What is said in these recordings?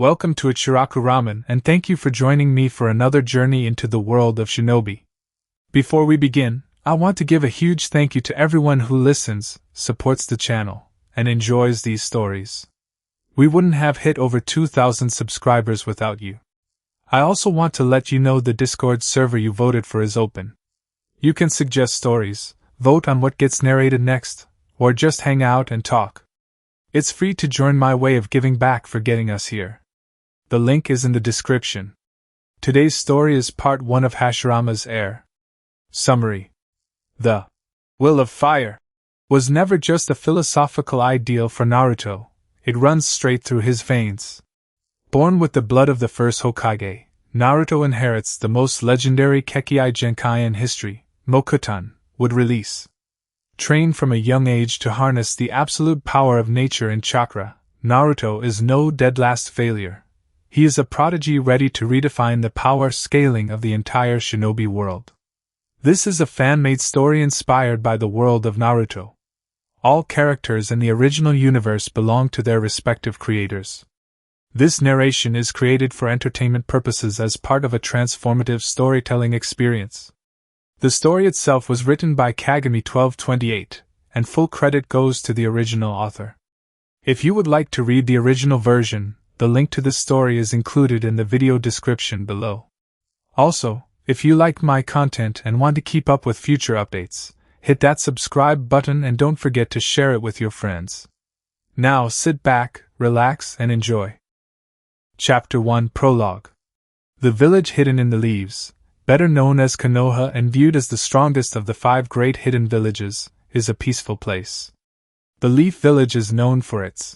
Welcome to Ichiraku Ramen and thank you for joining me for another journey into the world of shinobi. Before we begin, I want to give a huge thank you to everyone who listens, supports the channel, and enjoys these stories. We wouldn't have hit over 2,000 subscribers without you. I also want to let you know the Discord server you voted for is open. You can suggest stories, vote on what gets narrated next, or just hang out and talk. It's free to join my way of giving back for getting us here. The link is in the description. Today's story is part 1 of Hashirama's Heir. Summary. The will of fire was never just a philosophical ideal for Naruto, it runs straight through his veins. Born with the blood of the First Hokage, Naruto inherits the most legendary kekkei genkai in history, Mokuton, would release. Trained from a young age to harness the absolute power of nature and chakra, Naruto is no dead last failure. He is a prodigy ready to redefine the power scaling of the entire shinobi world. This is a fan-made story inspired by the world of Naruto. All characters in the original universe belong to their respective creators. This narration is created for entertainment purposes as part of a transformative storytelling experience. The story itself was written by Kagami 1228, and full credit goes to the original author. If you would like to read the original version, the link to this story is included in the video description below. Also, if you like my content and want to keep up with future updates, hit that subscribe button and don't forget to share it with your friends. Now sit back, relax, and enjoy. Chapter 1 Prologue. The village hidden in the leaves, better known as Konoha and viewed as the strongest of the 5 great hidden villages, is a peaceful place. The Leaf Village is known for its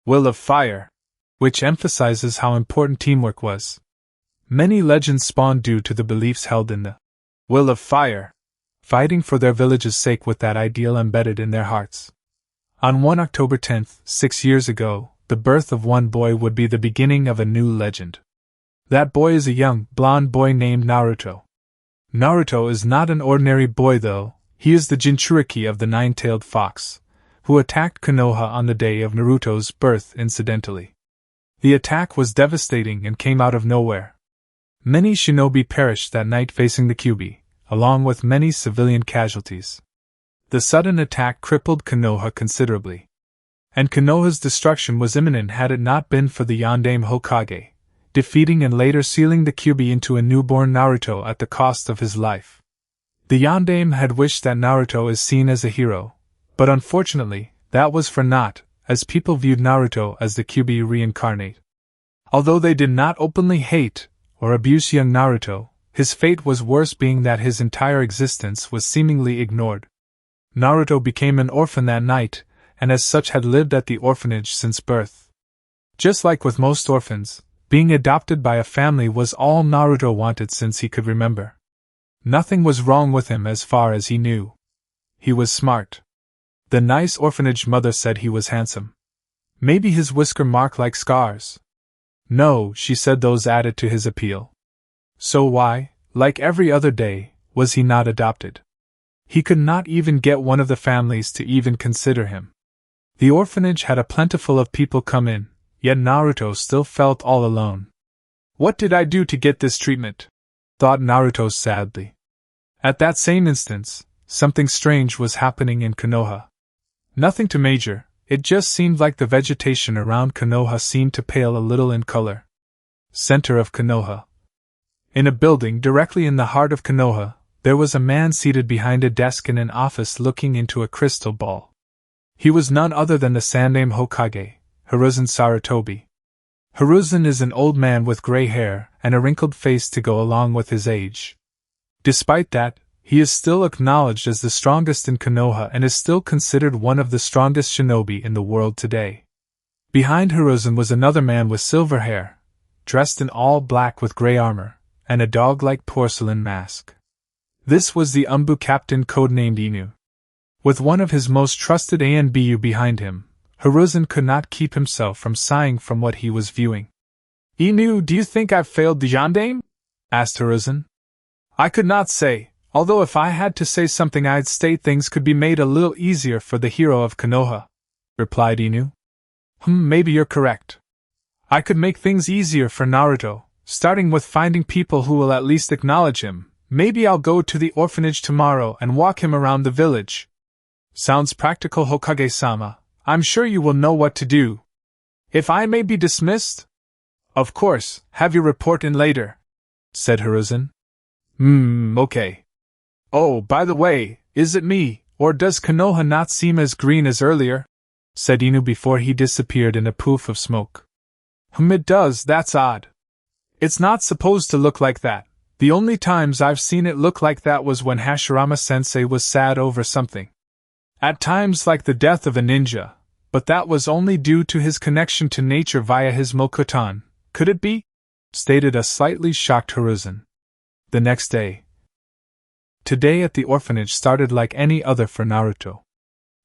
will of fire, which emphasizes how important teamwork was. Many legends spawned due to the beliefs held in the will of fire, fighting for their village's sake with that ideal embedded in their hearts. On 1 October 10th, 6 years ago, the birth of one boy would be the beginning of a new legend. That boy is a young, blonde boy named Naruto. Naruto is not an ordinary boy though, he is the Jinchuriki of the nine-tailed fox, who attacked Konoha on the day of Naruto's birth incidentally. The attack was devastating and came out of nowhere. Many shinobi perished that night facing the Kyuubi, along with many civilian casualties. The sudden attack crippled Konoha considerably. And Konoha's destruction was imminent had it not been for the Yondaime Hokage, defeating and later sealing the Kyuubi into a newborn Naruto at the cost of his life. The Yondaime had wished that Naruto is seen as a hero, but unfortunately, that was for naught, as people viewed Naruto as the Kyuubi reincarnate. Although they did not openly hate or abuse young Naruto, his fate was worse, being that his entire existence was seemingly ignored. Naruto became an orphan that night, and as such had lived at the orphanage since birth. Just like with most orphans, being adopted by a family was all Naruto wanted since he could remember. Nothing was wrong with him as far as he knew. He was smart. The nice orphanage mother said he was handsome. Maybe his whisker mark like scars. No, she said those added to his appeal. So why, like every other day, was he not adopted? He could not even get one of the families to even consider him. The orphanage had a plentiful of people come in, yet Naruto still felt all alone. What did I do to get this treatment? Thought Naruto sadly. At that same instance, something strange was happening in Konoha. Nothing too major, it just seemed like the vegetation around Konoha seemed to pale a little in color. Center of Konoha. In a building directly in the heart of Konoha, there was a man seated behind a desk in an office looking into a crystal ball. He was none other than the Sandaime Hokage, Hiruzen Sarutobi. Hiruzen is an old man with gray hair and a wrinkled face to go along with his age. Despite that, he is still acknowledged as the strongest in Konoha and is still considered one of the strongest shinobi in the world today. Behind Hiruzen was another man with silver hair, dressed in all black with gray armor, and a dog-like porcelain mask. This was the Umbu captain codenamed Inu. With one of his most trusted ANBU behind him, Hiruzen could not keep himself from sighing from what he was viewing. Inu, do you think I've failed the Yondaime? Asked Hiruzen. I could not say, although if I had to say something I'd state things could be made a little easier for the hero of Konoha, replied Inu. Maybe you're correct. I could make things easier for Naruto, starting with finding people who will at least acknowledge him. Maybe I'll go to the orphanage tomorrow and walk him around the village. Sounds practical, Hokage-sama. I'm sure you will know what to do. If I may be dismissed? Of course, have your report in later, said Hiruzen. Okay. Oh, by the way, is it me, or does Konoha not seem as green as earlier? Said Inu before he disappeared in a poof of smoke. It does, that's odd. It's not supposed to look like that. The only times I've seen it look like that was when Hashirama-sensei was sad over something. At times like the death of a ninja, but that was only due to his connection to nature via his Mokuton. Could it be? Stated a slightly shocked Hiruzen. The next day. Today at the orphanage started like any other for Naruto.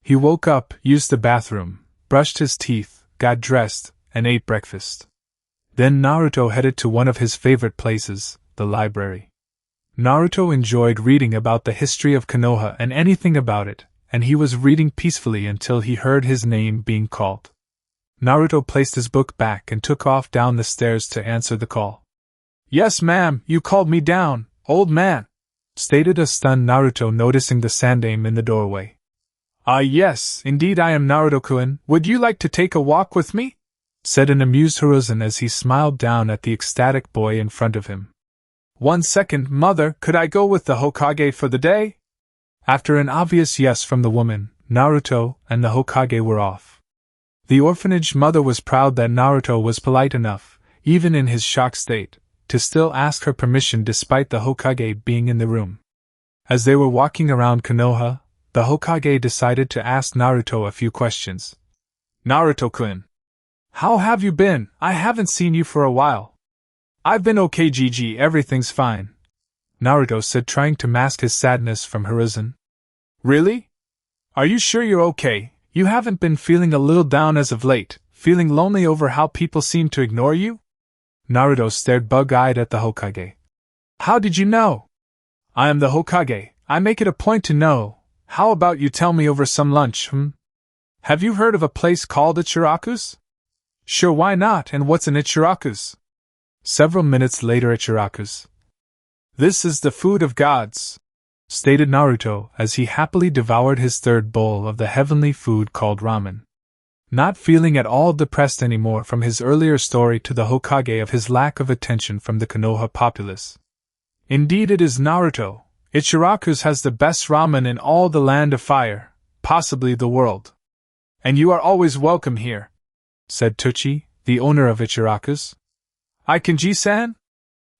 He woke up, used the bathroom, brushed his teeth, got dressed, and ate breakfast. Then Naruto headed to one of his favorite places, the library. Naruto enjoyed reading about the history of Konoha and anything about it, and he was reading peacefully until he heard his name being called. Naruto placed his book back and took off down the stairs to answer the call. Yes, ma'am, you called me down, old man, stated a stunned Naruto noticing the Sandaime in the doorway. Yes, indeed I am Naruto-kun. Would you like to take a walk with me? Said an amused Hiruzen as he smiled down at the ecstatic boy in front of him. 1 second, mother, could I go with the Hokage for the day? After an obvious yes from the woman, Naruto and the Hokage were off. The orphanage mother was proud that Naruto was polite enough, even in his shocked state, to still ask her permission despite the Hokage being in the room. As they were walking around Konoha, the Hokage decided to ask Naruto a few questions. Naruto-kun, how have you been? I haven't seen you for a while. I've been okay, GG, everything's fine, Naruto said, trying to mask his sadness from Hiruzen. Really? Are you sure you're okay? You haven't been feeling a little down as of late, feeling lonely over how people seem to ignore you? Naruto stared bug-eyed at the Hokage. How did you know? I am the Hokage. I make it a point to know. How about you tell me over some lunch, Have you heard of a place called Ichiraku's? Sure, why not, and what's an Ichiraku's? Several minutes later, Ichiraku's. This is the food of gods, stated Naruto as he happily devoured his third bowl of the heavenly food called ramen. Not feeling at all depressed anymore from his earlier story to the Hokage of his lack of attention from the Konoha populace. Indeed it is, Naruto. Ichiraku's has the best ramen in all the land of fire, possibly the world. And you are always welcome here, said Tuchi, the owner of Ichiraku's. Ikenji-san?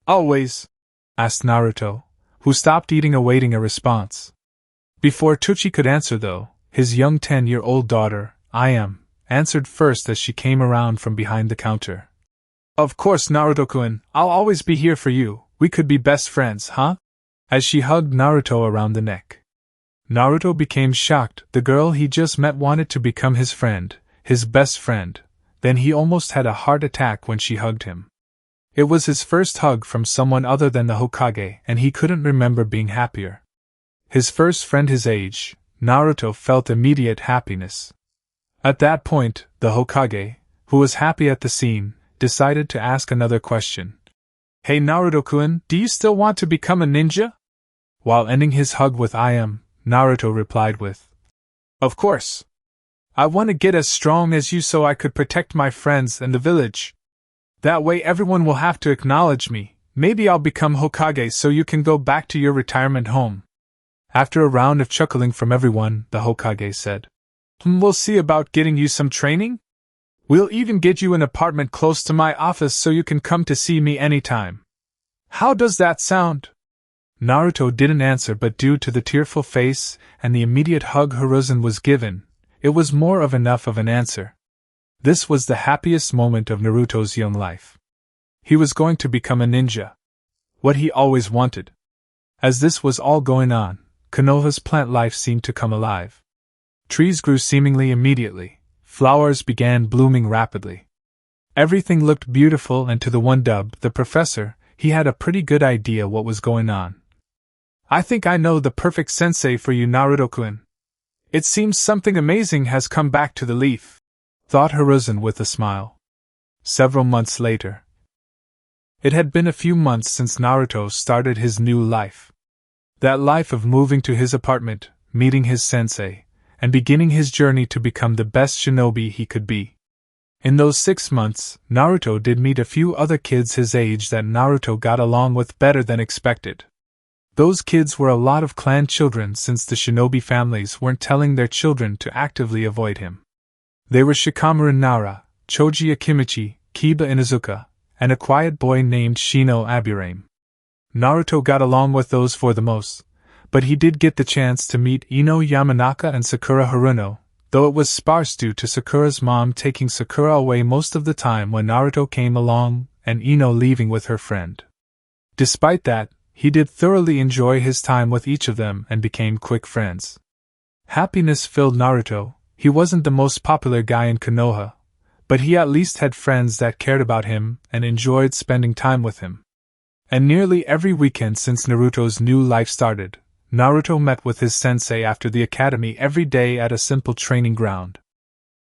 Always, asked Naruto, who stopped eating awaiting a response. Before Tuchi could answer though, his young 10-year-old daughter, I answered first as she came around from behind the counter. Of course, Naruto-kun, I'll always be here for you. We could be best friends, huh? As she hugged Naruto around the neck. Naruto became shocked. The girl he just met wanted to become his friend, his best friend. Then he almost had a heart attack when she hugged him. It was his first hug from someone other than the Hokage, and he couldn't remember being happier. His first friend his age, Naruto felt immediate happiness. At that point, the Hokage, who was happy at the scene, decided to ask another question. Hey Naruto-kun, do you still want to become a ninja? While ending his hug with Naruto replied with, Of course. I want to get as strong as you so I could protect my friends and the village. That way everyone will have to acknowledge me. Maybe I'll become Hokage so you can go back to your retirement home. After a round of chuckling from everyone, the Hokage said, We'll see about getting you some training. We'll even get you an apartment close to my office so you can come to see me anytime. How does that sound? Naruto didn't answer, but due to the tearful face and the immediate hug Hiruzen was given, it was more of enough of an answer. This was the happiest moment of Naruto's young life. He was going to become a ninja. What he always wanted. As this was all going on, Konoha's plant life seemed to come alive. Trees grew seemingly immediately. Flowers began blooming rapidly. Everything looked beautiful, and to the one dubbed the professor, he had a pretty good idea what was going on. I think I know the perfect sensei for you, Naruto-kun. It seems something amazing has come back to the leaf, thought Hiruzen with a smile. Several months later. It had been a few months since Naruto started his new life. That life of moving to his apartment, meeting his sensei, and beginning his journey to become the best shinobi he could be. In those 6 months, Naruto did meet a few other kids his age that Naruto got along with better than expected. Those kids were a lot of clan children since the shinobi families weren't telling their children to actively avoid him. They were Shikamaru Nara, Choji Akimichi, Kiba Inuzuka, and a quiet boy named Shino Aburame. Naruto got along with those for the most, but he did get the chance to meet Ino Yamanaka and Sakura Haruno, though it was sparse due to Sakura's mom taking Sakura away most of the time when Naruto came along and Ino leaving with her friend. Despite that, he did thoroughly enjoy his time with each of them and became quick friends. Happiness filled Naruto. He wasn't the most popular guy in Konoha, but he at least had friends that cared about him and enjoyed spending time with him. And nearly every weekend since Naruto's new life started, Naruto met with his sensei after the academy every day at a simple training ground.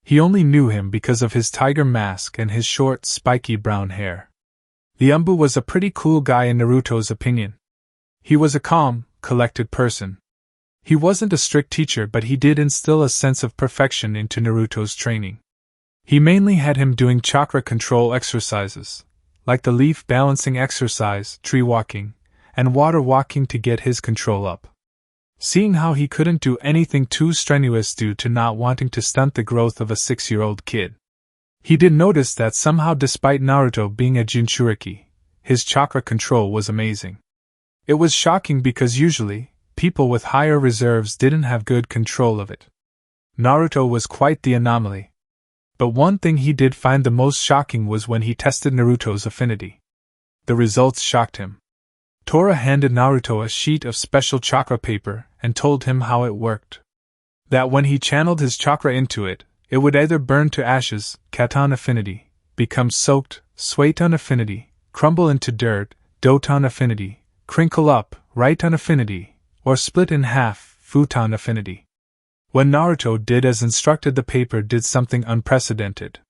He only knew him because of his tiger mask and his short, spiky brown hair. The Umbu was a pretty cool guy in Naruto's opinion. He was a calm, collected person. He wasn't a strict teacher, but he did instill a sense of perfection into Naruto's training. He mainly had him doing chakra control exercises, like the leaf balancing exercise, tree walking, and water walking to get his control up. Seeing how he couldn't do anything too strenuous due to not wanting to stunt the growth of a 6-year-old kid, he did notice that somehow, despite Naruto being a Jinchuriki, his chakra control was amazing. It was shocking because usually, people with higher reserves didn't have good control of it. Naruto was quite the anomaly. But one thing he did find the most shocking was when he tested Naruto's affinity. The results shocked him. Tora handed Naruto a sheet of special chakra paper and told him how it worked. That when he channeled his chakra into it, it would either burn to ashes, Katan affinity, become soaked, Sueton affinity, crumble into dirt, Doton affinity, crinkle up, Raiton affinity, or split in half, Futon affinity. When Naruto did as instructed, the paper did something unprecedented.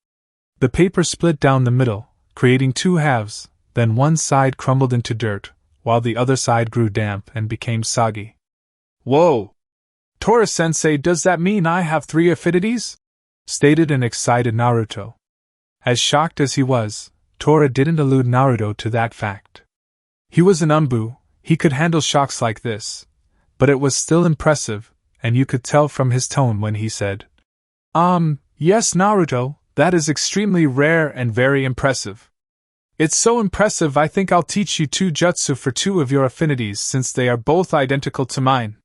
The paper split down the middle, creating 2 halves, then one side crumbled into dirt, while the other side grew damp and became soggy. Whoa! Tora-sensei, does that mean I have 3 affinities? Stated an excited Naruto. As shocked as he was, Tora didn't allude Naruto to that fact. He was an Umbu, he could handle shocks like this, but it was still impressive, and you could tell from his tone when he said, yes, Naruto, that is extremely rare and very impressive. It's so impressive I think I'll teach you 2 jutsu for 2 of your affinities since they are both identical to mine.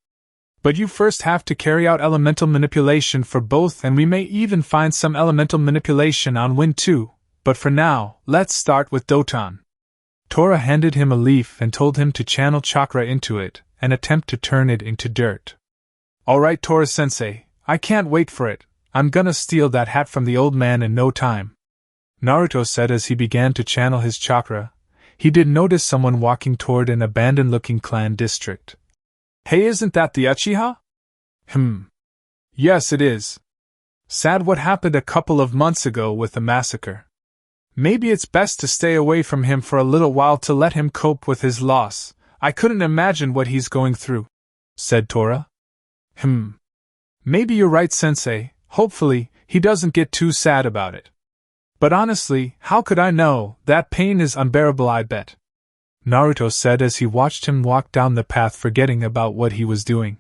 But you first have to carry out elemental manipulation for both, and we may even find some elemental manipulation on wind too, but for now, let's start with Doton. Tora handed him a leaf and told him to channel chakra into it and attempt to turn it into dirt. Alright, Tora-sensei, I can't wait for it. I'm gonna steal that hat from the old man in no time. Naruto said as he began to channel his chakra. He did notice someone walking toward an abandoned-looking clan district. Hey, isn't that the Uchiha? Yes, it is. Sad what happened a couple of months ago with the massacre. Maybe it's best to stay away from him for a little while to let him cope with his loss. I couldn't imagine what he's going through, said Tora. Maybe you're right, sensei. Hopefully, he doesn't get too sad about it. But honestly, how could I know? That pain is unbearable, I bet. Naruto said as he watched him walk down the path, forgetting about what he was doing.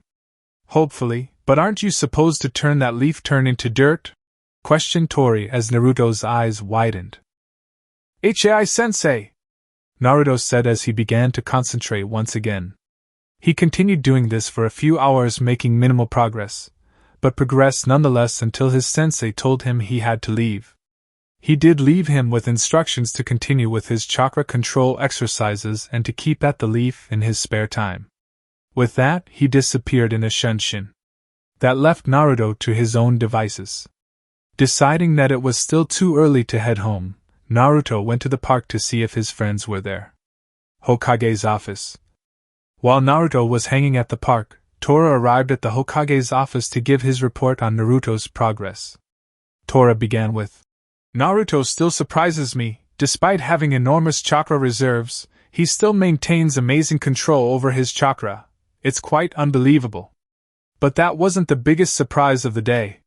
Hopefully, but aren't you supposed to turn that leaf into dirt? Questioned Tori as Naruto's eyes widened. Hai-sensei! Naruto said as he began to concentrate once again. He continued doing this for a few hours, making minimal progress, but progressed nonetheless until his sensei told him he had to leave. He did leave him with instructions to continue with his chakra control exercises and to keep at the leaf in his spare time. With that, he disappeared in a shunshin. That left Naruto to his own devices. Deciding that it was still too early to head home, Naruto went to the park to see if his friends were there. Hokage's office. While Naruto was hanging at the park, Tora arrived at the Hokage's office to give his report on Naruto's progress. Tora began with, Naruto still surprises me. Despite having enormous chakra reserves, he still maintains amazing control over his chakra. It's quite unbelievable. But that wasn't the biggest surprise of the day.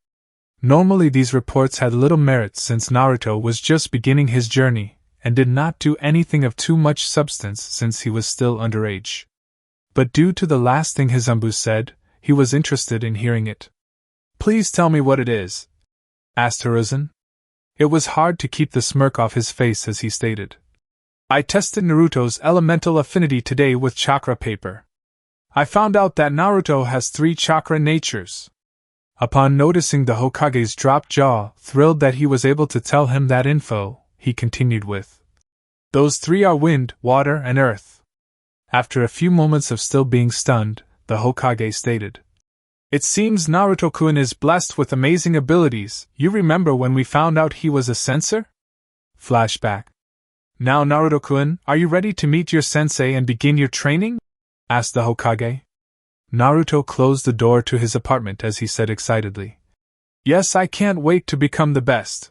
Normally these reports had little merit since Naruto was just beginning his journey, and did not do anything of too much substance since he was still underage. But due to the last thing his Anbu said, he was interested in hearing it. "Please tell me what it is," asked Hiruzen. It was hard to keep the smirk off his face as he stated. "I tested Naruto's elemental affinity today with chakra paper. I found out that Naruto has 3 chakra natures." Upon noticing the Hokage's dropped jaw, thrilled that he was able to tell him that info, he continued with, "Those 3 are wind, water, and earth." After a few moments of still being stunned, the Hokage stated, "It seems Naruto-kun is blessed with amazing abilities. You remember when we found out he was a censor?" Flashback. "Now Naruto-kun, are you ready to meet your sensei and begin your training?" asked the Hokage. Naruto closed the door to his apartment as he said excitedly, "Yes, I can't wait to become the best."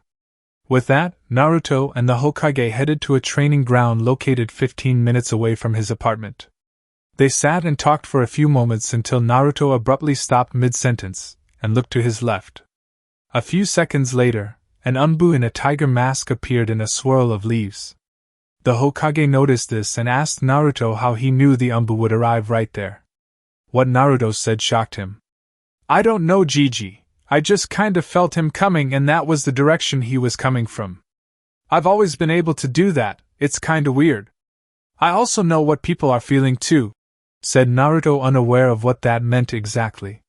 With that, Naruto and the Hokage headed to a training ground located 15 minutes away from his apartment. They sat and talked for a few moments until Naruto abruptly stopped mid-sentence and looked to his left. A few seconds later, an Anbu in a tiger mask appeared in a swirl of leaves. The Hokage noticed this and asked Naruto how he knew the Anbu would arrive right there. What Naruto said shocked him. "I don't know, Gigi. I just kind of felt him coming and that was the direction he was coming from. I've always been able to do that, it's kinda weird. I also know what people are feeling too," said Naruto, unaware of what that meant exactly.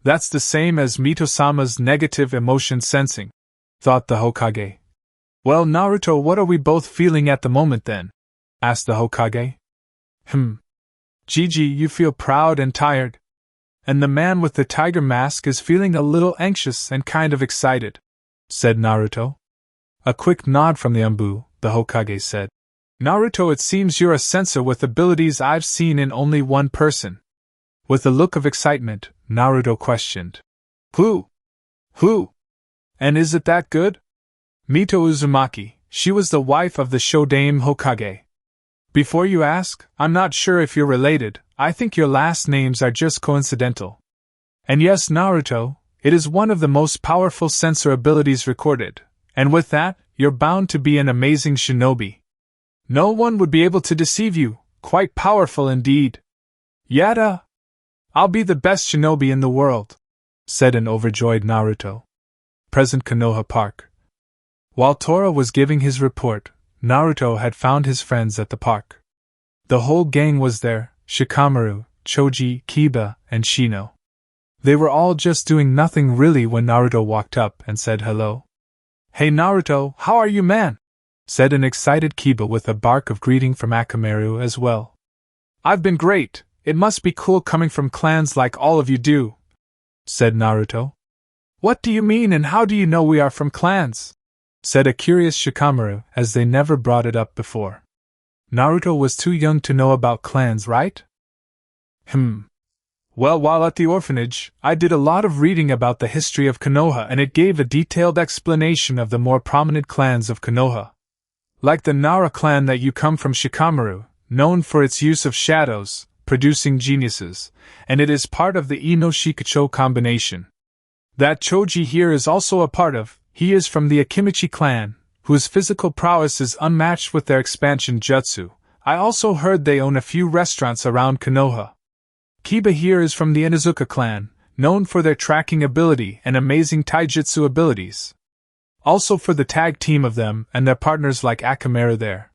"That's the same as Mito-sama's negative emotion sensing," thought the Hokage. "Well, Naruto, what are we both feeling at the moment then?" asked the Hokage. Gigi, you feel proud and tired. And the man with the tiger mask is feeling a little anxious and kind of excited," said Naruto. A quick nod from the Anbu, the Hokage said, "Naruto, it seems you're a censor with abilities I've seen in only one person." With a look of excitement, Naruto questioned, Who? And is it that good?" "Mito Uzumaki, she was the wife of the Shodaime Hokage. Before you ask, I'm not sure if you're related, I think your last names are just coincidental. And yes, Naruto, it is one of the most powerful censor abilities recorded, and with that, you're bound to be an amazing shinobi. No one would be able to deceive you, quite powerful indeed." "Yada! I'll be the best shinobi in the world," said an overjoyed Naruto. Present Konoha Park. While Tora was giving his report, Naruto had found his friends at the park. The whole gang was there, Shikamaru, Choji, Kiba, and Shino. They were all just doing nothing really when Naruto walked up and said hello. "Hey Naruto, how are you, man?" said an excited Kiba with a bark of greeting from Akamaru as well. "I've been great, it must be cool coming from clans like all of you do," said Naruto. "What do you mean and how do you know we are from clans?" said a curious Shikamaru, as they never brought it up before. Naruto was too young to know about clans, right? Well, while at the orphanage, I did a lot of reading about the history of Konoha and it gave a detailed explanation of the more prominent clans of Konoha. Like the Nara clan that you come from, Shikamaru, known for its use of shadows, producing geniuses, and it is part of the Ino-Shikacho combination. That Choji here is also a part of. He is from the Akimichi clan, whose physical prowess is unmatched with their expansion jutsu. I also heard they own a few restaurants around Konoha. Kiba here is from the Inuzuka clan, known for their tracking ability and amazing taijutsu abilities. Also for the tag team of them and their partners like Akamaru there.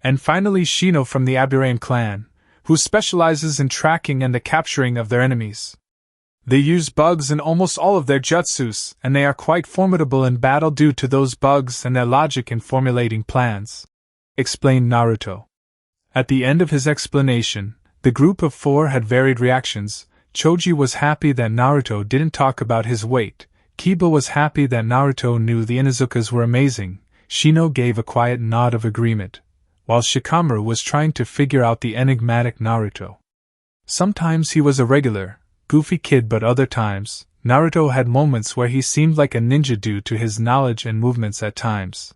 And finally Shino from the Aburame clan, who specializes in tracking and the capturing of their enemies. They use bugs in almost all of their jutsus, and they are quite formidable in battle due to those bugs and their logic in formulating plans," explained Naruto. At the end of his explanation, the group of 4 had varied reactions. Choji was happy that Naruto didn't talk about his weight, Kiba was happy that Naruto knew the Inuzukas were amazing, Shino gave a quiet nod of agreement, while Shikamaru was trying to figure out the enigmatic Naruto. Sometimes he was a regular, goofy kid, but other times, Naruto had moments where he seemed like a ninja due to his knowledge and movements at times.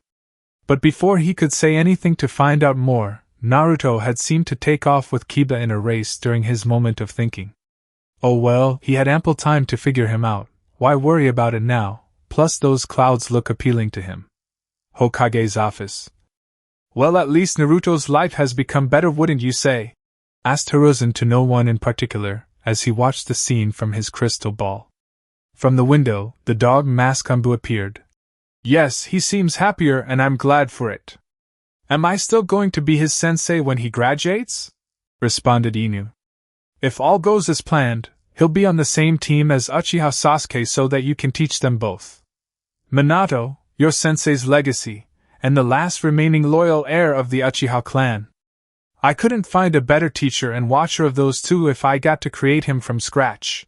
But before he could say anything to find out more, Naruto had seemed to take off with Kiba in a race during his moment of thinking. Oh well, he had ample time to figure him out, why worry about it now, plus those clouds look appealing to him. Hokage's office. Well, at least Naruto's life has become better, wouldn't you say? Asked Hiruzen to no one in particular, as he watched the scene from his crystal ball. From the window, the dog Maskambu appeared. Yes, he seems happier and I'm glad for it. Am I still going to be his sensei when he graduates? Responded Inu. If all goes as planned, he'll be on the same team as Uchiha Sasuke so that you can teach them both. Minato, your sensei's legacy, and the last remaining loyal heir of the Uchiha clan. I couldn't find a better teacher and watcher of those two if I got to create him from scratch.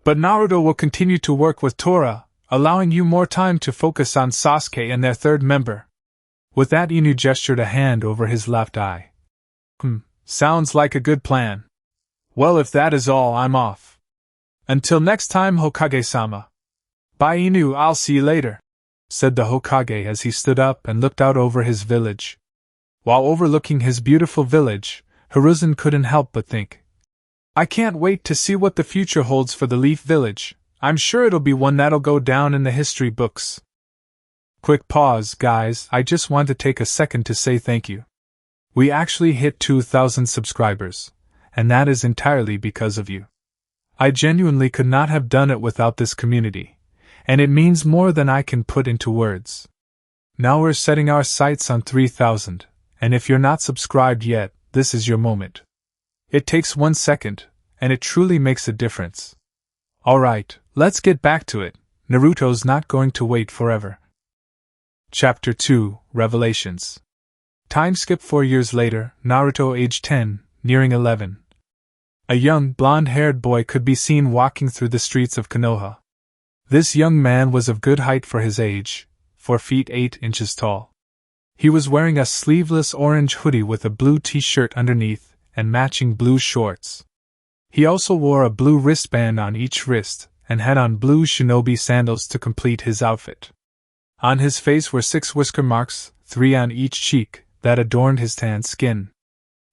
But Naruto will continue to work with Tora, allowing you more time to focus on Sasuke and their third member. With that, Inu gestured a hand over his left eye. Sounds like a good plan. Well, if that is all, I'm off. Until next time, Hokage-sama. Bye, Inu, I'll see you later, said the Hokage as he stood up and looked out over his village. While overlooking his beautiful village, Hiruzen couldn't help but think. I can't wait to see what the future holds for the Leaf Village. I'm sure it'll be one that'll go down in the history books. Quick pause, guys, I just want to take a second to say thank you. We actually hit 2,000 subscribers, and that is entirely because of you. I genuinely could not have done it without this community, and it means more than I can put into words. Now we're setting our sights on 3,000, and if you're not subscribed yet, this is your moment. It takes 1 second, and it truly makes a difference. Alright, let's get back to it. Naruto's not going to wait forever. Chapter 2, Revelations. Time skip 4 years later, Naruto aged 10, nearing 11. A young, blonde-haired boy could be seen walking through the streets of Konoha. This young man was of good height for his age, 4 feet 8 inches tall. He was wearing a sleeveless orange hoodie with a blue t-shirt underneath, and matching blue shorts. He also wore a blue wristband on each wrist, and had on blue shinobi sandals to complete his outfit. On his face were 6 whisker marks, 3 on each cheek, that adorned his tanned skin.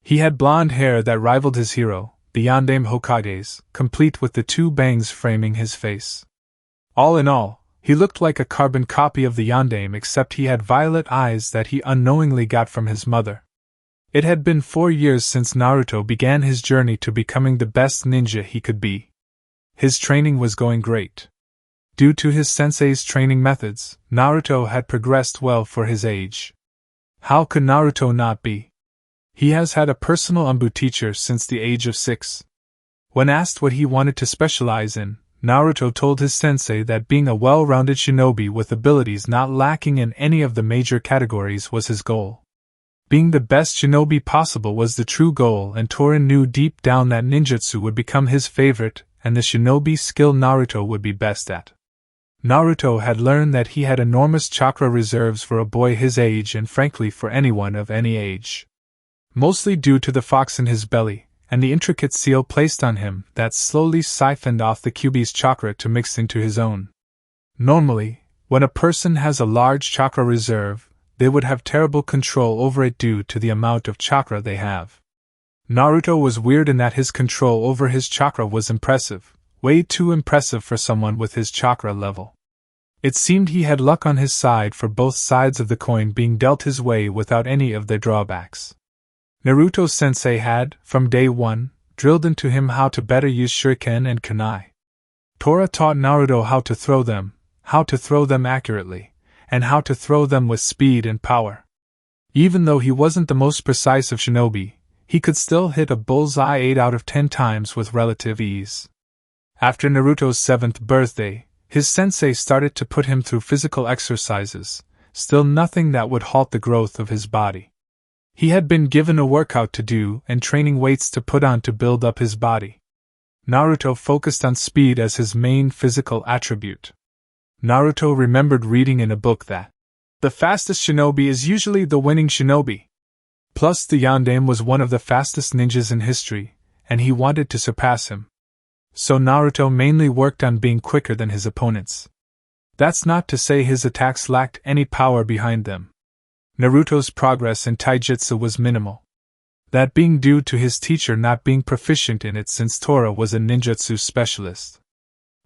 He had blonde hair that rivaled his hero, the Yondaime Hokage's, complete with the 2 bangs framing his face. All in all, he looked like a carbon copy of the Yondaime, except he had violet eyes that he unknowingly got from his mother. It had been 4 years since Naruto began his journey to becoming the best ninja he could be. His training was going great. Due to his sensei's training methods, Naruto had progressed well for his age. How could Naruto not be? He has had a personal Umbu teacher since the age of 6. When asked what he wanted to specialize in, Naruto told his sensei that being a well-rounded shinobi with abilities not lacking in any of the major categories was his goal. Being the best shinobi possible was the true goal, and Torin knew deep down that ninjutsu would become his favorite, and the shinobi skill Naruto would be best at. Naruto had learned that he had enormous chakra reserves for a boy his age and frankly for anyone of any age. Mostly due to the fox in his belly, and the intricate seal placed on him that slowly siphoned off the Kyuubi's chakra to mix into his own. Normally, when a person has a large chakra reserve, they would have terrible control over it due to the amount of chakra they have. Naruto was weird in that his control over his chakra was impressive, way too impressive for someone with his chakra level. It seemed he had luck on his side for both sides of the coin being dealt his way without any of their drawbacks. Naruto-sensei had, from day one, drilled into him how to better use shuriken and kunai. Tora taught Naruto how to throw them accurately, and how to throw them with speed and power. Even though he wasn't the most precise of shinobi, he could still hit a bullseye 8 out of 10 times with relative ease. After Naruto's 7th birthday, his sensei started to put him through physical exercises, still nothing that would halt the growth of his body. He had been given a workout to do and training weights to put on to build up his body. Naruto focused on speed as his main physical attribute. Naruto remembered reading in a book that the fastest shinobi is usually the winning shinobi. Plus, the Yondaime was one of the fastest ninjas in history, and he wanted to surpass him. So Naruto mainly worked on being quicker than his opponents. That's not to say his attacks lacked any power behind them. Naruto's progress in taijutsu was minimal. That being due to his teacher not being proficient in it since Tora was a ninjutsu specialist.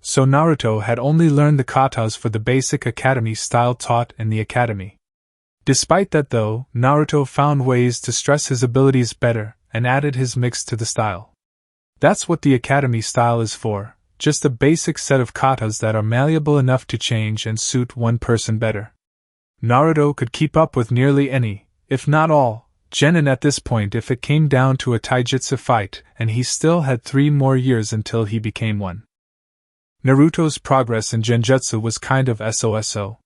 So Naruto had only learned the katas for the basic academy style taught in the academy. Despite that though, Naruto found ways to stress his abilities better and added his mix to the style. That's what the academy style is for, just a basic set of katas that are malleable enough to change and suit one person better. Naruto could keep up with nearly any, if not all, genin at this point if it came down to a taijutsu fight, and he still had 3 more years until he became one. Naruto's progress in genjutsu was kind of so-so.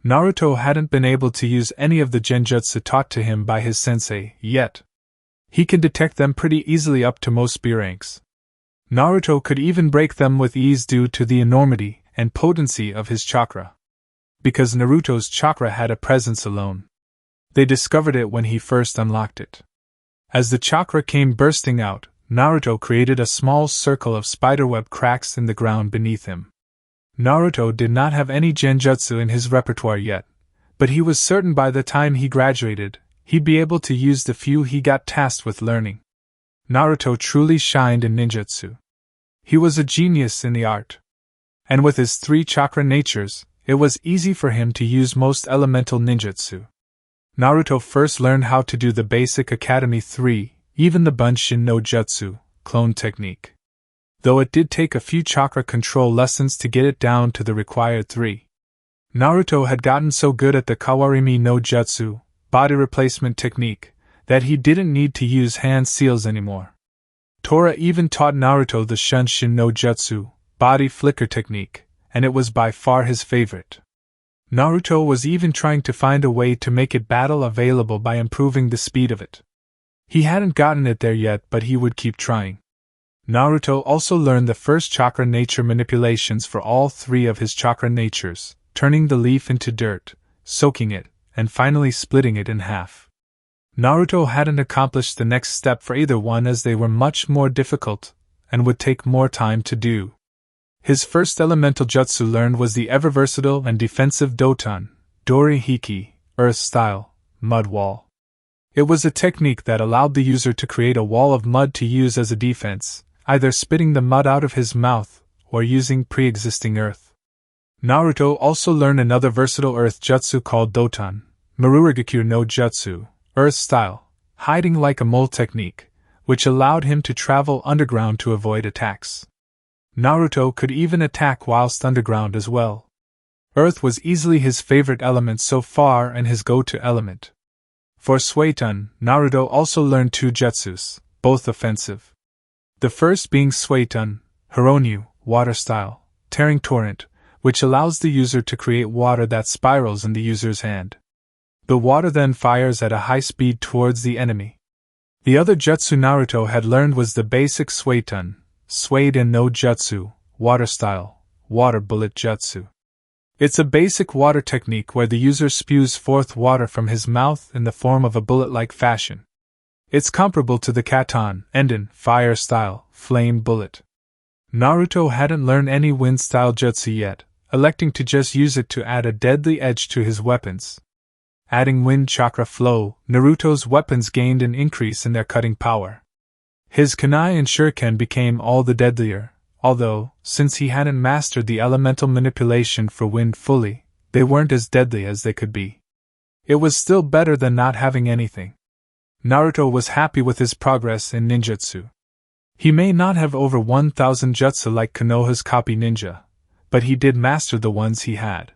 Naruto hadn't been able to use any of the genjutsu taught to him by his sensei yet. He can detect them pretty easily up to most B ranks. Naruto could even break them with ease due to the enormity and potency of his chakra. Because Naruto's chakra had a presence alone. They discovered it when he first unlocked it. As the chakra came bursting out, Naruto created a small circle of spiderweb cracks in the ground beneath him. Naruto did not have any genjutsu in his repertoire yet, but he was certain by the time he graduated, he'd be able to use the few he got tasked with learning. Naruto truly shined in ninjutsu. He was a genius in the art. And with his 3 chakra natures, it was easy for him to use most elemental ninjutsu. Naruto first learned how to do the basic Academy 3, even the Bunshin no Jutsu, clone technique. Though it did take a few chakra control lessons to get it down to the required 3. Naruto had gotten so good at the Kawarimi no Jutsu, body replacement technique, that he didn't need to use hand seals anymore. Tora even taught Naruto the Shunshin no Jutsu, body flicker technique, and it was by far his favorite. Naruto was even trying to find a way to make it battle available by improving the speed of it. He hadn't gotten it there yet, but he would keep trying. Naruto also learned the first chakra nature manipulations for all 3 of his chakra natures, turning the leaf into dirt, soaking it, and finally splitting it in half. Naruto hadn't accomplished the next step for either one as they were much more difficult, and would take more time to do. His first elemental jutsu learned was the ever-versatile and defensive Doton, Dori Hiki, Earth Style, Mud Wall. It was a technique that allowed the user to create a wall of mud to use as a defense, either spitting the mud out of his mouth, or using pre-existing earth. Naruto also learned another versatile earth jutsu called Doton, Marurigakure no Jutsu, Earth Style, hiding like a mole technique, which allowed him to travel underground to avoid attacks. Naruto could even attack whilst underground as well. Earth was easily his favorite element so far and his go-to element. For Suiton, Naruto also learned 2 jutsus, both offensive. The first being Suiton, Hironyu, water style, tearing torrent, which allows the user to create water that spirals in the user's hand. The water then fires at a high speed towards the enemy. The other jutsu Naruto had learned was the basic Suiton, Suiden no Jutsu, water style, water bullet jutsu. It's a basic water technique where the user spews forth water from his mouth in the form of a bullet-like fashion. It's comparable to the Katon, Enden, fire style, flame bullet. Naruto hadn't learned any wind style jutsu yet, electing to just use it to add a deadly edge to his weapons. Adding wind chakra flow, Naruto's weapons gained an increase in their cutting power. His kunai and shuriken became all the deadlier, although, since he hadn't mastered the elemental manipulation for wind fully, they weren't as deadly as they could be. It was still better than not having anything. Naruto was happy with his progress in ninjutsu. He may not have over 1,000 jutsu like Konoha's copy ninja, but he did master the ones he had.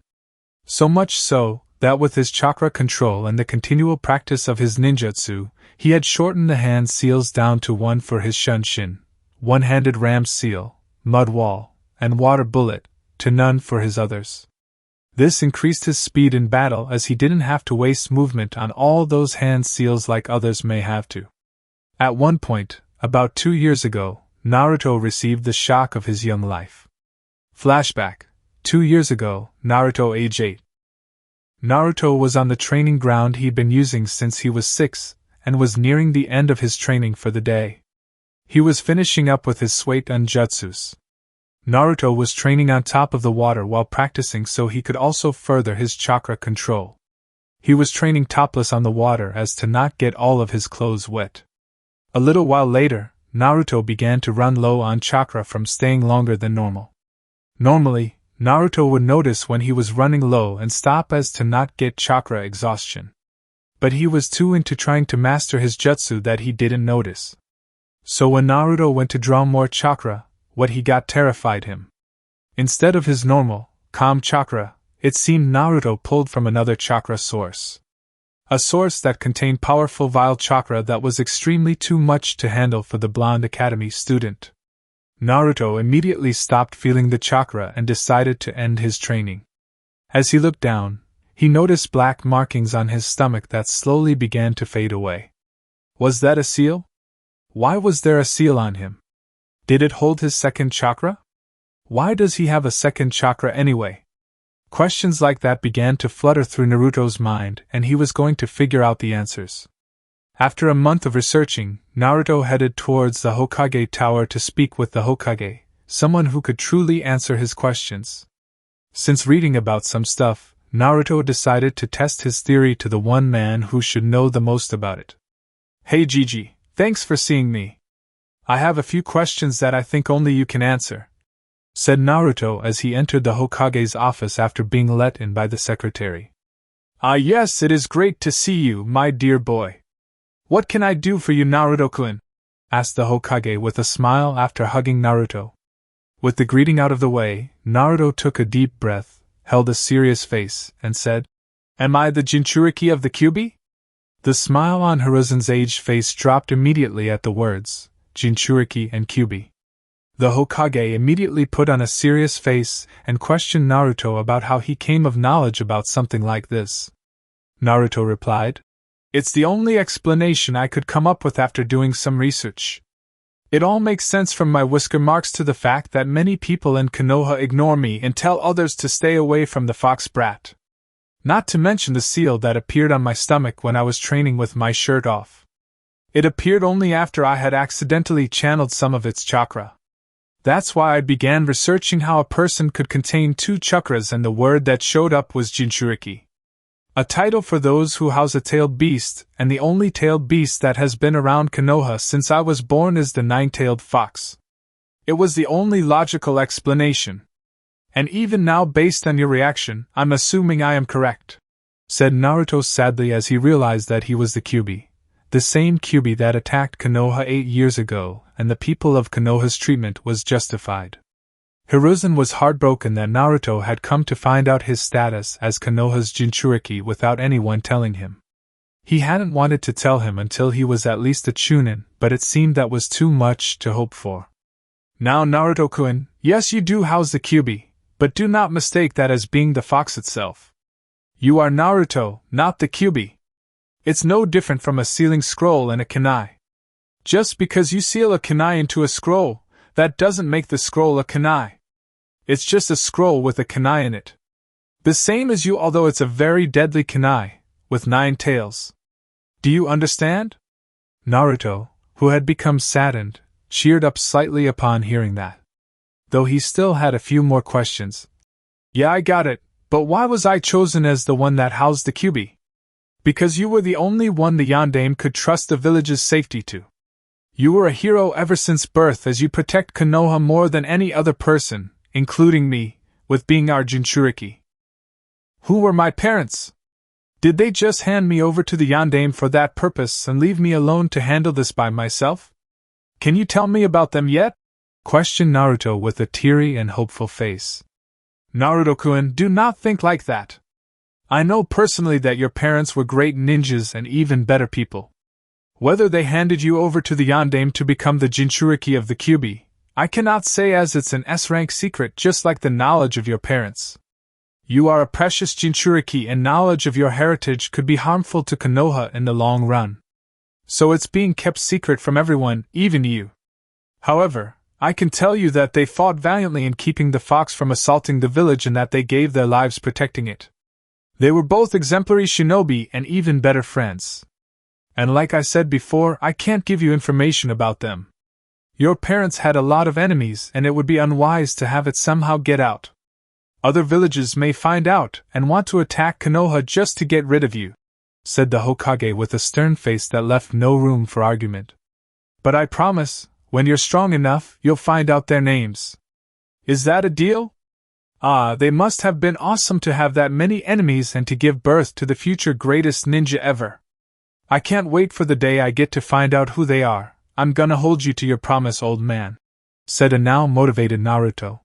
So much so, that with his chakra control and the continual practice of his ninjutsu, he had shortened the hand seals down to 1 for his Shunshin, one-handed ram seal, mud wall, and water bullet, to none for his others. This increased his speed in battle as he didn't have to waste movement on all those hand seals like others may have to. At one point, about 2 years ago, Naruto received the shock of his young life. Flashback: 2 years ago, Naruto age 8. Naruto was on the training ground he'd been using since he was 6, and was nearing the end of his training for the day. He was finishing up with his Suiton jutsus, Naruto was training on top of the water while practicing so he could also further his chakra control. He was training topless on the water as to not get all of his clothes wet. A little while later, Naruto began to run low on chakra from staying longer than normal. Normally, Naruto would notice when he was running low and stop as to not get chakra exhaustion. But he was too into trying to master his jutsu that he didn't notice. So when Naruto went to draw more chakra, what he got terrified him. Instead of his normal, calm chakra, it seemed Naruto pulled from another chakra source. A source that contained powerful vile chakra that was extremely too much to handle for the blonde academy student. Naruto immediately stopped feeling the chakra and decided to end his training. As he looked down, he noticed black markings on his stomach that slowly began to fade away. Was that a seal? Why was there a seal on him? Did it hold his second chakra? Why does he have a second chakra anyway? Questions like that began to flutter through Naruto's mind, and he was going to figure out the answers. After a month of researching, Naruto headed towards the Hokage Tower to speak with the Hokage, someone who could truly answer his questions. Since reading about some stuff, Naruto decided to test his theory to the one man who should know the most about it. "Hey Gigi, thanks for seeing me. I have a few questions that I think only you can answer," said Naruto as he entered the Hokage's office after being let in by the secretary. "Ah yes, it is great to see you, my dear boy. What can I do for you, Naruto-kun?" asked the Hokage with a smile after hugging Naruto. With the greeting out of the way, Naruto took a deep breath, held a serious face, and said, "Am I the Jinchuriki of the Kyuubi?" The smile on Hiruzen's aged face dropped immediately at the words, Jinchuriki and Kyuubi. The Hokage immediately put on a serious face and questioned Naruto about how he came of knowledge about something like this. Naruto replied, "It's the only explanation I could come up with after doing some research. It all makes sense from my whisker marks to the fact that many people in Konoha ignore me and tell others to stay away from the fox brat. Not to mention the seal that appeared on my stomach when I was training with my shirt off. It appeared only after I had accidentally channeled some of its chakra. That's why I began researching how a person could contain two chakras, and the word that showed up was Jinchuriki. A title for those who house a tailed beast, and the only tailed beast that has been around Konoha since I was born is the nine-tailed fox. It was the only logical explanation. And even now, based on your reaction, I'm assuming I am correct," said Naruto sadly as he realized that he was the Kyuubi. The same Kyuubi that attacked Konoha 8 years ago, and the people of Konoha's treatment was justified. Hiruzen was heartbroken that Naruto had come to find out his status as Konoha's Jinchuriki without anyone telling him. He hadn't wanted to tell him until he was at least a Chunin, but it seemed that was too much to hope for. "Now Naruto-kun, yes you do house the Kyuubi, but do not mistake that as being the fox itself. You are Naruto, not the Kyuubi. It's no different from a sealing scroll and a kunai. Just because you seal a kunai into a scroll, that doesn't make the scroll a kunai. It's just a scroll with a kunai in it. The same as you, although it's a very deadly kunai, with 9 tails. Do you understand?" Naruto, who had become saddened, cheered up slightly upon hearing that. Though he still had a few more questions. "Yeah, I got it, but why was I chosen as the one that housed the Kyuubi?" "Because you were the only one the Yondaime could trust the village's safety to. You were a hero ever since birth, as you protect Konoha more than any other person, including me, with being our Jinchuriki." "Who were my parents? Did they just hand me over to the Yondaime for that purpose and leave me alone to handle this by myself? Can you tell me about them yet?" questioned Naruto with a teary and hopeful face. "Naruto-kun, do not think like that. I know personally that your parents were great ninjas and even better people. Whether they handed you over to the Yondaime to become the Jinchuriki of the Kyuubi, I cannot say, as it's an S-rank secret, just like the knowledge of your parents. You are a precious Jinchuriki, and knowledge of your heritage could be harmful to Konoha in the long run. So it's being kept secret from everyone, even you. However, I can tell you that they fought valiantly in keeping the fox from assaulting the village, and that they gave their lives protecting it. They were both exemplary shinobi and even better friends. And like I said before, I can't give you information about them. Your parents had a lot of enemies and it would be unwise to have it somehow get out. Other villages may find out and want to attack Konoha just to get rid of you," said the Hokage with a stern face that left no room for argument. "But I promise, when you're strong enough, you'll find out their names. Is that a deal?" Ah, they must have been awesome to have that many enemies and to give birth to the future greatest ninja ever. I can't wait for the day I get to find out who they are. I'm gonna hold you to your promise, old man," said a now motivated Naruto.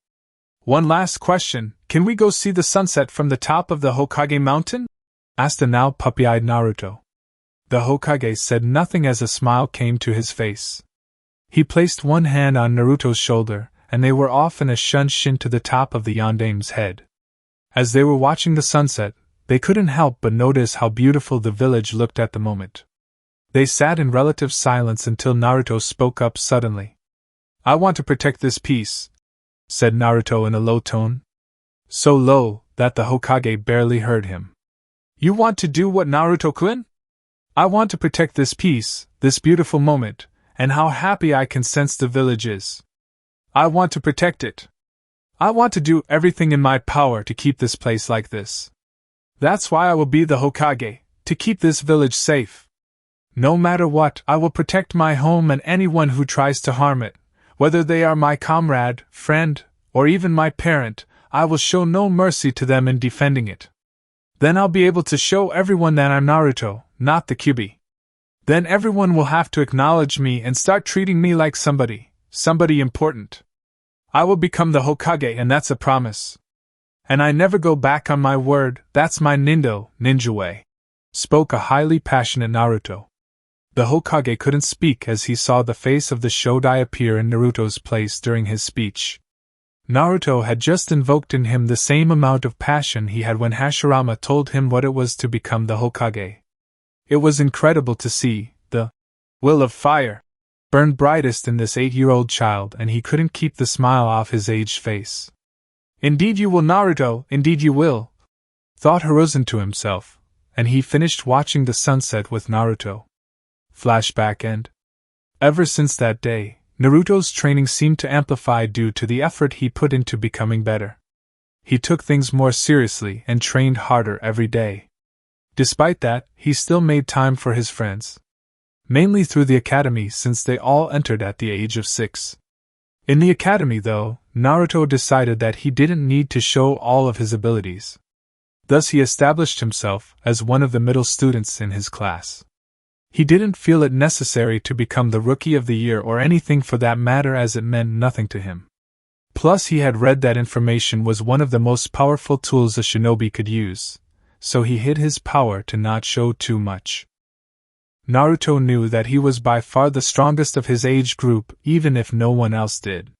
"One last question, can we go see the sunset from the top of the Hokage mountain?" asked a now puppy-eyed Naruto. The Hokage said nothing as a smile came to his face. He placed one hand on Naruto's shoulder, and they were off in a shunshin to the top of the Yandame's head. As they were watching the sunset, they couldn't help but notice how beautiful the village looked at the moment. They sat in relative silence until Naruto spoke up suddenly. "I want to protect this peace," said Naruto in a low tone. So low that the Hokage barely heard him. "You want to do what, Naruto-kun?" "I want to protect this peace, this beautiful moment, and how happy I can sense the village is. I want to protect it. I want to do everything in my power to keep this place like this. That's why I will be the Hokage, to keep this village safe. No matter what, I will protect my home and anyone who tries to harm it, whether they are my comrade, friend, or even my parent. I will show no mercy to them in defending it. Then I'll be able to show everyone that I'm Naruto, not the Kyuubi. Then everyone will have to acknowledge me and start treating me like somebody important. I will become the Hokage, and that's a promise. And I never go back on my word, that's my ninja way," spoke a highly passionate Naruto. The Hokage couldn't speak as he saw the face of the Shodai appear in Naruto's place during his speech. Naruto had just invoked in him the same amount of passion he had when Hashirama told him what it was to become the Hokage. It was incredible to see the will of fire burn brightest in this 8-year-old child, and he couldn't keep the smile off his aged face. "Indeed you will, Naruto, indeed you will," thought Hiruzen to himself, and he finished watching the sunset with Naruto. Flashback end. Ever since that day, Naruto's training seemed to amplify due to the effort he put into becoming better. He took things more seriously and trained harder every day. Despite that, he still made time for his friends. Mainly through the academy, since they all entered at the age of 6. In the academy, though, Naruto decided that he didn't need to show all of his abilities. Thus he established himself as one of the middle students in his class. He didn't feel it necessary to become the Rookie of the Year or anything for that matter, as it meant nothing to him. Plus he had read that information was one of the most powerful tools a shinobi could use, so he hid his power to not show too much. Naruto knew that he was by far the strongest of his age group, even if no one else did.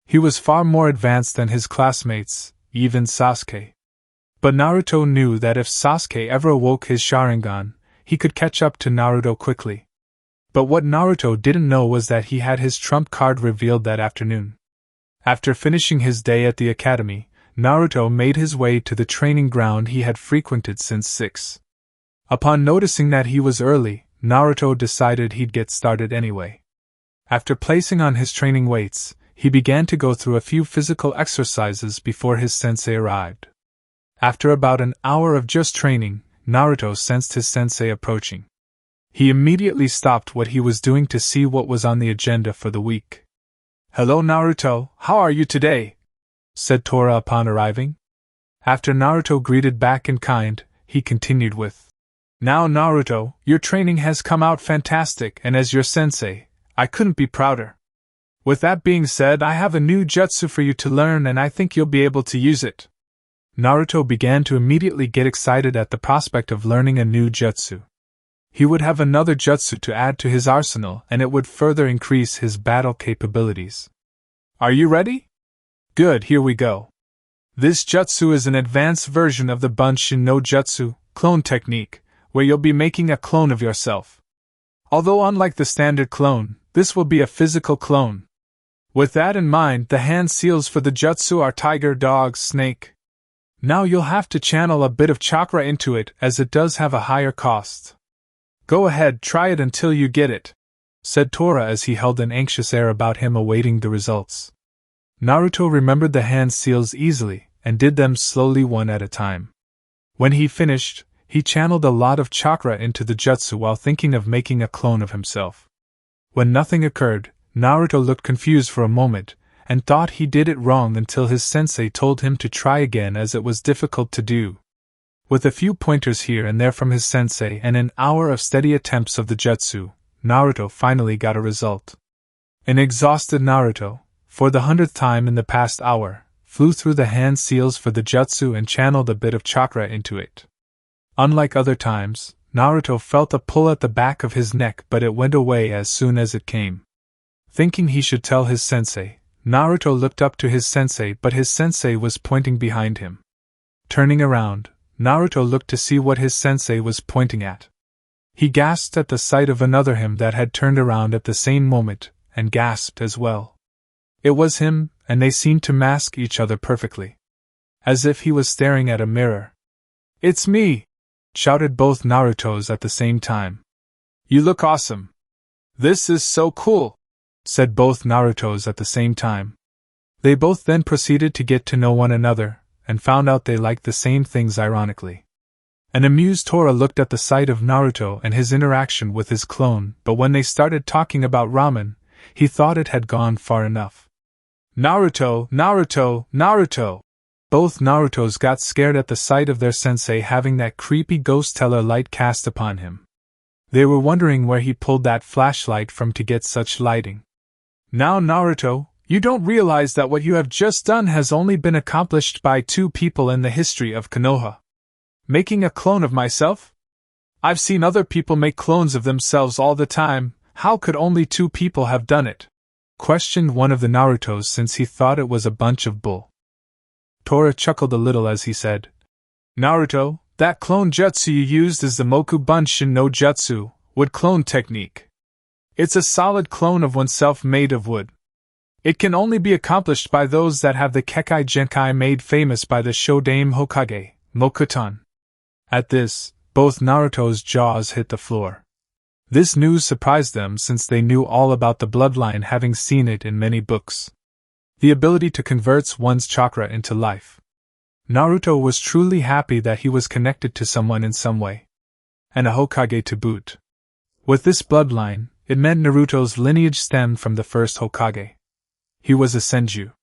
He was far more advanced than his classmates, even Sasuke. But Naruto knew that if Sasuke ever awoke his Sharingan, he could catch up to Naruto quickly. But what Naruto didn't know was that he had his trump card revealed that afternoon. After finishing his day at the academy, Naruto made his way to the training ground he had frequented since 6. Upon noticing that he was early, Naruto decided he'd get started anyway. After placing on his training weights, he began to go through a few physical exercises before his sensei arrived. After about an hour of just training, Naruto sensed his sensei approaching. He immediately stopped what he was doing to see what was on the agenda for the week. "Hello Naruto, how are you today?" said Tora upon arriving. After Naruto greeted back in kind, he continued with, "Now Naruto, your training has come out fantastic, and as your sensei, I couldn't be prouder. With that being said, I have a new jutsu for you to learn and I think you'll be able to use it." Naruto began to immediately get excited at the prospect of learning a new jutsu. He would have another jutsu to add to his arsenal and it would further increase his battle capabilities. "Are you ready?" "Good, here we go. This jutsu is an advanced version of the Bunshin no Jutsu, clone technique, where you'll be making a clone of yourself. Although unlike the standard clone, this will be a physical clone. With that in mind, the hand seals for the jutsu are tiger, dog, snake. Now you'll have to channel a bit of chakra into it as it does have a higher cost. Go ahead, try it until you get it," said Tora as he held an anxious air about him awaiting the results. Naruto remembered the hand seals easily, and did them slowly one at a time. When he finished, he channeled a lot of chakra into the jutsu while thinking of making a clone of himself. When nothing occurred, Naruto looked confused for a moment, and thought he did it wrong until his sensei told him to try again as it was difficult to do. With a few pointers here and there from his sensei and an hour of steady attempts of the jutsu, Naruto finally got a result. An exhausted Naruto, for the 100th time in the past hour, flew through the hand seals for the jutsu and channeled a bit of chakra into it. Unlike other times, Naruto felt a pull at the back of his neck, but it went away as soon as it came. Thinking he should tell his sensei, Naruto looked up to his sensei, but his sensei was pointing behind him. Turning around, Naruto looked to see what his sensei was pointing at. He gasped at the sight of another him that had turned around at the same moment, and gasped as well. It was him, and they seemed to mask each other perfectly. As if he was staring at a mirror. "It's me!" shouted both Narutos at the same time. "You look awesome! This is so cool!" said both Narutos at the same time. They both then proceeded to get to know one another, and found out they liked the same things ironically. An amused Tora looked at the sight of Naruto and his interaction with his clone, but when they started talking about ramen, he thought it had gone far enough. "Naruto, Naruto, Naruto!" Both Narutos got scared at the sight of their sensei having that creepy ghost teller light cast upon him. They were wondering where he pulled that flashlight from to get such lighting. "Now Naruto, you don't realize that what you have just done has only been accomplished by 2 people in the history of Konoha. Making a clone of myself? I've seen other people make clones of themselves all the time, how could only 2 people have done it?" questioned one of the Narutos since he thought it was a bunch of bull. Tora chuckled a little as he said, "Naruto, that clone jutsu you used is the Mokuton no jutsu, wood clone technique. It's a solid clone of oneself made of wood. It can only be accomplished by those that have the kekkei genkai made famous by the Shodaime Hokage, Mokuton." At this, both Naruto's jaws hit the floor. This news surprised them since they knew all about the bloodline, having seen it in many books. The ability to convert one's chakra into life. Naruto was truly happy that he was connected to someone in some way. And a Hokage to boot. With this bloodline, it meant Naruto's lineage stemmed from the First Hokage. He was a Senju.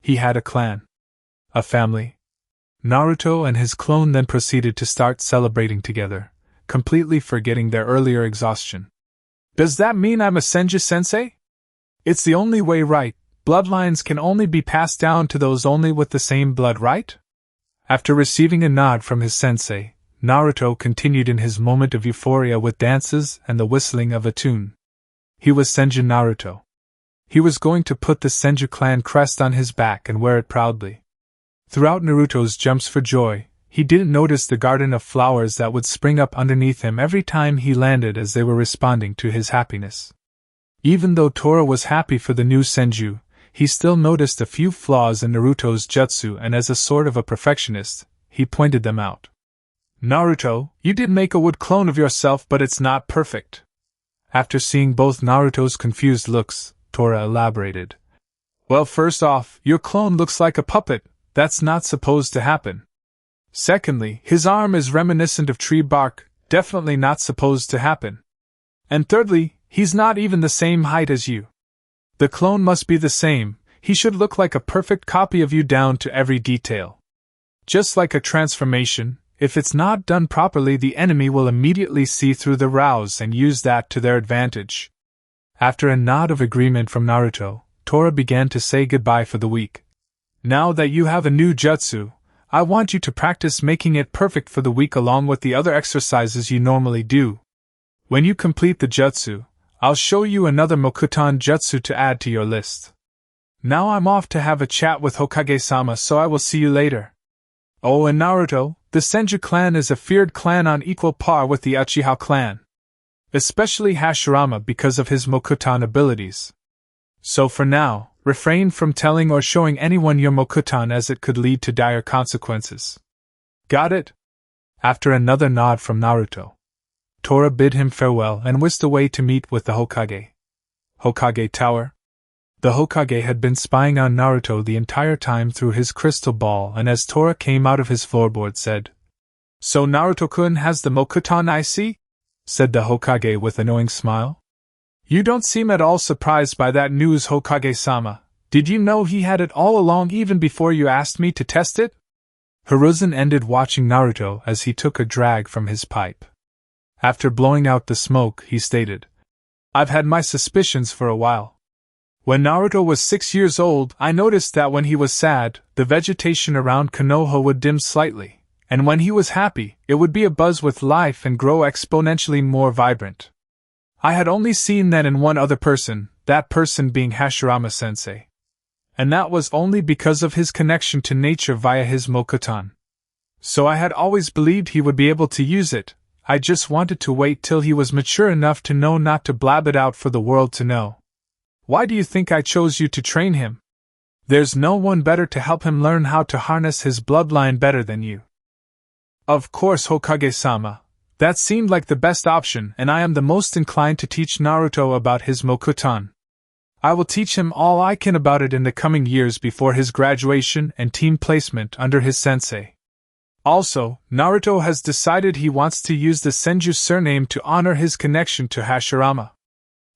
He had a clan. A family. Naruto and his clone then proceeded to start celebrating together, completely forgetting their earlier exhaustion. "Does that mean I'm a Senju sensei? It's the only way, right? Bloodlines can only be passed down to those only with the same blood, right?" After receiving a nod from his sensei, Naruto continued in his moment of euphoria with dances and the whistling of a tune. He was Senju Naruto. He was going to put the Senju clan crest on his back and wear it proudly. Throughout Naruto's jumps for joy, he didn't notice the garden of flowers that would spring up underneath him every time he landed as they were responding to his happiness. Even though Tora was happy for the new Senju, he still noticed a few flaws in Naruto's jutsu, and as a sort of a perfectionist, he pointed them out. "Naruto, you did make a wood clone of yourself, but it's not perfect." After seeing both Naruto's confused looks, Tora elaborated. "Well, first off, your clone looks like a puppet. That's not supposed to happen. Secondly, his arm is reminiscent of tree bark, definitely not supposed to happen. And thirdly, he's not even the same height as you. The clone must be the same, he should look like a perfect copy of you down to every detail. Just like a transformation, if it's not done properly, the enemy will immediately see through the rows and use that to their advantage." After a nod of agreement from Naruto, Tora began to say goodbye for the week. "Now that you have a new jutsu, I want you to practice making it perfect for the week along with the other exercises you normally do. When you complete the jutsu, I'll show you another Mokuton jutsu to add to your list. Now I'm off to have a chat with Hokage-sama, so I will see you later. Oh, and Naruto, the Senju clan is a feared clan on equal par with the Uchiha clan. Especially Hashirama because of his Mokuton abilities. So for now, refrain from telling or showing anyone your Mokuton as it could lead to dire consequences. Got it?" After another nod from Naruto, Tora bid him farewell and whisked away to meet with the Hokage. Hokage Tower? The Hokage had been spying on Naruto the entire time through his crystal ball, and as Tora came out of his floorboard said, "So Naruto-kun has the Mokuton, I see?" said the Hokage with a knowing smile. "You don't seem at all surprised by that news, Hokage-sama. Did you know he had it all along even before you asked me to test it?" Hiruzen ended watching Naruto as he took a drag from his pipe. After blowing out the smoke, he stated, "I've had my suspicions for a while. When Naruto was 6 years old, I noticed that when he was sad, the vegetation around Konoha would dim slightly, and when he was happy, it would be abuzz with life and grow exponentially more vibrant. I had only seen that in one other person, that person being Hashirama-sensei. And that was only because of his connection to nature via his Mokuton. So I had always believed he would be able to use it. I just wanted to wait till he was mature enough to know not to blab it out for the world to know. Why do you think I chose you to train him? There's no one better to help him learn how to harness his bloodline better than you." "Of course, Hokage-sama. That seemed like the best option, and I am the most inclined to teach Naruto about his Mokuton. I will teach him all I can about it in the coming years before his graduation and team placement under his sensei. Also, Naruto has decided he wants to use the Senju surname to honor his connection to Hashirama.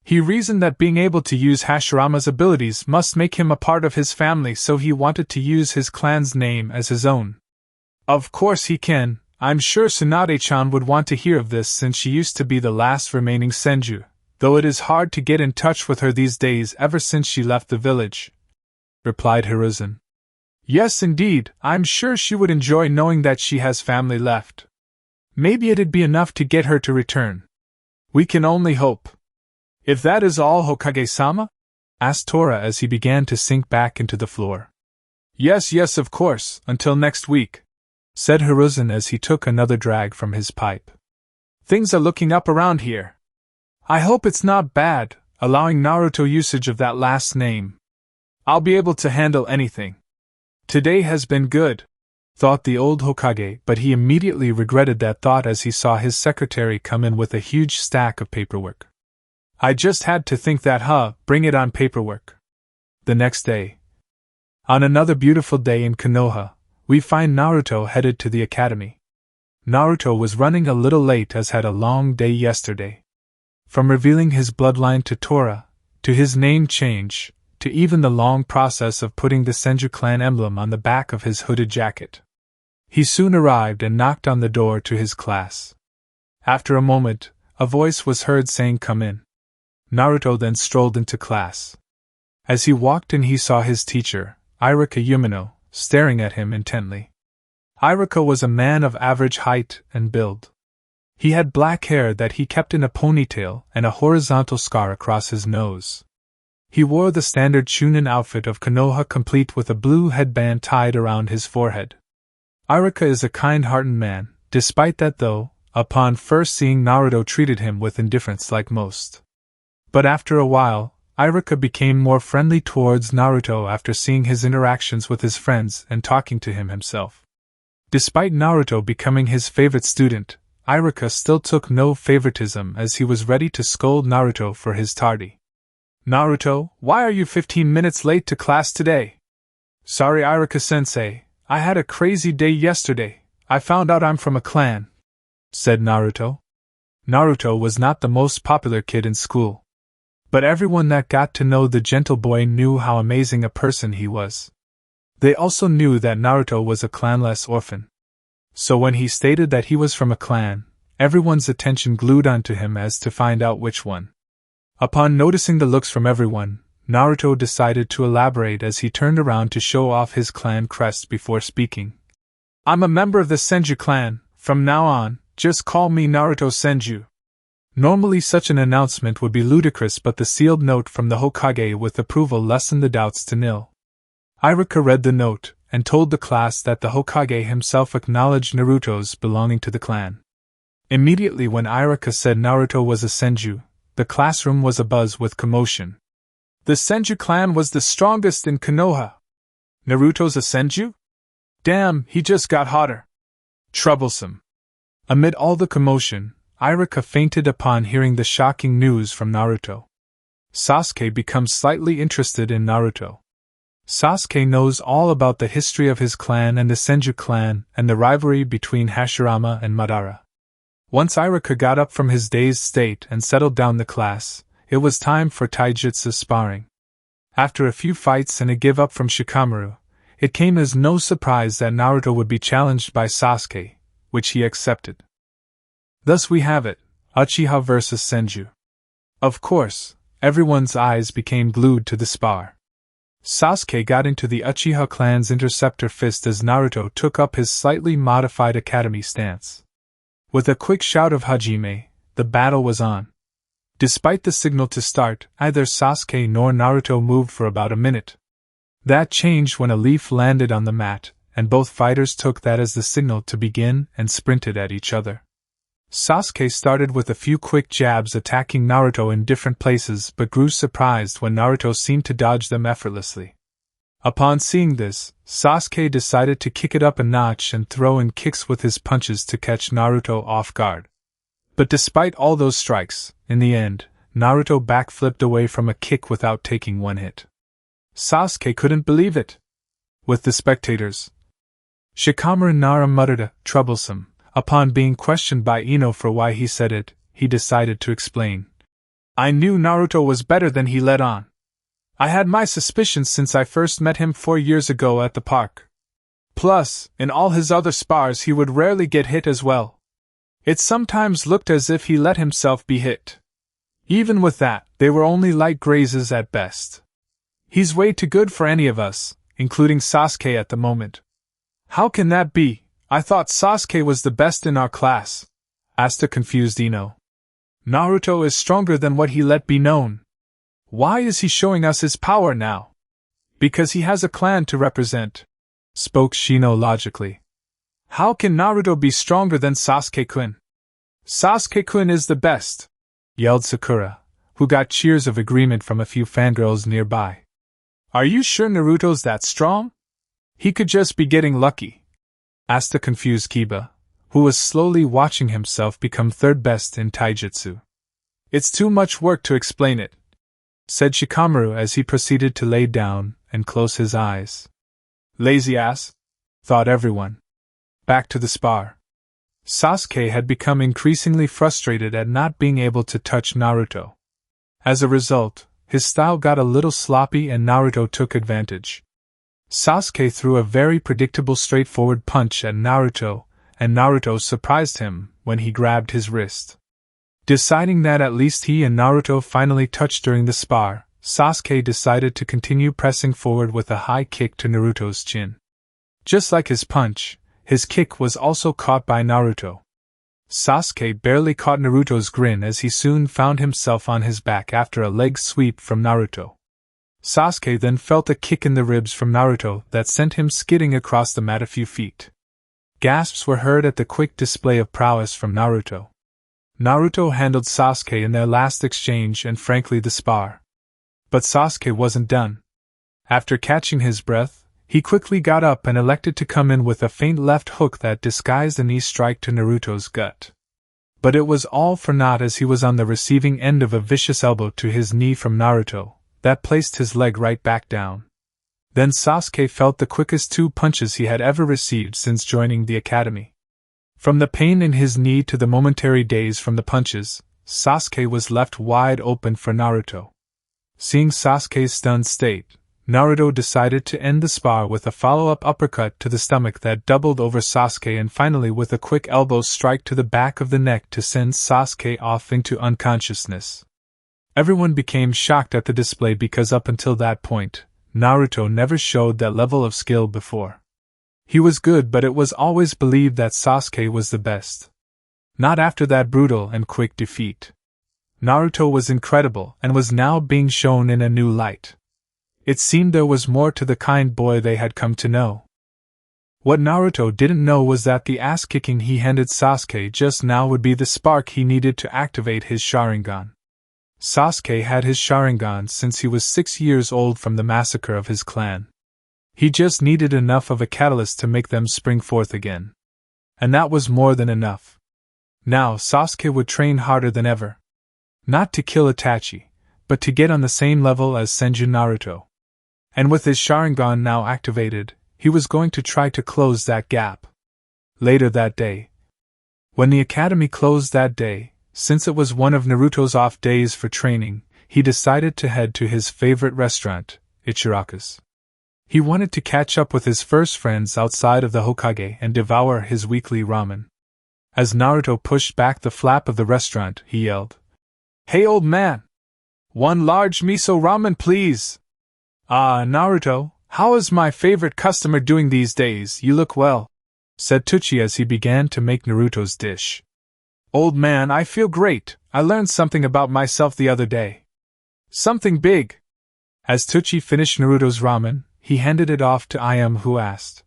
He reasoned that being able to use Hashirama's abilities must make him a part of his family, so he wanted to use his clan's name as his own. Of course he can. I'm sure Tsunade-chan would want to hear of this since she used to be the last remaining Senju, though it is hard to get in touch with her these days ever since she left the village," replied Hiruzen. "Yes, indeed, I'm sure she would enjoy knowing that she has family left. Maybe it'd be enough to get her to return. We can only hope." "If that is all, Hokage-sama?" asked Tora as he began to sink back into the floor. Yes, of course, until next week," said Hiruzen as he took another drag from his pipe. "Things are looking up around here. I hope it's not bad, allowing Naruto usage of that last name. I'll be able to handle anything. Today has been good," thought the old Hokage, but he immediately regretted that thought as he saw his secretary come in with a huge stack of paperwork. "I just had to think that, bring it on paperwork." The next day. On another beautiful day in Konoha, we find Naruto headed to the academy. Naruto was running a little late as had a long day yesterday. From revealing his bloodline to Tora, to his name change, to even the long process of putting the Senju clan emblem on the back of his hooded jacket. He soon arrived and knocked on the door to his class. After a moment, a voice was heard saying, "Come in." Naruto then strolled into class. As he walked in, he saw his teacher, Ichiraku Umino, staring at him intently. Ichiraku was a man of average height and build. He had black hair that he kept in a ponytail and a horizontal scar across his nose. He wore the standard Chunin outfit of Konoha, complete with a blue headband tied around his forehead. Ichiraku is a kind-hearted man. Despite that, though, upon first seeing Naruto, treated him with indifference like most. But after a while, Ichiraku became more friendly towards Naruto after seeing his interactions with his friends and talking to him himself. Despite Naruto becoming his favorite student, Ichiraku still took no favoritism as he was ready to scold Naruto for his tardy. "Naruto, why are you 15 minutes late to class today?" "Sorry, Ichiraku-sensei, I had a crazy day yesterday. I found out I'm from a clan," said Naruto. Naruto was not the most popular kid in school. But everyone that got to know the gentle boy knew how amazing a person he was. They also knew that Naruto was a clanless orphan. So when he stated that he was from a clan, everyone's attention glued onto him as to find out which one. Upon noticing the looks from everyone, Naruto decided to elaborate as he turned around to show off his clan crest before speaking. "I'm a member of the Senju clan. From now on, just call me Naruto Senju." Normally such an announcement would be ludicrous, but the sealed note from the Hokage with approval lessened the doubts to nil. Ichiraku read the note, and told the class that the Hokage himself acknowledged Naruto's belonging to the clan. Immediately when Ichiraku said Naruto was a Senju, the classroom was abuzz with commotion. The Senju clan was the strongest in Konoha. Naruto's a Senju? Damn, he just got hotter. Troublesome. Amid all the commotion, Ichiraku fainted upon hearing the shocking news from Naruto. Sasuke becomes slightly interested in Naruto. Sasuke knows all about the history of his clan and the Senju clan and the rivalry between Hashirama and Madara. Once Ichiraku got up from his dazed state and settled down the class, it was time for taijutsu sparring. After a few fights and a give-up from Shikamaru, it came as no surprise that Naruto would be challenged by Sasuke, which he accepted. Thus we have it, Uchiha vs Senju. Of course, everyone's eyes became glued to the spar. Sasuke got into the Uchiha clan's interceptor fist as Naruto took up his slightly modified academy stance. With a quick shout of Hajime, the battle was on. Despite the signal to start, neither Sasuke nor Naruto moved for about a minute. That changed when a leaf landed on the mat, and both fighters took that as the signal to begin and sprinted at each other. Sasuke started with a few quick jabs attacking Naruto in different places but grew surprised when Naruto seemed to dodge them effortlessly. Upon seeing this, Sasuke decided to kick it up a notch and throw in kicks with his punches to catch Naruto off guard. But despite all those strikes, in the end, Naruto backflipped away from a kick without taking one hit. Sasuke couldn't believe it. With the spectators, Shikamaru Nara muttered, troublesome. Upon being questioned by Ino for why he said it, he decided to explain. I knew Naruto was better than he let on. I had my suspicions since I first met him 4 years ago at the park. Plus, in all his other spars he would rarely get hit as well. It sometimes looked as if he let himself be hit. Even with that, they were only light grazes at best. He's way too good for any of us, including Sasuke at the moment. How can that be? I thought Sasuke was the best in our class, asked a confused Ino. Naruto is stronger than what he let be known. Why is he showing us his power now? Because he has a clan to represent, spoke Shino logically. How can Naruto be stronger than Sasuke-kun? Sasuke-kun is the best, yelled Sakura, who got cheers of agreement from a few fangirls nearby. Are you sure Naruto's that strong? He could just be getting lucky, asked a confused Kiba, who was slowly watching himself become third best in taijutsu. It's too much work to explain it, said Shikamaru as he proceeded to lay down and close his eyes. Lazy ass, thought everyone. Back to the spar. Sasuke had become increasingly frustrated at not being able to touch Naruto. As a result, his style got a little sloppy and Naruto took advantage. Sasuke threw a very predictable straightforward punch at Naruto, and Naruto surprised him when he grabbed his wrist. Deciding that at least he and Naruto finally touched during the spar, Sasuke decided to continue pressing forward with a high kick to Naruto's chin. Just like his punch, his kick was also caught by Naruto. Sasuke barely caught Naruto's grin as he soon found himself on his back after a leg sweep from Naruto. Sasuke then felt a kick in the ribs from Naruto that sent him skidding across the mat a few feet. Gasps were heard at the quick display of prowess from Naruto. Naruto handled Sasuke in their last exchange and frankly the spar. But Sasuke wasn't done. After catching his breath, he quickly got up and elected to come in with a faint left hook that disguised a knee strike to Naruto's gut. But it was all for naught as he was on the receiving end of a vicious elbow to his knee from Naruto, that placed his leg right back down. Then Sasuke felt the quickest 2 punches he had ever received since joining the academy. From the pain in his knee to the momentary daze from the punches, Sasuke was left wide open for Naruto. Seeing Sasuke's stunned state, Naruto decided to end the spar with a follow-up uppercut to the stomach that doubled over Sasuke and finally with a quick elbow strike to the back of the neck to send Sasuke off into unconsciousness. Everyone became shocked at the display because up until that point, Naruto never showed that level of skill before. He was good, but it was always believed that Sasuke was the best. Not after that brutal and quick defeat. Naruto was incredible and was now being shown in a new light. It seemed there was more to the kind boy they had come to know. What Naruto didn't know was that the ass-kicking he handed Sasuke just now would be the spark he needed to activate his Sharingan. Sasuke had his Sharingan since he was 6 years old from the massacre of his clan. He just needed enough of a catalyst to make them spring forth again. And that was more than enough. Now Sasuke would train harder than ever. Not to kill Itachi, but to get on the same level as Senju Naruto. And with his Sharingan now activated, he was going to try to close that gap. Later that day, when the academy closed that day, since it was one of Naruto's off days for training, he decided to head to his favorite restaurant, Ichiraku's. He wanted to catch up with his first friends outside of the Hokage and devour his weekly ramen. As Naruto pushed back the flap of the restaurant, he yelled, "Hey old man! One large miso ramen please!" "Ah, Naruto, how is my favorite customer doing these days? You look well," said Teuchi as he began to make Naruto's dish. "Old man, I feel great. I learned something about myself the other day. Something big." As Teuchi finished Naruto's ramen, he handed it off to Iam, who asked,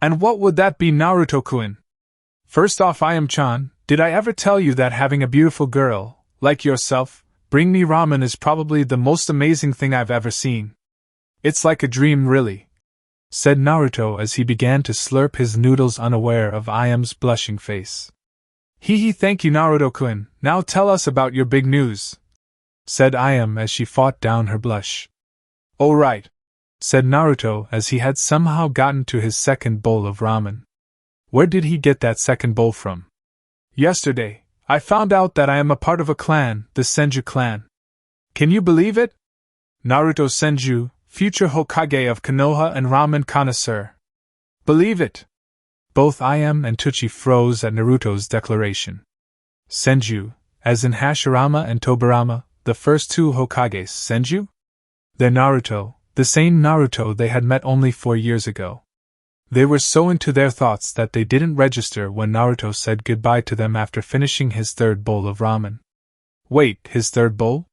"And what would that be, Naruto-kun?" "First off, Iam-chan, did I ever tell you that having a beautiful girl, like yourself, bring me ramen is probably the most amazing thing I've ever seen? It's like a dream, really," said Naruto as he began to slurp his noodles, unaware of Iam's blushing face. "Hee, thank you, Naruto-kun. Now tell us about your big news," said Iam as she fought down her blush. "Oh right," said Naruto as he had somehow gotten to his second bowl of ramen. "Where did he get that second bowl from?" "Yesterday, I found out that I am a part of a clan, the Senju clan. Can you believe it? Naruto Senju, future Hokage of Konoha and ramen connoisseur. Believe it?" Both Iam and Teuchi froze at Naruto's declaration. Senju, as in Hashirama and Tobirama, the first two Hokages, Senju? They're Naruto, the same Naruto they had met only 4 years ago. They were so into their thoughts that they didn't register when Naruto said goodbye to them after finishing his third bowl of ramen. Wait, his third bowl?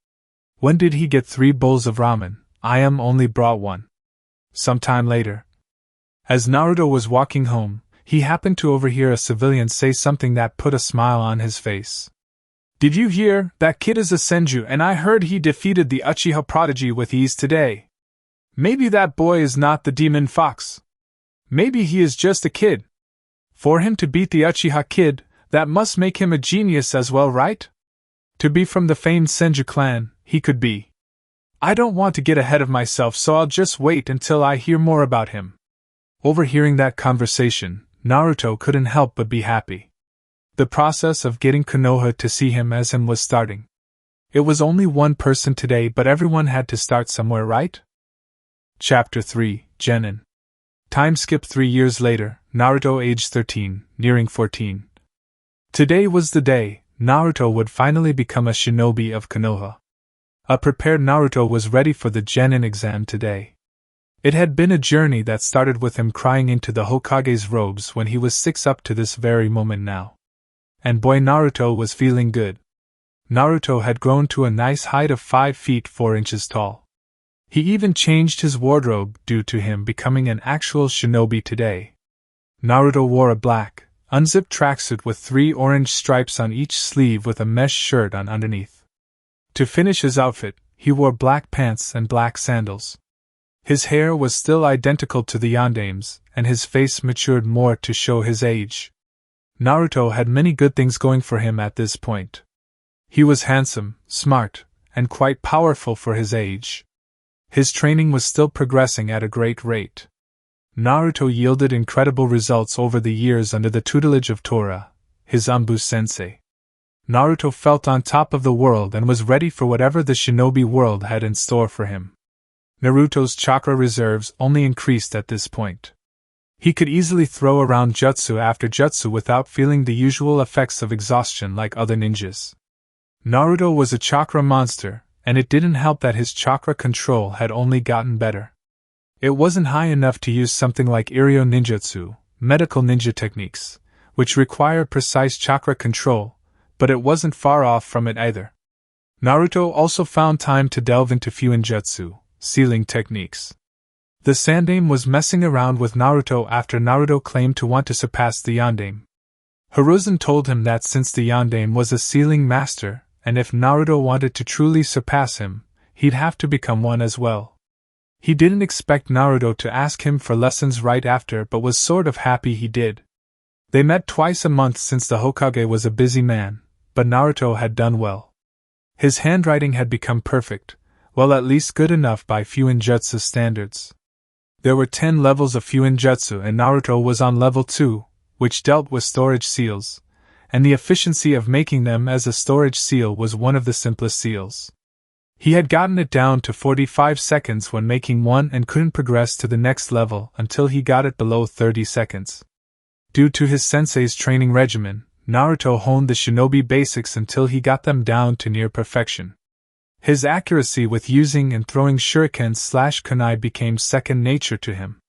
When did he get 3 bowls of ramen? Iam only brought 1. Sometime later. As Naruto was walking home, he happened to overhear a civilian say something that put a smile on his face. "Did you hear? That kid is a Senju, and I heard he defeated the Uchiha prodigy with ease today. Maybe that boy is not the demon fox. Maybe he is just a kid. For him to beat the Uchiha kid, that must make him a genius as well, right? To be from the famed Senju clan, he could be. I don't want to get ahead of myself, so I'll just wait until I hear more about him." Overhearing that conversation, Naruto couldn't help but be happy. The process of getting Konoha to see him as him was starting. It was only one person today, but everyone had to start somewhere, right? Chapter 3, Genin. Time skip 3 years later, Naruto aged 13, nearing 14. Today was the day Naruto would finally become a shinobi of Konoha. A prepared Naruto was ready for the Genin exam today. It had been a journey that started with him crying into the Hokage's robes when he was 6 up to this very moment now. And boy, Naruto was feeling good. Naruto had grown to a nice height of 5 feet 4 inches tall. He even changed his wardrobe due to him becoming an actual shinobi today. Naruto wore a black, unzipped tracksuit with 3 orange stripes on each sleeve with a mesh shirt on underneath. To finish his outfit, he wore black pants and black sandals. His hair was still identical to the yandame's, and his face matured more to show his age. Naruto had many good things going for him at this point. He was handsome, smart, and quite powerful for his age. His training was still progressing at a great rate. Naruto yielded incredible results over the years under the tutelage of Tora, his Anbu-sensei. Naruto felt on top of the world and was ready for whatever the shinobi world had in store for him. Naruto's chakra reserves only increased at this point. He could easily throw around jutsu after jutsu without feeling the usual effects of exhaustion like other ninjas. Naruto was a chakra monster, and it didn't help that his chakra control had only gotten better. It wasn't high enough to use something like Iryo ninjutsu, medical ninja techniques, which require precise chakra control, but it wasn't far off from it either. Naruto also found time to delve into Fuinjutsu, sealing techniques. The Sandame was messing around with Naruto after Naruto claimed to want to surpass the Yandame. Hiruzen told him that since the Yandame was a sealing master, and if Naruto wanted to truly surpass him, he'd have to become one as well. He didn't expect Naruto to ask him for lessons right after, but was sort of happy he did. They met twice a month since the Hokage was a busy man, but Naruto had done well. His handwriting had become perfect, well, at least good enough by Fuinjutsu standards. There were 10 levels of Fuinjutsu and Naruto was on level 2, which dealt with storage seals, and the efficiency of making them as a storage seal was one of the simplest seals. He had gotten it down to 45 seconds when making one and couldn't progress to the next level until he got it below 30 seconds. Due to his sensei's training regimen, Naruto honed the shinobi basics until he got them down to near perfection. His accuracy with using and throwing shurikens/kunai became second nature to him.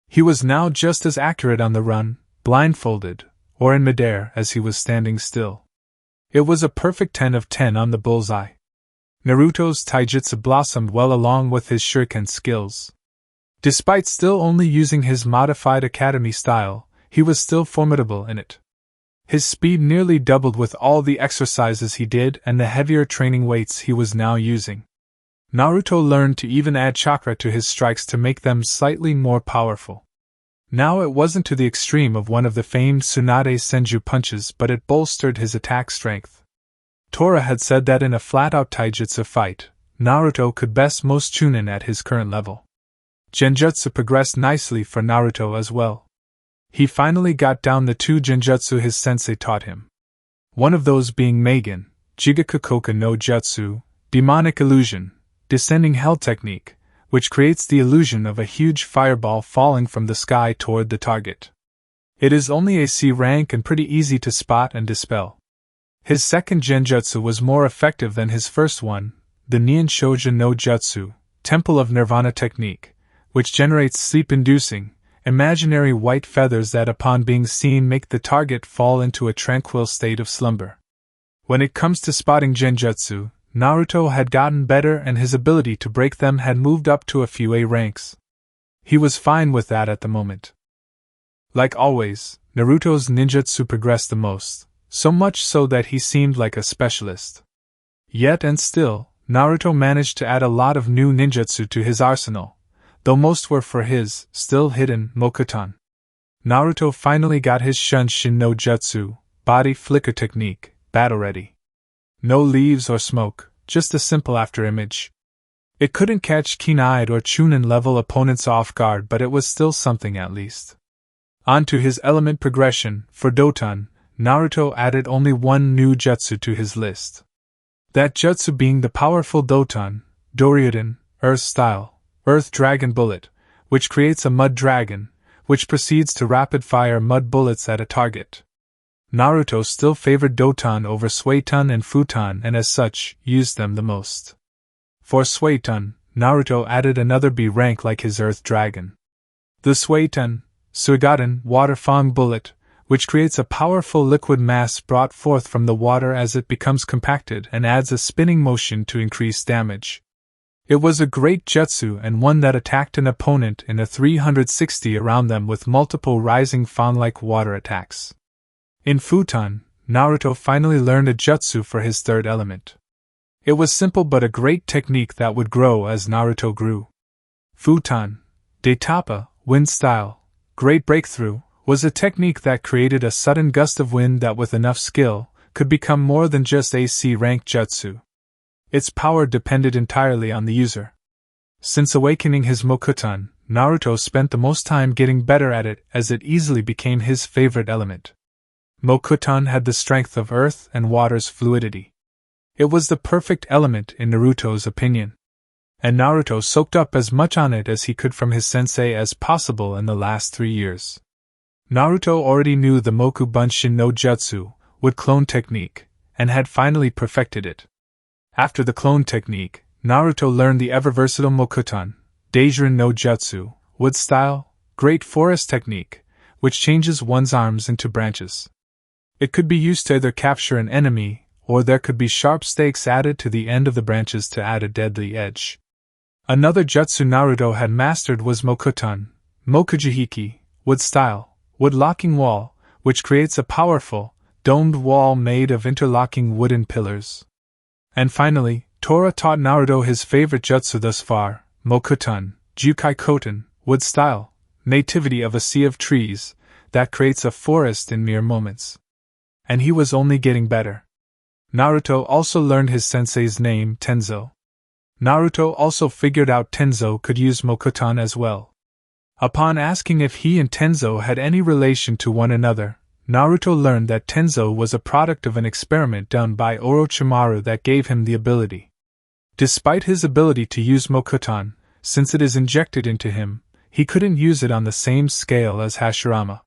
He was now just as accurate on the run, blindfolded, or in midair as he was standing still. It was a perfect 10 of 10 on the bullseye. Naruto's taijutsu blossomed well along with his shuriken skills. Despite still only using his modified academy style, he was still formidable in it. His speed nearly doubled with all the exercises he did and the heavier training weights he was now using. Naruto learned to even add chakra to his strikes to make them slightly more powerful. Now it wasn't to the extreme of one of the famed Tsunade Senju punches, but it bolstered his attack strength. Tora had said that in a flat-out taijutsu fight, Naruto could best most Chunin at his current level. Genjutsu progressed nicely for Naruto as well. He finally got down the 2 genjutsu his sensei taught him. One of those being Meigen, Jigakukoka no Jutsu, demonic illusion, descending hell technique, which creates the illusion of a huge fireball falling from the sky toward the target. It is only a C rank and pretty easy to spot and dispel. His second genjutsu was more effective than his first one, the Nien Shouja no Jutsu, Temple of Nirvana technique, which generates sleep-inducing, imaginary white feathers that upon being seen make the target fall into a tranquil state of slumber. When it comes to spotting genjutsu, Naruto had gotten better and his ability to break them had moved up to a few A ranks. He was fine with that at the moment. Like always, Naruto's ninjutsu progressed the most, so much so that he seemed like a specialist. Yet and still, Naruto managed to add a lot of new ninjutsu to his arsenal, though most were for his, still hidden, Mokuton. Naruto finally got his Shunshin no Jutsu, body flicker technique, battle ready. No leaves or smoke, just a simple afterimage. It couldn't catch keen-eyed or Chunin level opponents off guard, but it was still something at least. On to his element progression, for Doton, Naruto added only one new jutsu to his list. That jutsu being the powerful Doton, Doryuden, Earth style, Earth Dragon Bullet, which creates a mud dragon, which proceeds to rapid-fire mud bullets at a target. Naruto still favored Doton over Suiton and Futon and as such, used them the most. For Suiton, Naruto added another B rank like his Earth Dragon. The Suiton, Suigaden Water Fong Bullet, which creates a powerful liquid mass brought forth from the water as it becomes compacted and adds a spinning motion to increase damage. It was a great jutsu and one that attacked an opponent in a 360 around them with multiple rising fawn-like water attacks. In Futon, Naruto finally learned a jutsu for his third element. It was simple but a great technique that would grow as Naruto grew. Futon, Daitapa, Wind Style, Great Breakthrough, was a technique that created a sudden gust of wind that with enough skill, could become more than just a C-rank jutsu. Its power depended entirely on the user. Since awakening his Mokuton, Naruto spent the most time getting better at it as it easily became his favorite element. Mokuton had the strength of earth and water's fluidity. It was the perfect element in Naruto's opinion. And Naruto soaked up as much on it as he could from his sensei as possible in the last 3 years. Naruto already knew the Moku Bunshin no Jutsu, wood clone technique, and had finally perfected it. After the clone technique, Naruto learned the ever-versatile Mokuton, Deijurin no Jutsu, wood style, great forest technique, which changes one's arms into branches. It could be used to either capture an enemy, or there could be sharp stakes added to the end of the branches to add a deadly edge. Another jutsu Naruto had mastered was Mokuton, Mokujihiki, wood style, wood locking wall, which creates a powerful, domed wall made of interlocking wooden pillars. And finally, Tora taught Naruto his favorite jutsu thus far, Mokuton, Jukai Koten, wood style, nativity of a sea of trees, that creates a forest in mere moments. And he was only getting better. Naruto also learned his sensei's name, Tenzo. Naruto also figured out Tenzo could use Mokuton as well. Upon asking if he and Tenzo had any relation to one another, Naruto learned that Tenzo was a product of an experiment done by Orochimaru that gave him the ability. Despite his ability to use Mokuton, since it is injected into him, he couldn't use it on the same scale as Hashirama.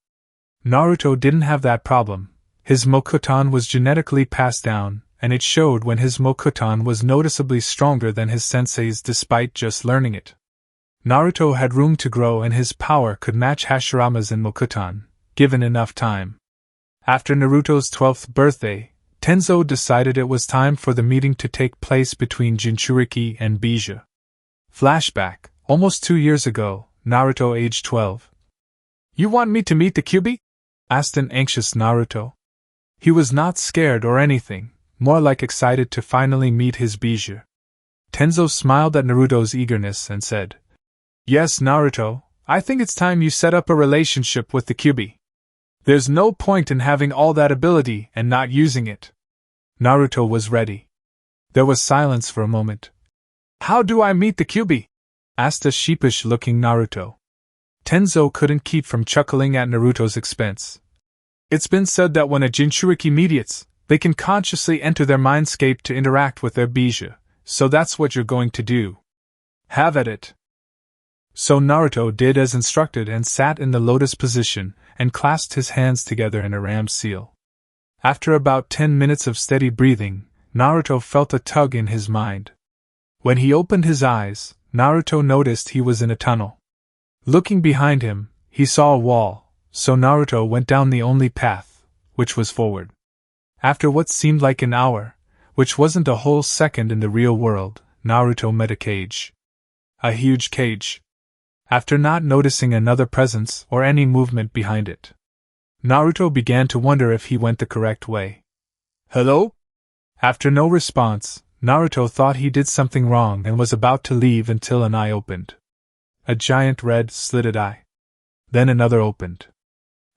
Naruto didn't have that problem. His Mokuton was genetically passed down, and it showed when his Mokuton was noticeably stronger than his sensei's despite just learning it. Naruto had room to grow and his power could match Hashirama's in Mokuton, given enough time. After Naruto's 12th birthday, Tenzo decided it was time for the meeting to take place between Jinchuriki and Bija. Flashback, almost 2 years ago, Naruto aged 12. "You want me to meet the Kyuubi?" asked an anxious Naruto. He was not scared or anything, more like excited to finally meet his Bija. Tenzo smiled at Naruto's eagerness and said, "Yes, Naruto, I think it's time you set up a relationship with the Kyuubi. There's no point in having all that ability and not using it." Naruto was ready. There was silence for a moment. "How do I meet the Kyuubi?" asked a sheepish-looking Naruto. Tenzo couldn't keep from chuckling at Naruto's expense. "It's been said that when a Jinchuriki meets, they can consciously enter their mindscape to interact with their Bija, so that's what you're going to do. Have at it." So Naruto did as instructed and sat in the lotus position and clasped his hands together in a ram seal. After about 10 minutes of steady breathing, Naruto felt a tug in his mind. When he opened his eyes, Naruto noticed he was in a tunnel. Looking behind him, he saw a wall, so Naruto went down the only path, which was forward. After what seemed like an hour, which wasn't a whole second in the real world, Naruto met a cage. A huge cage. After not noticing another presence or any movement behind it, Naruto began to wonder if he went the correct way. "Hello?" After no response, Naruto thought he did something wrong and was about to leave until an eye opened. A giant red, slitted eye. Then another opened.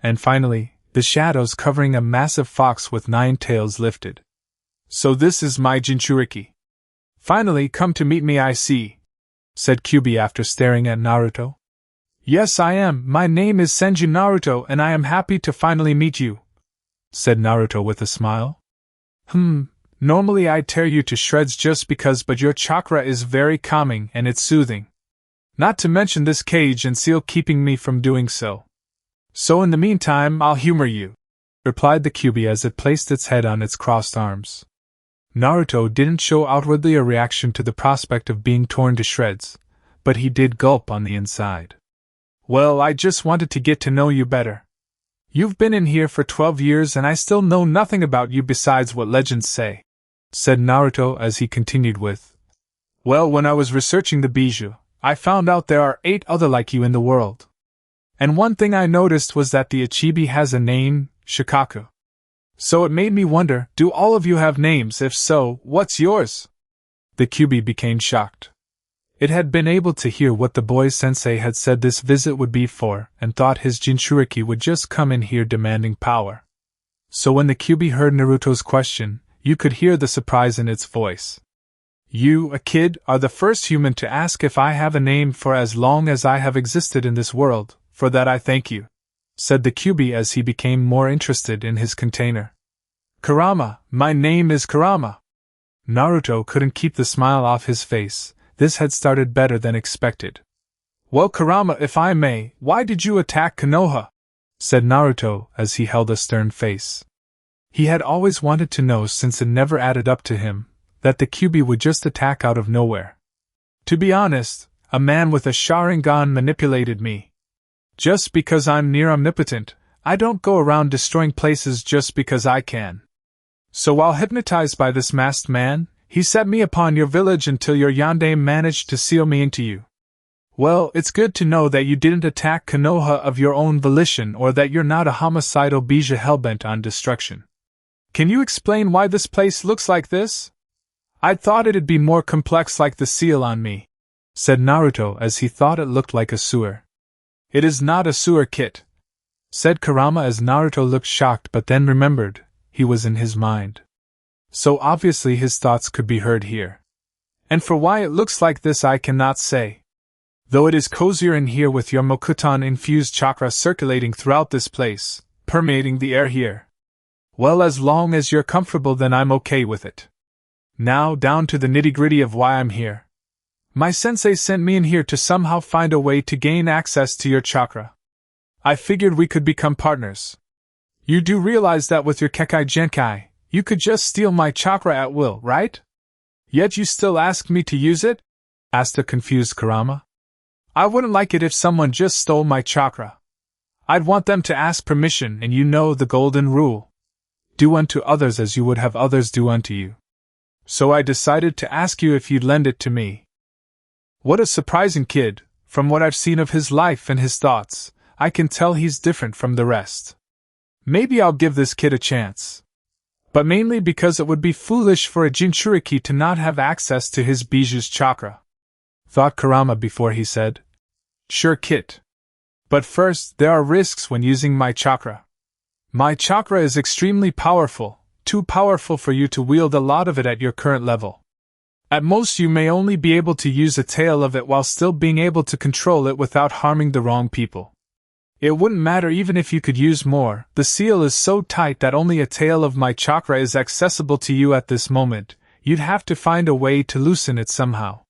And finally, the shadows covering a massive fox with 9 tails lifted. "So this is my Jinchuriki. Finally come to meet me, I see," said Kyuubi after staring at Naruto. "Yes, I am. My name is Senju Naruto and I am happy to finally meet you," said Naruto with a smile. Normally I'd tear you to shreds just because, but your chakra is very calming and it's soothing. Not to mention this cage and seal keeping me from doing so. So in the meantime, I'll humor you," replied the Kyuubi as it placed its head on its crossed arms. Naruto didn't show outwardly a reaction to the prospect of being torn to shreds, but he did gulp on the inside. "Well, I just wanted to get to know you better. You've been in here for 12 years and I still know nothing about you besides what legends say," said Naruto as he continued with, "Well, when I was researching the Bijou, I found out there are 8 other like you in the world. And one thing I noticed was that the Ichibi has a name, Shikaku. So it made me wonder, do all of you have names? If so, what's yours?" The Kyuubi became shocked. It had been able to hear what the boy's sensei had said this visit would be for, and thought his Jinchuriki would just come in here demanding power. So when the Kyuubi heard Naruto's question, you could hear the surprise in its voice. "You, a kid, are the first human to ask if I have a name for as long as I have existed in this world. For that I thank you," said the Kyuubi as he became more interested in his container. "Kurama, my name is Kurama." Naruto couldn't keep the smile off his face. This had started better than expected. "Well, Kurama, if I may, why did you attack Konoha?" said Naruto as he held a stern face. He had always wanted to know, since it never added up to him, that the Kyuubi would just attack out of nowhere. "To be honest, a man with a Sharingan manipulated me. Just because I'm near omnipotent, I don't go around destroying places just because I can. So while hypnotized by this masked man, he set me upon your village until your yandere managed to seal me into you. Well, it's good to know that you didn't attack Konoha of your own volition or that you're not a homicidal Bija hellbent on destruction. Can you explain why this place looks like this? I'd thought it'd be more complex like the seal on me," said Naruto as he thought it looked like a sewer. "It is not a sewer, Kit," said Kurama as Naruto looked shocked but then remembered, he was in his mind. so obviously his thoughts could be heard here. And for why it looks like this I cannot say. Though it is cozier in here with your Mokuton-infused chakra circulating throughout this place, permeating the air here. Well, as long as you're comfortable, then I'm okay with it. Now, down to the nitty-gritty of why I'm here. My sensei sent me in here to somehow find a way to gain access to your chakra. I figured we could become partners. You do realize that with your kekkei genkai, you could just steal my chakra at will, right? Yet you still ask me to use it? Asked a confused Kurama. I wouldn't like it if someone just stole my chakra. I'd want them to ask permission, and you know the golden rule. Do unto others as you would have others do unto you. So I decided to ask you if you'd lend it to me. What a surprising kid. From what I've seen of his life and his thoughts, I can tell he's different from the rest. Maybe I'll give this kid a chance. But mainly because it would be foolish for a Jinchuriki to not have access to his Biju's chakra. Thought Kurama before he said, Sure, Kit. But first, there are risks when using my chakra. My chakra is extremely powerful, too powerful for you to wield a lot of it at your current level. At most you may only be able to use a tail of it while still being able to control it without harming the wrong people. It wouldn't matter even if you could use more, the seal is so tight that only a tail of my chakra is accessible to you at this moment, you'd have to find a way to loosen it somehow.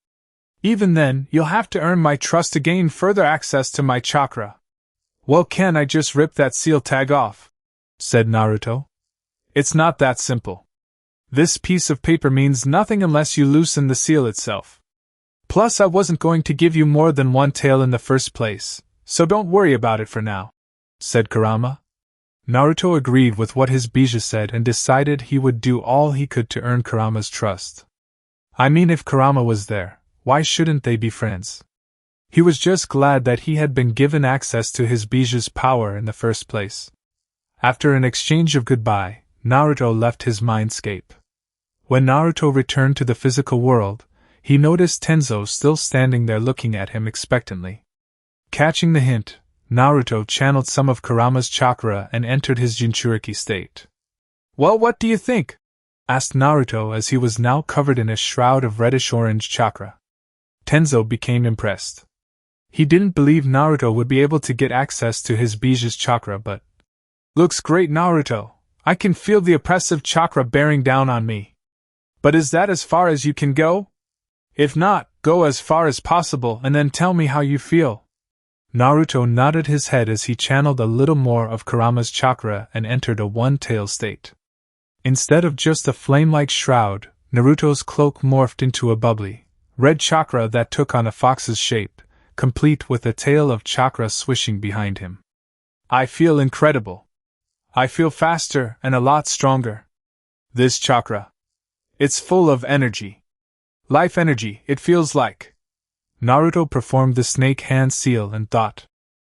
Even then, you'll have to earn my trust to gain further access to my chakra. Well, can I just rip that seal tag off? Said Naruto. It's not that simple. This piece of paper means nothing unless you loosen the seal itself. Plus, I wasn't going to give you more than one tail in the first place, so don't worry about it for now, said Kurama. Naruto agreed with what his Bija said and decided he would do all he could to earn Kurama's trust. I mean, if Kurama was there, why shouldn't they be friends? He was just glad that he had been given access to his Bija's power in the first place. After an exchange of goodbye, Naruto left his mindscape. When Naruto returned to the physical world, he noticed Tenzo still standing there looking at him expectantly. Catching the hint, Naruto channeled some of Kurama's chakra and entered his Jinchuriki state. Well, what do you think? Asked Naruto as he was now covered in a shroud of reddish-orange chakra. Tenzo became impressed. He didn't believe Naruto would be able to get access to his Bija's chakra, but... Looks great, Naruto. I can feel the oppressive chakra bearing down on me. But is that as far as you can go? If not, go as far as possible and then tell me how you feel. Naruto nodded his head as he channeled a little more of Kurama's chakra and entered a one-tail state. Instead of just a flame-like shroud, Naruto's cloak morphed into a bubbly, red chakra that took on a fox's shape, complete with a tail of chakra swishing behind him. I feel incredible. I feel faster and a lot stronger. This chakra. It's full of energy. Life energy, it feels like. Naruto performed the snake hand seal and thought.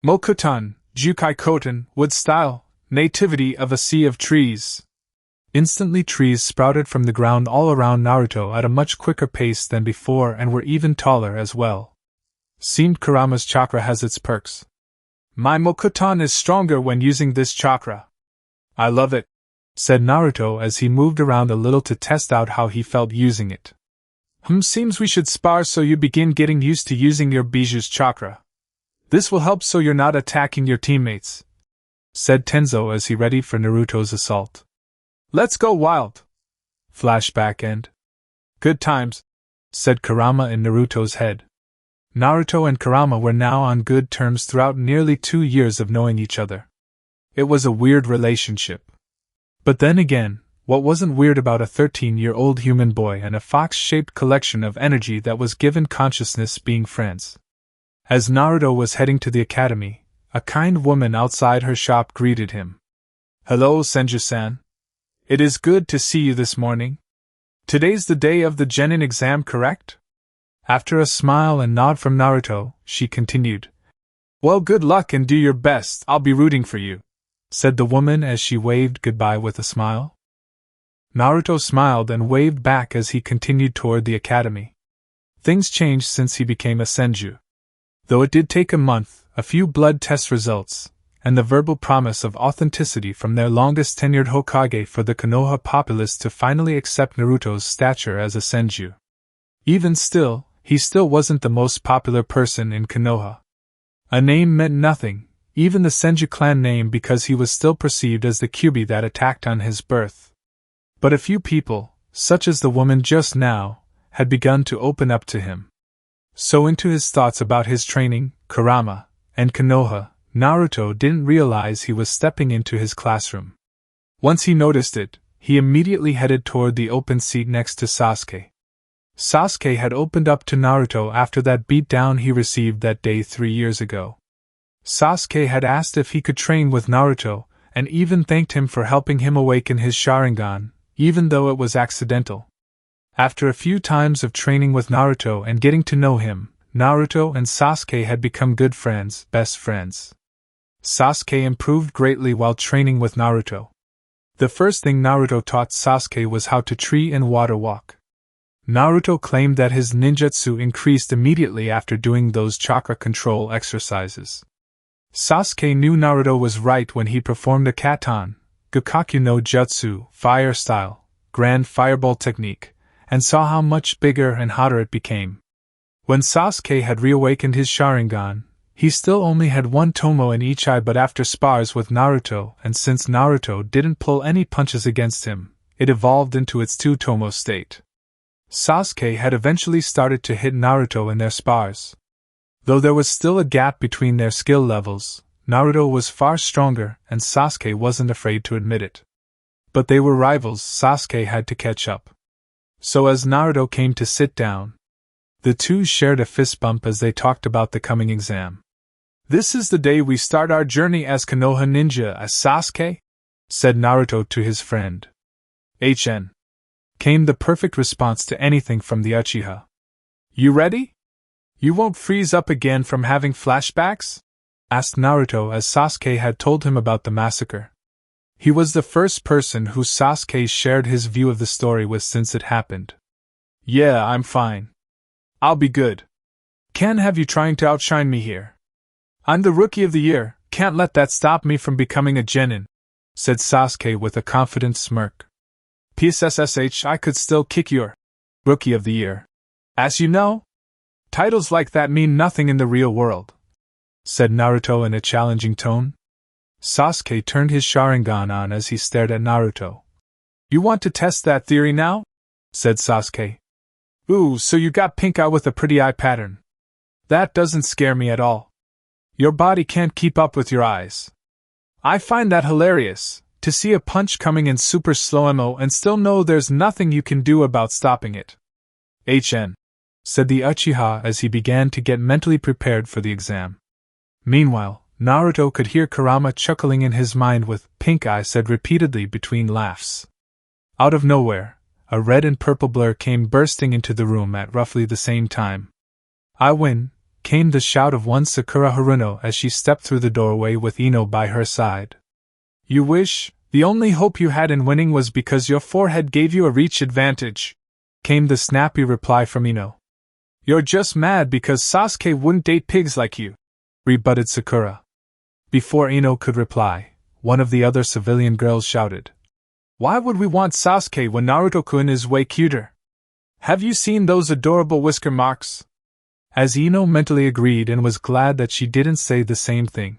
Mokuton, Jukai Koten, wood style, nativity of a sea of trees. Instantly trees sprouted from the ground all around Naruto at a much quicker pace than before and were even taller as well. Seemed Kurama's chakra has its perks. My Mokuton is stronger when using this chakra. I love it, said Naruto as he moved around a little to test out how he felt using it. Seems we should spar so you begin getting used to using your Biju's chakra. This will help so you're not attacking your teammates, said Tenzo as he readied for Naruto's assault. Let's go wild! Flashback end. Good times, said Kurama in Naruto's head. Naruto and Kurama were now on good terms throughout nearly 2 years of knowing each other. It was a weird relationship. But then again, what wasn't weird about a 13-year-old human boy and a fox-shaped collection of energy that was given consciousness being friends? As Naruto was heading to the academy, a kind woman outside her shop greeted him. Hello, Senju-san. It is good to see you this morning. Today's the day of the Genin exam, correct? After a smile and nod from Naruto, she continued. Well, good luck and do your best, I'll be rooting for you, said the woman as she waved goodbye with a smile. Naruto smiled and waved back as he continued toward the academy. Things changed since he became a senju. Though it did take a month, a few blood test results, and the verbal promise of authenticity from their longest-tenured Hokage for the Konoha populace to finally accept Naruto's stature as a senju. Even still, he still wasn't the most popular person in Konoha. A name meant nothing, even the Senju clan name, because he was still perceived as the Kyuubi that attacked on his birth. But a few people, such as the woman just now, had begun to open up to him. So into his thoughts about his training, Kurama, and Konoha, Naruto didn't realize he was stepping into his classroom. Once he noticed it, he immediately headed toward the open seat next to Sasuke. Sasuke had opened up to Naruto after that beatdown he received that day 3 years ago. Sasuke had asked if he could train with Naruto, and even thanked him for helping him awaken his Sharingan, even though it was accidental. After a few times of training with Naruto and getting to know him, Naruto and Sasuke had become good friends, best friends. Sasuke improved greatly while training with Naruto. The first thing Naruto taught Sasuke was how to tree and water walk. Naruto claimed that his ninjutsu increased immediately after doing those chakra control exercises. Sasuke knew Naruto was right when he performed a Katon, Gakkaku no Jutsu, fire style, grand fireball technique, and saw how much bigger and hotter it became. When Sasuke had reawakened his Sharingan, he still only had one tomo in each eye, but after spars with Naruto, and since Naruto didn't pull any punches against him, it evolved into its 2-tomo state. Sasuke had eventually started to hit Naruto in their spars. Though there was still a gap between their skill levels, Naruto was far stronger and Sasuke wasn't afraid to admit it. But they were rivals, Sasuke had to catch up. So as Naruto came to sit down, the two shared a fist bump as they talked about the coming exam. "This is the day we start our journey as Konoha ninja, as Sasuke?" said Naruto to his friend. "HN," came the perfect response to anything from the Uchiha. "You ready? You won't freeze up again from having flashbacks?" asked Naruto as Sasuke had told him about the massacre. He was the first person who Sasuke shared his view of the story with since it happened. "Yeah, I'm fine. I'll be good. Can't have you trying to outshine me here. I'm the Rookie of the Year, can't let that stop me from becoming a Genin," said Sasuke with a confident smirk. "PSSSH, I could still kick your Rookie of the Year. As you know, titles like that mean nothing in the real world," said Naruto in a challenging tone. Sasuke turned his Sharingan on as he stared at Naruto. "You want to test that theory now?" said Sasuke. "Ooh, so you got pink eye with a pretty eye pattern. That doesn't scare me at all. Your body can't keep up with your eyes. I find that hilarious, to see a punch coming in super slow-mo and still know there's nothing you can do about stopping it." "HN," said the Uchiha as he began to get mentally prepared for the exam. Meanwhile, Naruto could hear Kurama chuckling in his mind with "pink eye" said repeatedly between laughs. Out of nowhere, a red and purple blur came bursting into the room at roughly the same time. "I win," came the shout of one Sakura Haruno as she stepped through the doorway with Ino by her side. "You wish? The only hope you had in winning was because your forehead gave you a reach advantage," came the snappy reply from Ino. "You're just mad because Sasuke wouldn't date pigs like you," rebutted Sakura. Before Ino could reply, one of the other civilian girls shouted, "Why would we want Sasuke when Naruto-kun is way cuter? Have you seen those adorable whisker marks?" As Ino mentally agreed and was glad that she didn't say the same thing.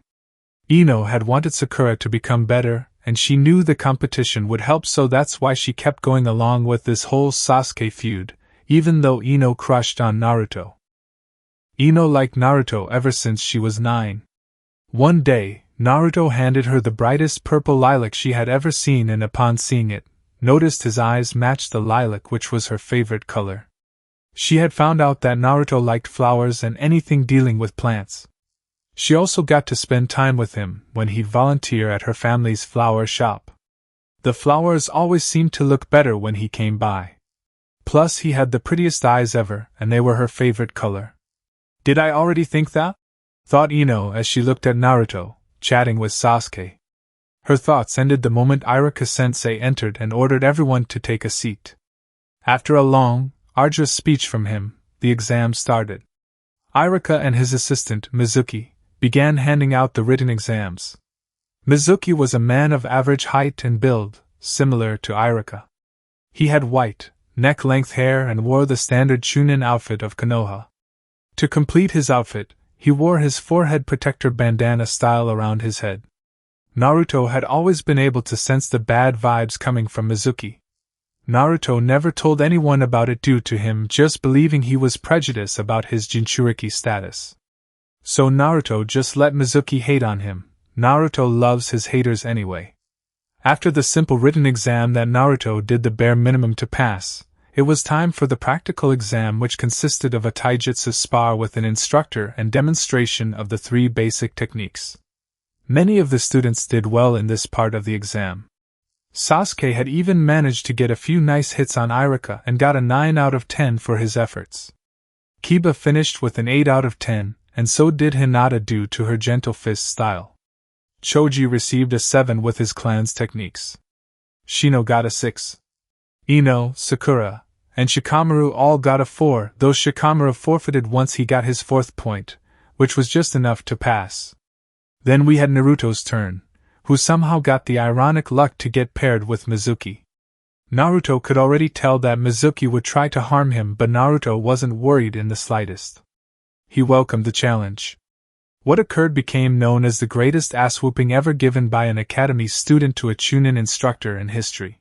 Ino had wanted Sakura to become better, and she knew the competition would help, so that's why she kept going along with this whole Sasuke feud, even though Ino crushed on Naruto. Ino liked Naruto ever since she was 9. One day, Naruto handed her the brightest purple lilac she had ever seen, and upon seeing it, noticed his eyes matched the lilac, which was her favorite color. She had found out that Naruto liked flowers and anything dealing with plants. She also got to spend time with him when he'd volunteer at her family's flower shop. The flowers always seemed to look better when he came by. Plus, he had the prettiest eyes ever, and they were her favorite color. "Did I already think that?" thought Ino as she looked at Naruto, chatting with Sasuke. Her thoughts ended the moment Ichiraku-sensei entered and ordered everyone to take a seat. After a long, arduous speech from him, the exam started. Ichiraku and his assistant, Mizuki, began handing out the written exams. Mizuki was a man of average height and build, similar to Ichiraku. He had white, neck-length hair and wore the standard Chunin outfit of Konoha. To complete his outfit, he wore his forehead protector bandana style around his head. Naruto had always been able to sense the bad vibes coming from Mizuki. Naruto never told anyone about it due to him just believing he was prejudiced about his Jinchuriki status. So Naruto just let Mizuki hate on him. Naruto loves his haters anyway. After the simple written exam that Naruto did the bare minimum to pass, it was time for the practical exam, which consisted of a taijutsu spar with an instructor and demonstration of the 3 basic techniques. Many of the students did well in this part of the exam. Sasuke had even managed to get a few nice hits on Ichiraku and got a 9 out of 10 for his efforts. Kiba finished with an 8 out of 10, and so did Hinata due to her gentle fist style. Choji received a 7 with his clan's techniques. Shino got a 6. Ino, Sakura, and Shikamaru all got a 4, though Shikamaru forfeited once he got his 4th point, which was just enough to pass. Then we had Naruto's turn, who somehow got the ironic luck to get paired with Mizuki. Naruto could already tell that Mizuki would try to harm him, but Naruto wasn't worried in the slightest. He welcomed the challenge. What occurred became known as the greatest ass-whooping ever given by an academy student to a Chunin instructor in history.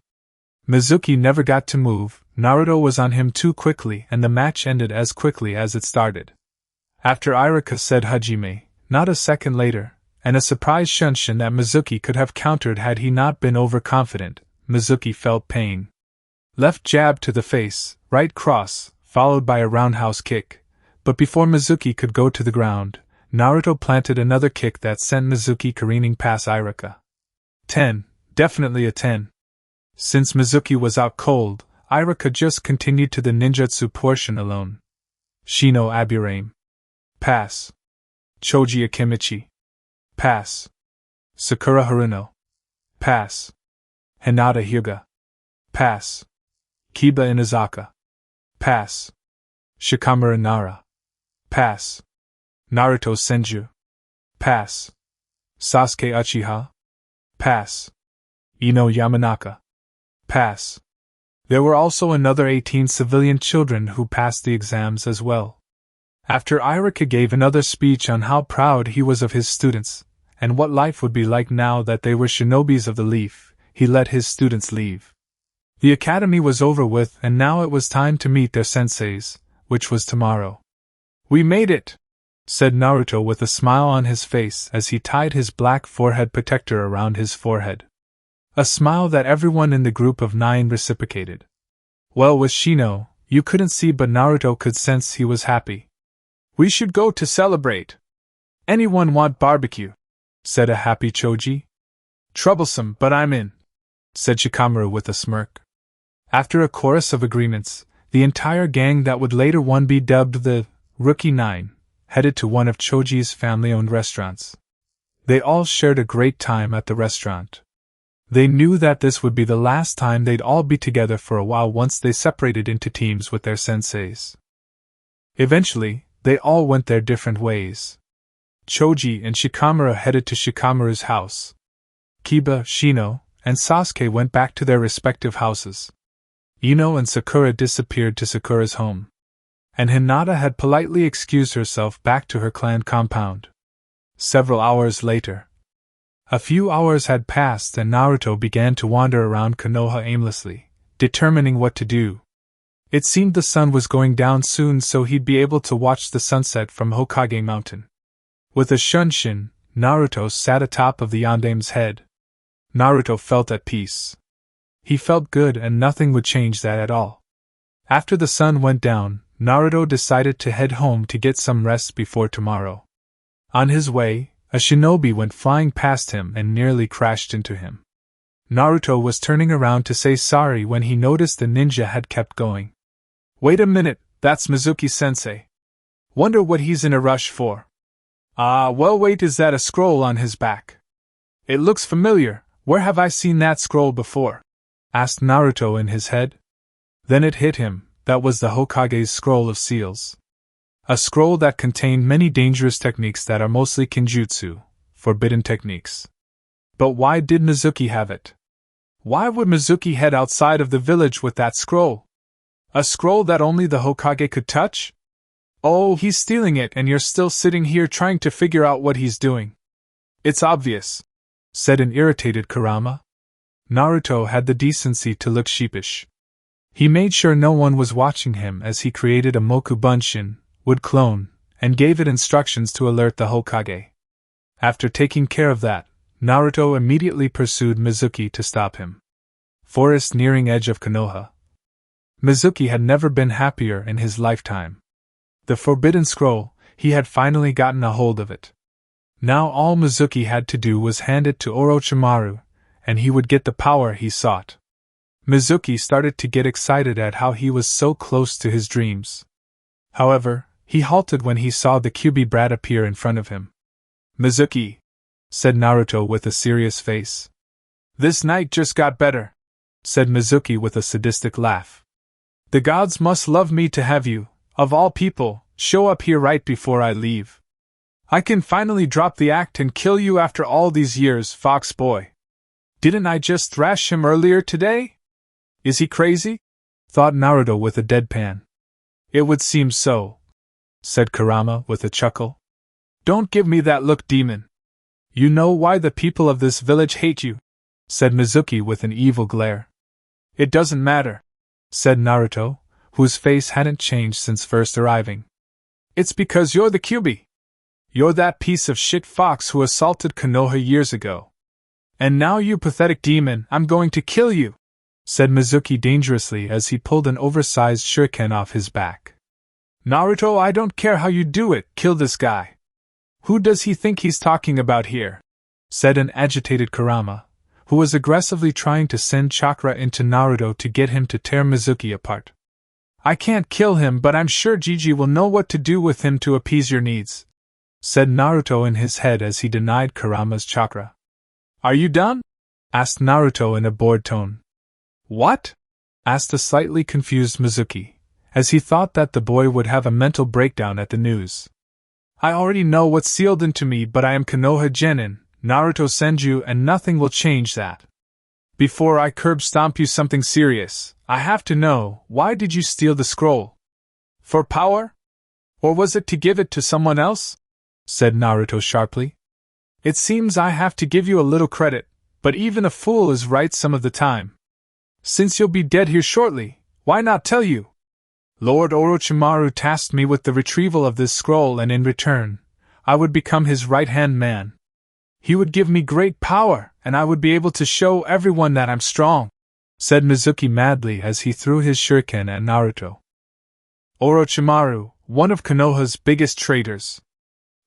Mizuki never got to move, Naruto was on him too quickly, and the match ended as quickly as it started. After Ichiraku said Hajime, not a second later, and a surprise shunshin that Mizuki could have countered had he not been overconfident, Mizuki felt pain. Left jab to the face, right cross, followed by a roundhouse kick, but before Mizuki could go to the ground, Naruto planted another kick that sent Mizuki careening past Ichiraku. 10, definitely a 10. Since Mizuki was out cold, Ichiraku just continued to the ninjutsu portion alone. Shino Aburame. Pass. Choji Akimichi. Pass. Sakura Haruno. Pass. Hinata Hyuga. Pass. Kiba Inazaka. Pass. Shikamaru Nara. Pass. Naruto Senju. Pass. Sasuke Uchiha. Pass. Ino Yamanaka. Pass. There were also another 18 civilian children who passed the exams as well. After Ichiraku gave another speech on how proud he was of his students, and what life would be like now that they were shinobis of the leaf, he let his students leave. The academy was over with, and now it was time to meet their senseis, which was tomorrow. "We made it!" said Naruto with a smile on his face as he tied his black forehead protector around his forehead. A smile that everyone in the group of 9 reciprocated. Well, with Shino, you couldn't see, but Naruto could sense he was happy. "We should go to celebrate. Anyone want barbecue?" said a happy Choji. "Troublesome, but I'm in," said Shikamaru with a smirk. After a chorus of agreements, the entire gang that would later one be dubbed the Rookie 9 headed to one of Choji's family-owned restaurants. They all shared a great time at the restaurant. They knew that this would be the last time they'd all be together for a while once they separated into teams with their senseis. Eventually, they all went their different ways. Choji and Shikamaru headed to Shikamaru's house. Kiba, Shino, and Sasuke went back to their respective houses. Ino and Sakura disappeared to Sakura's home. And Hinata had politely excused herself back to her clan compound. Several hours later. A few hours had passed and Naruto began to wander around Konoha aimlessly, determining what to do. It seemed the sun was going down soon, so he'd be able to watch the sunset from Hokage Mountain. With a shunshin, Naruto sat atop of the yandame's head. Naruto felt at peace. He felt good and nothing would change that at all. After the sun went down, Naruto decided to head home to get some rest before tomorrow. On his way, a shinobi went flying past him and nearly crashed into him. Naruto was turning around to say sorry when he noticed the ninja had kept going. "Wait a minute, that's Mizuki-sensei. Wonder what he's in a rush for. Ah, well, wait, is that a scroll on his back? It looks familiar, where have I seen that scroll before?" asked Naruto in his head. Then it hit him, that was the Hokage's scroll of seals. A scroll that contained many dangerous techniques that are mostly kinjutsu, forbidden techniques. But why did Mizuki have it? Why would Mizuki head outside of the village with that scroll? A scroll that only the Hokage could touch? Oh, he's stealing it and you're still sitting here trying to figure out what he's doing. It's obvious, said an irritated Kurama. Naruto had the decency to look sheepish. He made sure no one was watching him as he created a Mokubunshin, wood clone, and gave it instructions to alert the Hokage. After taking care of that, Naruto immediately pursued Mizuki to stop him. Forest nearing edge of Konoha. Mizuki had never been happier in his lifetime. The Forbidden Scroll, he had finally gotten a hold of it. Now all Mizuki had to do was hand it to Orochimaru, and he would get the power he sought. Mizuki started to get excited at how he was so close to his dreams. However, he halted when he saw the Kyuubi brat appear in front of him. "Mizuki," said Naruto with a serious face. "This night just got better," said Mizuki with a sadistic laugh. "The gods must love me to have you, of all people, show up here right before I leave. I can finally drop the act and kill you after all these years, fox boy. Didn't I just thrash him earlier today? Is he crazy?" thought Naruto with a deadpan. "It would seem so," said Kurama with a chuckle. "Don't give me that look, demon. You know why the people of this village hate you," said Mizuki with an evil glare. "It doesn't matter," said Naruto, whose face hadn't changed since first arriving. "It's because you're the Kyuubi. You're that piece of shit fox who assaulted Konoha years ago. And now, you pathetic demon, I'm going to kill you," said Mizuki dangerously as he pulled an oversized shuriken off his back. "Naruto, I don't care how you do it, kill this guy. Who does he think he's talking about here?" said an agitated Kurama, who was aggressively trying to send chakra into Naruto to get him to tear Mizuki apart. "I can't kill him, but I'm sure Gigi will know what to do with him to appease your needs," said Naruto in his head as he denied Kurama's chakra. "Are you done?" asked Naruto in a bored tone. "What?" asked a slightly confused Mizuki, as he thought that the boy would have a mental breakdown at the news. "I already know what's sealed into me, but I am Konoha Genin, Naruto Senju, and nothing will change that. Before I curb stomp you something serious, I have to know, why did you steal the scroll? For power? Or was it to give it to someone else?" said Naruto sharply. "It seems I have to give you a little credit, but even a fool is right some of the time. Since you'll be dead here shortly, why not tell you? Lord Orochimaru tasked me with the retrieval of this scroll, and in return, I would become his right-hand man. He would give me great power, and I would be able to show everyone that I'm strong," said Mizuki madly as he threw his shuriken at Naruto. "Orochimaru, one of Konoha's biggest traitors.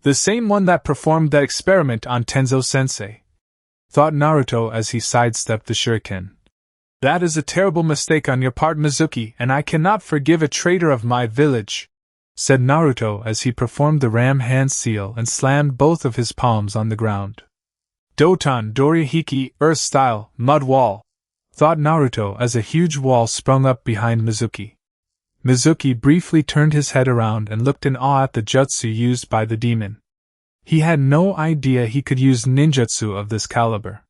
The same one that performed that experiment on Tenzo-sensei," thought Naruto as he sidestepped the shuriken. "That is a terrible mistake on your part, Mizuki, and I cannot forgive a traitor of my village," said Naruto as he performed the ram hand seal and slammed both of his palms on the ground. "Doton Dorihiki, Earth Style, Mud Wall," thought Naruto as a huge wall sprung up behind Mizuki. Mizuki briefly turned his head around and looked in awe at the jutsu used by the demon. He had no idea he could use ninjutsu of this caliber.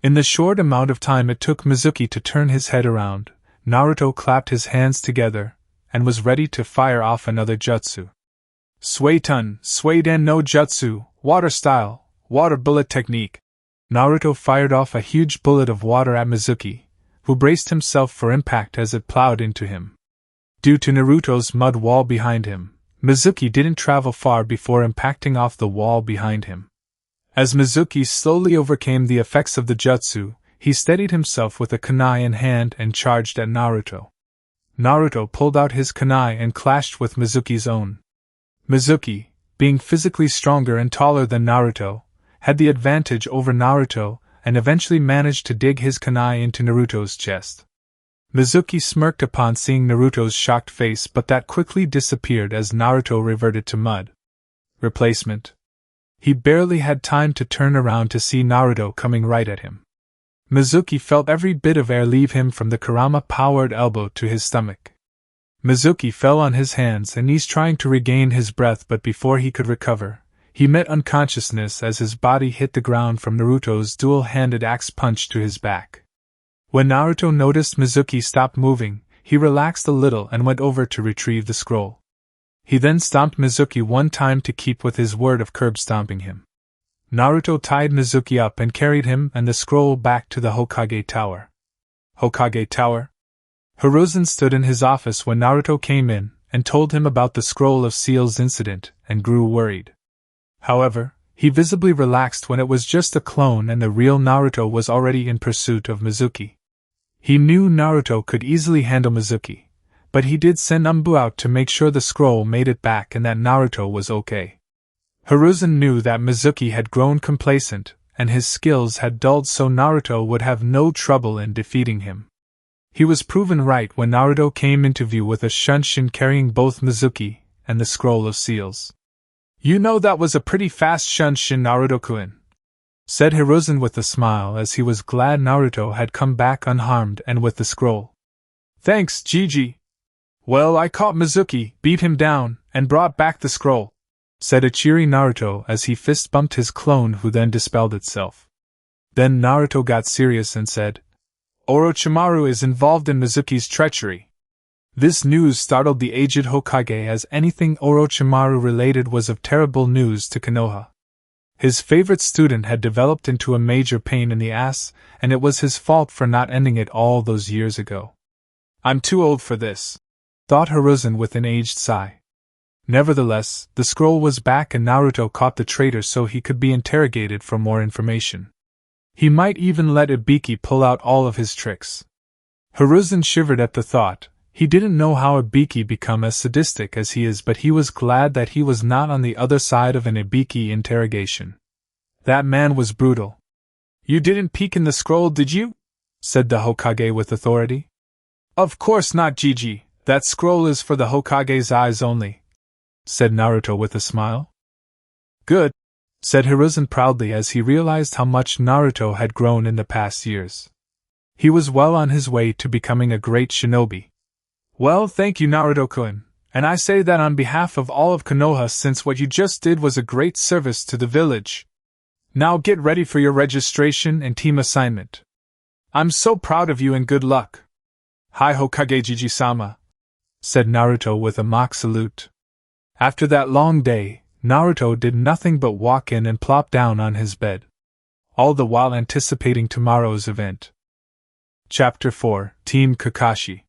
In the short amount of time it took Mizuki to turn his head around, Naruto clapped his hands together and was ready to fire off another jutsu. "Suitun, Suiden no Jutsu, Water Style, Water Bullet Technique." Naruto fired off a huge bullet of water at Mizuki, who braced himself for impact as it plowed into him. Due to Naruto's mud wall behind him, Mizuki didn't travel far before impacting off the wall behind him. As Mizuki slowly overcame the effects of the jutsu, he steadied himself with a kunai in hand and charged at Naruto. Naruto pulled out his kunai and clashed with Mizuki's own. Mizuki, being physically stronger and taller than Naruto, had the advantage over Naruto and eventually managed to dig his kunai into Naruto's chest. Mizuki smirked upon seeing Naruto's shocked face, but that quickly disappeared as Naruto reverted to mud. Replacement. He barely had time to turn around to see Naruto coming right at him. Mizuki felt every bit of air leave him from the Kurama-powered elbow to his stomach. Mizuki fell on his hands and knees trying to regain his breath, but before he could recover, he met unconsciousness as his body hit the ground from Naruto's dual-handed axe punch to his back. When Naruto noticed Mizuki stopped moving, he relaxed a little and went over to retrieve the scroll. He then stomped Mizuki one time to keep with his word of curb stomping him. Naruto tied Mizuki up and carried him and the scroll back to the Hokage Tower. Hokage Tower? Hiruzen stood in his office when Naruto came in and told him about the Scroll of Seals incident and grew worried. However, he visibly relaxed when it was just a clone and the real Naruto was already in pursuit of Mizuki. He knew Naruto could easily handle Mizuki, but he did send Umbu out to make sure the scroll made it back and that Naruto was okay. Hiruzen knew that Mizuki had grown complacent, and his skills had dulled so Naruto would have no trouble in defeating him. He was proven right when Naruto came into view with a Shunshin carrying both Mizuki and the Scroll of Seals. "You know that was a pretty fast Shunshin, Naruto-kun," said Hiruzen with a smile as he was glad Naruto had come back unharmed and with the scroll. "Thanks, Gigi. Well, I caught Mizuki, beat him down, and brought back the scroll," said Ichiri Naruto as he fist-bumped his clone who then dispelled itself. Then Naruto got serious and said, "Orochimaru is involved in Mizuki's treachery." This news startled the aged Hokage as anything Orochimaru related was of terrible news to Konoha. His favorite student had developed into a major pain in the ass, and it was his fault for not ending it all those years ago. "I'm too old for this," thought Hiruzen with an aged sigh. Nevertheless, the scroll was back and Naruto caught the traitor so he could be interrogated for more information. He might even let Ibiki pull out all of his tricks. Hiruzen shivered at the thought. He didn't know how Ibiki become as sadistic as he is, but he was glad that he was not on the other side of an Ibiki interrogation. That man was brutal. "You didn't peek in the scroll, did you?" said the Hokage with authority. "Of course not, Gigi. That scroll is for the Hokage's eyes only," said Naruto with a smile. "Good," said Hiruzen proudly as he realized how much Naruto had grown in the past years. He was well on his way to becoming a great shinobi. "Well, thank you, Naruto-kun, and I say that on behalf of all of Konoha, since what you just did was a great service to the village. Now get ready for your registration and team assignment. I'm so proud of you and good luck." "Hi Hokage Gigi-sama," said Naruto with a mock salute. After that long day, Naruto did nothing but walk in and plop down on his bed, all the while anticipating tomorrow's event. Chapter 4, Team Kakashi.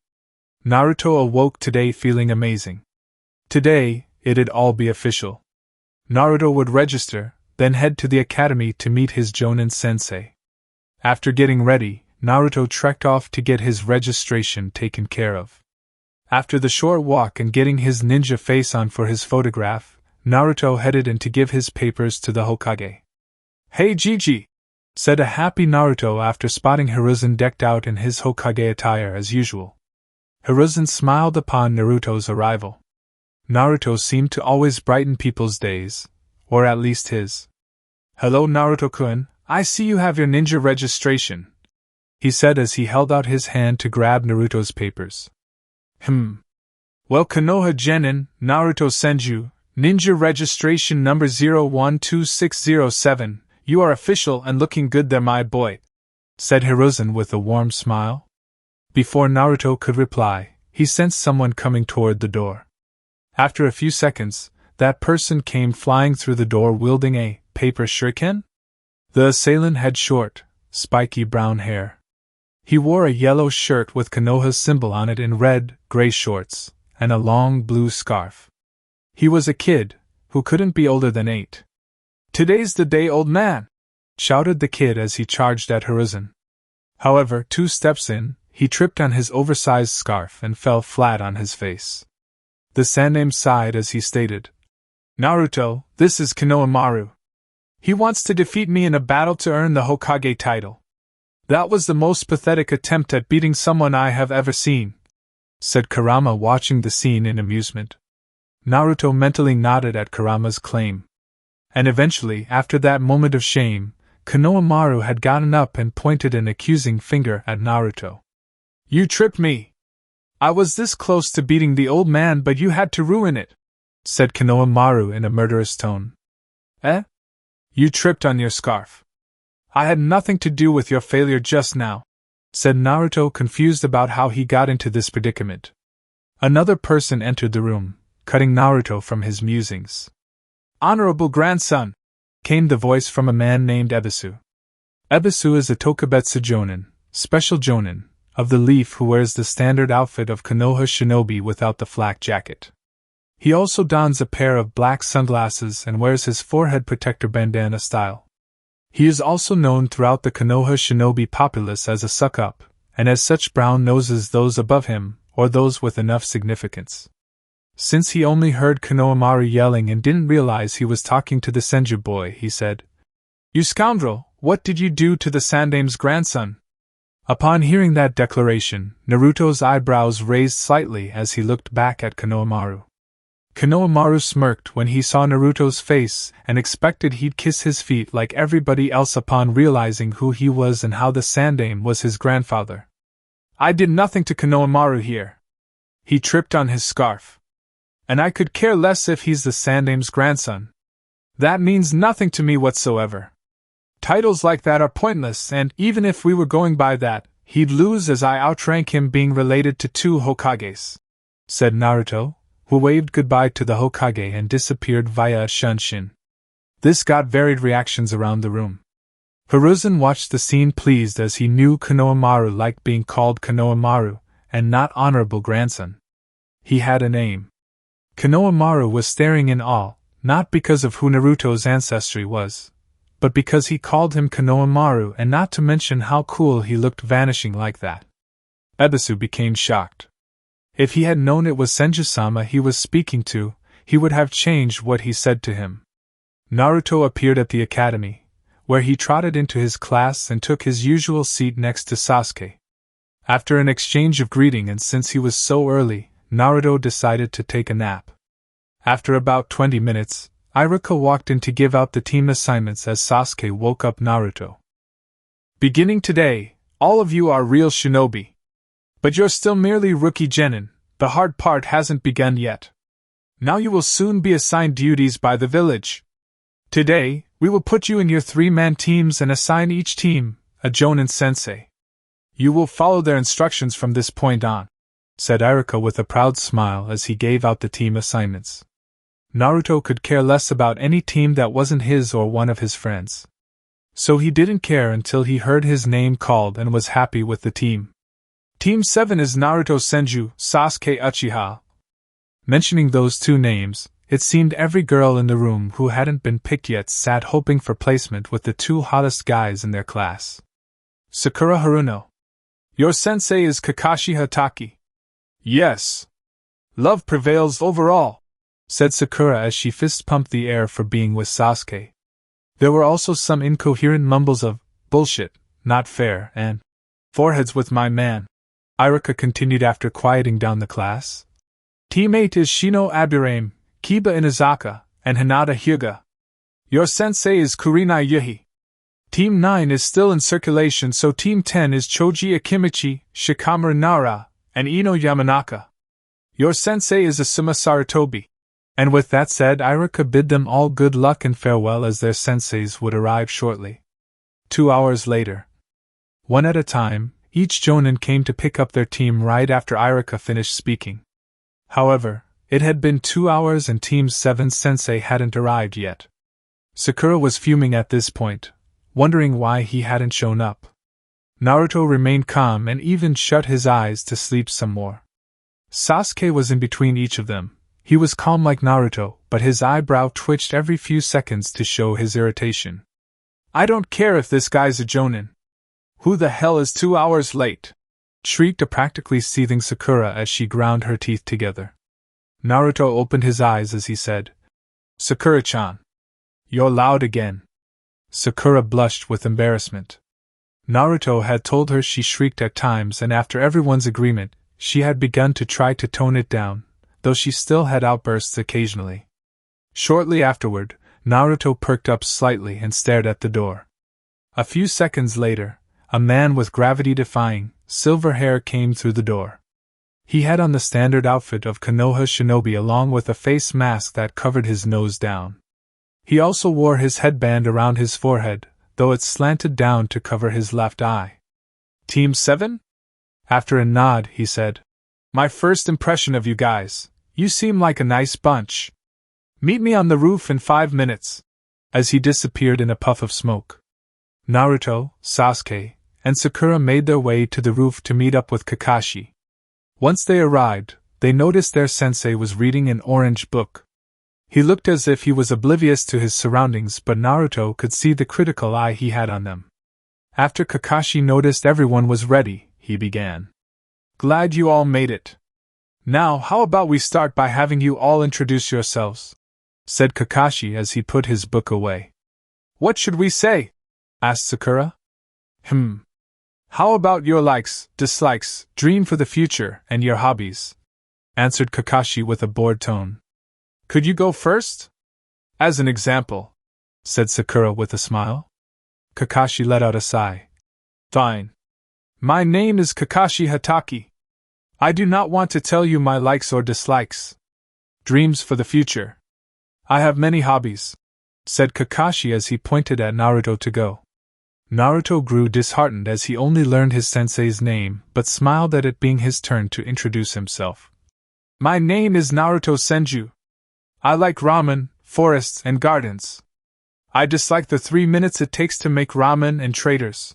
Naruto awoke today feeling amazing. Today, it'd all be official. Naruto would register, then head to the academy to meet his Jonin sensei. After getting ready, Naruto trekked off to get his registration taken care of. After the short walk and getting his ninja face on for his photograph, Naruto headed in to give his papers to the Hokage. "Hey Gigi!" said a happy Naruto after spotting Hiruzen decked out in his Hokage attire as usual. Hiruzen smiled upon Naruto's arrival. Naruto seemed to always brighten people's days, or at least his. "Hello Naruto-kun, I see you have your ninja registration," he said as he held out his hand to grab Naruto's papers. Well, Konoha Genin, Naruto Senju, ninja registration number 012607, you are official and looking good there, my boy," said Hiruzen with a warm smile. Before Naruto could reply, he sensed someone coming toward the door. After a few seconds, that person came flying through the door wielding a paper shuriken. The assailant had short, spiky brown hair. He wore a yellow shirt with Konoha's symbol on it in red, gray shorts, and a long blue scarf. He was a kid, who couldn't be older than 8. "Today's the day, old man!" shouted the kid as he charged at Hiruzen. However, 2 steps in, he tripped on his oversized scarf and fell flat on his face. The Saname sighed as he stated, "Naruto, this is Konohamaru. He wants to defeat me in a battle to earn the Hokage title. That was the most pathetic attempt at beating someone I have ever seen," said Kurama watching the scene in amusement. Naruto mentally nodded at Kurama's claim. And eventually, after that moment of shame, Konohamaru had gotten up and pointed an accusing finger at Naruto. "You tripped me! I was this close to beating the old man, but you had to ruin it," said Konohamaru in a murderous tone. Eh? You tripped on your scarf. I had nothing to do with your failure just now, said Naruto, confused about how he got into this predicament. Another person entered the room, cutting Naruto from his musings. Honorable grandson, came the voice from a man named Ebisu. Ebisu is a Tokubetsu Jonin, special Jonin, of the Leaf who wears the standard outfit of Konoha shinobi without the flak jacket. He also dons a pair of black sunglasses and wears his forehead protector bandana style. He is also known throughout the Konoha shinobi populace as a suck-up, and as such brown noses those above him, or those with enough significance. Since he only heard Konohamaru yelling and didn't realize he was talking to the Senju boy, he said, "You scoundrel, what did you do to the Sandame's grandson?" Upon hearing that declaration, Naruto's eyebrows raised slightly as he looked back at Konohamaru. Konohamaru smirked when he saw Naruto's face and expected he'd kiss his feet like everybody else upon realizing who he was and how the Sandame was his grandfather. "I did nothing to Konohamaru here. He tripped on his scarf. And I could care less if he's the Sandame's grandson. That means nothing to me whatsoever. Titles like that are pointless, and even if we were going by that, he'd lose as I outrank him being related to 2 Hokages," said Naruto, who waved goodbye to the Hokage and disappeared via a shunshin. This got varied reactions around the room. Hiruzen watched the scene pleased as he knew Konohamaru liked being called Konohamaru, and not honorable grandson. He had a name. Konohamaru was staring in awe, not because of who Naruto's ancestry was, but because he called him Konohamaru, and not to mention how cool he looked vanishing like that. Ebisu became shocked. If he had known it was Senju-sama he was speaking to, he would have changed what he said to him. Naruto appeared at the academy, where he trotted into his class and took his usual seat next to Sasuke. After an exchange of greeting, and since he was so early, Naruto decided to take a nap. After about 20 minutes, Ichiraku walked in to give out the team assignments as Sasuke woke up Naruto. "Beginning today, all of you are real shinobi. But you're still merely rookie genin, the hard part hasn't begun yet. Now you will soon be assigned duties by the village. Today, we will put you in your 3-man teams and assign each team a Jonin sensei. You will follow their instructions from this point on," said Ichiraku with a proud smile as he gave out the team assignments. Naruto could care less about any team that wasn't his or one of his friends. So he didn't care until he heard his name called and was happy with the team. "Team 7 is Naruto Senju, Sasuke Uchiha." Mentioning those 2 names, it seemed every girl in the room who hadn't been picked yet sat hoping for placement with the 2 hottest guys in their class. "Sakura Haruno. Your sensei is Kakashi Hatake." "Yes. Love prevails overall," said Sakura as she fist-pumped the air for being with Sasuke. There were also some incoherent mumbles of "bullshit," "not fair," and "foreheads with my man." Ichiraku continued after quieting down the class. "Team 8 is Shino Abirame, Kiba Inazaka, and Hinata Hyuga. Your sensei is Kurinai Yuhi. Team 9 is still in circulation, so Team 10 is Choji Akimichi, Shikamaru Nara, and Ino Yamanaka. Your sensei is Asuma Sarutobi." And with that said, Ichiraku bid them all good luck and farewell as their senseis would arrive shortly. 2 hours later. One at a time, each Jonin came to pick up their team right after Ichiraku finished speaking. However, it had been 2 hours and Team 7's sensei hadn't arrived yet. Sakura was fuming at this point, wondering why he hadn't shown up. Naruto remained calm and even shut his eyes to sleep some more. Sasuke was in between each of them. He was calm like Naruto, but his eyebrow twitched every few seconds to show his irritation. "I don't care if this guy's a Jonin. Who the hell is 2 hours late?" shrieked a practically seething Sakura as she ground her teeth together. Naruto opened his eyes as he said, "Sakura-chan. You're loud again." Sakura blushed with embarrassment. Naruto had told her she shrieked at times, and after everyone's agreement, she had begun to try to tone it down, though she still had outbursts occasionally. Shortly afterward, Naruto perked up slightly and stared at the door. A few seconds later, a man with gravity-defying, silver hair came through the door. He had on the standard outfit of Konoha shinobi along with a face mask that covered his nose down. He also wore his headband around his forehead, though it slanted down to cover his left eye. Team 7? After a nod, he said, "My first impression of you guys, you seem like a nice bunch. Meet me on the roof in 5 minutes," as he disappeared in a puff of smoke. Naruto, Sasuke, and Sakura made their way to the roof to meet up with Kakashi. Once they arrived, they noticed their sensei was reading an orange book. He looked as if he was oblivious to his surroundings, but Naruto could see the critical eye he had on them. After Kakashi noticed everyone was ready, he began. "Glad you all made it. Now, how about we start by having you all introduce yourselves?" said Kakashi as he put his book away. "What should we say?" asked Sakura. How about your likes, dislikes, dream for the future, and your hobbies?" answered Kakashi with a bored tone. "Could you go first?" "As an example," said Sakura with a smile. Kakashi let out a sigh. "Fine. My name is Kakashi Hatake. I do not want to tell you my likes or dislikes. Dreams for the future. I have many hobbies," said Kakashi as he pointed at Naruto to go. Naruto grew disheartened as he only learned his sensei's name, but smiled at it being his turn to introduce himself. "My name is Naruto Senju. I like ramen, forests, and gardens. I dislike the 3 minutes it takes to make ramen and traders.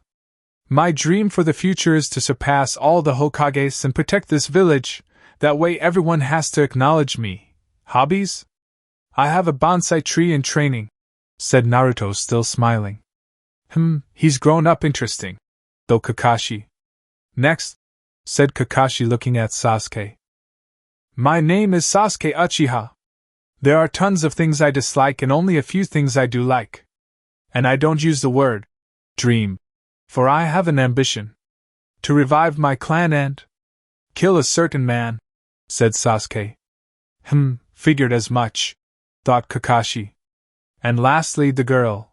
My dream for the future is to surpass all the Hokages and protect this village, that way everyone has to acknowledge me. Hobbies? I have a bonsai tree in training," said Naruto, still smiling. He's grown up interesting, though, Kakashi. "Next," said Kakashi looking at Sasuke. "My name is Sasuke Uchiha. There are tons of things I dislike and only a few things I do like. And I don't use the word dream, for I have an ambition. To revive my clan and kill a certain man," said Sasuke. Figured as much, thought Kakashi. "And lastly, the girl,"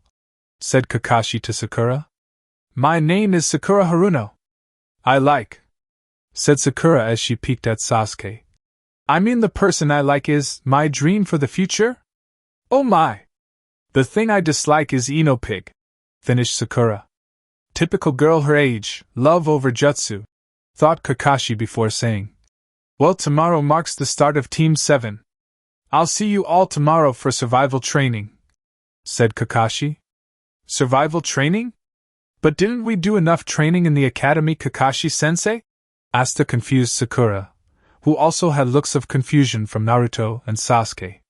said Kakashi to Sakura. "My name is Sakura Haruno. I like," said Sakura as she peeked at Sasuke. "I mean, the person I like is my dream for the future? Oh my! The thing I dislike is Ino Pig," finished Sakura. "Typical girl her age, love over jutsu," thought Kakashi before saying, "Well, tomorrow marks the start of Team 7. I'll see you all tomorrow for survival training," said Kakashi. "Survival training? But didn't we do enough training in the academy, Kakashi-sensei?" asked a confused Sakura, who also had looks of confusion from Naruto and Sasuke.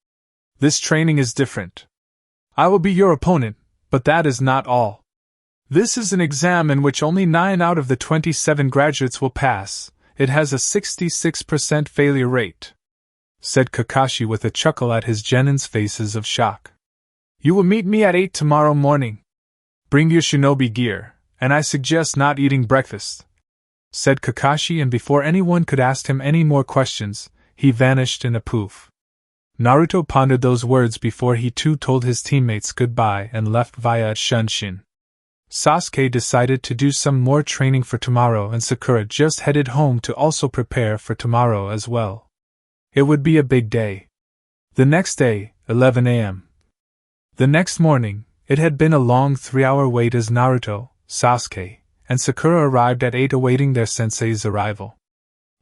"This training is different. I will be your opponent, but that is not all. This is an exam in which only 9 out of the 27 graduates will pass. It has a 66% failure rate," said Kakashi with a chuckle at his genin's faces of shock. "You will meet me at 8 tomorrow morning. Bring your shinobi gear, and I suggest not eating breakfast," said Kakashi, and before anyone could ask him any more questions, he vanished in a poof. Naruto pondered those words before he too told his teammates goodbye and left via Shunshin. Sasuke decided to do some more training for tomorrow, and Sakura just headed home to also prepare for tomorrow as well. It would be a big day. The next day, 11 a.m. The next morning, it had been a long 3-hour wait as Naruto, Sasuke, and Sakura arrived at 8 awaiting their sensei's arrival.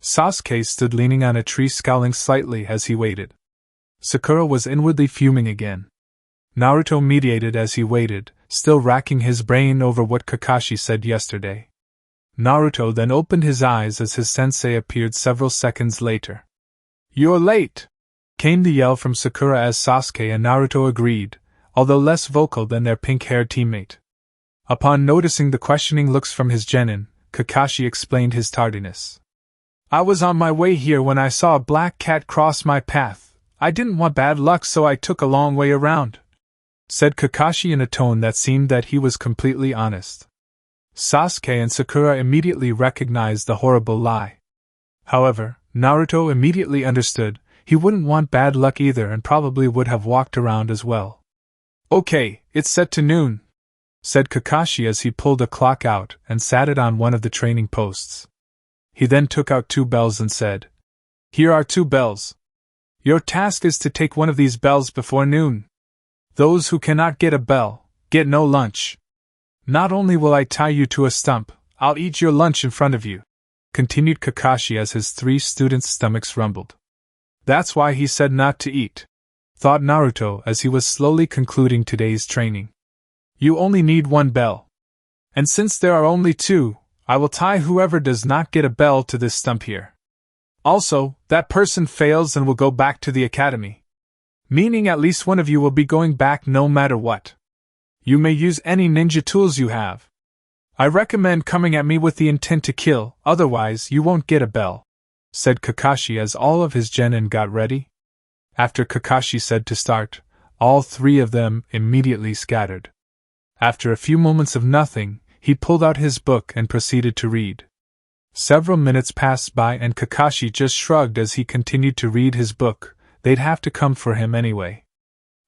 Sasuke stood leaning on a tree scowling slightly as he waited. Sakura was inwardly fuming again. Naruto mediated as he waited, still racking his brain over what Kakashi said yesterday. Naruto then opened his eyes as his sensei appeared several seconds later. "You're late!" came the yell from Sakura as Sasuke and Naruto agreed, although less vocal than their pink-haired teammate. Upon noticing the questioning looks from his genin, Kakashi explained his tardiness. "I was on my way here when I saw a black cat cross my path. I didn't want bad luck, so I took a long way around," said Kakashi in a tone that seemed that he was completely honest. Sasuke and Sakura immediately recognized the horrible lie. However, Naruto immediately understood he wouldn't want bad luck either and probably would have walked around as well. "Okay, it's set to noon," said Kakashi as he pulled a clock out and sat it on one of the training posts. He then took out 2 bells and said, "Here are 2 bells. Your task is to take one of these bells before noon. Those who cannot get a bell, get no lunch. Not only will I tie you to a stump, I'll eat your lunch in front of you," continued Kakashi as his 3 students' stomachs rumbled. "That's why he said not to eat," thought Naruto as he was slowly concluding today's training. "You only need 1 bell. And since there are only 2, I will tie whoever does not get a bell to this stump here. Also, that person fails and will go back to the academy. Meaning at least one of you will be going back no matter what. You may use any ninja tools you have. I recommend coming at me with the intent to kill, otherwise you won't get a bell," said Kakashi as all of his genin got ready. After Kakashi said to start, all 3 of them immediately scattered. After a few moments of nothing, he pulled out his book and proceeded to read. Several minutes passed by and Kakashi just shrugged as he continued to read his book. They'd have to come for him anyway.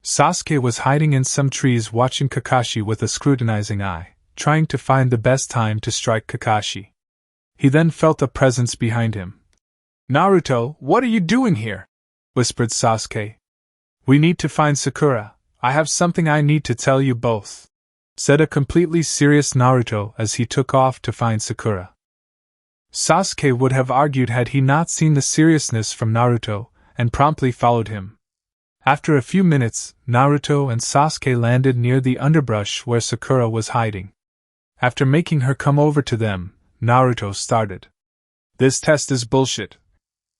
Sasuke was hiding in some trees watching Kakashi with a scrutinizing eye, trying to find the best time to strike Kakashi. He then felt a presence behind him. "Naruto, what are you doing here?" whispered Sasuke. "We need to find Sakura. I have something I need to tell you both," said a completely serious Naruto as he took off to find Sakura. Sasuke would have argued had he not seen the seriousness from Naruto, and promptly followed him. After a few minutes, Naruto and Sasuke landed near the underbrush where Sakura was hiding. After making her come over to them, Naruto started. "This test is bullshit,"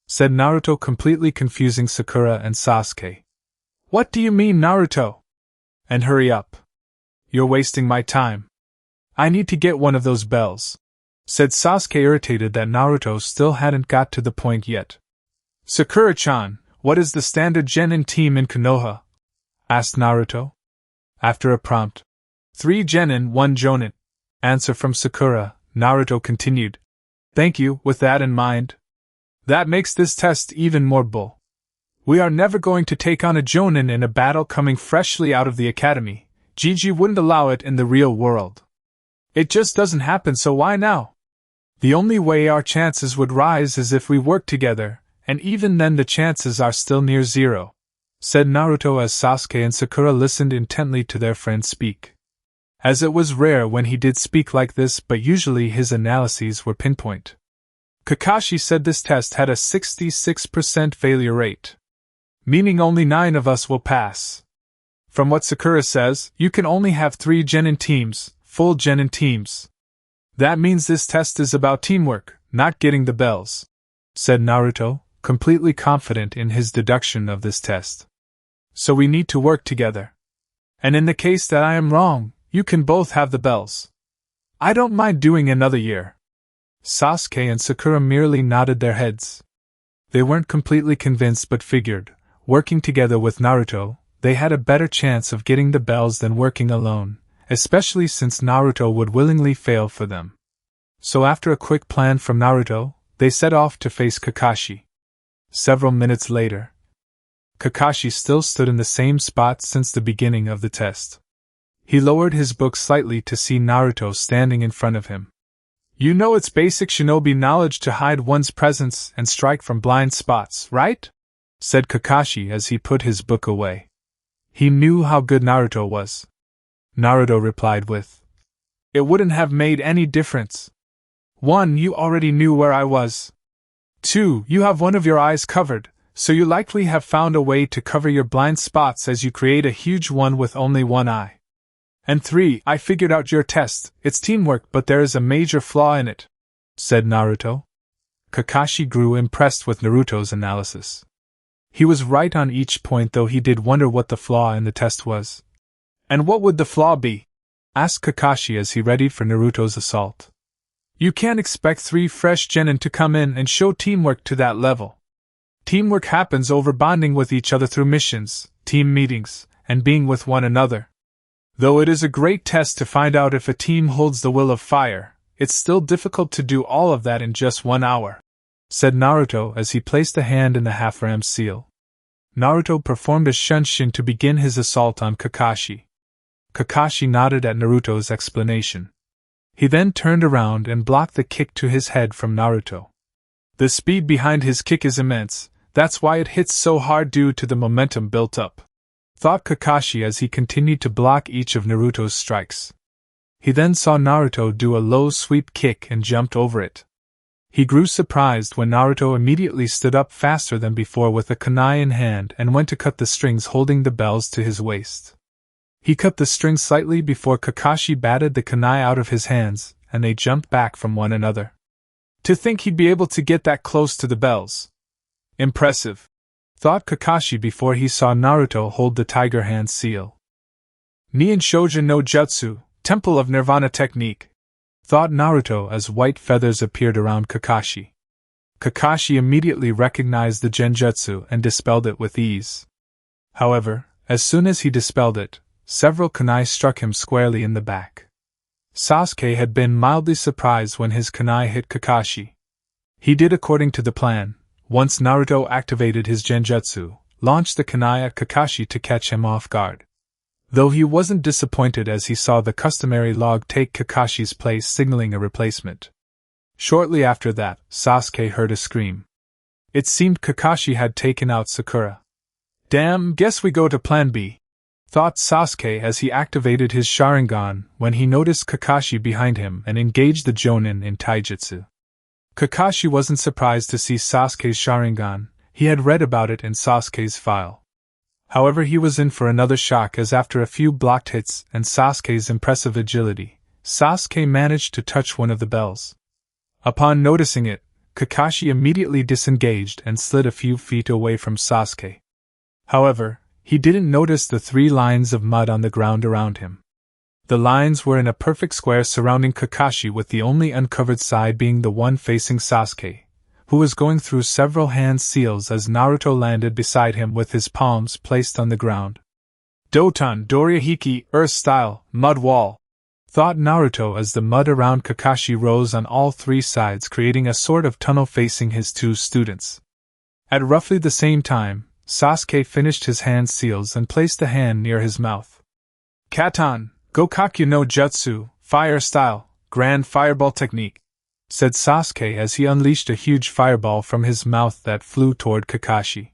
said Naruto, completely confusing Sakura and Sasuke. "What do you mean, Naruto? And hurry up. You're wasting my time. I need to get one of those bells," said Sasuke, irritated that Naruto still hadn't got to the point yet. "Sakura-chan, what is the standard genin team in Konoha?" asked Naruto. After a prompt, 3 genin, 1 jonin, answer from Sakura, Naruto continued. "Thank you, with that in mind. That makes this test even more bull. We are never going to take on a jonin in a battle coming freshly out of the academy. Gigi wouldn't allow it in the real world. It just doesn't happen, so why now? The only way our chances would rise is if we work together, and even then the chances are still near 0, said Naruto as Sasuke and Sakura listened intently to their friend speak. As it was rare when he did speak like this, but usually his analyses were pinpoint. Kakashi said this test had a 66% failure rate, meaning only 9 of us will pass. From what Sakura says, you can only have 3 genin teams, full genin teams. That means this test is about teamwork, not getting the bells, said Naruto, completely confident in his deduction of this test. So we need to work together. And in the case that I am wrong, you can both have the bells. I don't mind doing another year. Sasuke and Sakura merely nodded their heads. They weren't completely convinced but figured, working together with Naruto, they had a better chance of getting the bells than working alone, especially since Naruto would willingly fail for them. So after a quick plan from Naruto, they set off to face Kakashi. Several minutes later, Kakashi still stood in the same spot since the beginning of the test. He lowered his book slightly to see Naruto standing in front of him. You know it's basic shinobi knowledge to hide one's presence and strike from blind spots, right? Said Kakashi as he put his book away. He knew how good Naruto was. Naruto replied with, It wouldn't have made any difference. 1. You already knew where I was. 2. You have one of your eyes covered, so you likely have found a way to cover your blind spots as you create a huge one with only one eye. And 3. I figured out your test, it's teamwork but there is a major flaw in it, said Naruto. Kakashi grew impressed with Naruto's analysis. He was right on each point, though he did wonder what the flaw in the test was. And what would the flaw be? Asked Kakashi as he readied for Naruto's assault. You can't expect 3 fresh genin to come in and show teamwork to that level. Teamwork happens over bonding with each other through missions, team meetings, and being with one another. Though it is a great test to find out if a team holds the will of fire, it's still difficult to do all of that in just 1 hour, said Naruto as he placed a hand in the half-ram seal. Naruto performed a shunshin to begin his assault on Kakashi. Kakashi nodded at Naruto's explanation. He then turned around and blocked the kick to his head from Naruto. The speed behind his kick is immense, that's why it hits so hard due to the momentum built up. thought Kakashi as he continued to block each of Naruto's strikes. He then saw Naruto do a low sweep kick and jumped over it. He grew surprised when Naruto immediately stood up faster than before with a kunai in hand and went to cut the strings holding the bells to his waist. He cut the string slightly before Kakashi batted the kunai out of his hands, and they jumped back from one another. To think he'd be able to get that close to the bells. Impressive, thought Kakashi before he saw Naruto hold the tiger hand seal. Nien Shoujo no Jutsu, Temple of Nirvana technique, thought Naruto as white feathers appeared around Kakashi. Kakashi immediately recognized the genjutsu and dispelled it with ease. However, as soon as he dispelled it, several kunai struck him squarely in the back. Sasuke had been mildly surprised when his kunai hit Kakashi. He did according to the plan. Once Naruto activated his genjutsu, launched the kunai at Kakashi to catch him off guard. Though he wasn't disappointed as he saw the customary log take Kakashi's place, signaling a replacement. Shortly after that, Sasuke heard a scream. It seemed Kakashi had taken out Sakura. Damn, guess we go to Plan B, thought Sasuke as he activated his Sharingan when he noticed Kakashi behind him and engaged the Jonin in taijutsu. Kakashi wasn't surprised to see Sasuke's Sharingan. He had read about it in Sasuke's file. However, he was in for another shock as after a few blocked hits and Sasuke's impressive agility, Sasuke managed to touch one of the bells. Upon noticing it, Kakashi immediately disengaged and slid a few feet away from Sasuke. However, he didn't notice the 3 lines of mud on the ground around him. The lines were in a perfect square surrounding Kakashi, with the only uncovered side being the one facing Sasuke, who was going through several hand seals as Naruto landed beside him with his palms placed on the ground. Doton Dorihiki, Earth Style, Mud Wall, thought Naruto as the mud around Kakashi rose on all 3 sides, creating a sort of tunnel facing his 2 students. At roughly the same time, Sasuke finished his hand seals and placed the hand near his mouth. Katan, Gokakyu no Jutsu, Fire Style, Grand Fireball Technique, said Sasuke as he unleashed a huge fireball from his mouth that flew toward Kakashi.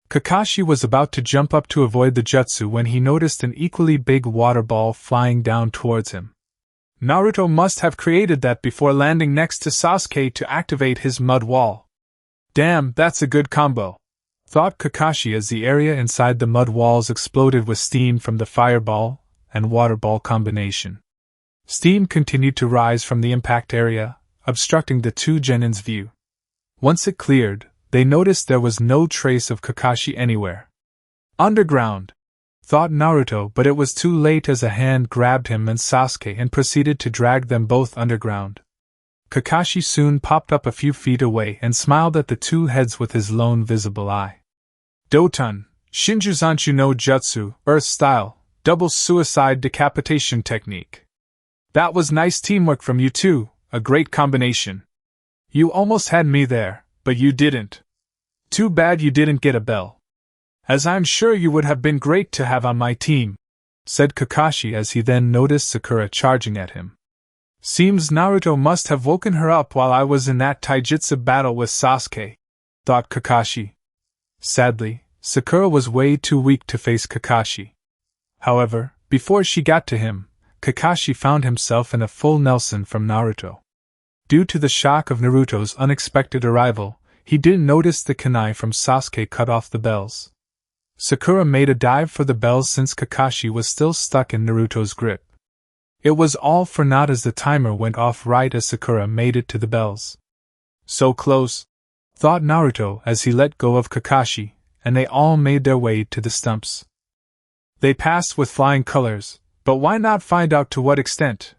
Kakashi was about to jump up to avoid the jutsu when he noticed an equally big water ball flying down towards him. Naruto must have created that before landing next to Sasuke to activate his mud wall. Damn, that's a good combo, thought Kakashi as the area inside the mud walls exploded with steam from the fireball and water ball combination. Steam continued to rise from the impact area, obstructing the 2 genins' view. Once it cleared, they noticed there was no trace of Kakashi anywhere. Underground, thought Naruto, but it was too late as a hand grabbed him and Sasuke and proceeded to drag them both underground. Kakashi soon popped up a few feet away and smiled at the 2 heads with his lone visible eye. Doton, Shinjuzanchu no Jutsu, Earth Style, Double Suicide Decapitation Technique. That was nice teamwork from you 2, a great combination. You almost had me there, but you didn't. Too bad you didn't get a bell. As I'm sure you would have been great to have on my team, said Kakashi as he then noticed Sakura charging at him. Seems Naruto must have woken her up while I was in that taijutsu battle with Sasuke, thought Kakashi. Sadly, Sakura was way too weak to face Kakashi. However, before she got to him, Kakashi found himself in a full Nelson from Naruto. Due to the shock of Naruto's unexpected arrival, he didn't notice the kunai from Sasuke cut off the bells. Sakura made a dive for the bells since Kakashi was still stuck in Naruto's grip. It was all for naught as the timer went off right as Sakura made it to the bells. So close, thought Naruto as he let go of Kakashi, and they all made their way to the stumps. They passed with flying colors, but why not find out to what extent?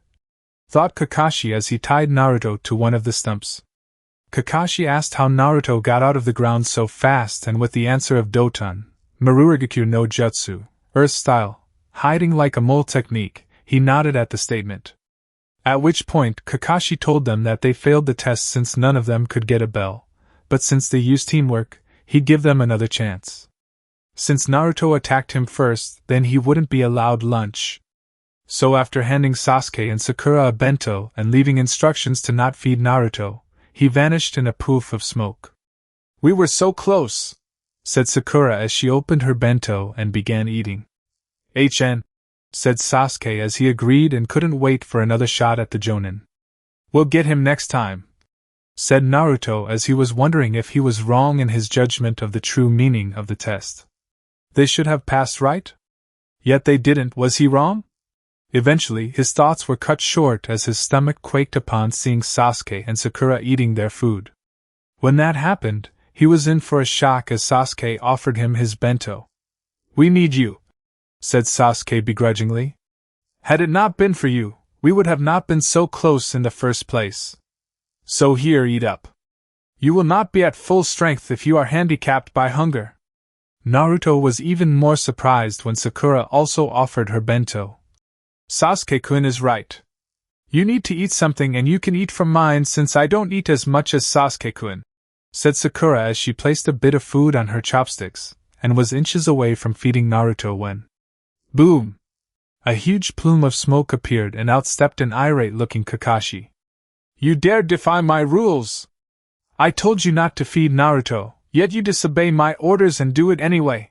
Thought Kakashi as he tied Naruto to one of the stumps. Kakashi asked how Naruto got out of the ground so fast, and with the answer of Doton, Marurigakyu no Jutsu, Earth Style, Hiding like a Mole Technique, he nodded at the statement. At which point Kakashi told them that they failed the test since none of them could get a bell, but since they used teamwork, he'd give them another chance. Since Naruto attacked him first, then he wouldn't be allowed lunch. So after handing Sasuke and Sakura a bento and leaving instructions to not feed Naruto, he vanished in a poof of smoke. We were so close, said Sakura as she opened her bento and began eating. HN, said Sasuke as he agreed and couldn't wait for another shot at the Jonin. We'll get him next time, said Naruto as he was wondering if he was wrong in his judgment of the true meaning of the test. They should have passed, right? Yet they didn't. Was he wrong? Eventually, his thoughts were cut short as his stomach quaked upon seeing Sasuke and Sakura eating their food. When that happened, he was in for a shock as Sasuke offered him his bento. We need you, said Sasuke begrudgingly. Had it not been for you, we would have not been so close in the first place. So here, eat up. You will not be at full strength if you are handicapped by hunger. Naruto was even more surprised when Sakura also offered her bento. Sasuke-kun is right. You need to eat something and you can eat from mine since I don't eat as much as Sasuke-kun, said Sakura as she placed a bit of food on her chopsticks, and was inches away from feeding Naruto when… boom! A huge plume of smoke appeared and out stepped an irate-looking Kakashi. You dare defy my rules! I told you not to feed Naruto, yet you disobey my orders and do it anyway.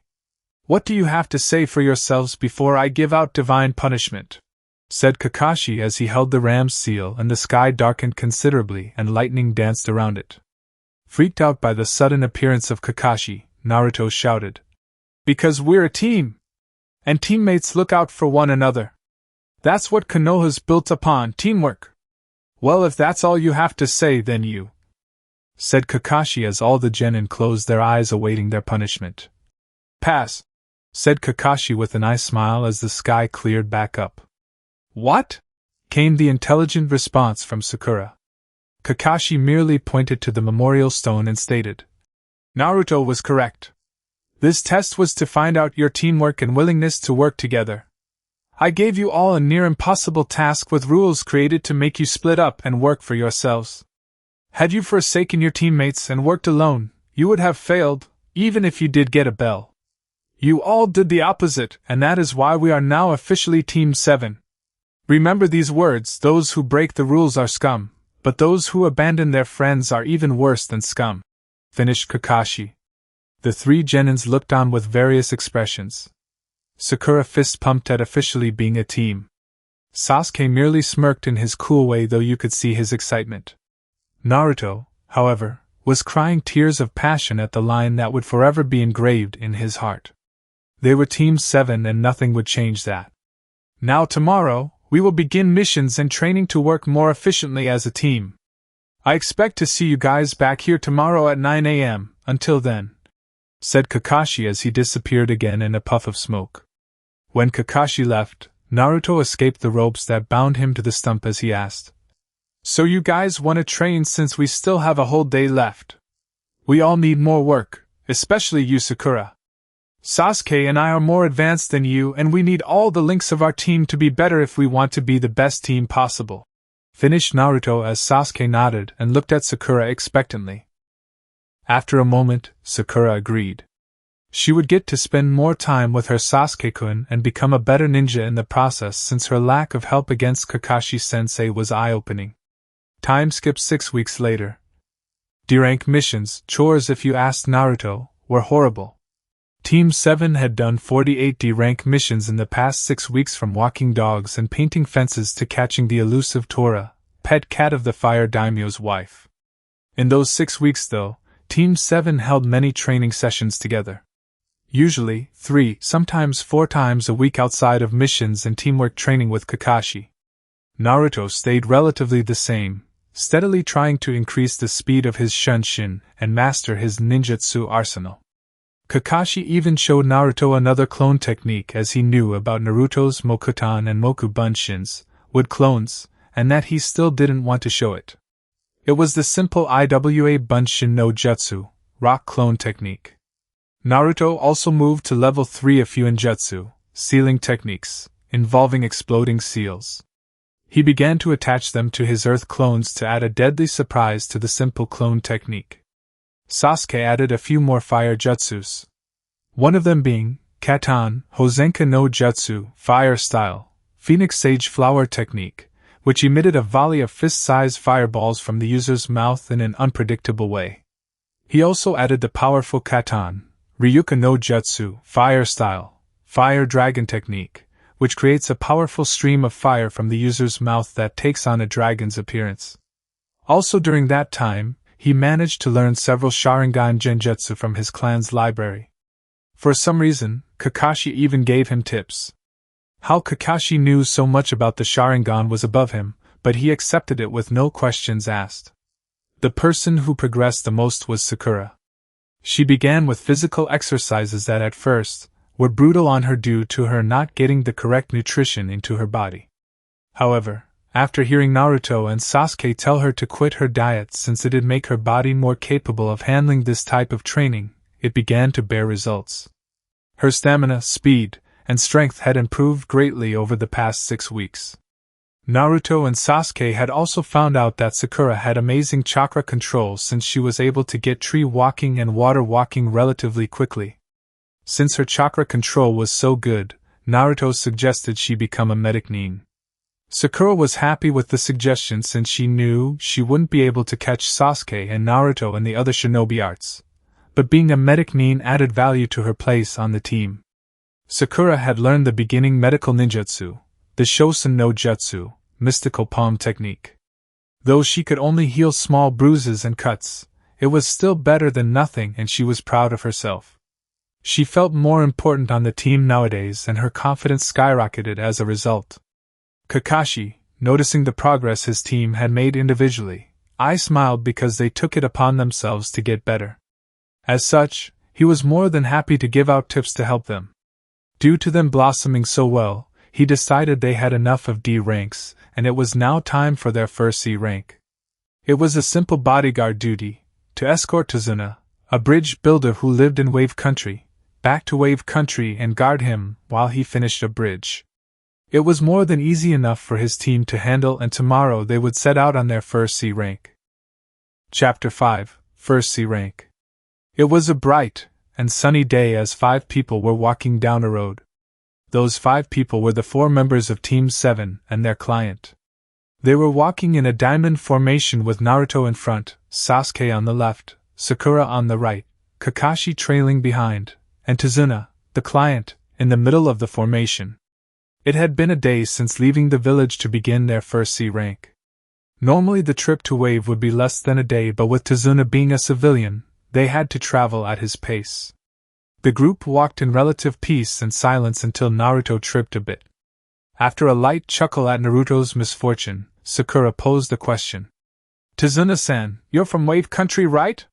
What do you have to say for yourselves before I give out divine punishment? Said Kakashi as he held the ram's seal and the sky darkened considerably and lightning danced around it. Freaked out by the sudden appearance of Kakashi, Naruto shouted. Because we're a team! And teammates look out for one another. That's what Konoha's built upon, teamwork. Well, if that's all you have to say, then you, said Kakashi as all the genin closed their eyes awaiting their punishment. Pass, said Kakashi with a nice smile as the sky cleared back up. What? Came the intelligent response from Sakura. Kakashi merely pointed to the memorial stone and stated, Naruto was correct. This test was to find out your teamwork and willingness to work together. I gave you all a near impossible task with rules created to make you split up and work for yourselves. Had you forsaken your teammates and worked alone, you would have failed, even if you did get a bell. You all did the opposite, and that is why we are now officially Team 7. Remember these words, those who break the rules are scum, but those who abandon their friends are even worse than scum, finished Kakashi. The three genins looked on with various expressions. Sakura fist pumped at officially being a team. Sasuke merely smirked in his cool way, though you could see his excitement. Naruto, however, was crying tears of passion at the line that would forever be engraved in his heart. They were Team 7 and nothing would change that. Now tomorrow, we will begin missions and training to work more efficiently as a team. I expect to see you guys back here tomorrow at 9 a.m., until then, said Kakashi as he disappeared again in a puff of smoke. When Kakashi left, Naruto escaped the ropes that bound him to the stump as he asked, So you guys want to train since we still have a whole day left? We all need more work, especially you, Sakura. Sasuke and I are more advanced than you, and we need all the links of our team to be better if we want to be the best team possible, finished Naruto as Sasuke nodded and looked at Sakura expectantly. After a moment, Sakura agreed. She would get to spend more time with her Sasuke-kun and become a better ninja in the process since her lack of help against Kakashi-sensei was eye-opening. Time skipped 6 weeks later. D-rank missions, chores if you asked Naruto, were horrible. Team 7 had done 48 D-rank missions in the past 6 weeks, from walking dogs and painting fences to catching the elusive Tora, pet cat of the Fire Daimyo's wife. In those 6 weeks, though, Team 7 held many training sessions together. Usually, 3, sometimes 4 times a week outside of missions and teamwork training with Kakashi. Naruto stayed relatively the same, steadily trying to increase the speed of his shunshin and master his ninjutsu arsenal. Kakashi even showed Naruto another clone technique, as he knew about Naruto's Mokuton and Moku Bunshins, wood clones, and that he still didn't want to show it. It was the simple Iwa Bunshin no Jutsu, rock clone technique. Naruto also moved to level 3 a few Injutsu, sealing techniques, involving exploding seals. He began to attach them to his earth clones to add a deadly surprise to the simple clone technique. Sasuke added a few more fire jutsus. One of them being Katan Hozenka no Jutsu, fire style, Phoenix Sage Flower technique, which emitted a volley of fist-sized fireballs from the user's mouth in an unpredictable way. He also added the powerful Katan, Ryuka no Jutsu, fire style, fire dragon technique, which creates a powerful stream of fire from the user's mouth that takes on a dragon's appearance. Also during that time, he managed to learn several Sharingan genjutsu from his clan's library. For some reason, Kakashi even gave him tips. How Kakashi knew so much about the Sharingan was above him, but he accepted it with no questions asked. The person who progressed the most was Sakura. She began with physical exercises that at first were brutal on her due to her not getting the correct nutrition into her body. However, after hearing Naruto and Sasuke tell her to quit her diet since it'd make her body more capable of handling this type of training, it began to bear results. Her stamina, speed, and strength had improved greatly over the past 6 weeks. Naruto and Sasuke had also found out that Sakura had amazing chakra control since she was able to get tree walking and water walking relatively quickly. Since her chakra control was so good, Naruto suggested she become a medic nin. Sakura was happy with the suggestion since she knew she wouldn't be able to catch Sasuke and Naruto in the other shinobi arts, but being a medic nin added value to her place on the team. Sakura had learned the beginning medical ninjutsu, the Shosen no Jutsu, mystical palm technique. Though she could only heal small bruises and cuts, it was still better than nothing and she was proud of herself. She felt more important on the team nowadays and her confidence skyrocketed as a result. Kakashi, noticing the progress his team had made individually, smiled because they took it upon themselves to get better. As such, he was more than happy to give out tips to help them. Due to them blossoming so well, he decided they had enough of D ranks, and it was now time for their first C rank. It was a simple bodyguard duty, to escort Tazuna, a bridge builder who lived in Wave Country, back to Wave Country and guard him while he finished a bridge. It was more than easy enough for his team to handle and tomorrow they would set out on their first C rank. Chapter 5, First C rank. It was a bright and sunny day as 5 people were walking down a road. Those 5 people were the 4 members of Team 7 and their client. They were walking in a diamond formation with Naruto in front, Sasuke on the left, Sakura on the right, Kakashi trailing behind, and Tazuna, the client, in the middle of the formation. It had been a day since leaving the village to begin their first C rank. Normally the trip to Wave would be less than a day, but with Tazuna being a civilian, they had to travel at his pace. The group walked in relative peace and silence until Naruto tripped a bit. After a light chuckle at Naruto's misfortune, Sakura posed the question. Tazuna-san, you're from Wave Country, right?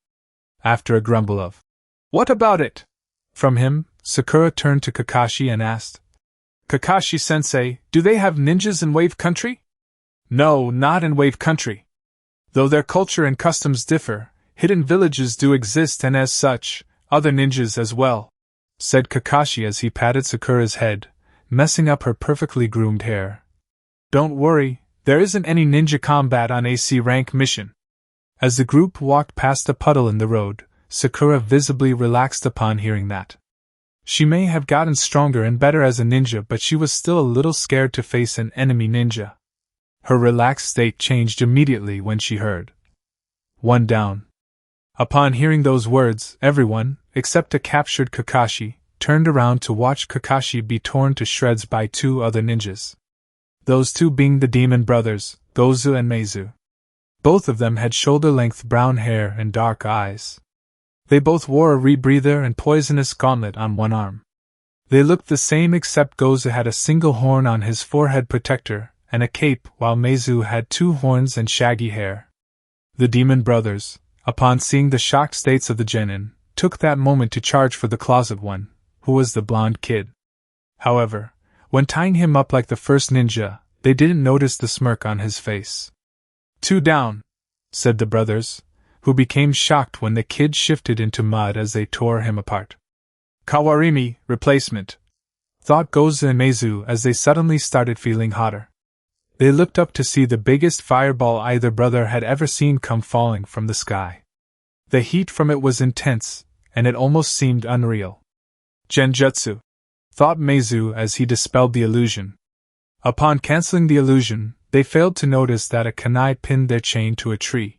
After a grumble of, "What about it?" from him, Sakura turned to Kakashi and asked, Kakashi-sensei, do they have ninjas in Wave Country? No, not in Wave Country. Though their culture and customs differ, hidden villages do exist and as such, other ninjas as well, said Kakashi as he patted Sakura's head, messing up her perfectly groomed hair. Don't worry, there isn't any ninja combat on a C rank mission. As the group walked past a puddle in the road, Sakura visibly relaxed upon hearing that. She may have gotten stronger and better as a ninja, but she was still a little scared to face an enemy ninja. Her relaxed state changed immediately when she heard 1 down. Upon hearing those words, everyone, except a captured Kakashi, turned around to watch Kakashi be torn to shreds by 2 other ninjas. Those 2 being the demon brothers, Gozu and Meizu. Both of them had shoulder-length brown hair and dark eyes. They both wore a rebreather and poisonous gauntlet on one arm. They looked the same except Gozu had a single horn on his forehead protector and a cape, while Meizu had 2 horns and shaggy hair. The demon brothers, upon seeing the shocked states of the Genin, took that moment to charge for the closet one, who was the blonde kid. However, when tying him up like the first ninja, they didn't notice the smirk on his face. 2 down, said the brothers, who became shocked when the kid shifted into mud as they tore him apart. Kawarimi, replacement, thought Gozu and Meizu as they suddenly started feeling hotter. They looked up to see the biggest fireball either brother had ever seen come falling from the sky. The heat from it was intense, and it almost seemed unreal. Genjutsu, thought Meizu as he dispelled the illusion. Upon canceling the illusion, they failed to notice that a kunai pinned their chain to a tree.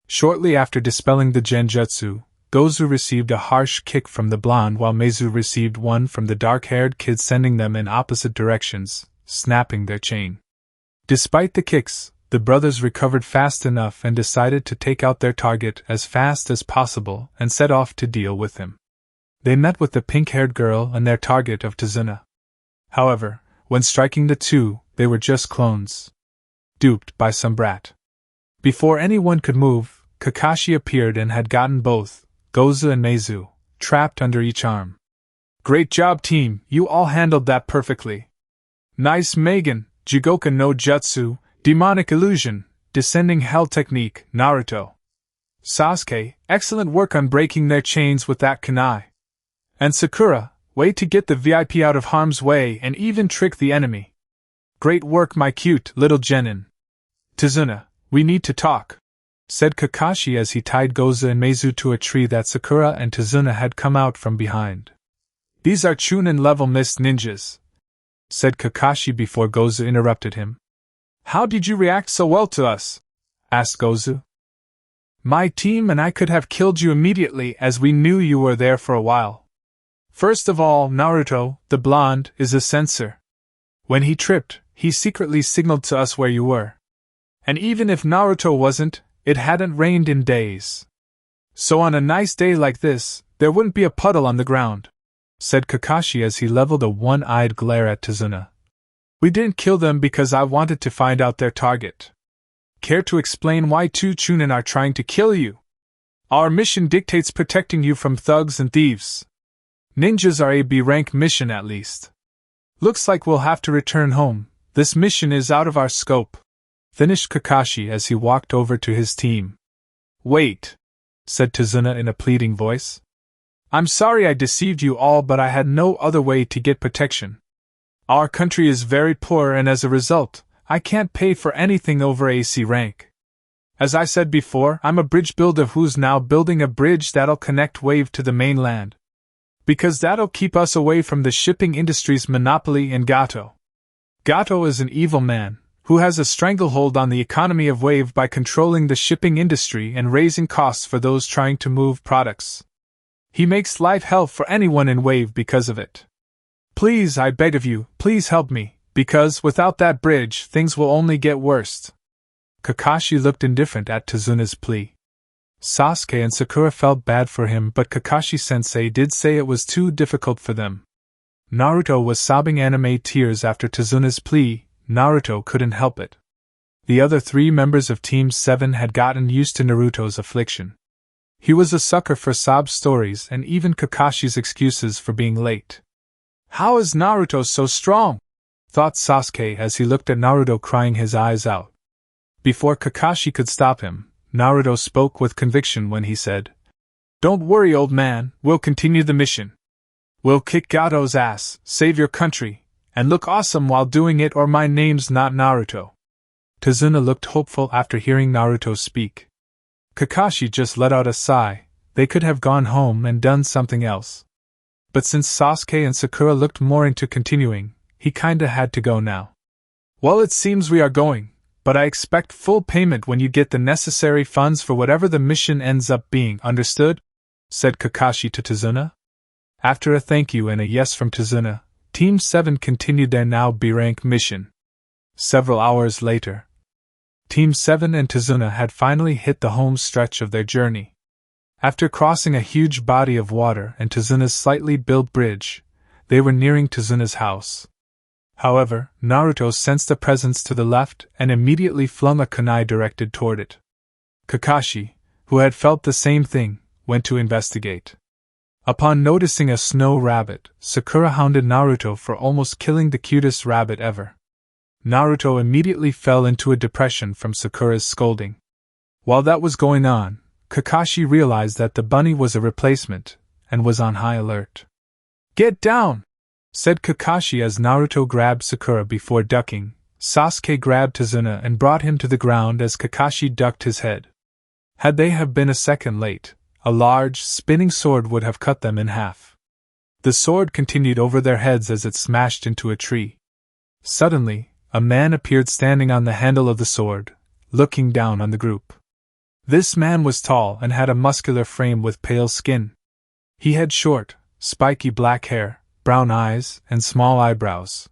Shortly after dispelling the genjutsu, Gozu received a harsh kick from the blonde while Meizu received one from the dark-haired kid, sending them in opposite directions, snapping their chain. Despite the kicks, the brothers recovered fast enough and decided to take out their target as fast as possible and set off to deal with him. They met with the pink-haired girl and their target of Tazuna. However, when striking the two, they were just clones. Duped by some brat. Before anyone could move, Kakashi appeared and had gotten both, Gozu and Meizu, trapped under each arm. Great job, team, you all handled that perfectly. Nice Megan, Jigoka no Jutsu, demonic illusion, descending hell technique, Naruto. Sasuke, excellent work on breaking their chains with that kunai. And Sakura, way to get the VIP out of harm's way and even trick the enemy. Great work, my cute little Genin. Tazuna, we need to talk, said Kakashi as he tied Gozu and Meizu to a tree that Sakura and Tazuna had come out from behind. These are Chunin level mist ninjas, said Kakashi before Gozu interrupted him. How did you react so well to us? Asked Gozu. My team and I could have killed you immediately as we knew you were there for a while. First of all, Naruto, the blonde, is a censor. When he tripped, he secretly signaled to us where you were. And even if Naruto wasn't, it hadn't rained in days. So on a nice day like this, there wouldn't be a puddle on the ground, said Kakashi as he leveled a one-eyed glare at Tazuna. We didn't kill them because I wanted to find out their target. Care to explain why two Chunin are trying to kill you? Our mission dictates protecting you from thugs and thieves. Ninjas are a B-rank mission at least. Looks like we'll have to return home. This mission is out of our scope, finished Kakashi as he walked over to his team. Wait, said Tazuna in a pleading voice. I'm sorry I deceived you all, but I had no other way to get protection. Our country is very poor and as a result, I can't pay for anything over AC rank. As I said before, I'm a bridge builder who's now building a bridge that'll connect Wave to the mainland. Because that'll keep us away from the shipping industry's monopoly in Gato. Gato is an evil man, who has a stranglehold on the economy of Wave by controlling the shipping industry and raising costs for those trying to move products. He makes life hell for anyone in Wave because of it. Please, I beg of you, please help me, because without that bridge, things will only get worse. Kakashi looked indifferent at Tazuna's plea. Sasuke and Sakura felt bad for him, but Kakashi-sensei did say it was too difficult for them. Naruto was sobbing anime tears after Tazuna's plea. Naruto couldn't help it. The other three members of Team 7 had gotten used to Naruto's affliction. He was a sucker for sob stories and even Kakashi's excuses for being late. How is Naruto so strong? Thought Sasuke as he looked at Naruto crying his eyes out. Before Kakashi could stop him, Naruto spoke with conviction when he said, Don't worry, old man, we'll continue the mission. We'll kick Gato's ass, save your country, and look awesome while doing it, or my name's not Naruto. Tazuna looked hopeful after hearing Naruto speak. Kakashi just let out a sigh. They could have gone home and done something else. But since Sasuke and Sakura looked more into continuing, he kinda had to go now. Well, it seems we are going, but I expect full payment when you get the necessary funds for whatever the mission ends up being, understood? Said Kakashi to Tazuna. After a thank you and a yes from Tazuna, Team 7 continued their now B-rank mission. Several hours later, Team 7 and Tazuna had finally hit the home stretch of their journey. After crossing a huge body of water and Tazuna's slightly built bridge, they were nearing Tazuna's house. However, Naruto sensed a presence to the left and immediately flung a kunai directed toward it. Kakashi, who had felt the same thing, went to investigate. Upon noticing a snow rabbit, Sakura hounded Naruto for almost killing the cutest rabbit ever. Naruto immediately fell into a depression from Sakura's scolding. While that was going on, Kakashi realized that the bunny was a replacement, and was on high alert. Get down! Said Kakashi as Naruto grabbed Sakura before ducking. Sasuke grabbed Tazuna and brought him to the ground as Kakashi ducked his head. Had they have been a second late, a large, spinning sword would have cut them in half. The sword continued over their heads as it smashed into a tree. Suddenly, a man appeared standing on the handle of the sword, looking down on the group. This man was tall and had a muscular frame with pale skin. He had short, spiky black hair, brown eyes, and small eyebrows.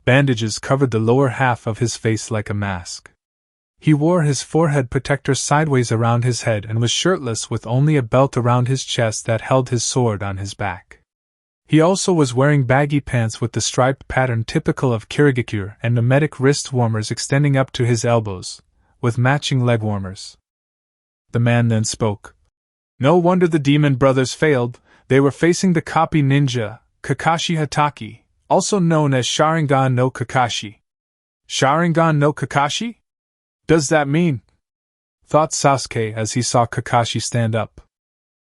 Bandages covered the lower half of his face like a mask. He wore his forehead protector sideways around his head and was shirtless with only a belt around his chest that held his sword on his back. He also was wearing baggy pants with the striped pattern typical of Kirigaku and pneumatic wrist warmers extending up to his elbows, with matching leg warmers. The man then spoke. No wonder the demon brothers failed. They were facing the copy ninja, Kakashi Hatake, also known as Sharingan no Kakashi. Sharingan no Kakashi? Does that mean? Thought Sasuke as he saw Kakashi stand up.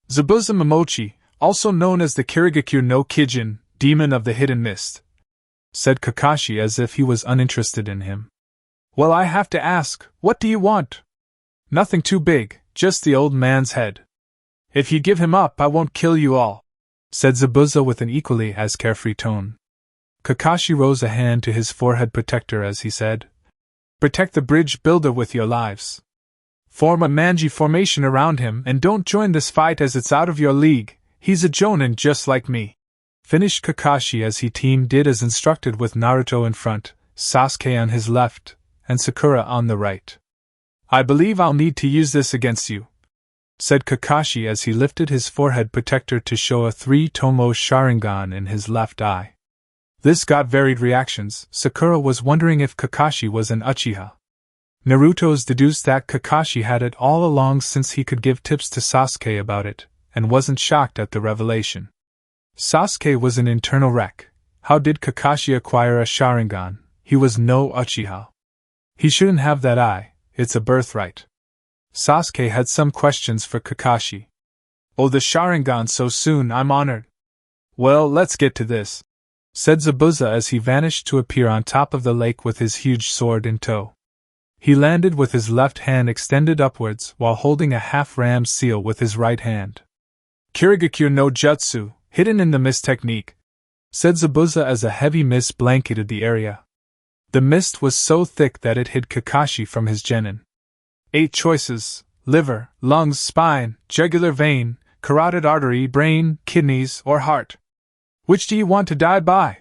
Zabuza Momochi, also known as the Kirigaku no Kijin, demon of the hidden mist, said Kakashi as if he was uninterested in him. Well, I have to ask, what do you want? Nothing too big, just the old man's head. If you give him up, I won't kill you all, said Zabuza with an equally as carefree tone. Kakashi rose a hand to his forehead protector as he said, Protect the bridge builder with your lives. Form a manji formation around him and don't join this fight as it's out of your league. He's a Jonin just like me. Finished Kakashi as he team did as instructed with Naruto in front, Sasuke on his left, and Sakura on the right. I believe I'll need to use this against you, said Kakashi as he lifted his forehead protector to show a 3-tomo Sharingan in his left eye. This got varied reactions. Sakura was wondering if Kakashi was an Uchiha. Naruto's deduced that Kakashi had it all along since he could give tips to Sasuke about it, and wasn't shocked at the revelation. Sasuke was an internal wreck. How did Kakashi acquire a Sharingan? He was no Uchiha. He shouldn't have that eye, it's a birthright. Sasuke had some questions for Kakashi. Oh, the Sharingan so soon, I'm honored. Well, let's get to this, said Zabuza as he vanished to appear on top of the lake with his huge sword in tow. He landed with his left hand extended upwards while holding a half-ram seal with his right hand. Kirigaku no Jutsu, hidden in the mist technique, said Zabuza as a heavy mist blanketed the area. The mist was so thick that it hid Kakashi from his genin. 8 choices: liver, lungs, spine, jugular vein, carotid artery, brain, kidneys, or heart. Which do you want to die by?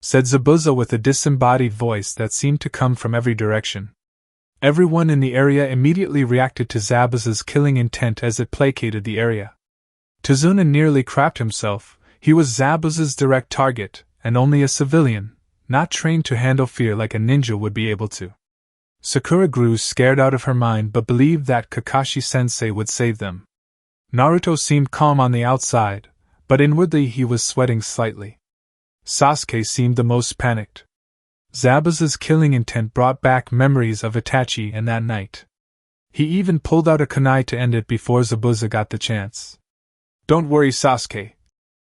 Said Zabuza with a disembodied voice that seemed to come from every direction. Everyone in the area immediately reacted to Zabuza's killing intent as it placated the area. Tazuna nearly crapped himself. He was Zabuza's direct target, and only a civilian, not trained to handle fear like a ninja, would be able to. Sakura grew scared out of her mind but believed that Kakashi-sensei would save them. Naruto seemed calm on the outside, but inwardly he was sweating slightly. Sasuke seemed the most panicked. Zabuza's killing intent brought back memories of Itachi and that night. He even pulled out a kunai to end it before Zabuza got the chance. Don't worry, Sasuke,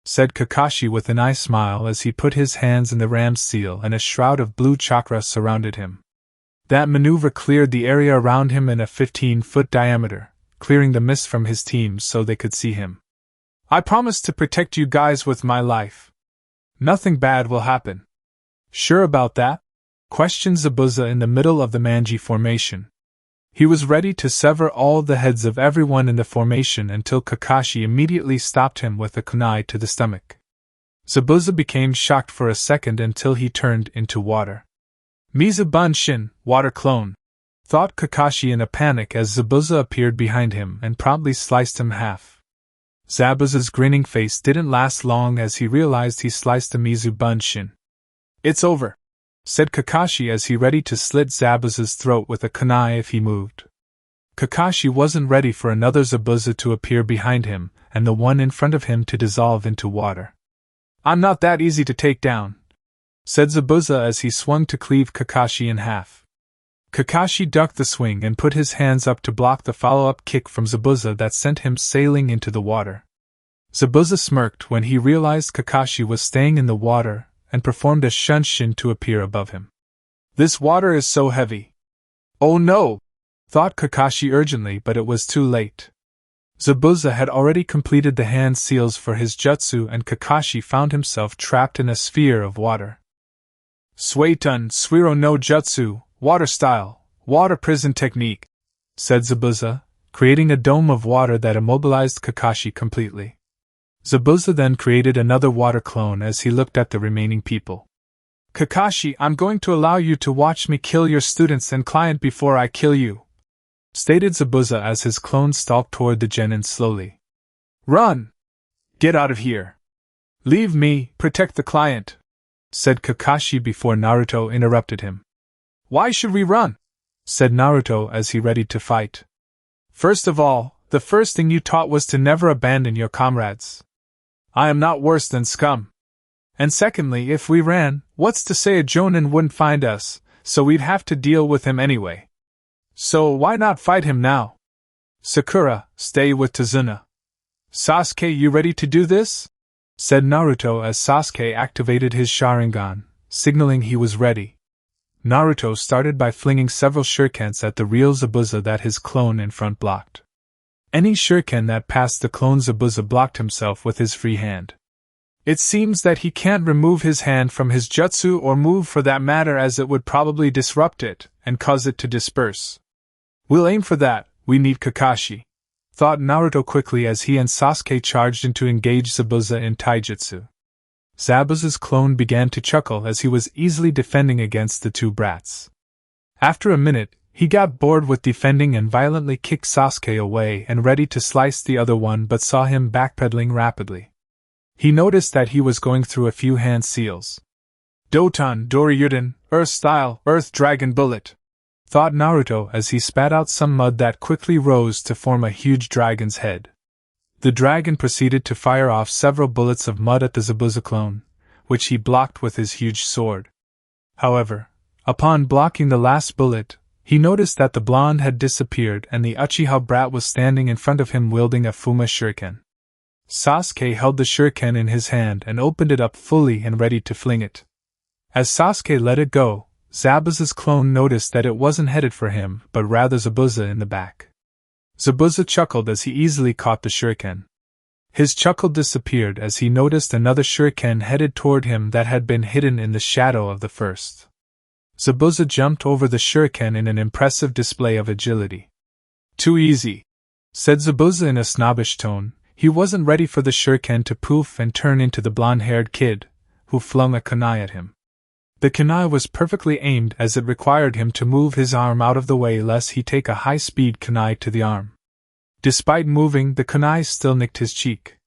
said Kakashi with an eye smile as he put his hands in the ram's seal and a shroud of blue chakra surrounded him. That maneuver cleared the area around him in a 15-foot diameter, clearing the mist from his team so they could see him. I promise to protect you guys with my life. Nothing bad will happen. Sure about that? Questioned Zabuza in the middle of the manji formation. He was ready to sever all the heads of everyone in the formation until Kakashi immediately stopped him with a kunai to the stomach. Zabuza became shocked for a second until he turned into water. Mizubunshin, water clone, thought Kakashi in a panic as Zabuza appeared behind him and promptly sliced him half. Zabuza's grinning face didn't last long as he realized he sliced a Mizubunshin. It's over, said Kakashi as he ready to slit Zabuza's throat with a kunai if he moved. Kakashi wasn't ready for another Zabuza to appear behind him and the one in front of him to dissolve into water. I'm not that easy to take down, said Zabuza as he swung to cleave Kakashi in half. Kakashi ducked the swing and put his hands up to block the follow-up kick from Zabuza that sent him sailing into the water. Zabuza smirked when he realized Kakashi was staying in the water and performed a shunshin to appear above him. This water is so heavy. Oh no! Thought Kakashi urgently, but it was too late. Zabuza had already completed the hand seals for his jutsu and Kakashi found himself trapped in a sphere of water. Suetun Suiro no Jutsu, water style, water prison technique, said Zabuza, creating a dome of water that immobilized Kakashi completely. Zabuza then created another water clone as he looked at the remaining people. Kakashi, I'm going to allow you to watch me kill your students and client before I kill you, stated Zabuza as his clone stalked toward the Genin slowly. Run! Get out of here! Leave me, protect the client, said Kakashi before Naruto interrupted him. Why should we run? Said Naruto as he readied to fight. First of all, the first thing you taught was to never abandon your comrades. I am not worse than scum. And secondly, if we ran, what's to say a Jonin wouldn't find us, so we'd have to deal with him anyway. So why not fight him now? Sakura, stay with Tazuna. Sasuke, you ready to do this? Said Naruto as Sasuke activated his Sharingan, signaling he was ready. Naruto started by flinging several shurikens at the real Zabuza that his clone in front blocked. Any shuriken that passed the clone Zabuza blocked himself with his free hand. It seems that he can't remove his hand from his jutsu or move for that matter, as it would probably disrupt it and cause it to disperse. We'll aim for that, we need Kakashi, thought Naruto quickly as he and Sasuke charged in to engage Zabuza in taijutsu. Zabuza's clone began to chuckle as he was easily defending against the two brats. After a minute, he got bored with defending and violently kicked Sasuke away and ready to slice the other one, but saw him backpedaling rapidly. He noticed that he was going through a few hand seals. Doton Doryuden, Earth Style, Earth Dragon Bullet, thought Naruto as he spat out some mud that quickly rose to form a huge dragon's head. The dragon proceeded to fire off several bullets of mud at the Zabuza clone, which he blocked with his huge sword. However, upon blocking the last bullet, he noticed that the blonde had disappeared and the Uchiha brat was standing in front of him wielding a Fuma shuriken. Sasuke held the shuriken in his hand and opened it up fully and ready to fling it. As Sasuke let it go, Zabuza's clone noticed that it wasn't headed for him, but rather Zabuza in the back. Zabuza chuckled as he easily caught the shuriken. His chuckle disappeared as he noticed another shuriken headed toward him that had been hidden in the shadow of the first. Zabuza jumped over the shuriken in an impressive display of agility. Too easy, said Zabuza in a snobbish tone. He wasn't ready for the shuriken to poof and turn into the blonde-haired kid, who flung a kunai at him. The kunai was perfectly aimed as it required him to move his arm out of the way lest he take a high-speed kunai to the arm. Despite moving, the kunai still nicked his cheek.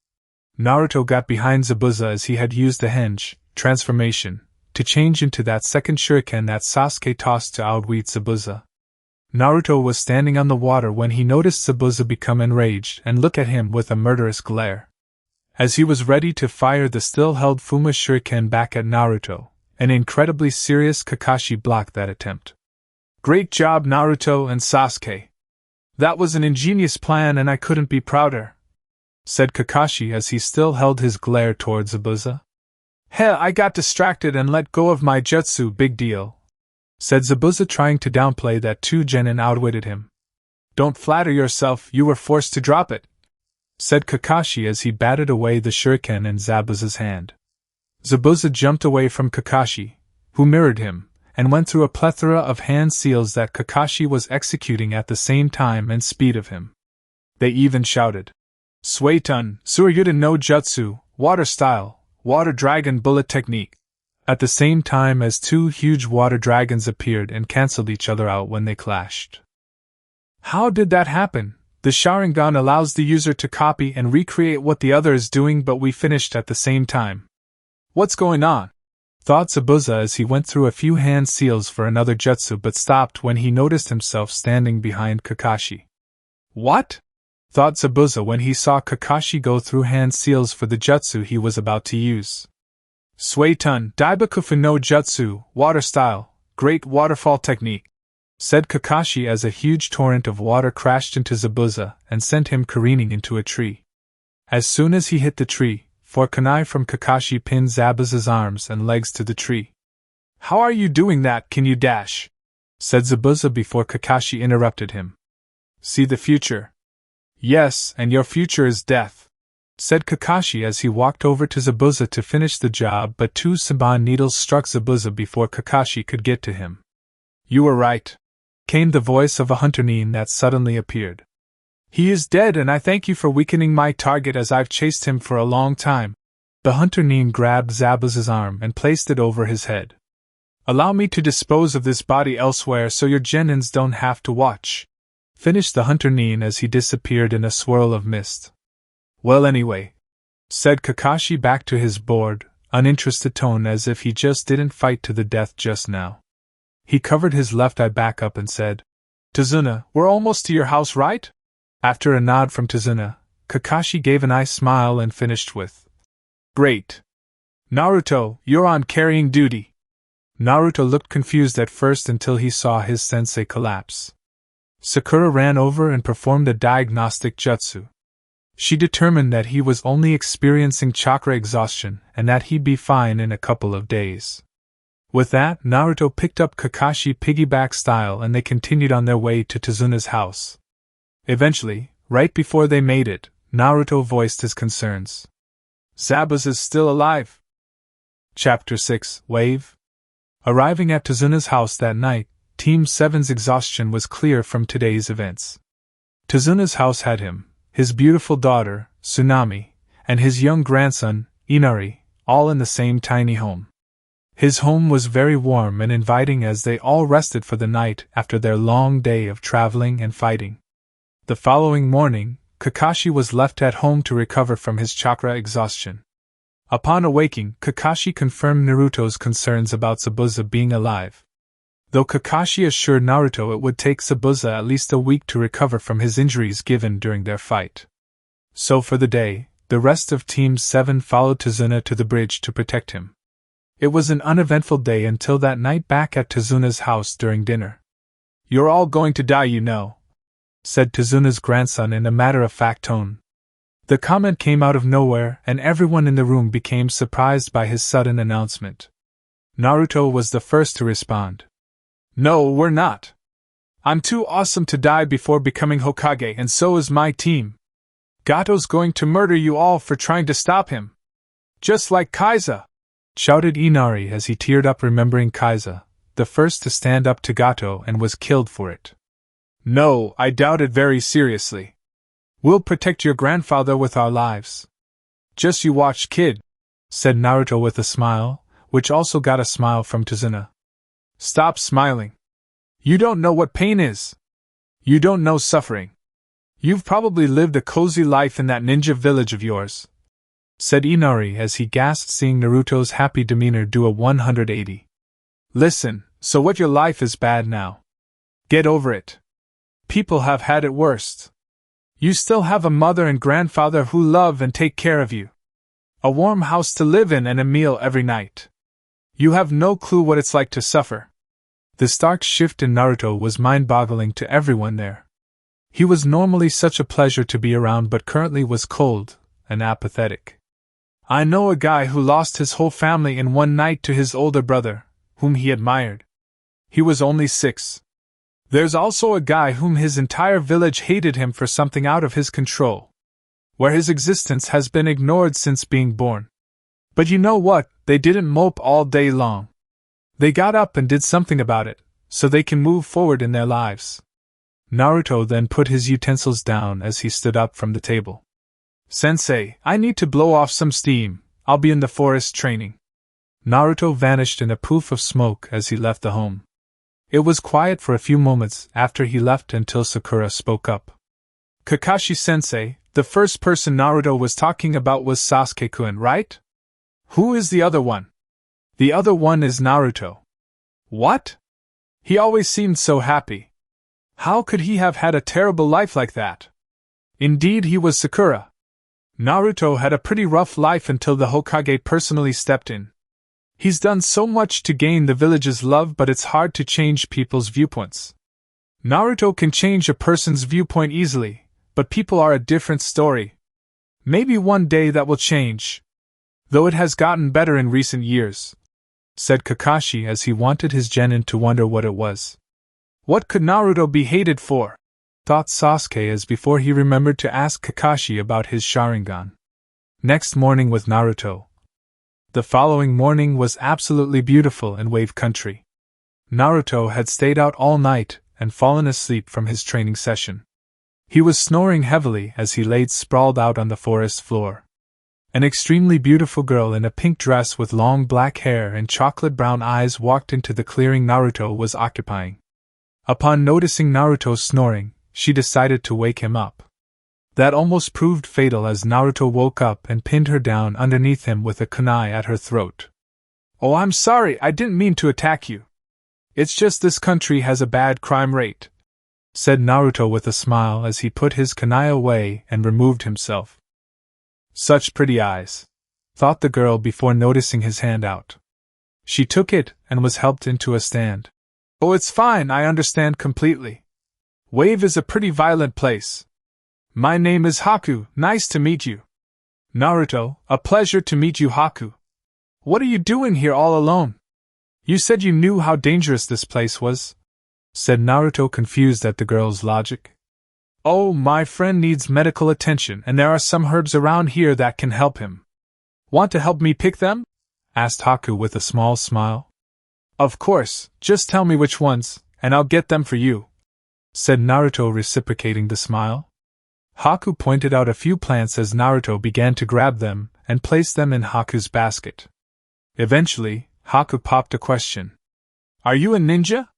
Naruto got behind Zabuza as he had used the henge transformation to change into that second shuriken that Sasuke tossed to outwit Zabuza. Naruto was standing on the water when he noticed Zabuza become enraged and look at him with a murderous glare. As he was ready to fire the still-held Fuma shuriken back at Naruto, an incredibly serious Kakashi blocked that attempt. Great job, Naruto and Sasuke. That was an ingenious plan and I couldn't be prouder, said Kakashi as he still held his glare towards Zabuza. Heh, I got distracted and let go of my jutsu, big deal, said Zabuza trying to downplay that two genin outwitted him. Don't flatter yourself, you were forced to drop it, said Kakashi as he batted away the shuriken in Zabuza's hand. Zabuza jumped away from Kakashi, who mirrored him, and went through a plethora of hand seals that Kakashi was executing at the same time and speed of him. They even shouted, Suetun, Tsuryudan no Jutsu, Water Style, Water Dragon Bullet Technique, at the same time as two huge water dragons appeared and cancelled each other out when they clashed. How did that happen? The Sharingan allows the user to copy and recreate what the other is doing, but we finished at the same time. What's going on? Thought Zabuza as he went through a few hand seals for another jutsu but stopped when he noticed himself standing behind Kakashi. What? Thought Zabuza when he saw Kakashi go through hand seals for the jutsu he was about to use. Suetun Daibakufu no Jutsu, Water Style, Great Waterfall Technique, said Kakashi as a huge torrent of water crashed into Zabuza and sent him careening into a tree. As soon as he hit the tree, four kunai from Kakashi pinned Zabuza's arms and legs to the tree. How are you doing that? Can you dash? Said Zabuza before Kakashi interrupted him. See the future. Yes, and your future is death, said Kakashi as he walked over to Zabuza to finish the job, but two Saban needles struck Zabuza before Kakashi could get to him. You were right, came the voice of a hunter Nin that suddenly appeared. He is dead, and I thank you for weakening my target as I've chased him for a long time. The hunter Nin grabbed Zabuz's arm and placed it over his head. Allow me to dispose of this body elsewhere so your genins don't have to watch. Finished the hunter Nin as he disappeared in a swirl of mist. Well, anyway, said Kakashi back to his bored, uninterested tone as if he just didn't fight to the death just now. He covered his left eye back up and said, Tazuna, we're almost to your house, right? After a nod from Tazuna, Kakashi gave a nice smile and finished with, Great. Naruto, you're on carrying duty. Naruto looked confused at first until he saw his sensei collapse. Sakura ran over and performed a diagnostic jutsu. She determined that he was only experiencing chakra exhaustion and that he'd be fine in a couple of days. With that, Naruto picked up Kakashi piggyback style and they continued on their way to Tazuna's house. Eventually, right before they made it, Naruto voiced his concerns. Zabuz is still alive. Chapter 6, Wave. Arriving at Tazuna's house that night, Team 7's exhaustion was clear from today's events. Tazuna's house had him, his beautiful daughter, Tsunami, and his young grandson, Inari, all in the same tiny home. His home was very warm and inviting as they all rested for the night after their long day of traveling and fighting. The following morning, Kakashi was left at home to recover from his chakra exhaustion. Upon awaking, Kakashi confirmed Naruto's concerns about Zabuza being alive. Though Kakashi assured Naruto it would take Zabuza at least a week to recover from his injuries given during their fight. So for the day, the rest of Team 7 followed Tazuna to the bridge to protect him. It was an uneventful day until that night back at Tazuna's house during dinner. You're all going to die, you know, said Tazuna's grandson in a matter-of-fact tone. The comment came out of nowhere, and everyone in the room became surprised by his sudden announcement. Naruto was the first to respond. No, we're not. I'm too awesome to die before becoming Hokage, and so is my team. Gato's going to murder you all for trying to stop him. Just like Kaiza, shouted Inari as he teared up remembering Kaiza, the first to stand up to Gato and was killed for it. No, I doubt it very seriously. We'll protect your grandfather with our lives. Just you watch, kid, said Naruto with a smile, which also got a smile from Tazuna. Stop smiling. You don't know what pain is. You don't know suffering. You've probably lived a cozy life in that ninja village of yours, said Inari as he gasped seeing Naruto's happy demeanor do a 180. Listen, so what, your life is bad now? Get over it. People have had it worse. You still have a mother and grandfather who love and take care of you. A warm house to live in and a meal every night. You have no clue what it's like to suffer. The stark shift in Naruto was mind-boggling to everyone there. He was normally such a pleasure to be around but currently was cold and apathetic. I know a guy who lost his whole family in one night to his older brother, whom he admired. He was only 6. There's also a guy whom his entire village hated him for something out of his control, where his existence has been ignored since being born. But you know what, they didn't mope all day long. They got up and did something about it, so they can move forward in their lives. Naruto then put his utensils down as he stood up from the table. Sensei, I need to blow off some steam, I'll be in the forest training. Naruto vanished in a poof of smoke as he left the home. It was quiet for a few moments after he left until Sakura spoke up. Kakashi-sensei, the first person Naruto was talking about was Sasuke-kun, right? Who is the other one? The other one is Naruto. What? He always seemed so happy. How could he have had a terrible life like that? Indeed, he was Sakura. Naruto had a pretty rough life until the Hokage personally stepped in. He's done so much to gain the village's love, but it's hard to change people's viewpoints. Naruto can change a person's viewpoint easily, but people are a different story. Maybe one day that will change. Though it has gotten better in recent years, said Kakashi as he wanted his genin to wonder what it was. What could Naruto be hated for? Thought Sasuke as before he remembered to ask Kakashi about his Sharingan. Next morning with Naruto. The following morning was absolutely beautiful in Wave Country. Naruto had stayed out all night and fallen asleep from his training session. He was snoring heavily as he laid sprawled out on the forest floor. An extremely beautiful girl in a pink dress with long black hair and chocolate-brown eyes walked into the clearing Naruto was occupying. Upon noticing Naruto snoring, she decided to wake him up. That almost proved fatal as Naruto woke up and pinned her down underneath him with a kunai at her throat. "Oh, I'm sorry, I didn't mean to attack you. It's just this country has a bad crime rate," said Naruto with a smile as he put his kunai away and removed himself. "Such pretty eyes," thought the girl before noticing his hand out. She took it and was helped into a stand. "Oh, it's fine, I understand completely. Wave is a pretty violent place. My name is Haku, nice to meet you." "Naruto, a pleasure to meet you, Haku. What are you doing here all alone? You said you knew how dangerous this place was," said Naruto, confused at the girl's logic. "Oh, my friend needs medical attention and there are some herbs around here that can help him. Want to help me pick them?" asked Haku with a small smile. "Of course, just tell me which ones, and I'll get them for you," said Naruto, reciprocating the smile. Haku pointed out a few plants as Naruto began to grab them and place them in Haku's basket. Eventually, Haku popped a question. "Are you a ninja?"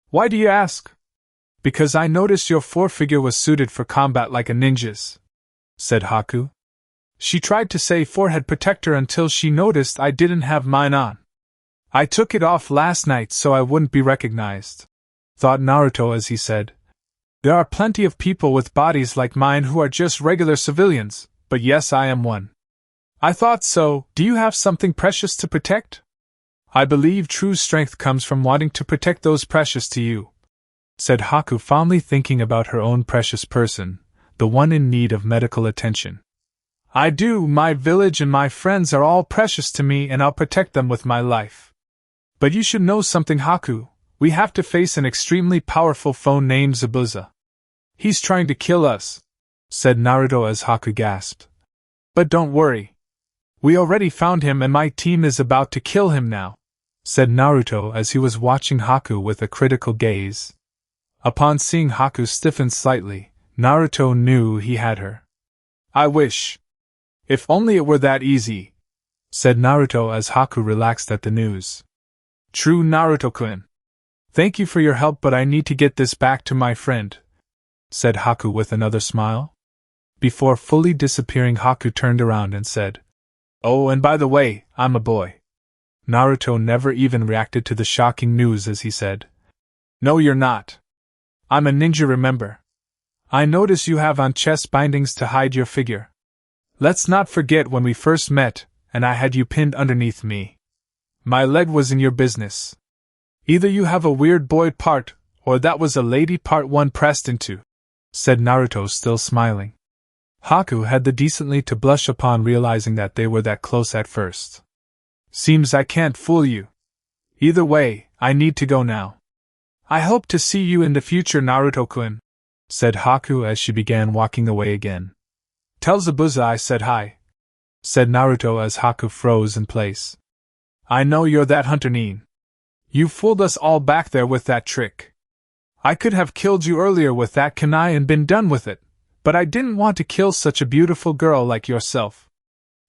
"Why do you ask?" "Because I noticed your forefigure was suited for combat like a ninja's," said Haku. She tried to say forehead protector until she noticed I didn't have mine on. "I took it off last night so I wouldn't be recognized," thought Naruto as he said. "There are plenty of people with bodies like mine who are just regular civilians, but yes, I am one." "I thought so. Do you have something precious to protect?" "I believe true strength comes from wanting to protect those precious to you," said Haku, fondly thinking about her own precious person, the one in need of medical attention. "I do, my village and my friends are all precious to me and I'll protect them with my life. But you should know something, Haku. We have to face an extremely powerful foe named Zabuza. He's trying to kill us," said Naruto as Haku gasped. "But don't worry. We already found him and my team is about to kill him now," said Naruto as he was watching Haku with a critical gaze. Upon seeing Haku stiffen slightly, Naruto knew he had her. "I wish. If only it were that easy," said Naruto as Haku relaxed at the news. "True, Naruto-kun. Thank you for your help, but I need to get this back to my friend," said Haku with another smile. Before fully disappearing, Haku turned around and said, "Oh, and by the way, I'm a boy." Naruto never even reacted to the shocking news as he said, "No, you're not. I'm a ninja, remember? I notice you have on chest bindings to hide your figure. Let's not forget when we first met, and I had you pinned underneath me. My leg was in your business. Either you have a weird boy part, or that was a lady part one pressed into," said Naruto, still smiling. Haku had the decency to blush upon realizing that they were that close at first. "Seems I can't fool you. Either way, I need to go now. I hope to see you in the future, Naruto-kun," said Haku as she began walking away again. "Tell Zabuza I said hi," said Naruto as Haku froze in place. "I know you're that hunter Nin. You fooled us all back there with that trick. I could have killed you earlier with that kunai and been done with it, but I didn't want to kill such a beautiful girl like yourself.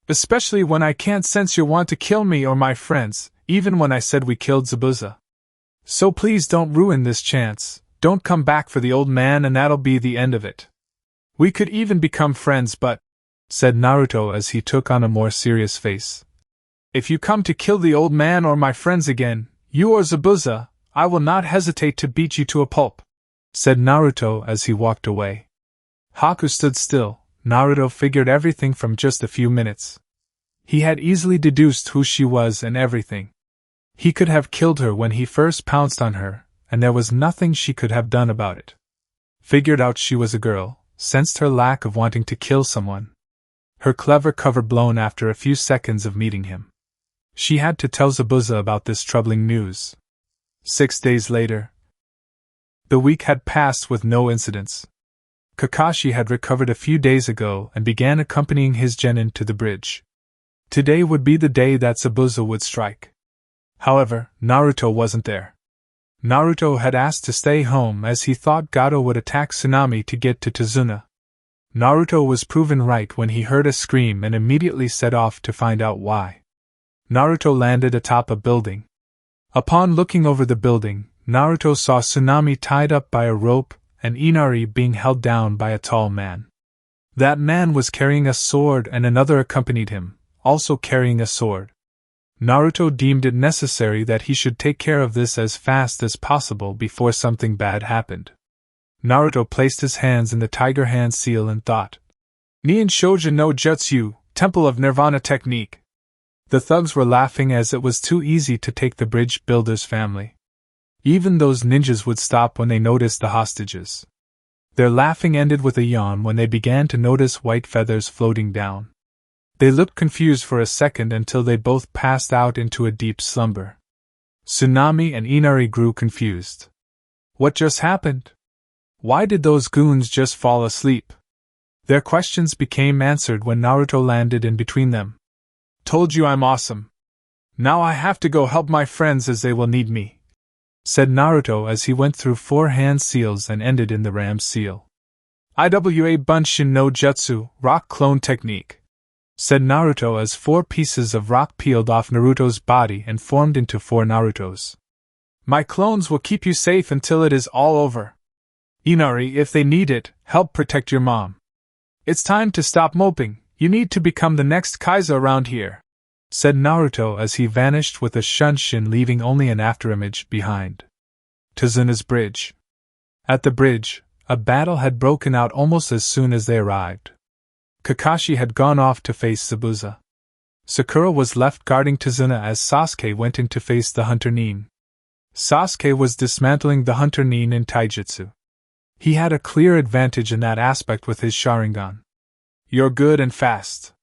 Especially when I can't sense you want to kill me or my friends, even when I said we killed Zabuza. So please don't ruin this chance, don't come back for the old man and that'll be the end of it. We could even become friends, but," said Naruto as he took on a more serious face, "if you come to kill the old man or my friends again, you or Zabuza, I will not hesitate to beat you to a pulp," said Naruto as he walked away. Haku stood still. Naruto figured everything from just a few minutes. He had easily deduced who she was and everything. He could have killed her when he first pounced on her, and there was nothing she could have done about it. Figured out she was a girl, sensed her lack of wanting to kill someone. Her clever cover blown after a few seconds of meeting him. She had to tell Zabuza about this troubling news. 6 days later. The week had passed with no incidents. Kakashi had recovered a few days ago and began accompanying his genin to the bridge. Today would be the day that Zabuza would strike. However, Naruto wasn't there. Naruto had asked to stay home as he thought Gato would attack Tsunami to get to Tazuna. Naruto was proven right when he heard a scream and immediately set off to find out why. Naruto landed atop a building. Upon looking over the building, Naruto saw Tsunami tied up by a rope and Inari being held down by a tall man. That man was carrying a sword and another accompanied him, also carrying a sword. Naruto deemed it necessary that he should take care of this as fast as possible before something bad happened. Naruto placed his hands in the tiger hand seal and thought, Nien Shoujo no Jutsu, Temple of Nirvana technique. The thugs were laughing as it was too easy to take the bridge builder's family. Even those ninjas would stop when they noticed the hostages. Their laughing ended with a yawn when they began to notice white feathers floating down. They looked confused for a second until they both passed out into a deep slumber. Tsunami and Inari grew confused. What just happened? Why did those goons just fall asleep? Their questions became answered when Naruto landed in between them. Told you I'm awesome. Now I have to go help my friends as they will need me, said Naruto as he went through 4 hand seals and ended in the ram seal. Iwa Bunshin no Jutsu, rock clone technique, said Naruto as 4 pieces of rock peeled off Naruto's body and formed into 4 Narutos. My clones will keep you safe until it is all over. Inari, if they need it, help protect your mom. It's time to stop moping, you need to become the next Kaiser around here, said Naruto as he vanished with a shunshin leaving only an afterimage behind. Tazuna's bridge. At the bridge, a battle had broken out almost as soon as they arrived. Kakashi had gone off to face Zabuza. Sakura was left guarding Tazuna as Sasuke went in to face the Hunter Nin. Sasuke was dismantling the Hunter Nin in taijutsu. He had a clear advantage in that aspect with his Sharingan. You're good and fast.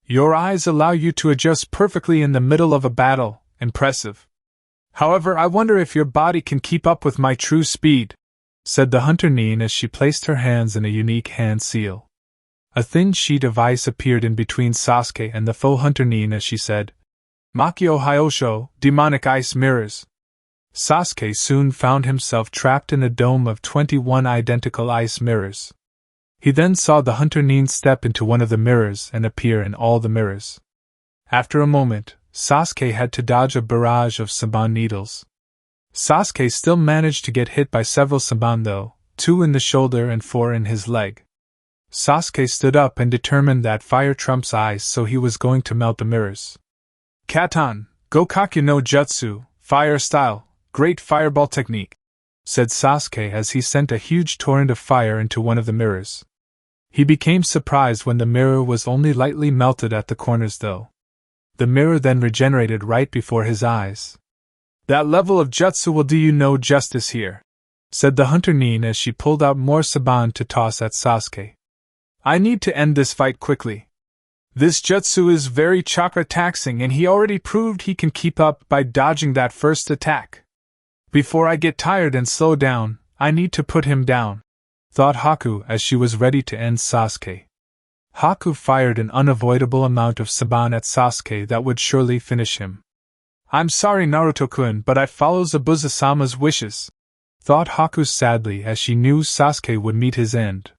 Your eyes allow you to adjust perfectly in the middle of a battle, impressive. However, I wonder if your body can keep up with my true speed, said the Hunter Nin as she placed her hands in a unique hand seal. A thin sheet of ice appeared in between Sasuke and the faux Hunter Nin as she said, Makio Hyosho, demonic ice mirrors. Sasuke soon found himself trapped in a dome of 21 identical ice mirrors. He then saw the Hunter Nin step into one of the mirrors and appear in all the mirrors. After a moment, Sasuke had to dodge a barrage of Saban needles. Sasuke still managed to get hit by several Saban though, 2 in the shoulder and 4 in his leg. Sasuke stood up and determined that fire trumps ice, so he was going to melt the mirrors. Katan, Gokakyu no Jutsu, fire style, great fireball technique, said Sasuke as he sent a huge torrent of fire into one of the mirrors. He became surprised when the mirror was only lightly melted at the corners though. The mirror then regenerated right before his eyes. That level of jutsu will do you no justice here, said the Hunter Nin as she pulled out more Saban to toss at Sasuke. I need to end this fight quickly. This jutsu is very chakra taxing and he already proved he can keep up by dodging that first attack. Before I get tired and slow down, I need to put him down, thought Haku as she was ready to end Sasuke. Haku fired an unavoidable amount of Saban at Sasuke that would surely finish him. I'm sorry Naruto-kun, but I follow Zabuza-sama's wishes, thought Haku sadly as she knew Sasuke would meet his end.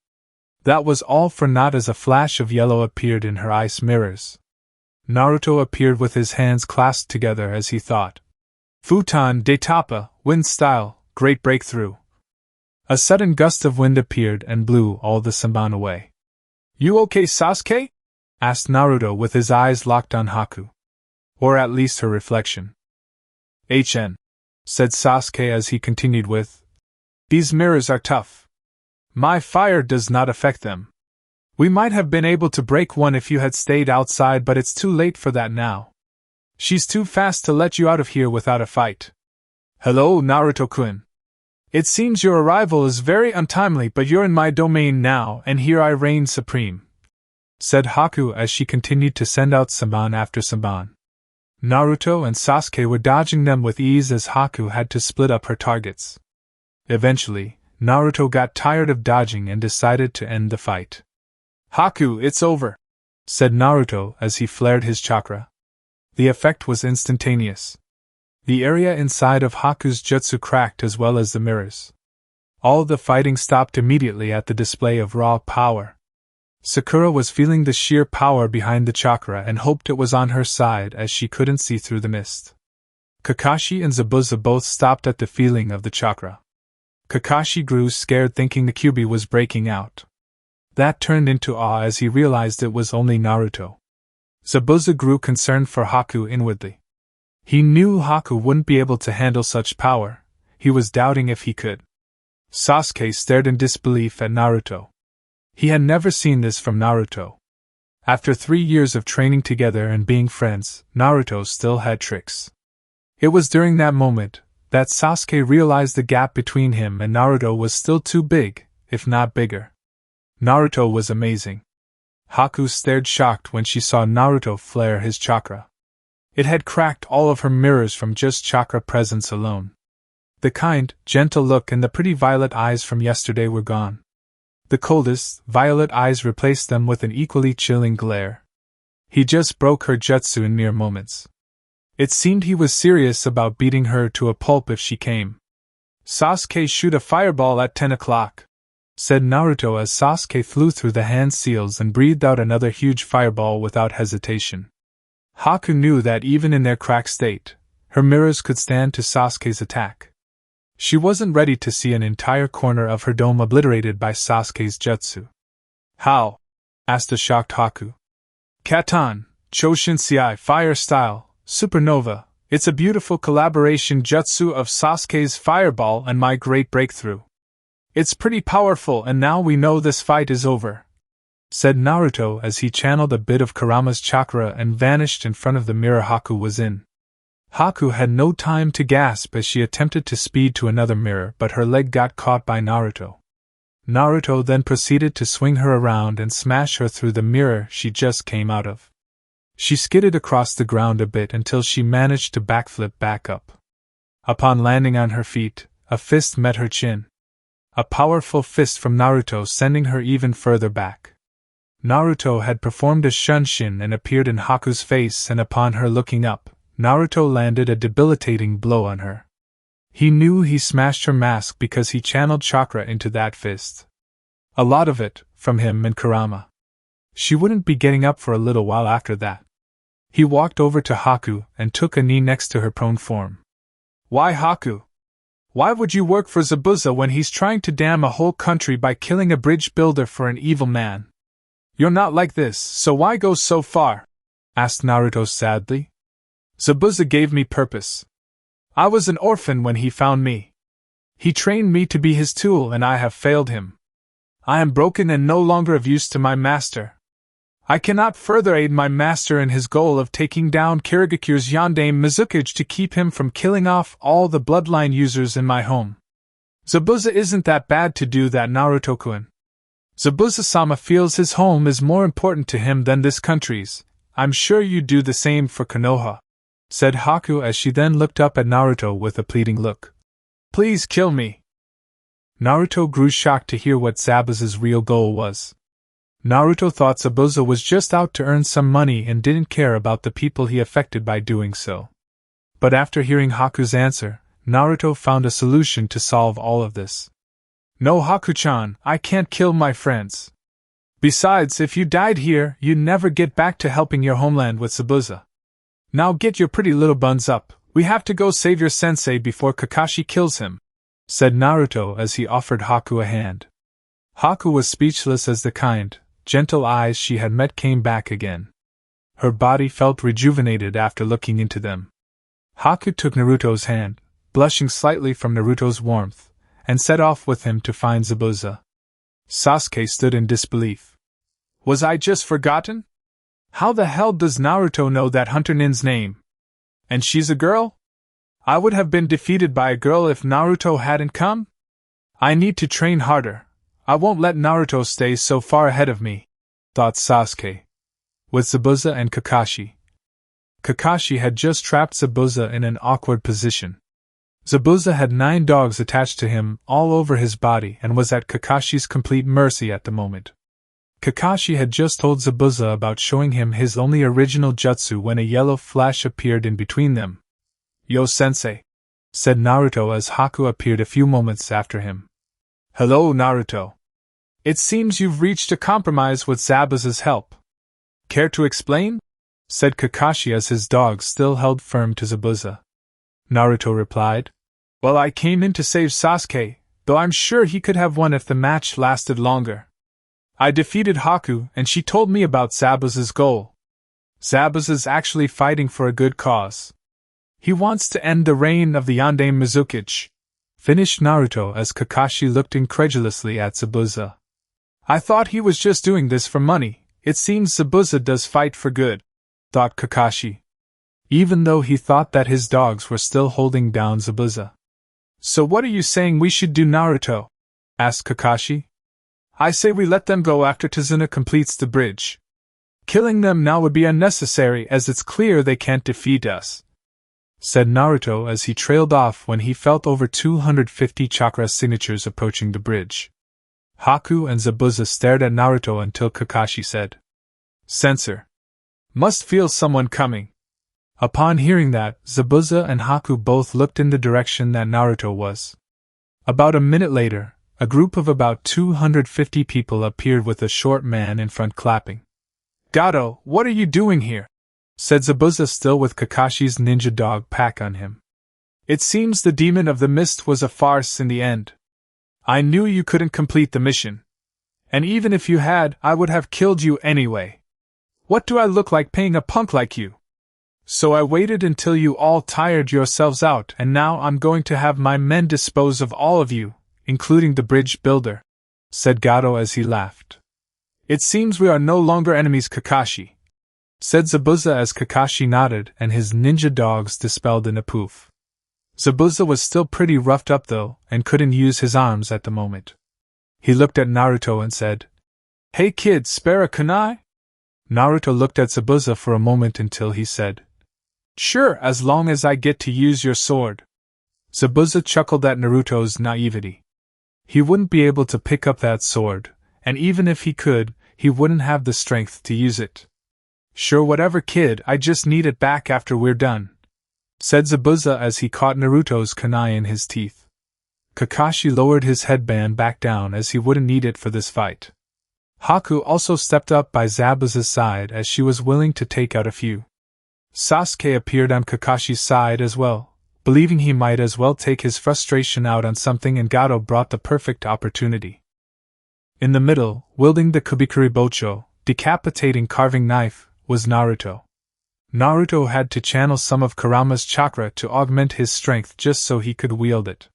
That was all for naught as a flash of yellow appeared in her ice mirrors. Naruto appeared with his hands clasped together as he thought. Futon de Tapa, wind style, great breakthrough. A sudden gust of wind appeared and blew all the Saban away. You okay, Sasuke? Asked Naruto with his eyes locked on Haku. Or at least her reflection. HN, said Sasuke as he continued with, these mirrors are tough. My fire does not affect them. We might have been able to break one if you had stayed outside, but it's too late for that now. She's too fast to let you out of here without a fight. Hello, Naruto-kun. It seems your arrival is very untimely, but you're in my domain now, and here I reign supreme, said Haku as she continued to send out Saban after Saban. Naruto and Sasuke were dodging them with ease as Haku had to split up her targets. Eventually, Naruto got tired of dodging and decided to end the fight. Haku, it's over, said Naruto as he flared his chakra. The effect was instantaneous. The area inside of Haku's jutsu cracked as well as the mirrors. All the fighting stopped immediately at the display of raw power. Sakura was feeling the sheer power behind the chakra and hoped it was on her side as she couldn't see through the mist. Kakashi and Zabuza both stopped at the feeling of the chakra. Kakashi grew scared thinking the Kyuubi was breaking out. That turned into awe as he realized it was only Naruto. Zabuza grew concerned for Haku inwardly. He knew Haku wouldn't be able to handle such power. He was doubting if he could. Sasuke stared in disbelief at Naruto. He had never seen this from Naruto. After 3 years of training together and being friends, Naruto still had tricks. It was during that moment that Sasuke realized the gap between him and Naruto was still too big, if not bigger. Naruto was amazing. Haku stared shocked when she saw Naruto flare his chakra. It had cracked all of her mirrors from just chakra presence alone. The kind, gentle look and the pretty violet eyes from yesterday were gone. The coldest, violet eyes replaced them with an equally chilling glare. He just broke her jutsu in mere moments. It seemed he was serious about beating her to a pulp if she came. Sasuke, shoot a fireball at 10 o'clock, said Naruto as Sasuke flew through the hand seals and breathed out another huge fireball without hesitation. Haku knew that even in their cracked state, her mirrors could stand to Sasuke's attack. She wasn't ready to see an entire corner of her dome obliterated by Sasuke's jutsu. How? Asked a shocked Haku. Katan, Choshinsei fire style, supernova, it's a beautiful collaboration jutsu of Sasuke's fireball and my great breakthrough. It's pretty powerful and now we know this fight is over, said Naruto as he channeled a bit of Kurama's chakra and vanished in front of the mirror Haku was in. Haku had no time to gasp as she attempted to speed to another mirror but her leg got caught by Naruto. Naruto then proceeded to swing her around and smash her through the mirror she just came out of. She skidded across the ground a bit until she managed to backflip back up. Upon landing on her feet, a fist met her chin. A powerful fist from Naruto sending her even further back. Naruto had performed a shunshin and appeared in Haku's face and upon her looking up, Naruto landed a debilitating blow on her. He knew he smashed her mask because he channeled chakra into that fist. A lot of it, from him and Kurama. She wouldn't be getting up for a little while after that. He walked over to Haku and took a knee next to her prone form. Why Haku? Why would you work for Zabuza when he's trying to damn a whole country by killing a bridge builder for an evil man? You're not like this, so why go so far? Asked Naruto sadly. Zabuza gave me purpose. I was an orphan when he found me. He trained me to be his tool and I have failed him. I am broken and no longer of use to my master. I cannot further aid my master in his goal of taking down Kirigakure's Yondaime Mizukage to keep him from killing off all the bloodline users in my home. Zabuza isn't that bad to do that, Naruto-kun. Zabuza-sama feels his home is more important to him than this country's. I'm sure you do the same for Konoha, said Haku as she then looked up at Naruto with a pleading look. Please kill me. Naruto grew shocked to hear what Zabuza's real goal was. Naruto thought Zabuza was just out to earn some money and didn't care about the people he affected by doing so. But after hearing Haku's answer, Naruto found a solution to solve all of this. No, Haku-chan, I can't kill my friends. Besides, if you died here, you'd never get back to helping your homeland with Zabuza. Now get your pretty little buns up, we have to go save your sensei before Kakashi kills him, said Naruto as he offered Haku a hand. Haku was speechless as the kind, gentle eyes she had met came back again. Her body felt rejuvenated after looking into them. Haku took Naruto's hand, blushing slightly from Naruto's warmth, and set off with him to find Zabuza. Sasuke stood in disbelief. Was I just forgotten? How the hell does Naruto know that Hunter Nin's name? And she's a girl? I would have been defeated by a girl if Naruto hadn't come? I need to train harder. I won't let Naruto stay so far ahead of me, thought Sasuke. With Zabuza and Kakashi. Kakashi had just trapped Zabuza in an awkward position. Zabuza had 9 dogs attached to him all over his body and was at Kakashi's complete mercy at the moment. Kakashi had just told Zabuza about showing him his only original jutsu when a yellow flash appeared in between them. Yo sensei, said Naruto as Haku appeared a few moments after him. Hello, Naruto. It seems you've reached a compromise with Zabuza's help. Care to explain? Said Kakashi as his dog still held firm to Zabuza. Naruto replied, Well, I came in to save Sasuke, though I'm sure he could have won if the match lasted longer. I defeated Haku and she told me about Zabuza's goal. Zabuza's actually fighting for a good cause. He wants to end the reign of the Yondaime Mizukage, finished Naruto as Kakashi looked incredulously at Zabuza. I thought he was just doing this for money. It seems Zabuza does fight for good, thought Kakashi, even though he thought that his dogs were still holding down Zabuza. So what are you saying we should do, Naruto? Asked Kakashi. I say we let them go after Tazuna completes the bridge. Killing them now would be unnecessary as it's clear they can't defeat us, said Naruto as he trailed off when he felt over 250 chakra signatures approaching the bridge. Haku and Zabuza stared at Naruto until Kakashi said, Censor. Must feel someone coming. Upon hearing that, Zabuza and Haku both looked in the direction that Naruto was. About a minute later, a group of about 250 people appeared with a short man in front clapping. Gato, what are you doing here? Said Zabuza still with Kakashi's ninja dog pack on him. It seems the demon of the mist was a farce in the end. I knew you couldn't complete the mission. And even if you had, I would have killed you anyway. What do I look like paying a punk like you? So I waited until you all tired yourselves out and now I'm going to have my men dispose of all of you, including the bridge builder, said Gato as he laughed. It seems we are no longer enemies, Kakashi, said Zabuza as Kakashi nodded and his ninja dogs dispelled in a poof. Zabuza was still pretty roughed up though, and couldn't use his arms at the moment. He looked at Naruto and said, Hey kid, spare a kunai? Naruto looked at Zabuza for a moment until he said, Sure, as long as I get to use your sword. Zabuza chuckled at Naruto's naivety. He wouldn't be able to pick up that sword, and even if he could, he wouldn't have the strength to use it. Sure, whatever kid, I just need it back after we're done, said Zabuza as he caught Naruto's kunai in his teeth. Kakashi lowered his headband back down as he wouldn't need it for this fight. Haku also stepped up by Zabuza's side as she was willing to take out a few. Sasuke appeared on Kakashi's side as well, believing he might as well take his frustration out on something, and Gato brought the perfect opportunity. In the middle, wielding the Kubikuri Bocho, decapitating carving knife, was Naruto. Naruto had to channel some of Kurama's chakra to augment his strength just so he could wield it.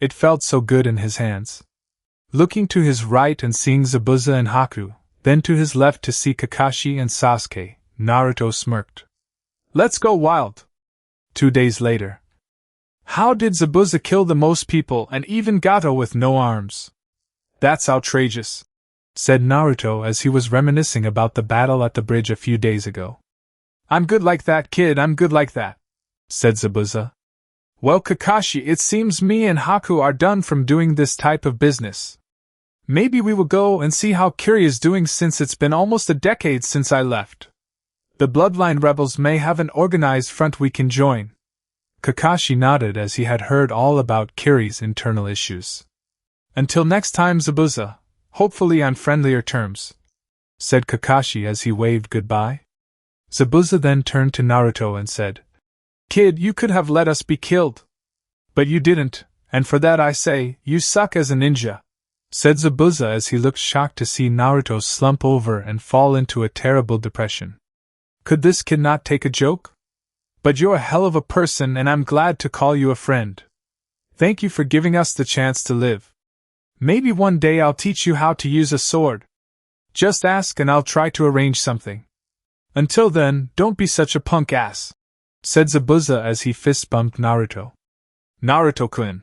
It felt so good in his hands. Looking to his right and seeing Zabuza and Haku, then to his left to see Kakashi and Sasuke, Naruto smirked. Let's go wild! 2 days later. How did Zabuza kill the most people and even Gato with no arms? That's outrageous, said Naruto as he was reminiscing about the battle at the bridge a few days ago. I'm good like that, kid, I'm good like that, said Zabuza. Well, Kakashi, it seems me and Haku are done from doing this type of business. Maybe we will go and see how Kiri is doing since it's been almost a decade since I left. The Bloodline Rebels may have an organized front we can join. Kakashi nodded as he had heard all about Kiri's internal issues. Until next time, Zabuza, hopefully on friendlier terms, said Kakashi as he waved goodbye. Zabuza then turned to Naruto and said, Kid, you could have let us be killed. But you didn't, and for that I say, you suck as a ninja, said Zabuza as he looked shocked to see Naruto slump over and fall into a terrible depression. Could this kid not take a joke? But you're a hell of a person and I'm glad to call you a friend. Thank you for giving us the chance to live. Maybe one day I'll teach you how to use a sword. Just ask and I'll try to arrange something. Until then, don't be such a punk ass, said Zabuza as he fist-bumped Naruto. Naruto-kun.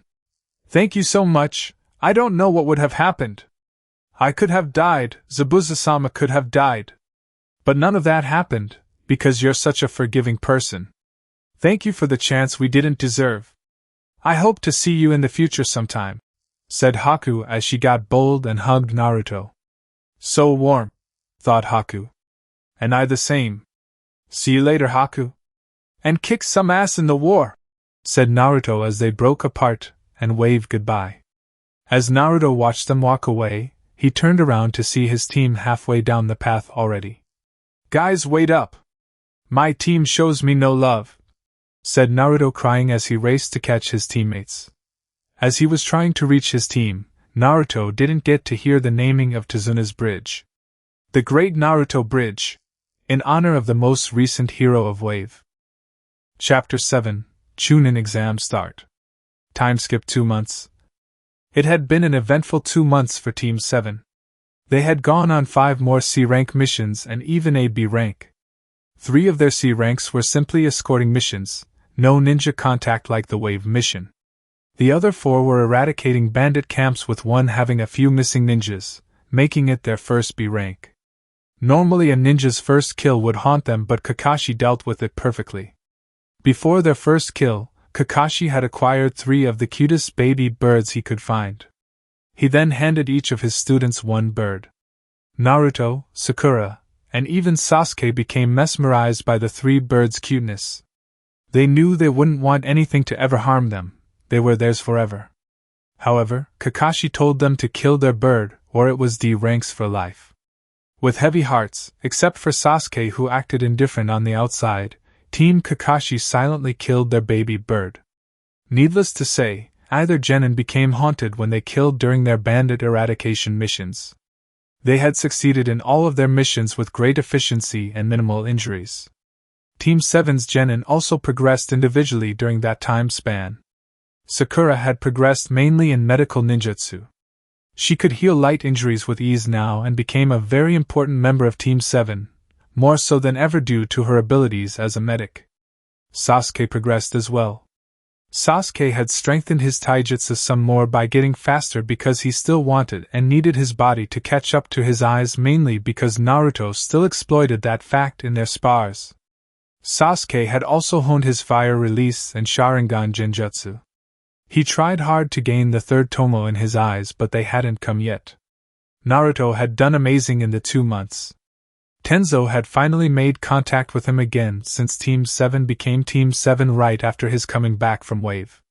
Thank you so much, I don't know what would have happened. I could have died, Zabuza-sama could have died. But none of that happened, because you're such a forgiving person. Thank you for the chance we didn't deserve. I hope to see you in the future sometime, said Haku as she got bold and hugged Naruto. So warm, thought Haku. And I the same. See you later, Haku. And kick some ass in the war. said Naruto as they broke apart and waved goodbye. As Naruto watched them walk away, he turned around to see his team halfway down the path already. Guys, wait up! My team shows me no love, said Naruto, crying as he raced to catch his teammates. As he was trying to reach his team, Naruto didn't get to hear the naming of Tezuna's bridge. The Great Naruto Bridge, in honor of the most recent hero of Wave. Chapter 7, Chunin Exam Start. Time skip 2 months. It had been an eventful 2 months for Team 7. They had gone on 5 more C-rank missions and even a B rank. 3 of their C ranks were simply escorting missions, no ninja contact like the Wave mission. The other 4 were eradicating bandit camps, with 1 having a few missing ninjas, making it their first B rank. Normally a ninja's first kill would haunt them, but Kakashi dealt with it perfectly. Before their first kill, Kakashi had acquired 3 of the cutest baby birds he could find. He then handed each of his students 1 bird. Naruto, Sakura, and even Sasuke became mesmerized by the 3 birds' cuteness. They knew they wouldn't want anything to ever harm them, they were theirs forever. However, Kakashi told them to kill their bird, or it was D ranks for life. With heavy hearts, except for Sasuke, who acted indifferent on the outside, Team Kakashi silently killed their baby bird. Needless to say, either Genin became haunted when they killed during their bandit eradication missions. They had succeeded in all of their missions with great efficiency and minimal injuries. Team 7's Genin also progressed individually during that time span. Sakura had progressed mainly in medical ninjutsu. She could heal light injuries with ease now and became a very important member of Team 7, more so than ever due to her abilities as a medic. Sasuke progressed as well. Sasuke had strengthened his taijutsu some more by getting faster because he still wanted and needed his body to catch up to his eyes, mainly because Naruto still exploited that fact in their spars. Sasuke had also honed his fire release and Sharingan genjutsu. He tried hard to gain the 3rd tomo in his eyes, but they hadn't come yet. Naruto had done amazing in the 2 months. Tenzo had finally made contact with him again since Team 7 became Team 7 right after his coming back from Wave.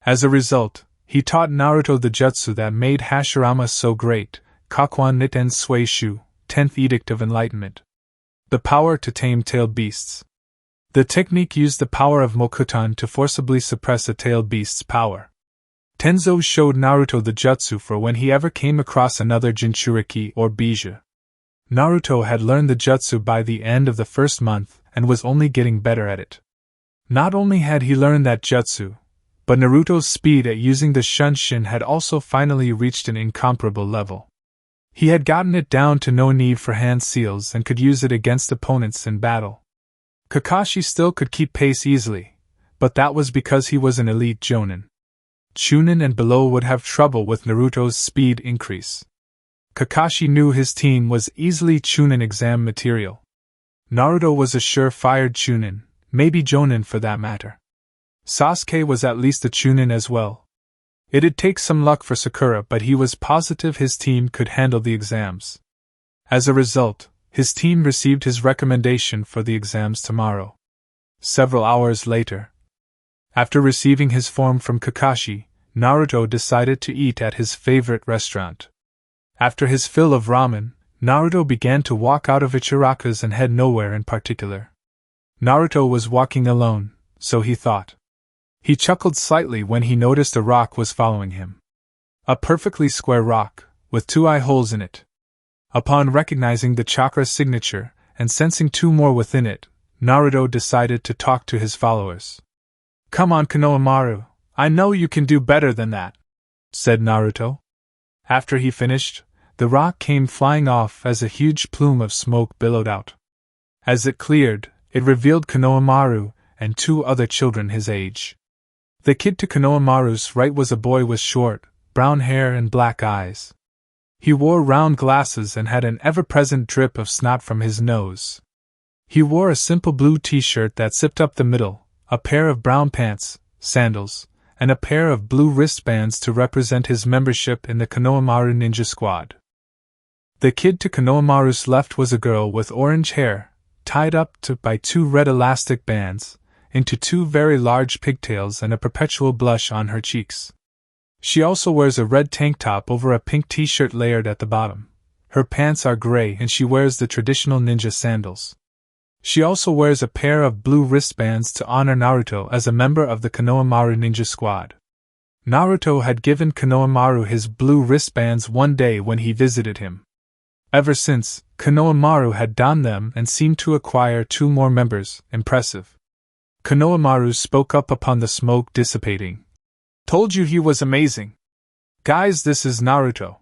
As a result, he taught Naruto the jutsu that made Hashirama so great, Kakuan Niten Sui Shu, 10th Edict of Enlightenment. The power to tame tailed beasts. The technique used the power of Mokuton to forcibly suppress a tailed beast's power. Tenzo showed Naruto the jutsu for when he ever came across another Jinchuriki or Bija. Naruto had learned the jutsu by the end of the first month and was only getting better at it. Not only had he learned that jutsu, but Naruto's speed at using the Shunshin had also finally reached an incomparable level. He had gotten it down to no need for hand seals and could use it against opponents in battle. Kakashi still could keep pace easily, but that was because he was an elite Jonin. Chunin and below would have trouble with Naruto's speed increase. Kakashi knew his team was easily Chunin exam material. Naruto was a sure-fired Chunin, maybe Jonin for that matter. Sasuke was at least a Chunin as well. It'd take some luck for Sakura, but he was positive his team could handle the exams. As a result, his team received his recommendation for the exams tomorrow. Several hours later, after receiving his form from Kakashi, Naruto decided to eat at his favorite restaurant. After his fill of ramen, Naruto began to walk out of Ichiraku's and head nowhere in particular. Naruto was walking alone, so he thought. He chuckled slightly when he noticed a rock was following him. A perfectly square rock, with 2 eye holes in it. Upon recognizing the chakra signature and sensing 2 more within it, Naruto decided to talk to his followers. "Come on, Konohamaru, I know you can do better than that," said Naruto. After he finished, the rock came flying off as a huge plume of smoke billowed out. As it cleared, it revealed Konohamaru and 2 other children his age. The kid to Konohamaru's right was a boy with short, brown hair and black eyes. He wore round glasses and had an ever-present drip of snot from his nose. He wore a simple blue t-shirt that zipped up the middle, a pair of brown pants, sandals, and a pair of blue wristbands to represent his membership in the Konohamaru Ninja Squad. The kid to Konohamaru's left was a girl with orange hair, tied up by 2 red elastic bands, into 2 very large pigtails and a perpetual blush on her cheeks. She also wears a red tank top over a pink t-shirt layered at the bottom. Her pants are gray and she wears the traditional ninja sandals. She also wears a pair of blue wristbands to honor Naruto as a member of the Konohamaru Ninja Squad. Naruto had given Konohamaru his blue wristbands one day when he visited him. Ever since, Konohamaru had donned them and seemed to acquire 2 more members. Impressive. Konohamaru spoke up upon the smoke dissipating. Told you he was amazing. Guys, this is Naruto.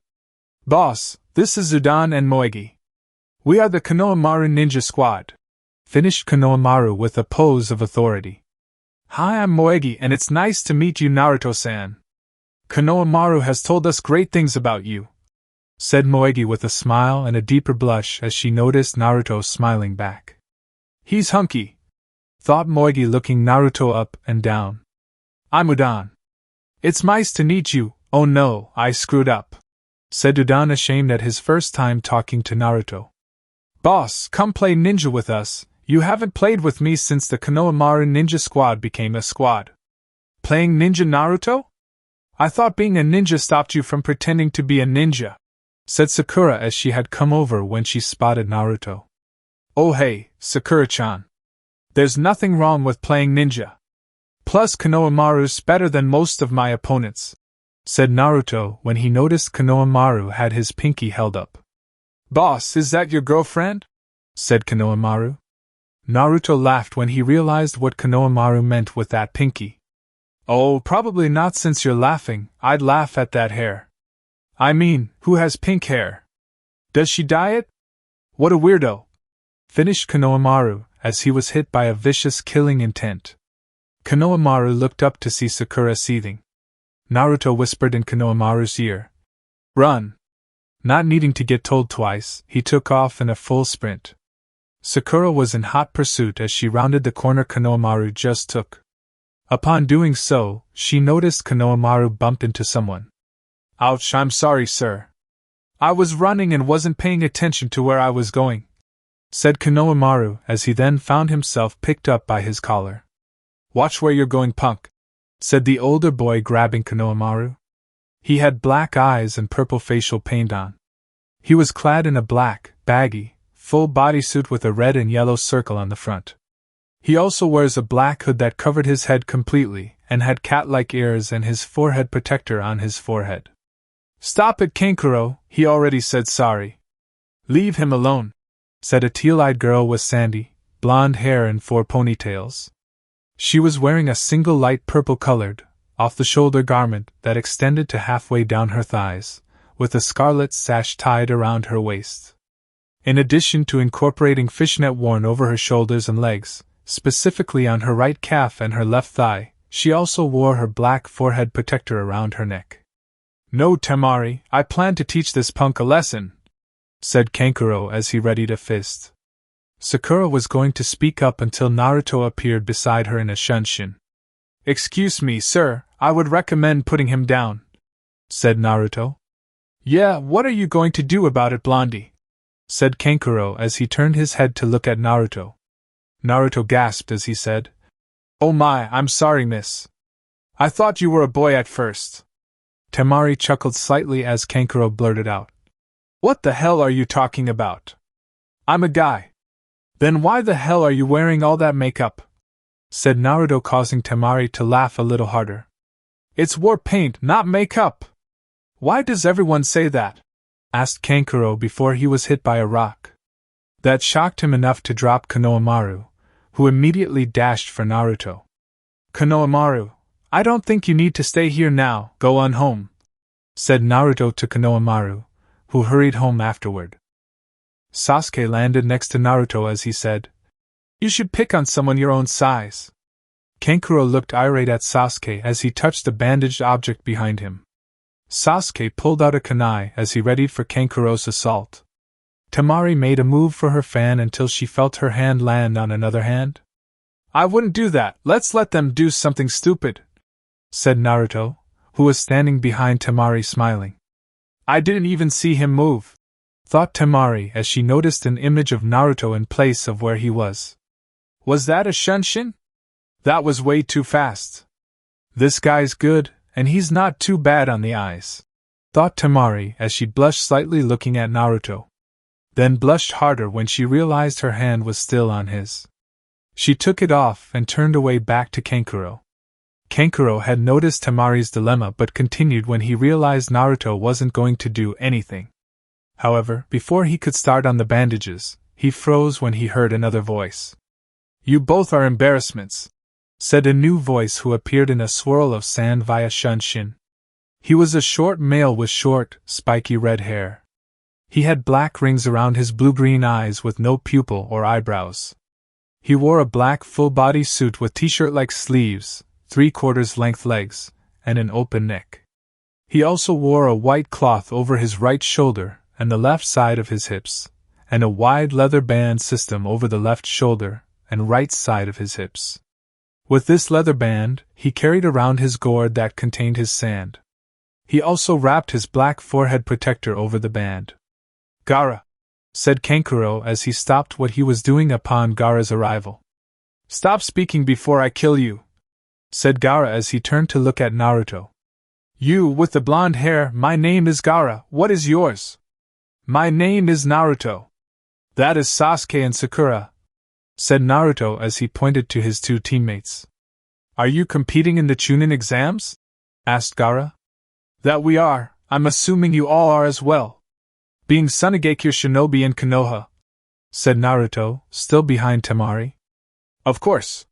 Boss, this is Udan and Moegi. We are the Konohamaru Ninja Squad. Finished Konohamaru with a pose of authority. Hi, I'm Moegi and it's nice to meet you, Naruto-san. Konohamaru has told us great things about you, said Moegi with a smile and a deeper blush as she noticed Naruto smiling back. He's hunky, thought Moegi, looking Naruto up and down. I'm Udan. It's nice to meet you. Oh no, I screwed up, said Udan, ashamed at his first time talking to Naruto. Boss, come play ninja with us. You haven't played with me since the Konohamaru Ninja Squad became a squad. Playing ninja, Naruto? I thought being a ninja stopped you from pretending to be a ninja, said Sakura as she had come over when she spotted Naruto. Oh hey, Sakura-chan. There's nothing wrong with playing ninja. Plus Konohamaru's better than most of my opponents, said Naruto when he noticed Konohamaru had his pinky held up. Boss, is that your girlfriend? Said Konohamaru. Naruto laughed when he realized what Konohamaru meant with that pinky. Oh, probably not. Since you're laughing, I'd laugh at that hair. I mean, who has pink hair? Does she dye it? What a weirdo! Finished Konohamaru as he was hit by a vicious killing intent. Konohamaru looked up to see Sakura seething. Naruto whispered in Konohamaru's ear. Run! Not needing to get told twice, he took off in a full sprint. Sakura was in hot pursuit as she rounded the corner Konohamaru just took. Upon doing so, she noticed Konohamaru bump into someone. Ouch, I'm sorry, sir. I was running and wasn't paying attention to where I was going, said Konohamaru as he then found himself picked up by his collar. Watch where you're going, punk, said the older boy, grabbing Konohamaru. He had black eyes and purple facial paint on. He was clad in a black, baggy, full bodysuit with a red and yellow circle on the front. He also wears a black hood that covered his head completely, and had cat-like ears and his forehead protector on his forehead. Stop it, Kankuro, he already said sorry. Leave him alone, said a teal-eyed girl with sandy, blonde hair and 4 ponytails. She was wearing a single light purple-colored, off-the-shoulder garment that extended to halfway down her thighs, with a scarlet sash tied around her waist. In addition to incorporating fishnet worn over her shoulders and legs, specifically on her right calf and her left thigh, she also wore her black forehead protector around her neck. No, Temari, I plan to teach this punk a lesson, said Kankuro as he readied a fist. Sakura was going to speak up until Naruto appeared beside her in a shunshin. Excuse me, sir, I would recommend putting him down, said Naruto. Yeah, what are you going to do about it, Blondie? Said Kankuro as he turned his head to look at Naruto. Naruto gasped as he said, Oh my, I'm sorry, miss. I thought you were a boy at first. Temari chuckled slightly as Kankuro blurted out. What the hell are you talking about? I'm a guy. Then why the hell are you wearing all that makeup? Said Naruto, causing Temari to laugh a little harder. It's war paint, not makeup. Why does everyone say that? Asked Kankuro before he was hit by a rock. That shocked him enough to drop Konohamaru, who immediately dashed for Naruto. Konohamaru, I don't think you need to stay here now, go on home, said Naruto to Konohamaru, who hurried home afterward. Sasuke landed next to Naruto as he said, You should pick on someone your own size. Kankuro looked irate at Sasuke as he touched the bandaged object behind him. Sasuke pulled out a kunai as he readied for Kankuro's assault. Temari made a move for her fan until she felt her hand land on another hand. I wouldn't do that, let's let them do something stupid, said Naruto, who was standing behind Temari smiling. I didn't even see him move, thought Temari as she noticed an image of Naruto in place of where he was. Was that a shunshin? That was way too fast. This guy's good, and he's not too bad on the eyes, thought Temari as she blushed slightly looking at Naruto. Then blushed harder when she realized her hand was still on his. She took it off and turned away back to Kankuro. Kankuro had noticed Temari's dilemma but continued when he realized Naruto wasn't going to do anything. However, before he could start on the bandages, he froze when he heard another voice. You both are embarrassments, said a new voice who appeared in a swirl of sand via Shunshin. He was a short male with short, spiky red hair. He had black rings around his blue-green eyes with no pupil or eyebrows. He wore a black full-body suit with t-shirt-like sleeves, 3/4 length legs, and an open neck. He also wore a white cloth over his right shoulder and the left side of his hips, and a wide leather band system over the left shoulder and right side of his hips. With this leather band, he carried around his gourd that contained his sand. He also wrapped his black forehead protector over the band. Gaara, said Kankuro as he stopped what he was doing upon Gaara's arrival. Stop speaking before I kill you, said Gaara as he turned to look at Naruto. You with the blonde hair, my name is Gaara, what is yours? My name is Naruto. That is Sasuke and Sakura, said Naruto as he pointed to his two teammates. Are you competing in the Chunin exams? Asked Gaara. That we are, I'm assuming you all are as well. Being Sunagakure Shinobi in Konoha, said Naruto, still behind Temari. Of course.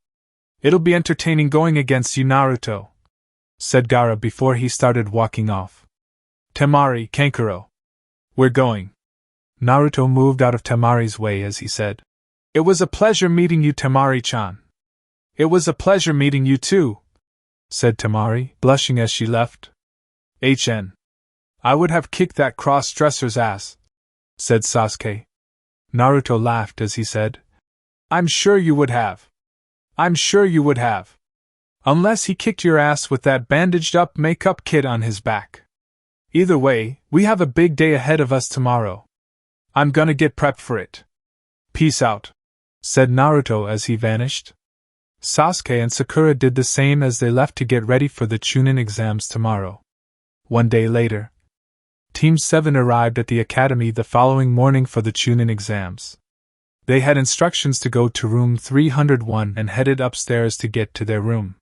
It'll be entertaining going against you, Naruto, said Gaara before he started walking off. Temari, Kankuro. We're going. Naruto moved out of Temari's way as he said. It was a pleasure meeting you, Temari-chan. It was a pleasure meeting you too, said Temari, blushing as she left. I would have kicked that cross-dresser's ass, said Sasuke. Naruto laughed as he said, I'm sure you would have. I'm sure you would have. Unless he kicked your ass with that bandaged-up makeup kit on his back. Either way, we have a big day ahead of us tomorrow. I'm gonna get prepped for it. Peace out, said Naruto as he vanished. Sasuke and Sakura did the same as they left to get ready for the Chunin exams tomorrow. One day later, Team 7 arrived at the academy the following morning for the Chunin exams. They had instructions to go to room 301 and headed upstairs to get to their room.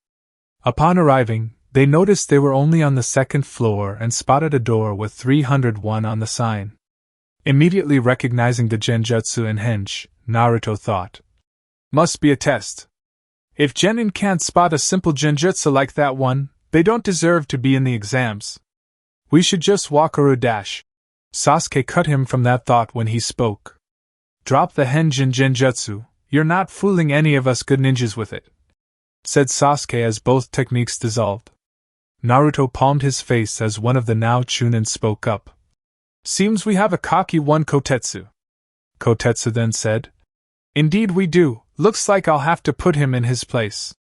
Upon arriving, they noticed they were only on the second floor and spotted a door with 301 on the sign. Immediately recognizing the genjutsu and henge, Naruto thought, must be a test. If Genin can't spot a simple genjutsu like that one, they don't deserve to be in the exams. We should just walk or dash. Sasuke cut him from that thought when he spoke. Drop the henjin genjutsu, you're not fooling any of us good ninjas with it, said Sasuke as both techniques dissolved. Naruto palmed his face as one of the now Chunin spoke up. Seems we have a cocky one Kotetsu. Kotetsu then said. Indeed we do, looks like I'll have to put him in his place,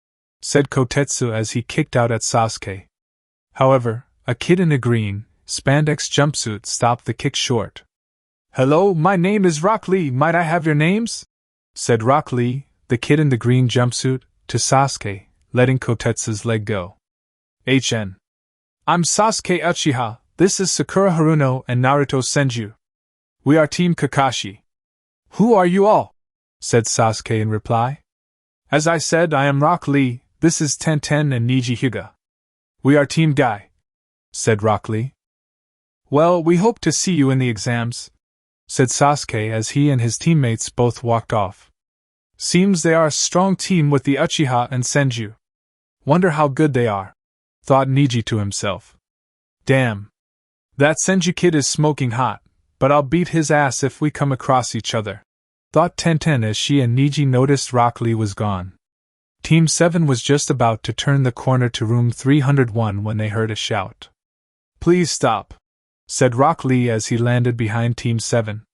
said Kotetsu as he kicked out at Sasuke. However, a kid in a green, spandex jumpsuit stopped the kick short. Hello, my name is Rock Lee, might I have your names? Said Rock Lee, the kid in the green jumpsuit, to Sasuke, letting Kotetsu's leg go. I'm Sasuke Uchiha, this is Sakura Haruno and Naruto Senju. We are Team Kakashi. Who are you all? Said Sasuke in reply. As I said, I am Rock Lee, this is Tenten and Niji Hyuga. We are Team Guy, said Rock Lee. Well, we hope to see you in the exams, said Sasuke as he and his teammates both walked off. Seems they are a strong team with the Uchiha and Senju. Wonder how good they are, thought Niji to himself. Damn. That Senju kid is smoking hot, but I'll beat his ass if we come across each other, thought Tenten as she and Niji noticed Rock Lee was gone. Team 7 was just about to turn the corner to room 301 when they heard a shout. Please stop, said Rock Lee as he landed behind Team 7.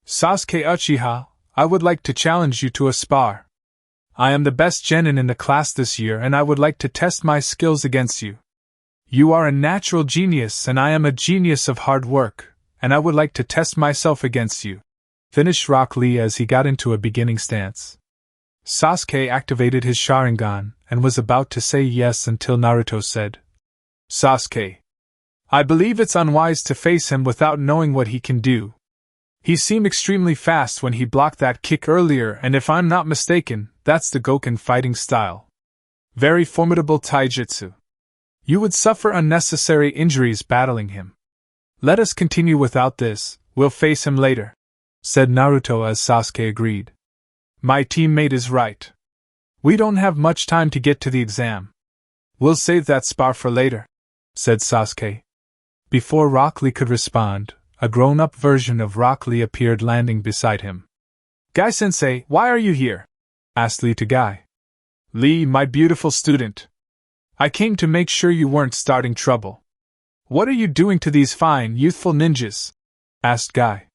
Sasuke Uchiha, I would like to challenge you to a spar. I am the best genin in the class this year and I would like to test my skills against you. You are a natural genius and I am a genius of hard work, and I would like to test myself against you, finished Rock Lee as he got into a beginning stance. Sasuke activated his Sharingan and was about to say yes until Naruto said, "Sasuke, I believe it's unwise to face him without knowing what he can do. He seemed extremely fast when he blocked that kick earlier, and if I'm not mistaken, that's the Goken fighting style. Very formidable taijutsu. You would suffer unnecessary injuries battling him. Let us continue without this, we'll face him later," said Naruto as Sasuke agreed. "My teammate is right. We don't have much time to get to the exam. We'll save that spar for later," said Sasuke. Before Rock Lee could respond, a grown-up version of Rock Lee appeared landing beside him. "Guy-sensei, why are you here?" asked Lee to Guy. "Lee, my beautiful student. I came to make sure you weren't starting trouble." "What are you doing to these fine, youthful ninjas?" asked Guy.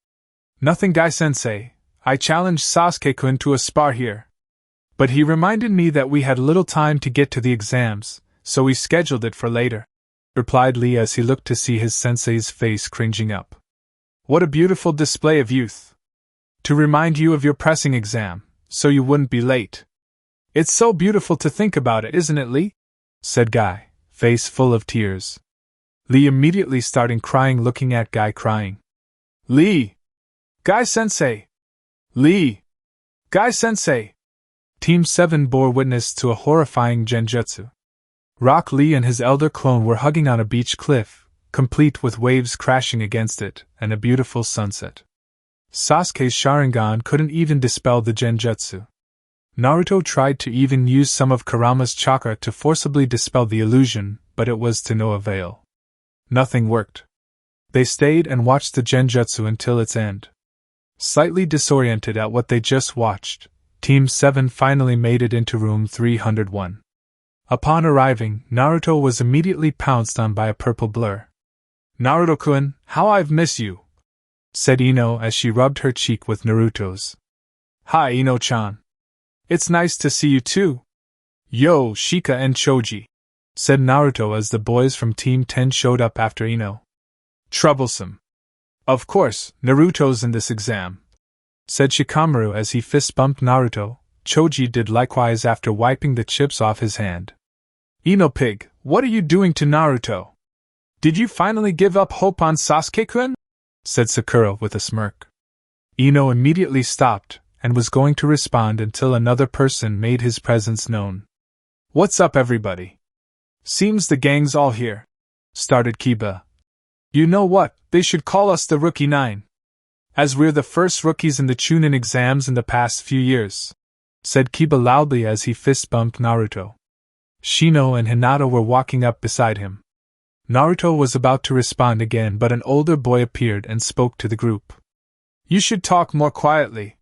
"Nothing, Guy-sensei. I challenged Sasuke-kun to a spar here. But he reminded me that we had little time to get to the exams, so we scheduled it for later," replied Lee as he looked to see his sensei's face cringing up. "What a beautiful display of youth. To remind you of your pressing exam, so you wouldn't be late. It's so beautiful to think about it, isn't it, Lee?" said Guy, face full of tears. Lee immediately started crying, looking at Guy crying. "Lee! Guy-sensei! Lee! Guy-sensei!" Team 7 bore witness to a horrifying genjutsu. Rock Lee and his elder clone were hugging on a beach cliff, complete with waves crashing against it, and a beautiful sunset. Sasuke's Sharingan couldn't even dispel the genjutsu. Naruto tried to even use some of Kurama's chakra to forcibly dispel the illusion, but it was to no avail. Nothing worked. They stayed and watched the genjutsu until its end. Slightly disoriented at what they just watched, Team 7 finally made it into room 301. Upon arriving, Naruto was immediately pounced on by a purple blur. "Naruto-kun, how I've missed you," said Ino as she rubbed her cheek with Naruto's. "Hi, Ino-chan. It's nice to see you too." "Yo, Shika and Choji," said Naruto as the boys from Team 10 showed up after Ino. "Troublesome. Of course, Naruto's in this exam," said Shikamaru as he fist-bumped Naruto. Choji did likewise after wiping the chips off his hand. "Ino pig, what are you doing to Naruto? Did you finally give up hope on Sasuke-kun?" said Sakura with a smirk. Ino immediately stopped, and was going to respond until another person made his presence known. "What's up, everybody? Seems the gang's all here," started Kiba. "You know what, they should call us the Rookie 9. As we're the first rookies in the Chunin exams in the past few years," said Kiba loudly as he fist-bumped Naruto. Shino and Hinata were walking up beside him. Naruto was about to respond again, but an older boy appeared and spoke to the group. "You should talk more quietly.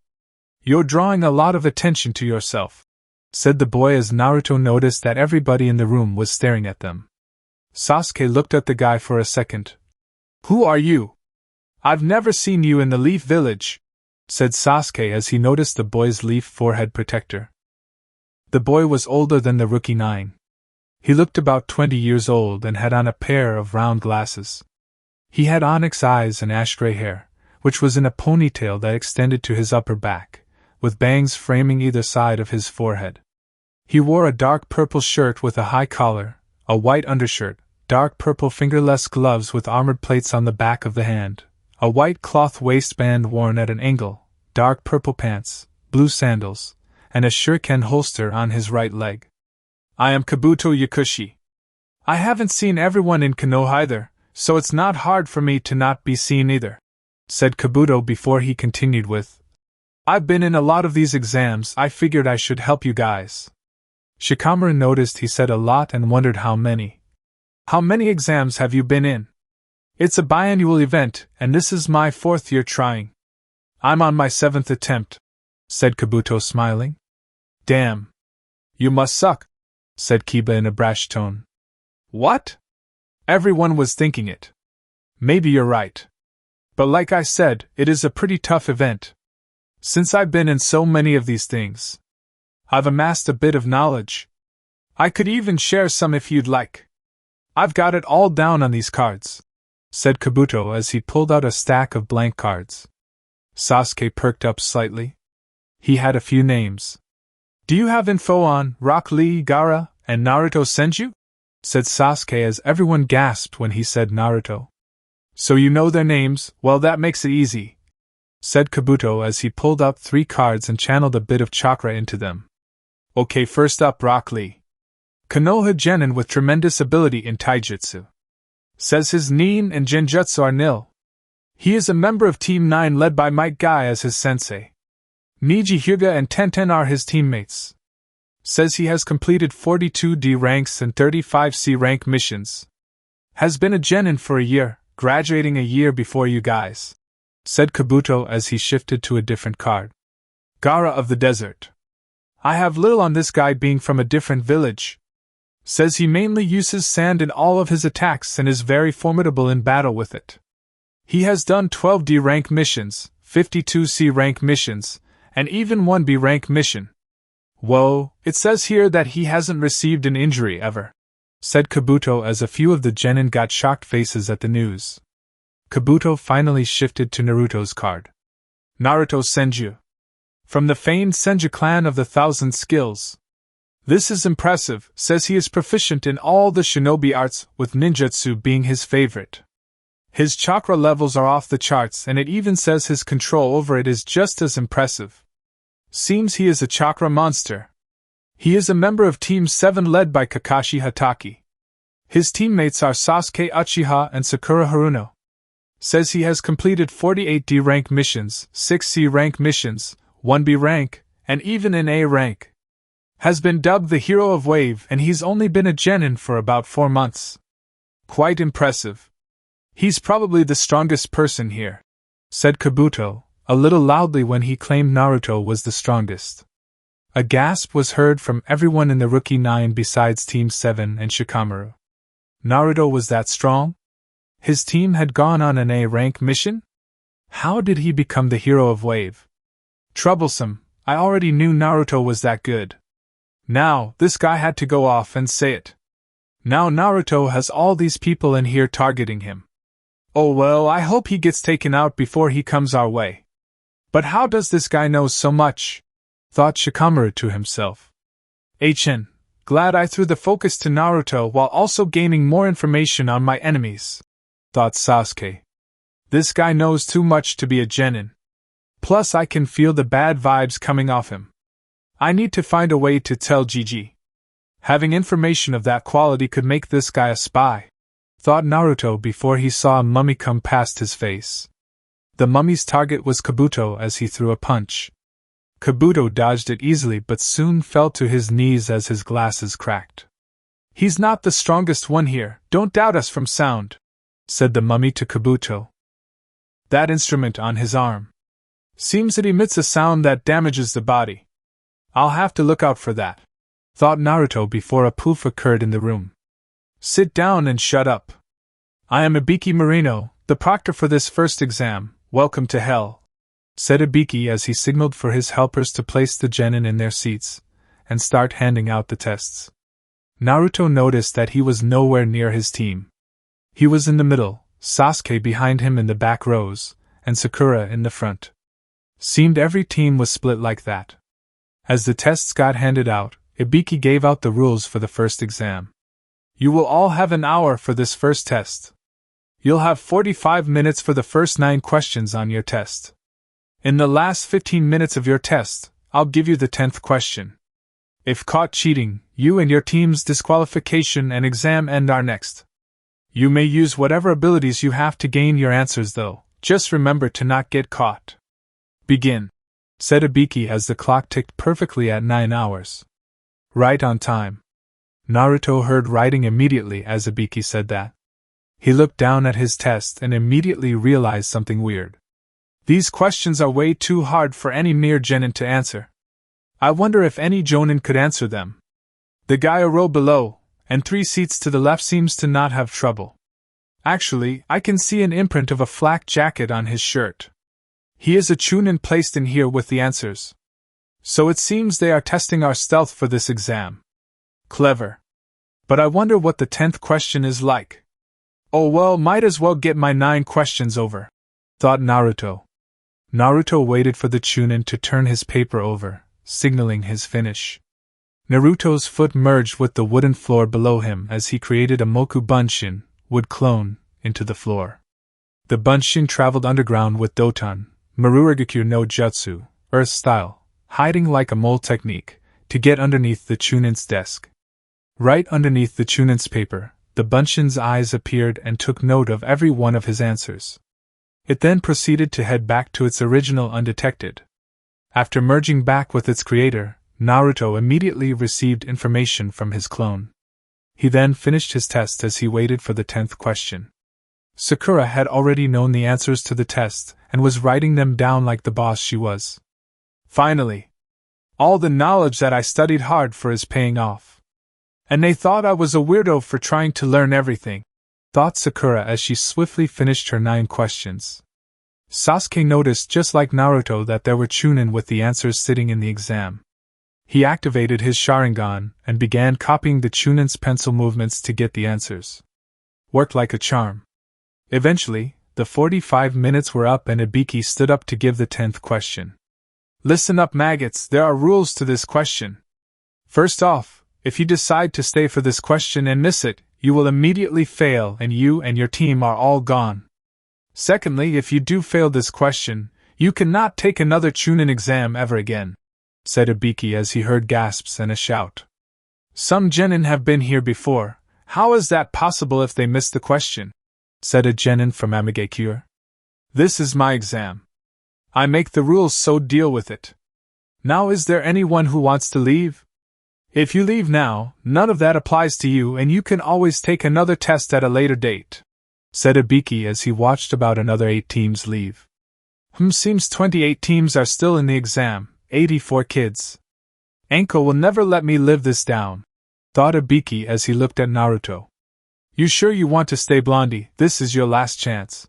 You're drawing a lot of attention to yourself," said the boy as Naruto noticed that everybody in the room was staring at them. Sasuke looked at the guy for a second. "Who are you? I've never seen you in the Leaf Village," said Sasuke as he noticed the boy's leaf forehead protector. The boy was older than the Rookie 9. He looked about 20 years old and had on a pair of round glasses. He had onyx eyes and ash-gray hair, which was in a ponytail that extended to his upper back, with bangs framing either side of his forehead. He wore a dark purple shirt with a high collar, a white undershirt, dark purple fingerless gloves with armored plates on the back of the hand, a white cloth waistband worn at an angle, dark purple pants, blue sandals, and a shuriken holster on his right leg. "I am Kabuto Yakushi. I haven't seen everyone in Konoha either, so it's not hard for me to not be seen either," said Kabuto before he continued with, "I've been in a lot of these exams, I figured I should help you guys." Shikamaru noticed he said a lot and wondered how many. "How many exams have you been in?" "It's a biannual event, and this is my 4th year trying. I'm on my 7th attempt," said Kabuto smiling. "Damn. You must suck," said Kiba in a brash tone. "What?" Everyone was thinking it. "Maybe you're right. But like I said, it is a pretty tough event. Since I've been in so many of these things, I've amassed a bit of knowledge. I could even share some if you'd like. I've got it all down on these cards," said Kabuto as he pulled out a stack of blank cards. Sasuke perked up slightly. He had a few names. Do you have info on Rock Lee, Gaara, and Naruto Senju? Said Sasuke as everyone gasped when he said Naruto. So you know their names, well that makes it easy, said Kabuto as he pulled out 3 cards and channeled a bit of chakra into them. Okay, first up Rock Lee. Konoha Genin with tremendous ability in taijutsu. Says his nin and genjutsu are nil. He is a member of Team 9 led by Might Guy as his sensei. Niji Hyuga and Tenten are his teammates. Says he has completed 42 D ranks and 35 C rank missions. Has been a Genin for a year, graduating a year before you guys, said Kabuto as he shifted to a different card. Gaara of the Desert. I have little on this guy being from a different village. Says he mainly uses sand in all of his attacks and is very formidable in battle with it. He has done 12 D rank missions, 52 C rank missions, and even 1 B rank mission. Whoa, it says here that he hasn't received an injury ever, said Kabuto as a few of the Genin got shocked faces at the news. Kabuto finally shifted to Naruto's card. Naruto Senju. From the famed Senju clan of the Thousand Skills. This is impressive, says he is proficient in all the shinobi arts, with ninjutsu being his favorite. His chakra levels are off the charts and it even says his control over it is just as impressive. Seems he is a chakra monster. He is a member of Team 7 led by Kakashi Hatake. His teammates are Sasuke Uchiha and Sakura Haruno. Says he has completed 48 D rank missions, 6 C rank missions, 1 B rank, and even an A rank. Has been dubbed the hero of Wave and he's only been a Genin for about 4 months. Quite impressive. He's probably the strongest person here, said Kabuto, a little loudly when he claimed Naruto was the strongest. A gasp was heard from everyone in the Rookie 9 besides Team 7 and Shikamaru. Naruto was that strong? His team had gone on an A rank mission? How did he become the hero of Wave? Troublesome, I already knew Naruto was that good. Now, this guy had to go off and say it. Now Naruto has all these people in here targeting him. Oh well, I hope he gets taken out before he comes our way. But how does this guy know so much? Thought Shikamaru to himself. Glad I threw the focus to Naruto while also gaining more information on my enemies, thought Sasuke. This guy knows too much to be a Genin. Plus I can feel the bad vibes coming off him. I need to find a way to tell Gigi. Having information of that quality could make this guy a spy, thought Naruto before he saw a mummy come past his face. The mummy's target was Kabuto as he threw a punch. Kabuto dodged it easily but soon fell to his knees as his glasses cracked. He's not the strongest one here, don't doubt us from sound, said the mummy to Kabuto. That instrument on his arm. Seems it emits a sound that damages the body. I'll have to look out for that, thought Naruto before a poof occurred in the room. Sit down and shut up. I am Ibiki Marino, the proctor for this first exam. Welcome to hell, said Ibiki as he signaled for his helpers to place the Genin in their seats and start handing out the tests. Naruto noticed that he was nowhere near his team. He was in the middle, Sasuke behind him in the back rows, and Sakura in the front. Seemed every team was split like that. As the tests got handed out, Ibiki gave out the rules for the first exam. You will all have an hour for this first test. You'll have 45 minutes for the first 9 questions on your test. In the last 15 minutes of your test, I'll give you the 10th question. If caught cheating, you and your team's disqualification and exam end are next. You may use whatever abilities you have to gain your answers though, just remember to not get caught. Begin, said Ibiki as the clock ticked perfectly at 9 hours. Right on time. Naruto heard writing immediately as Ibiki said that. He looked down at his test and immediately realized something weird. These questions are way too hard for any mere Genin to answer. I wonder if any Jonin could answer them. The guy a row below, and 3 seats to the left seems to not have trouble. Actually, I can see an imprint of a flak jacket on his shirt. He is a Chunin placed in here with the answers. So it seems they are testing our stealth for this exam. Clever. But I wonder what the 10th question is like. Oh well, might as well get my 9 questions over, thought Naruto. Naruto waited for the Chunin to turn his paper over, signaling his finish. Naruto's foot merged with the wooden floor below him as he created a Moku Bunshin, wood clone, into the floor. The Bunshin traveled underground with Doton, Maruragakure no Jutsu, Earth style, hiding like a mole technique, to get underneath the Chunin's desk. Right underneath the Chunin's paper, the Bunshin's eyes appeared and took note of every one of his answers. It then proceeded to head back to its original undetected. After merging back with its creator, Naruto immediately received information from his clone. He then finished his test as he waited for the 10th question. Sakura had already known the answers to the test and was writing them down like the boss she was. Finally! All the knowledge that I studied hard for is paying off. And they thought I was a weirdo for trying to learn everything, thought Sakura as she swiftly finished her 9 questions. Sasuke noticed just like Naruto that there were Chunin with the answers sitting in the exam. He activated his Sharingan and began copying the Chunin's pencil movements to get the answers. Worked like a charm. Eventually, the 45 minutes were up and Ibiki stood up to give the 10th question. Listen up, maggots, there are rules to this question. First off, if you decide to stay for this question and miss it, you will immediately fail and you and your team are all gone. Secondly, if you do fail this question, you cannot take another Chunin exam ever again, said Ibiki as he heard gasps and a shout. Some Genin have been here before, how is that possible if they missed the question? Said a Genin from Amigakure. This is my exam. I make the rules, so deal with it. Now is there anyone who wants to leave? If you leave now, none of that applies to you and you can always take another test at a later date, said Ibiki as he watched about another 8 teams leave. Seems 28 teams are still in the exam, 84 kids. Anko will never let me live this down, thought Ibiki as he looked at Naruto. You sure you want to stay, Blondie? This is your last chance,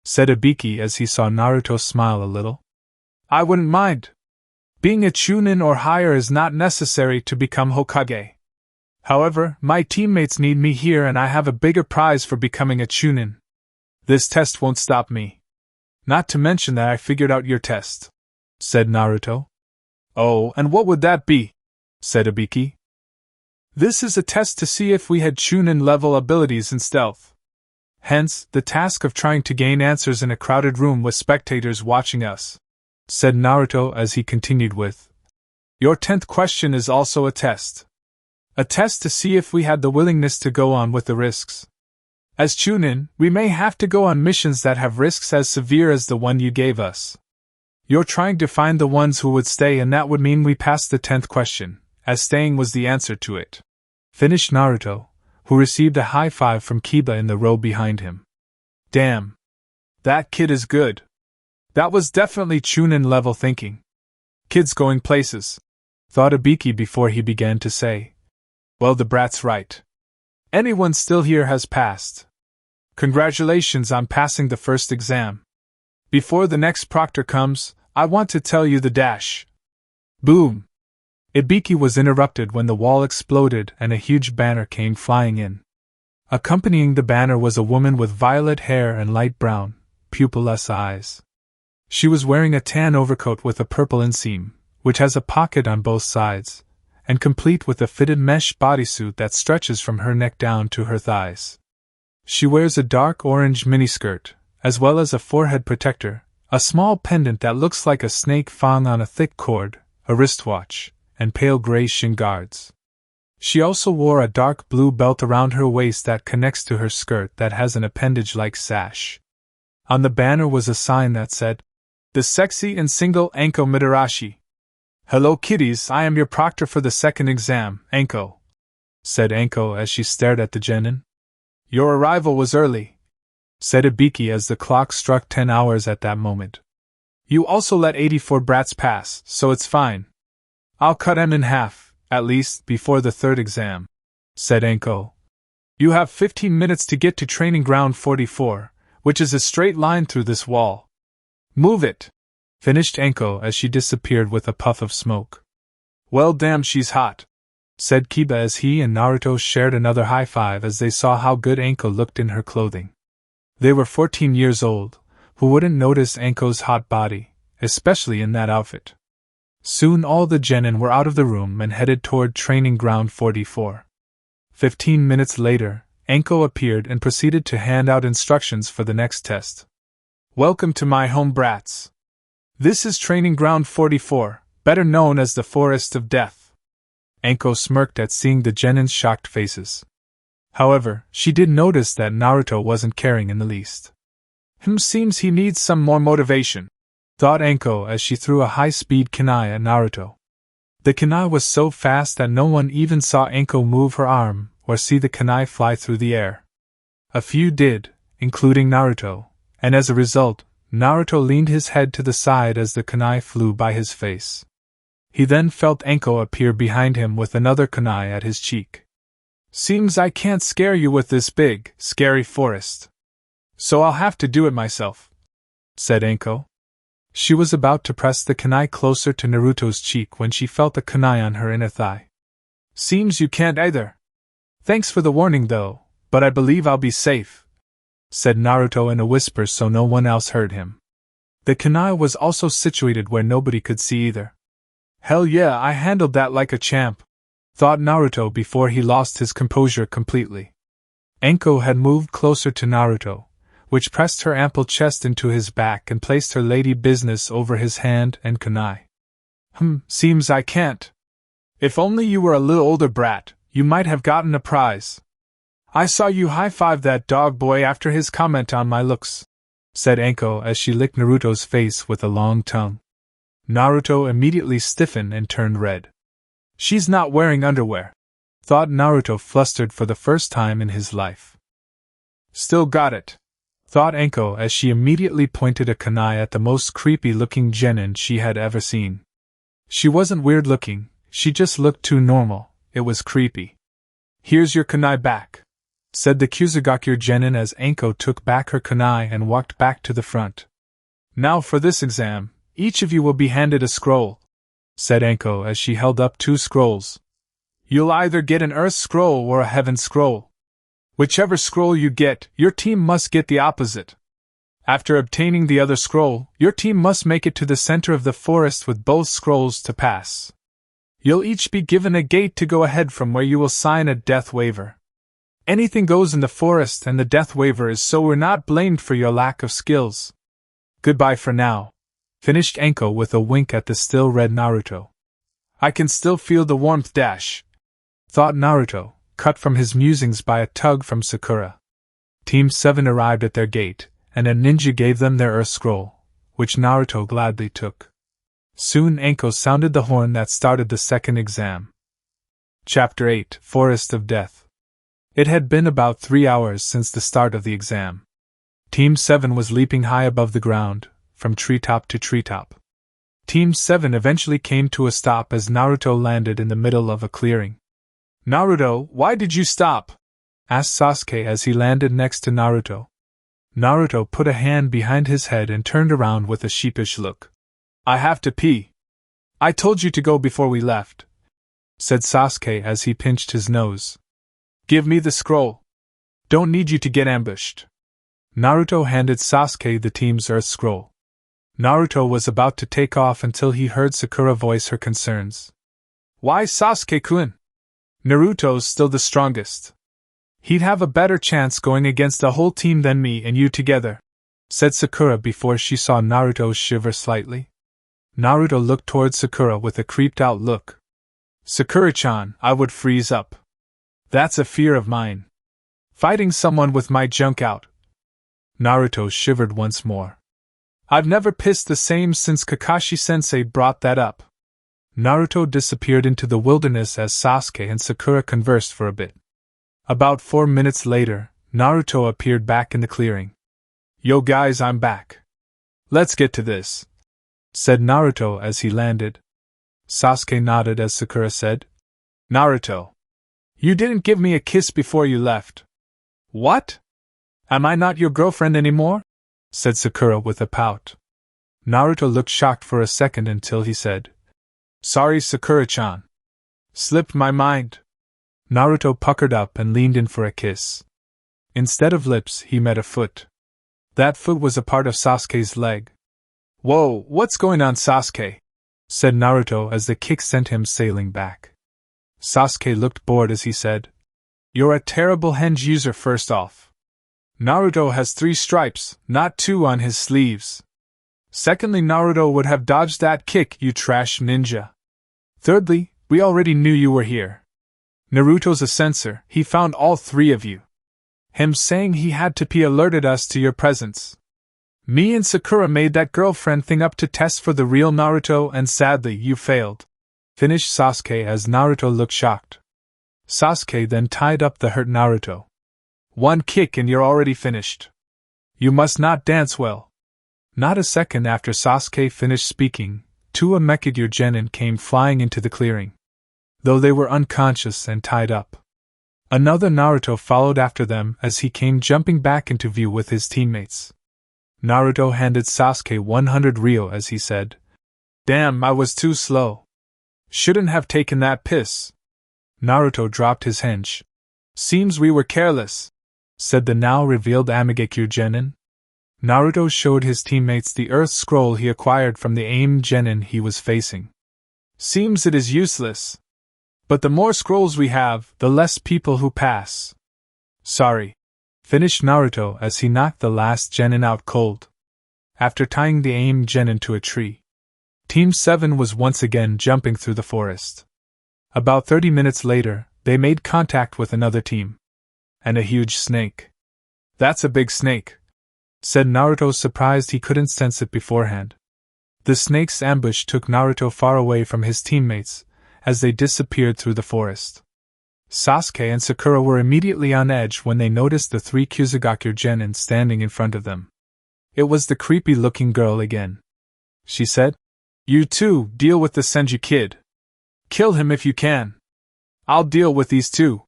said Ibiki as he saw Naruto smile a little. I wouldn't mind. Being a Chunin or higher is not necessary to become Hokage. However, my teammates need me here and I have a bigger prize for becoming a Chunin. This test won't stop me. Not to mention that I figured out your test, said Naruto. Oh, and what would that be? Said Ibiki. This is a test to see if we had Chunin-level abilities in stealth. Hence, the task of trying to gain answers in a crowded room with spectators watching us, said Naruto as he continued with, your 10th question is also a test. A test to see if we had the willingness to go on with the risks. As Chunin, we may have to go on missions that have risks as severe as the one you gave us. You're trying to find the ones who would stay, and that would mean we passed the 10th question, as staying was the answer to it. Finished Naruto, who received a high five from Kiba in the row behind him. Damn. That kid is good. That was definitely Chunin-level thinking. Kids going places, thought Ibiki before he began to say, well, the brat's right. Anyone still here has passed. Congratulations on passing the first exam. Before the next proctor comes, I want to tell you the dash. Boom! Ibiki was interrupted when the wall exploded and a huge banner came flying in. Accompanying the banner was a woman with violet hair and light brown, pupilless eyes. She was wearing a tan overcoat with a purple inseam, which has a pocket on both sides, and complete with a fitted mesh bodysuit that stretches from her neck down to her thighs. She wears a dark orange miniskirt, as well as a forehead protector, a small pendant that looks like a snake fang on a thick cord, a wristwatch, and pale gray shin guards. She also wore a dark blue belt around her waist that connects to her skirt that has an appendage-like sash. On the banner was a sign that said, The Sexy and Single Anko Midarashi. Hello kiddies, I am your proctor for the second exam, Anko, said Anko as she stared at the Genin. Your arrival was early, said Ibiki as the clock struck 10 hours at that moment. You also let 84 brats pass, so it's fine. I'll cut em in half, at least, before the third exam, said Anko. You have 15 minutes to get to training ground 44, which is a straight line through this wall. Move it, finished Anko as she disappeared with a puff of smoke. Well, damn, she's hot, said Kiba as he and Naruto shared another high five as they saw how good Anko looked in her clothing. They were 14 years old, who wouldn't notice Anko's hot body, especially in that outfit. Soon all the genin were out of the room and headed toward Training Ground 44. 15 minutes later, Anko appeared and proceeded to hand out instructions for the next test. Welcome to my home, brats. This is Training Ground 44, better known as the Forest of Death. Anko smirked at seeing the genin's shocked faces. However, she did notice that Naruto wasn't caring in the least. Seems he needs some more motivation, thought Anko as she threw a high-speed kunai at Naruto. The kunai was so fast that no one even saw Anko move her arm or see the kunai fly through the air. A few did, including Naruto, and as a result, Naruto leaned his head to the side as the kunai flew by his face. He then felt Anko appear behind him with another kunai at his cheek. Seems I can't scare you with this big, scary forest. So I'll have to do it myself, said Anko. She was about to press the kunai closer to Naruto's cheek when she felt a kunai on her inner thigh. Seems you can't either. Thanks for the warning though, but I believe I'll be safe, said Naruto in a whisper so no one else heard him. The kunai was also situated where nobody could see either. Hell yeah, I handled that like a champ, thought Naruto before he lost his composure completely. Anko had moved closer to Naruto, which pressed her ample chest into his back and placed her lady business over his hand and kunai. Seems I can't. If only you were a little older, brat, you might have gotten a prize. I saw you high-five that dog boy after his comment on my looks, said Anko as she licked Naruto's face with a long tongue. Naruto immediately stiffened and turned red. She's not wearing underwear, thought Naruto, flustered for the first time in his life. Still got it, thought Anko as she immediately pointed a kunai at the most creepy-looking genin she had ever seen. She wasn't weird-looking, she just looked too normal, it was creepy. Here's your kunai back, said the Kusugakure genin as Anko took back her kunai and walked back to the front. Now for this exam, each of you will be handed a scroll, said Anko as she held up 2 scrolls. You'll either get an Earth scroll or a Heaven scroll. Whichever scroll you get, your team must get the opposite. After obtaining the other scroll, your team must make it to the center of the forest with both scrolls to pass. You'll each be given a gate to go ahead from where you will sign a death waiver. Anything goes in the forest and the death waiver is so we're not blamed for your lack of skills. Goodbye for now, finished Anko with a wink at the still red Naruto. I can still feel the warmth dash, thought Naruto, cut from his musings by a tug from Sakura. Team 7 arrived at their gate, and a ninja gave them their Earth scroll, which Naruto gladly took. Soon Anko sounded the horn that started the second exam. Chapter 8, Forest of Death. It had been about 3 hours since the start of the exam. Team 7 was leaping high above the ground, from treetop to treetop. Team 7 eventually came to a stop as Naruto landed in the middle of a clearing. Naruto, why did you stop? Asked Sasuke as he landed next to Naruto. Naruto put a hand behind his head and turned around with a sheepish look. I have to pee. I told you to go before we left, said Sasuke as he pinched his nose. Give me the scroll. Don't need you to get ambushed. Naruto handed Sasuke the team's Earth scroll. Naruto was about to take off until he heard Sakura voice her concerns. Why Sasuke-kun? Naruto's still the strongest. He'd have a better chance going against a whole team than me and you together, said Sakura before she saw Naruto shiver slightly. Naruto looked towards Sakura with a creeped-out look. Sakura-chan, I would freeze up. That's a fear of mine. Fighting someone with my junk out. Naruto shivered once more. I've never pissed the same since Kakashi-sensei brought that up. Naruto disappeared into the wilderness as Sasuke and Sakura conversed for a bit. About 4 minutes later, Naruto appeared back in the clearing. Yo guys, I'm back. Let's get to this, said Naruto as he landed. Sasuke nodded as Sakura said, Naruto, you didn't give me a kiss before you left. What? Am I not your girlfriend anymore? Said Sakura with a pout. Naruto looked shocked for a second until he said, Sorry, Sakura-chan. Slipped my mind. Naruto puckered up and leaned in for a kiss. Instead of lips, he met a foot. That foot was a part of Sasuke's leg. Whoa, what's going on, Sasuke? said Naruto as the kick sent him sailing back. Sasuke looked bored as he said, "You're a terrible henge user first off. Naruto has 3 stripes, not 2 on his sleeves. Secondly, Naruto would have dodged that kick, you trash ninja. Thirdly, we already knew you were here. Naruto's a censor, he found all 3 of you. Him saying he had to be alerted us to your presence. Me and Sakura made that girlfriend thing up to test for the real Naruto and sadly you failed," finished Sasuke as Naruto looked shocked. Sasuke then tied up the hurt Naruto. "1 kick and you're already finished. You must not dance well." Not a second after Sasuke finished speaking, 2 Amekagure Genin came flying into the clearing, though they were unconscious and tied up. Another Naruto followed after them as he came jumping back into view with his teammates. Naruto handed Sasuke 100 ryo as he said, "Damn, I was too slow. Shouldn't have taken that piss." Naruto dropped his henge. "Seems we were careless," said the now revealed Amekagure Genin. Naruto showed his teammates the earth scroll he acquired from the aimed Genin he was facing. "Seems it is useless. But the more scrolls we have, the less people who pass." "Sorry," finished Naruto as he knocked the last Genin out cold. After tying the aimed Genin to a tree, Team 7 was once again jumping through the forest. About 30 minutes later, they made contact with another team. And a huge snake. "That's a big snake," said Naruto, surprised he couldn't sense it beforehand. The snake's ambush took Naruto far away from his teammates, as they disappeared through the forest. Sasuke and Sakura were immediately on edge when they noticed the 3 Kusugakure Genin standing in front of them. It was the creepy-looking girl again. She said, "You two, deal with the Senju kid. Kill him if you can. I'll deal with these 2.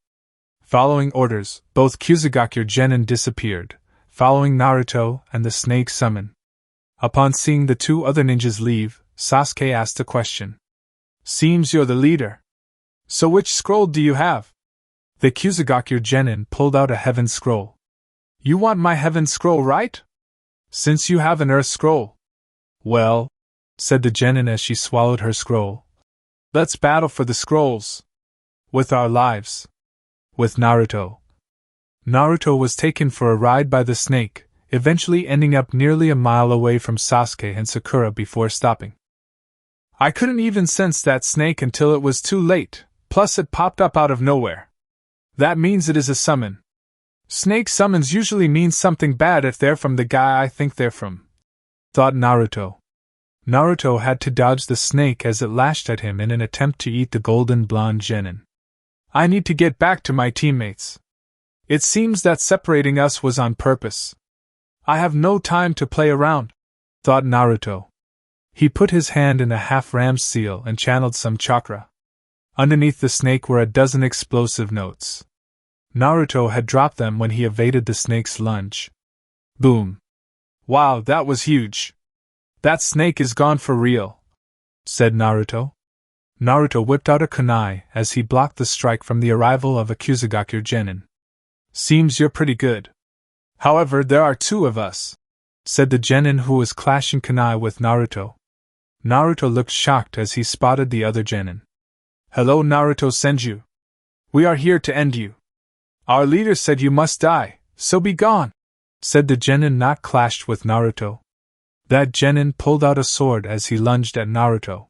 Following orders, both Kusugakure Genin disappeared, following Naruto and the snake summon. Upon seeing the 2 other ninjas leave, Sasuke asked a question. "Seems you're the leader. So which scroll do you have?" The Kusugakure Genin pulled out a heaven scroll. "You want my heaven scroll, right? Since you have an earth scroll." "Well," said the Genin as she swallowed her scroll, "let's battle for the scrolls. With our lives. With Naruto." Naruto was taken for a ride by the snake, eventually ending up nearly a mile away from Sasuke and Sakura before stopping. "I couldn't even sense that snake until it was too late, plus it popped up out of nowhere. That means it is a summon. Snake summons usually mean something bad if they're from the guy I think they're from," thought Naruto. Naruto had to dodge the snake as it lashed at him in an attempt to eat the golden blonde Genin. "I need to get back to my teammates. It seems that separating us was on purpose. I have no time to play around," thought Naruto. He put his hand in a half-ram's seal and channeled some chakra. Underneath the snake were a dozen explosive notes. Naruto had dropped them when he evaded the snake's lunge. Boom. "Wow, that was huge. That snake is gone for real," said Naruto. Naruto whipped out a kunai as he blocked the strike from the arrival of a Kusugakure Genin. "Seems you're pretty good. However, there are 2 of us," said the Genin who was clashing kunai with Naruto. Naruto looked shocked as he spotted the other Genin. "Hello, Naruto Senju. We are here to end you. Our leader said you must die, so be gone," said the Genin not clashed with Naruto. That Genin pulled out a sword as he lunged at Naruto.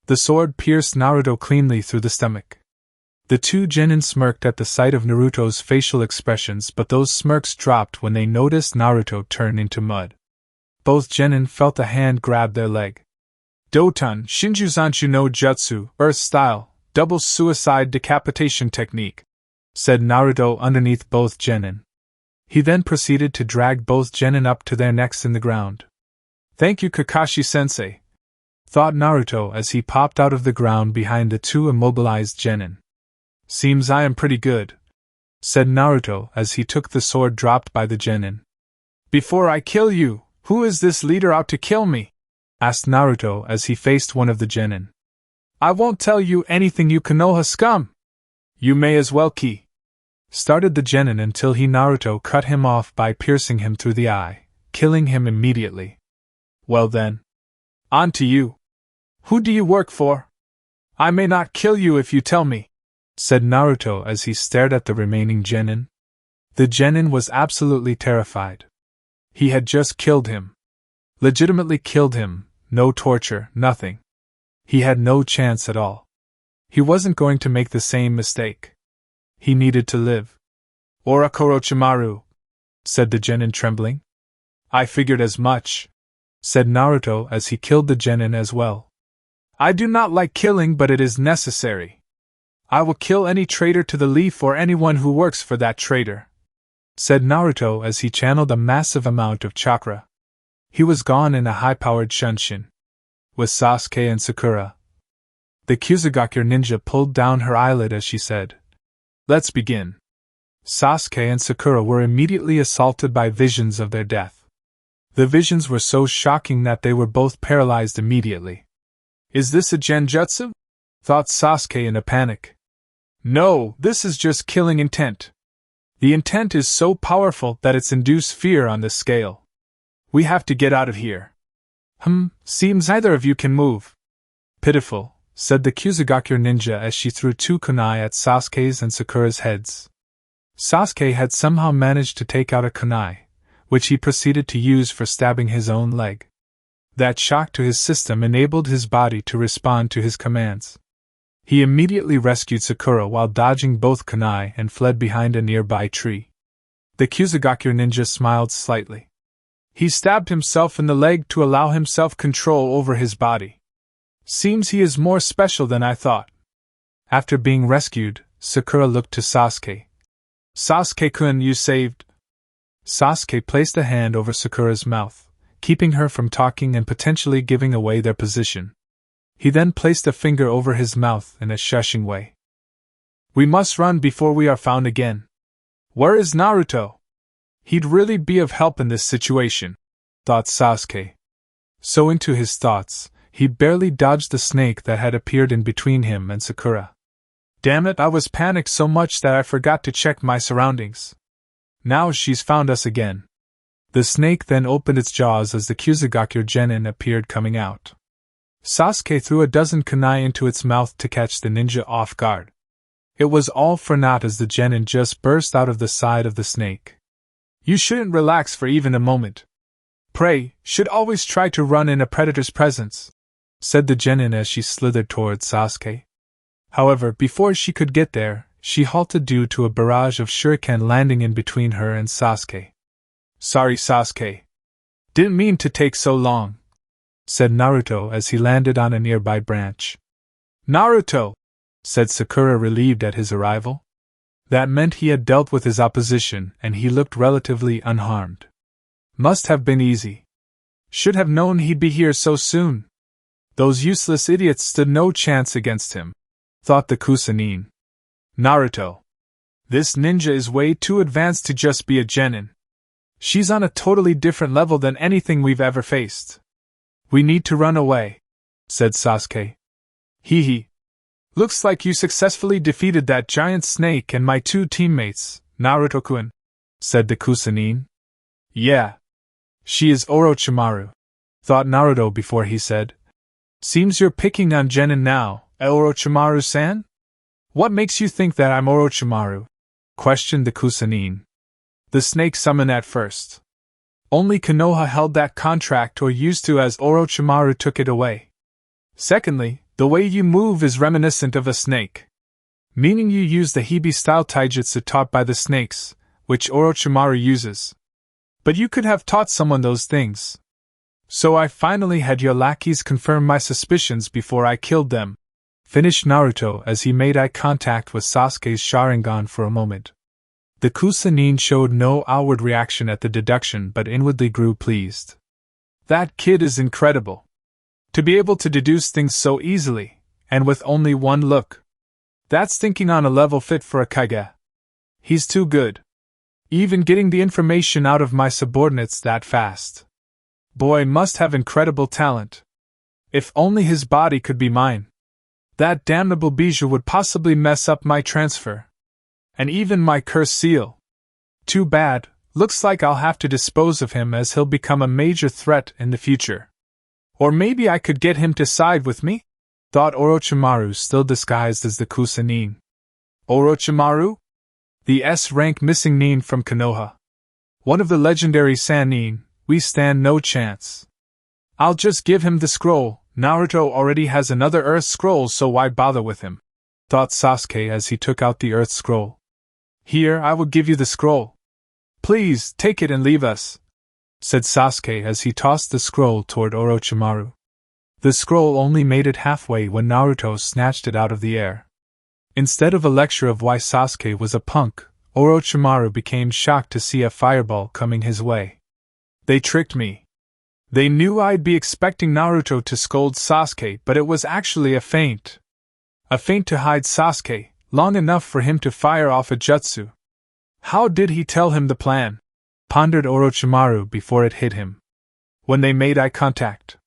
The sword pierced Naruto cleanly through the stomach. The 2 Genin smirked at the sight of Naruto's facial expressions, but those smirks dropped when they noticed Naruto turn into mud. Both Genin felt a hand grab their leg. "Doton Shinjuzanchu no Jutsu, Earth Style, Double Suicide Decapitation Technique," said Naruto underneath both Genin. He then proceeded to drag both Genin up to their necks in the ground. "Thank you, Kakashi-sensei," thought Naruto as he popped out of the ground behind the 2 immobilized Genin. "Seems I am pretty good," said Naruto as he took the sword dropped by the Genin. "Before I kill you, who is this leader out to kill me?" asked Naruto as he faced one of the Genin. "I won't tell you anything, you Konoha scum!" "You may as well started the Genin until Naruto cut him off by piercing him through the eye, killing him immediately. "Well then. On to you," Who do you work for? I may not kill you if you tell me, said Naruto as he stared at the remaining genin. The genin was absolutely terrified. He had just killed him. Legitimately killed him, no torture, nothing. He had no chance at all. He wasn't going to make the same mistake. He needed to live. Orochimaru, said the genin trembling. I figured as much, said Naruto as he killed the genin as well. I do not like killing, but it is necessary. I will kill any traitor to the leaf or anyone who works for that traitor, said Naruto as he channeled a massive amount of chakra. He was gone in a high-powered Shunshin. With Sasuke and Sakura. The Kusugakure ninja pulled down her eyelid as she said, Let's begin. Sasuke and Sakura were immediately assaulted by visions of their death. The visions were so shocking that they were both paralyzed immediately. Is this a genjutsu? Thought Sasuke in a panic. No, this is just killing intent. The intent is so powerful that it's induced fear on this scale. We have to get out of here. Seems neither of you can move. Pitiful, said the Kusugakure ninja as she threw 2 kunai at Sasuke's and Sakura's heads. Sasuke had somehow managed to take out a kunai, which he proceeded to use for stabbing his own leg. That shock to his system enabled his body to respond to his commands. He immediately rescued Sakura while dodging both kunai and fled behind a nearby tree. The Kusugakure ninja smiled slightly. He stabbed himself in the leg to allow himself control over his body. Seems he is more special than I thought. After being rescued, Sakura looked to Sasuke. Sasuke-kun, you saved. Sasuke placed a hand over Sakura's mouth, keeping her from talking and potentially giving away their position. He then placed a finger over his mouth in a shushing way. We must run before we are found again. Where is Naruto? He'd really be of help in this situation, thought Sasuke. So into his thoughts, he barely dodged the snake that had appeared in between him and Sakura. Damn it, I was panicked so much that I forgot to check my surroundings. Now she's found us again. The snake then opened its jaws as the Kusugakure genin appeared coming out. Sasuke threw a dozen kunai into its mouth to catch the ninja off guard. It was all for naught as the genin just burst out of the side of the snake. You shouldn't relax for even a moment. Prey should always try to run in a predator's presence, said the genin as she slithered towards Sasuke. However, before she could get there, she halted due to a barrage of shuriken landing in between her and Sasuke. Sorry, Sasuke. Didn't mean to take so long, said Naruto as he landed on a nearby branch. Naruto, said Sakura, relieved at his arrival. That meant he had dealt with his opposition and he looked relatively unharmed. Must have been easy. Should have known he'd be here so soon. Those useless idiots stood no chance against him, thought the Chunin. Naruto. This ninja is way too advanced to just be a genin. She's on a totally different level than anything we've ever faced. We need to run away, said Sasuke. Hee. Looks like you successfully defeated that giant snake and my 2 teammates, Naruto-kun, said the Chunin. Yeah. She is Orochimaru, thought Naruto before he said. Seems you're picking on genin now, Orochimaru-san? What makes you think that I'm Orochimaru? Questioned the Chunin. The snake summoned at first. Only Konoha held that contract or used to, as Orochimaru took it away. Secondly, the way you move is reminiscent of a snake. Meaning you use the Hibi-style taijutsu taught by the snakes, which Orochimaru uses. But you could have taught someone those things. So I finally had your lackeys confirm my suspicions before I killed them, finished Naruto as he made eye contact with Sasuke's Sharingan for a moment. The Chunin showed no outward reaction at the deduction but inwardly grew pleased. That kid is incredible. To be able to deduce things so easily, and with only one look. That's thinking on a level fit for a Kage. He's too good. Even getting the information out of my subordinates that fast. Boy must have incredible talent. If only his body could be mine. That damnable bijou would possibly mess up my transfer. And even my curse seal. Too bad, looks like I'll have to dispose of him as he'll become a major threat in the future. Or maybe I could get him to side with me? Thought Orochimaru, still disguised as the Kusa-nin. Orochimaru? The S-rank missing nin from Konoha. One of the legendary Sannin, we stand no chance. I'll just give him the scroll. Naruto already has another Earth Scroll, so why bother with him? Thought Sasuke as he took out the Earth Scroll. Here, I will give you the scroll. Please, take it and leave us, said Sasuke as he tossed the scroll toward Orochimaru. The scroll only made it halfway when Naruto snatched it out of the air. Instead of a lecture of why Sasuke was a punk, Orochimaru became shocked to see a fireball coming his way. They tricked me. They knew I'd be expecting Naruto to scold Sasuke, but it was actually a feint. A feint to hide Sasuke, long enough for him to fire off a jutsu. How did he tell him the plan? Pondered Orochimaru before it hit him. When they made eye contact,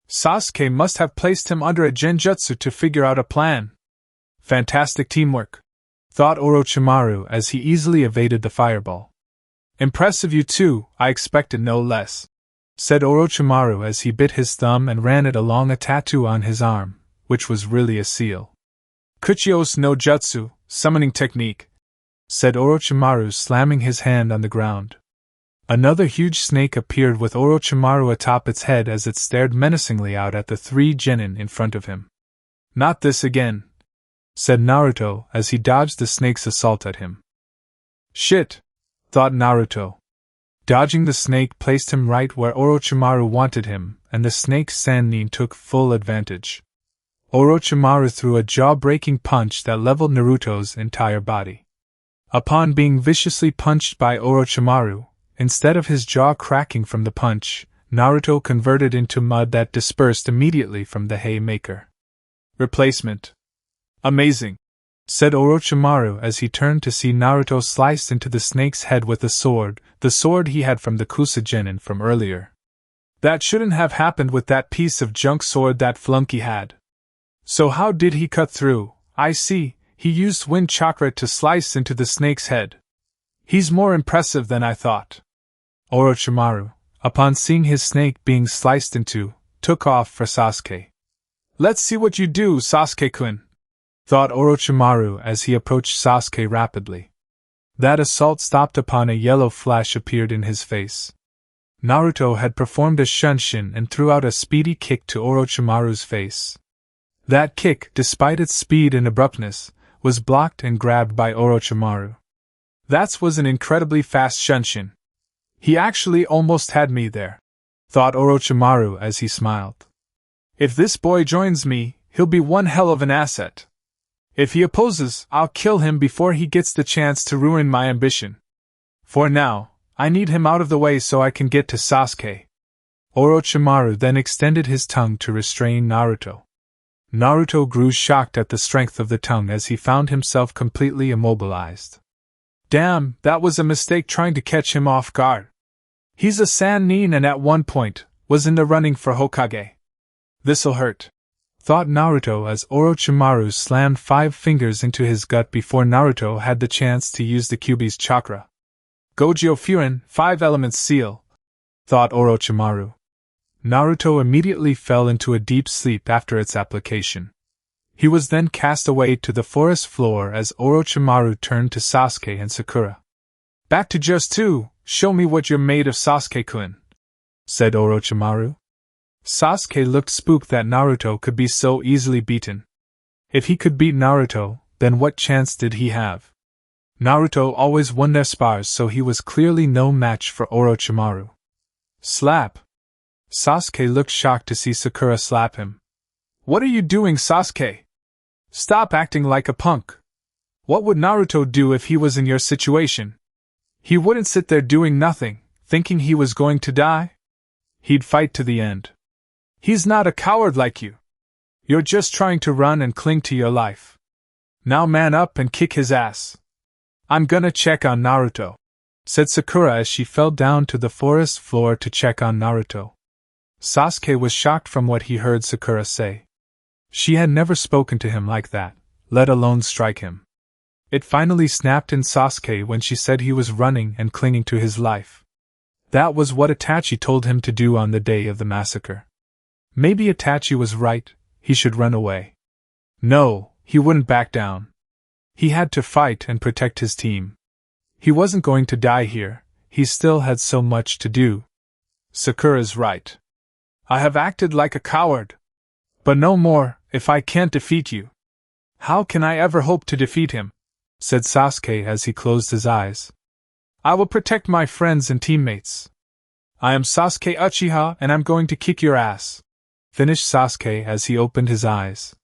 Sasuke must have placed him under a genjutsu to figure out a plan. Fantastic teamwork, thought Orochimaru as he easily evaded the fireball. Impressive you two, I expected no less, said Orochimaru as he bit his thumb and ran it along a tattoo on his arm, which was really a seal. Kuchios no jutsu, summoning technique, said Orochimaru, slamming his hand on the ground. Another huge snake appeared with Orochimaru atop its head as it stared menacingly out at the three genin in front of him. Not this again, said Naruto as he dodged the snake's assault at him. Shit, thought Naruto. Dodging the snake placed him right where Orochimaru wanted him, and the snake's Sannin took full advantage. Orochimaru threw a jaw-breaking punch that leveled Naruto's entire body. Upon being viciously punched by Orochimaru, instead of his jaw cracking from the punch, Naruto converted into mud that dispersed immediately from the haymaker. Replacement. Amazing, said Orochimaru as he turned to see Naruto sliced into the snake's head with the sword he had from the Kusa Genin from earlier. That shouldn't have happened with that piece of junk sword that flunky had. So how did he cut through? I see, he used wind chakra to slice into the snake's head. He's more impressive than I thought. Orochimaru, upon seeing his snake being sliced into, took off for Sasuke. Let's see what you do, Sasuke-kun, thought Orochimaru as he approached Sasuke rapidly. That assault stopped upon a yellow flash appeared in his face. Naruto had performed a shunshin and threw out a speedy kick to Orochimaru's face. That kick, despite its speed and abruptness, was blocked and grabbed by Orochimaru. That was an incredibly fast shunshin. He actually almost had me there, thought Orochimaru as he smiled. If this boy joins me, he'll be one hell of an asset. If he opposes, I'll kill him before he gets the chance to ruin my ambition. For now, I need him out of the way so I can get to Sasuke. Orochimaru then extended his tongue to restrain Naruto. Naruto grew shocked at the strength of the tongue as he found himself completely immobilized. Damn, that was a mistake trying to catch him off guard. He's a Sannin and at one point, was in the running for Hokage. This'll hurt, thought Naruto as Orochimaru slammed 5 fingers into his gut before Naruto had the chance to use the Kyuubi's chakra. Gojo Furin, 5 elements seal, thought Orochimaru. Naruto immediately fell into a deep sleep after its application. He was then cast away to the forest floor as Orochimaru turned to Sasuke and Sakura. Back to just 2, show me what you're made of, Sasuke-kun, said Orochimaru. Sasuke looked spooked that Naruto could be so easily beaten. If he could beat Naruto, then what chance did he have? Naruto always won their spars, so he was clearly no match for Orochimaru. Slap! Sasuke looked shocked to see Sakura slap him. What are you doing, Sasuke? Stop acting like a punk. What would Naruto do if he was in your situation? He wouldn't sit there doing nothing, thinking he was going to die. He'd fight to the end. He's not a coward like you. You're just trying to run and cling to your life. Now man up and kick his ass. I'm gonna check on Naruto, said Sakura as she fell down to the forest floor to check on Naruto. Sasuke was shocked from what he heard Sakura say. She had never spoken to him like that, let alone strike him. It finally snapped in Sasuke when she said he was running and clinging to his life. That was what Itachi told him to do on the day of the massacre. Maybe Itachi was right, he should run away. No, he wouldn't back down. He had to fight and protect his team. He wasn't going to die here, he still had so much to do. Sakura's right. I have acted like a coward. But no more, if I can't defeat you. How can I ever hope to defeat him? Said Sasuke as he closed his eyes. I will protect my friends and teammates. I am Sasuke Uchiha and I'm going to kick your ass. Finished Sasuke as he opened his eyes.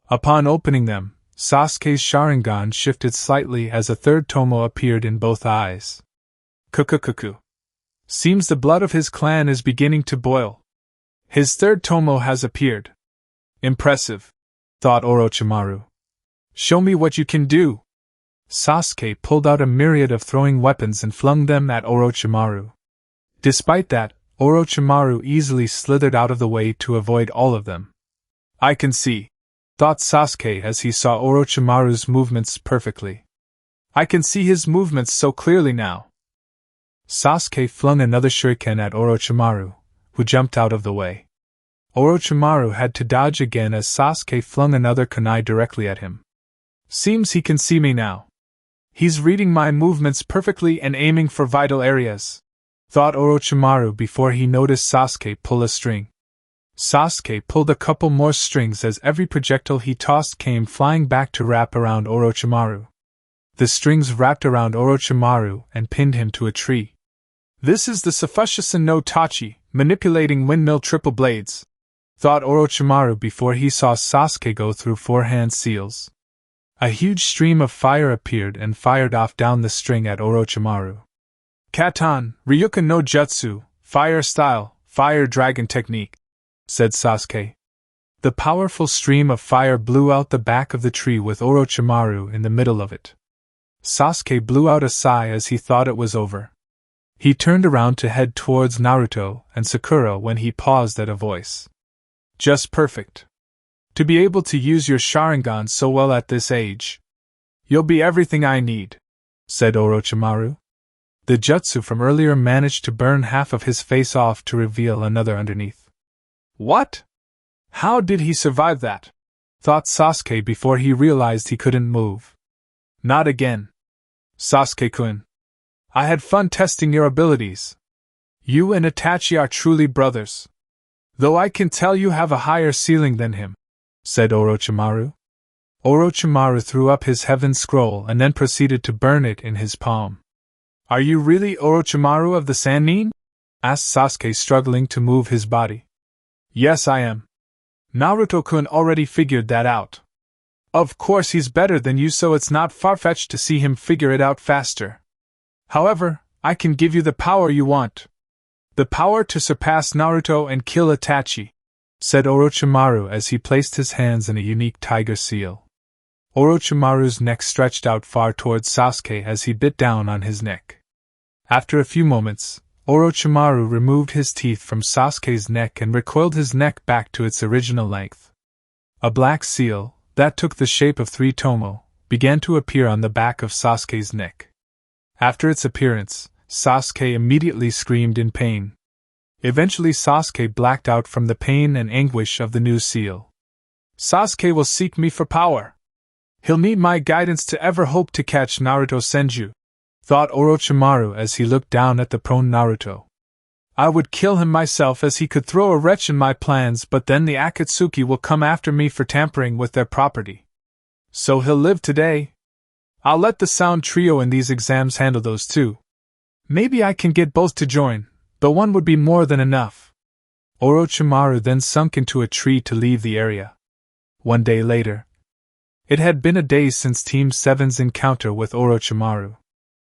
Upon opening them, Sasuke's Sharingan shifted slightly as a third tomo appeared in both eyes. Kukukuku. Seems the blood of his clan is beginning to boil. His third tomo has appeared. Impressive, thought Orochimaru. Show me what you can do. Sasuke pulled out a myriad of throwing weapons and flung them at Orochimaru. Despite that, Orochimaru easily slithered out of the way to avoid all of them. I can see, thought Sasuke as he saw Orochimaru's movements perfectly. I can see his movements so clearly now. Sasuke flung another shuriken at Orochimaru, who jumped out of the way. Orochimaru had to dodge again as Sasuke flung another kunai directly at him. Seems he can see me now. He's reading my movements perfectly and aiming for vital areas, thought Orochimaru before he noticed Sasuke pull a string. Sasuke pulled a couple more strings as every projectile he tossed came flying back to wrap around Orochimaru. The strings wrapped around Orochimaru and pinned him to a tree. This is the Sufushisan no Tachi, manipulating windmill triple blades, thought Orochimaru before he saw Sasuke go through forehand seals. A huge stream of fire appeared and fired off down the string at Orochimaru. Katan, Ryuken no Jutsu, fire style, fire dragon technique, said Sasuke. The powerful stream of fire blew out the back of the tree with Orochimaru in the middle of it. Sasuke blew out a sigh as he thought it was over. He turned around to head towards Naruto and Sakura when he paused at a voice. Just perfect. To be able to use your Sharingan so well at this age. You'll be everything I need, said Orochimaru. The jutsu from earlier managed to burn half of his face off to reveal another underneath. What? How did he survive that? Thought Sasuke before he realized he couldn't move. Not again. Sasuke-kun. I had fun testing your abilities. You and Itachi are truly brothers. Though I can tell you have a higher ceiling than him, said Orochimaru. Orochimaru threw up his heaven scroll and then proceeded to burn it in his palm. Are you really Orochimaru of the Sannin? Asked Sasuke, struggling to move his body. Yes, I am. Naruto-kun already figured that out. Of course he's better than you, so it's not far-fetched to see him figure it out faster. However, I can give you the power you want. The power to surpass Naruto and kill Itachi, said Orochimaru as he placed his hands in a unique tiger seal. Orochimaru's neck stretched out far towards Sasuke as he bit down on his neck. After a few moments, Orochimaru removed his teeth from Sasuke's neck and recoiled his neck back to its original length. A black seal, that took the shape of 3 tomo, began to appear on the back of Sasuke's neck. After its appearance, Sasuke immediately screamed in pain. Eventually Sasuke blacked out from the pain and anguish of the new seal. Sasuke will seek me for power. He'll need my guidance to ever hope to catch Naruto Senju, thought Orochimaru as he looked down at the prone Naruto. I would kill him myself as he could throw a wrench in my plans, but then the Akatsuki will come after me for tampering with their property. So he'll live today. I'll let the Sound Trio in these exams handle those two. Maybe I can get both to join, but one would be more than enough. Orochimaru then sunk into a tree to leave the area. One day later. It had been a day since Team 7's encounter with Orochimaru.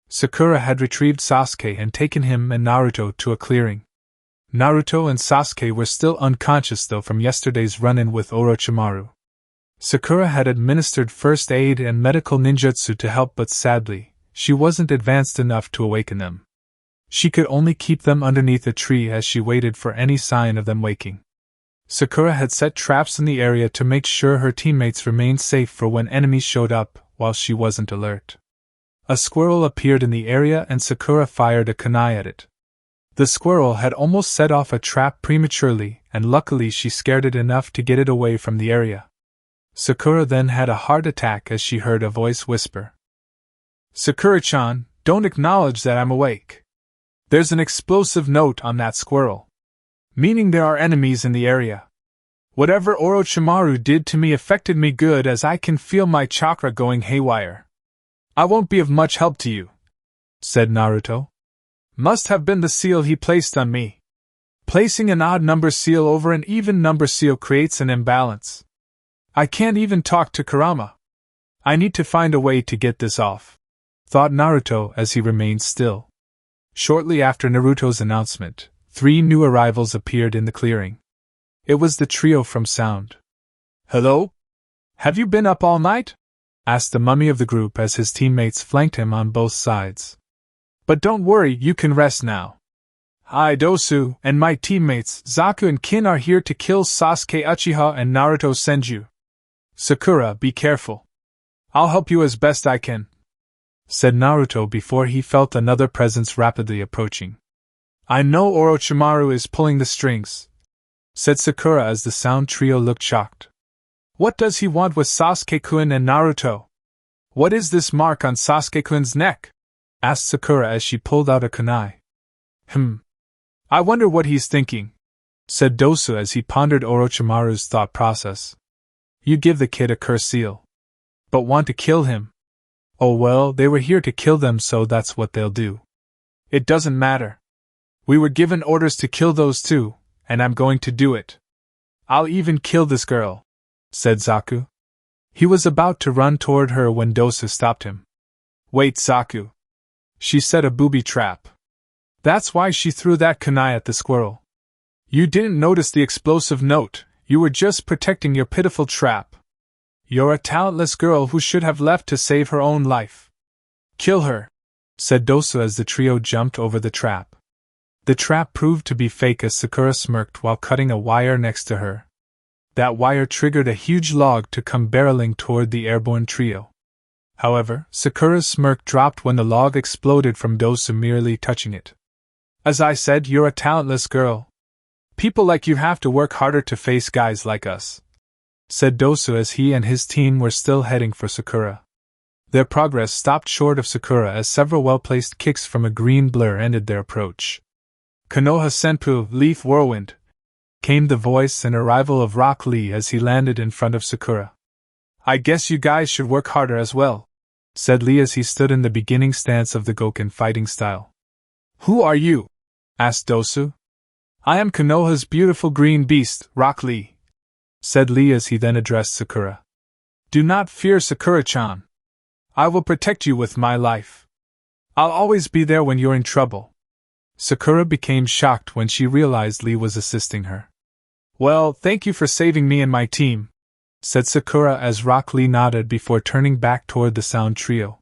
Sakura had retrieved Sasuke and taken him and Naruto to a clearing. Naruto and Sasuke were still unconscious though from yesterday's run-in with Orochimaru. Sakura had administered first aid and medical ninjutsu to help, but sadly, she wasn't advanced enough to awaken them. She could only keep them underneath a tree as she waited for any sign of them waking. Sakura had set traps in the area to make sure her teammates remained safe for when enemies showed up, while she wasn't alert. A squirrel appeared in the area and Sakura fired a kunai at it. The squirrel had almost set off a trap prematurely, and luckily she scared it enough to get it away from the area. Sakura then had a heart attack as she heard a voice whisper. "Sakura-chan, don't acknowledge that I'm awake. There's an explosive note on that squirrel. Meaning there are enemies in the area. Whatever Orochimaru did to me affected me good as I can feel my chakra going haywire. I won't be of much help to you," said Naruto. "Must have been the seal he placed on me. Placing an odd number seal over an even number seal creates an imbalance. I can't even talk to Kurama. I need to find a way to get this off," thought Naruto as he remained still. Shortly after Naruto's announcement, 3 new arrivals appeared in the clearing. It was the trio from Sound. "Hello? Have you been up all night?" asked the mummy of the group as his teammates flanked him on both sides. "But don't worry, you can rest now. I, Dosu, and my teammates, Zaku and Kin, are here to kill Sasuke, Uchiha, and Naruto Senju. Sakura, be careful. I'll help you as best I can," said Naruto before he felt another presence rapidly approaching. "I know Orochimaru is pulling the strings," said Sakura as the Sound trio looked shocked. "What does he want with Sasuke-kun and Naruto? What is this mark on Sasuke-kun's neck?" asked Sakura as she pulled out a kunai. I wonder what he's thinking," said Dosu as he pondered Orochimaru's thought process. "You give the kid a curse seal. But want to kill him? Oh well, they were here to kill them, so that's what they'll do. It doesn't matter. We were given orders to kill those two, and I'm going to do it. I'll even kill this girl," said Zaku. He was about to run toward her when Dosu stopped him. "Wait, Zaku. She set a booby trap. That's why she threw that kunai at the squirrel. You didn't notice the explosive note, you were just protecting your pitiful trap. You're a talentless girl who should have left to save her own life. Kill her," said Dosu as the trio jumped over the trap. The trap proved to be fake as Sakura smirked while cutting a wire next to her. That wire triggered a huge log to come barreling toward the airborne trio. However, Sakura's smirk dropped when the log exploded from Dosu merely touching it. "As I said, you're a talentless girl. People like you have to work harder to face guys like us," said Dosu as he and his team were still heading for Sakura. Their progress stopped short of Sakura as several well-placed kicks from a green blur ended their approach. "Konoha Senpu, Leaf Whirlwind," came the voice and arrival of Rock Lee as he landed in front of Sakura. "I guess you guys should work harder as well," said Lee as he stood in the beginning stance of the Goken fighting style. "Who are you?" asked Dosu. "I am Konoha's beautiful green beast, Rock Lee," said Lee as he then addressed Sakura. "Do not fear, Sakura-chan. I will protect you with my life. I'll always be there when you're in trouble." Sakura became shocked when she realized Lee was assisting her. "Well, thank you for saving me and my team," said Sakura as Rock Lee nodded before turning back toward the Sound trio.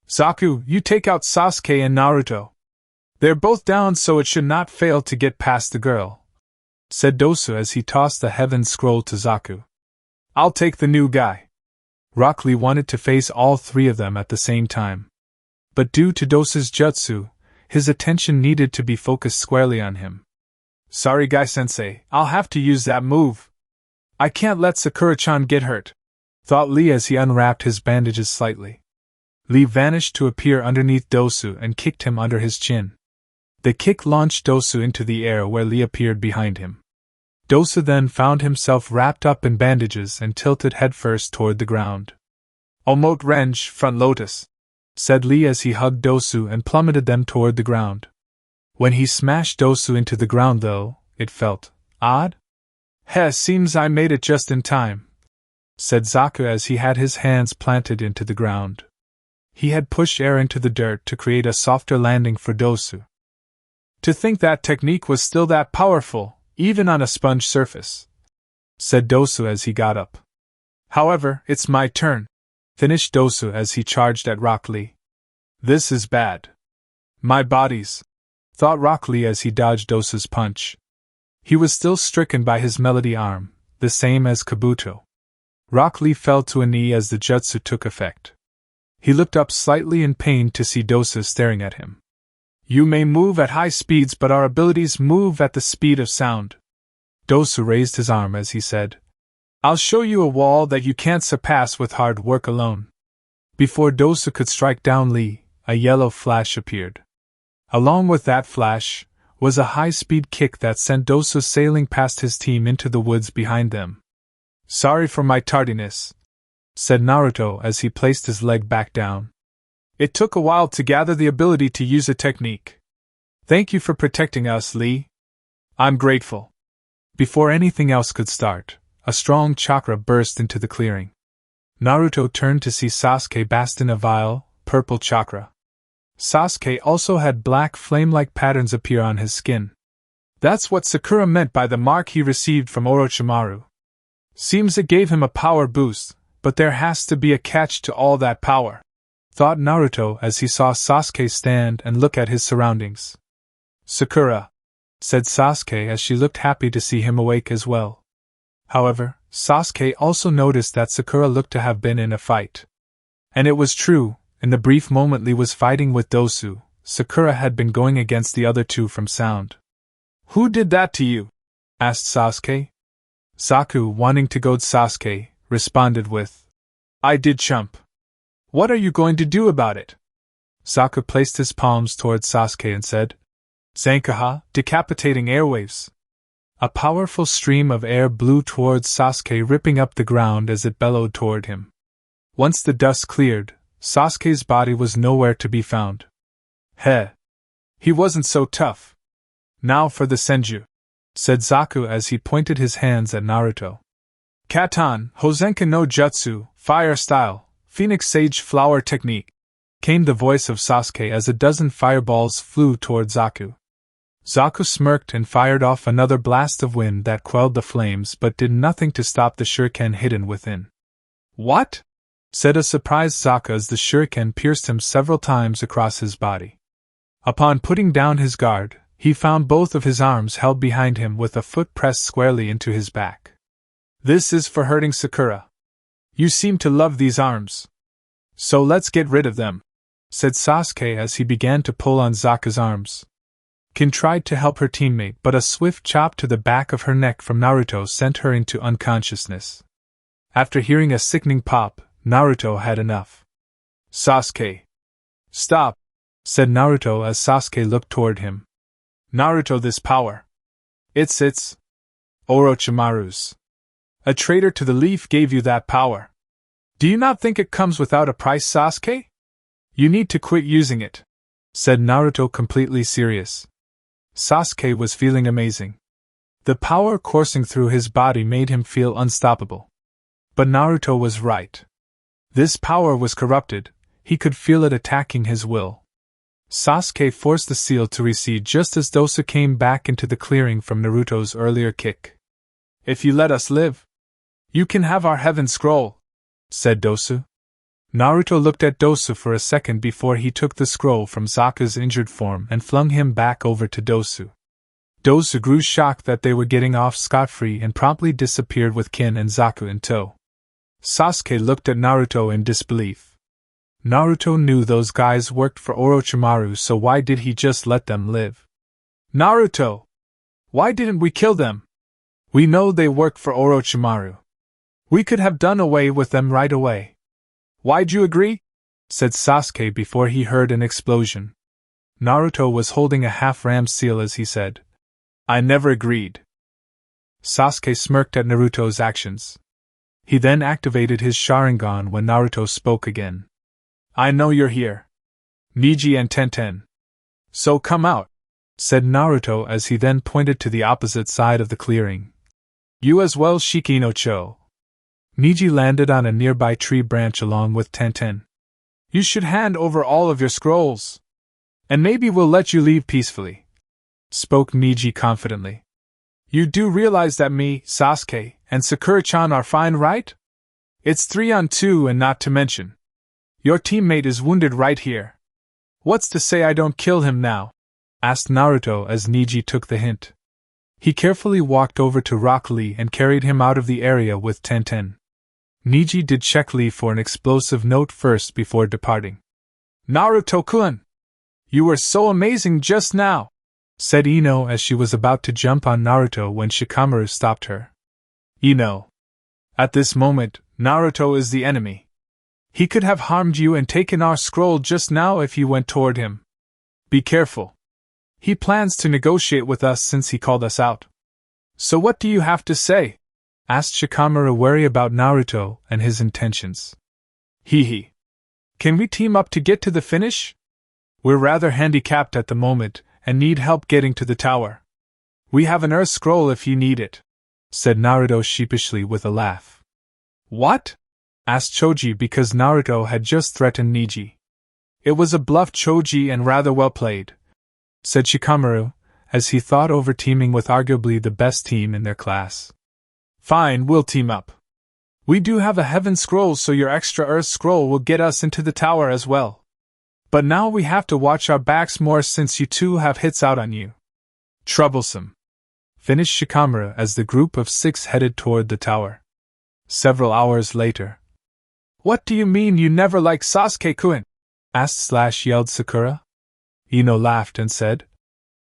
"Zaku, you take out Sasuke and Naruto. They're both down, so it should not fail to get past the girl," said Dosu as he tossed the Heaven Scroll to Zaku. "I'll take the new guy." Rock Lee wanted to face all 3 of them at the same time. But due to Dosu's jutsu, his attention needed to be focused squarely on him. "Sorry, Guy-sensei, I'll have to use that move. I can't let Sakura-chan get hurt," thought Lee as he unwrapped his bandages slightly. Lee vanished to appear underneath Dosu and kicked him under his chin. The kick launched Dosu into the air where Lee appeared behind him. Dosu then found himself wrapped up in bandages and tilted headfirst toward the ground. "Omote Renge, Front Lotus," said Lee as he hugged Dosu and plummeted them toward the ground. When he smashed Dosu into the ground, though, it felt odd. Seems I made it just in time," said Zaku as he had his hands planted into the ground. He had pushed air into the dirt to create a softer landing for Dosu. "To think that technique was still that powerful, even on a sponge surface," said Dosu as he got up. "However, it's my turn," finished Dosu as he charged at Rock Lee. "This is bad. My bodies," thought Rock Lee as he dodged Dosu's punch. He was still stricken by his melody arm, the same as Kabuto. Rock Lee fell to a knee as the jutsu took effect. He looked up slightly in pain to see Dosu staring at him. "You may move at high speeds, but our abilities move at the speed of sound. Dosu raised his arm as he said, "I'll show you a wall that you can't surpass with hard work alone." Before Dosu could strike down Lee, a yellow flash appeared. Along with that flash was a high-speed kick that sent Dosu sailing past his team into the woods behind them. "Sorry for my tardiness," said Naruto as he placed his leg back down. "It took a while to gather the ability to use a technique. Thank you for protecting us, Lee. I'm grateful." Before anything else could start, a strong chakra burst into the clearing. Naruto turned to see Sasuke basked in a vile, purple chakra. Sasuke also had black flame-like patterns appear on his skin. That's what Sakura meant by the mark he received from Orochimaru. Seems it gave him a power boost, but there has to be a catch to all that power, thought Naruto as he saw Sasuke stand and look at his surroundings. "Sakura," said Sasuke as she looked happy to see him awake as well. However, Sasuke also noticed that Sakura looked to have been in a fight. And it was true, in the brief moment Lee was fighting with Dosu, Sakura had been going against the other two from sound. "Who did that to you?" asked Sasuke. Saku, wanting to goad Sasuke, responded with, "I did, chump. What are you going to do about it?" Saku placed his palms towards Sasuke and said, "Zankaha, decapitating airwaves." A powerful stream of air blew towards Sasuke, ripping up the ground as it bellowed toward him. Once the dust cleared, Sasuke's body was nowhere to be found. "Heh. He wasn't so tough. Now for the senju," said Zaku as he pointed his hands at Naruto. "Katan, Hozenka no Jutsu, fire style, Phoenix Sage flower technique," came the voice of Sasuke as a dozen fireballs flew toward Zaku. Zaku smirked and fired off another blast of wind that quelled the flames but did nothing to stop the shuriken hidden within. "What?" said a surprised Zaku as the shuriken pierced him several times across his body. Upon putting down his guard, he found both of his arms held behind him with a foot pressed squarely into his back. "This is for hurting Sakura. You seem to love these arms. So let's get rid of them," said Sasuke as he began to pull on Zaku's arms. Kin tried to help her teammate, but a swift chop to the back of her neck from Naruto sent her into unconsciousness. After hearing a sickening pop, Naruto had enough. "Sasuke. Stop," said Naruto as Sasuke looked toward him. "Naruto, this power. It's Orochimaru's. A traitor to the leaf gave you that power. Do you not think it comes without a price, Sasuke? You need to quit using it," said Naruto, completely serious. Sasuke was feeling amazing. The power coursing through his body made him feel unstoppable. But Naruto was right. This power was corrupted, he could feel it attacking his will. Sasuke forced the seal to recede just as Dosu came back into the clearing from Naruto's earlier kick. "If you let us live, you can have our heaven scroll," said Dosu. Naruto looked at Dosu for a second before he took the scroll from Zaku's injured form and flung him back over to Dosu. Dosu grew shocked that they were getting off scot-free and promptly disappeared with Kin and Zaku in tow. Sasuke looked at Naruto in disbelief. Naruto knew those guys worked for Orochimaru, so why did he just let them live? "Naruto! Why didn't we kill them? We know they work for Orochimaru. We could have done away with them right away. Why'd you agree?" said Sasuke before he heard an explosion. Naruto was holding a half-rammed seal as he said, "I never agreed." Sasuke smirked at Naruto's actions. He then activated his Sharingan when Naruto spoke again. "I know you're here, Neji and Tenten. So come out," said Naruto as he then pointed to the opposite side of the clearing. "You as well, Shikino-cho." Neji landed on a nearby tree branch along with Tenten. "You should hand over all of your scrolls. And maybe we'll let you leave peacefully," spoke Neji confidently. "You do realize that me, Sasuke, and Sakura-chan are fine, right? It's 3-on-2 and not to mention your teammate is wounded right here. What's to say I don't kill him now?" asked Naruto as Neji took the hint. He carefully walked over to Rock Lee and carried him out of the area with Tenten. Neji did check Lee for an explosive note first before departing. "Naruto-kun! You were so amazing just now!" said Ino as she was about to jump on Naruto when Shikamaru stopped her. Ino. At this moment, Naruto is the enemy. He could have harmed you and taken our scroll just now if you went toward him. Be careful. He plans to negotiate with us since he called us out. So what do you have to say? Asked Shikamaru, wary about Naruto and his intentions. Hee. Can we team up to get to the finish? We're rather handicapped at the moment and need help getting to the tower. We have an Earth Scroll if you need it, said Naruto sheepishly with a laugh. What? Asked Choji because Naruto had just threatened Neji. It was a bluff, Choji, and rather well played, said Shikamaru, as he thought over teaming with arguably the best team in their class. Fine, we'll team up. We do have a Heaven Scroll, so your extra Earth Scroll will get us into the tower as well. But now we have to watch our backs more since you two have hits out on you. Troublesome, finished Shikamaru as the group of 6 headed toward the tower. Several hours later. What do you mean you never liked Sasuke-kun? Yelled Sakura. Ino laughed and said,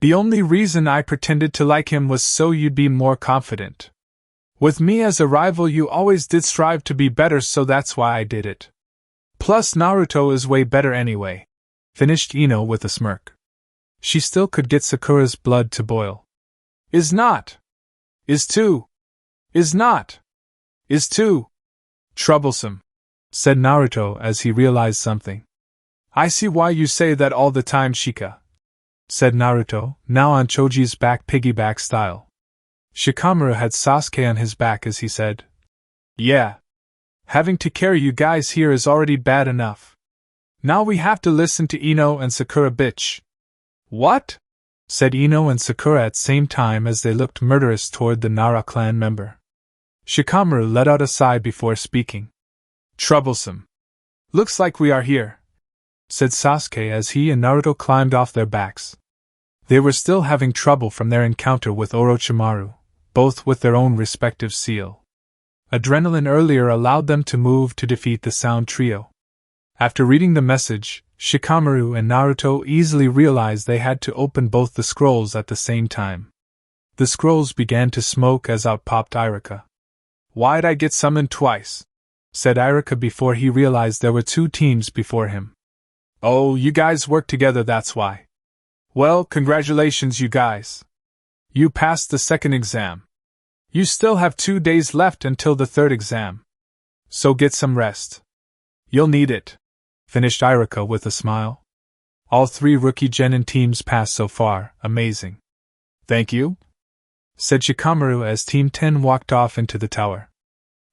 The only reason I pretended to like him was so you'd be more confident. With me as a rival you always did strive to be better, so that's why I did it. Plus Naruto is way better anyway, finished Ino with a smirk. She still could get Sakura's blood to boil. Is not. Is too. Is not. Is too. Troublesome, said Naruto as he realized something. I see why you say that all the time, Shika, said Naruto, now on Choji's back piggyback style. Shikamaru had Sasuke on his back as he said, Yeah. Having to carry you guys here is already bad enough. Now we have to listen to Ino and Sakura, bitch. What? Said Ino and Sakura at same time as they looked murderous toward the Nara clan member. Shikamaru let out a sigh before speaking. Troublesome. Looks like we are here, said Sasuke as he and Naruto climbed off their backs. They were still having trouble from their encounter with Orochimaru, both with their own respective seal. Adrenaline earlier allowed them to move to defeat the Sound Trio. After reading the message, Shikamaru and Naruto easily realized they had to open both the scrolls at the same time. The scrolls began to smoke as out popped Ichiraku. Why'd I get summoned twice? Said Ichiraku before he realized there were 2 teams before him. Oh, you guys work together, that's why. Well, congratulations you guys. You passed the 2nd exam. You still have 2 days left until the 3rd exam. So get some rest. You'll need it, finished Ichiraku with a smile. All 3 rookie Genin teams passed so far, amazing. Thank you, said Shikamaru as Team 10 walked off into the tower.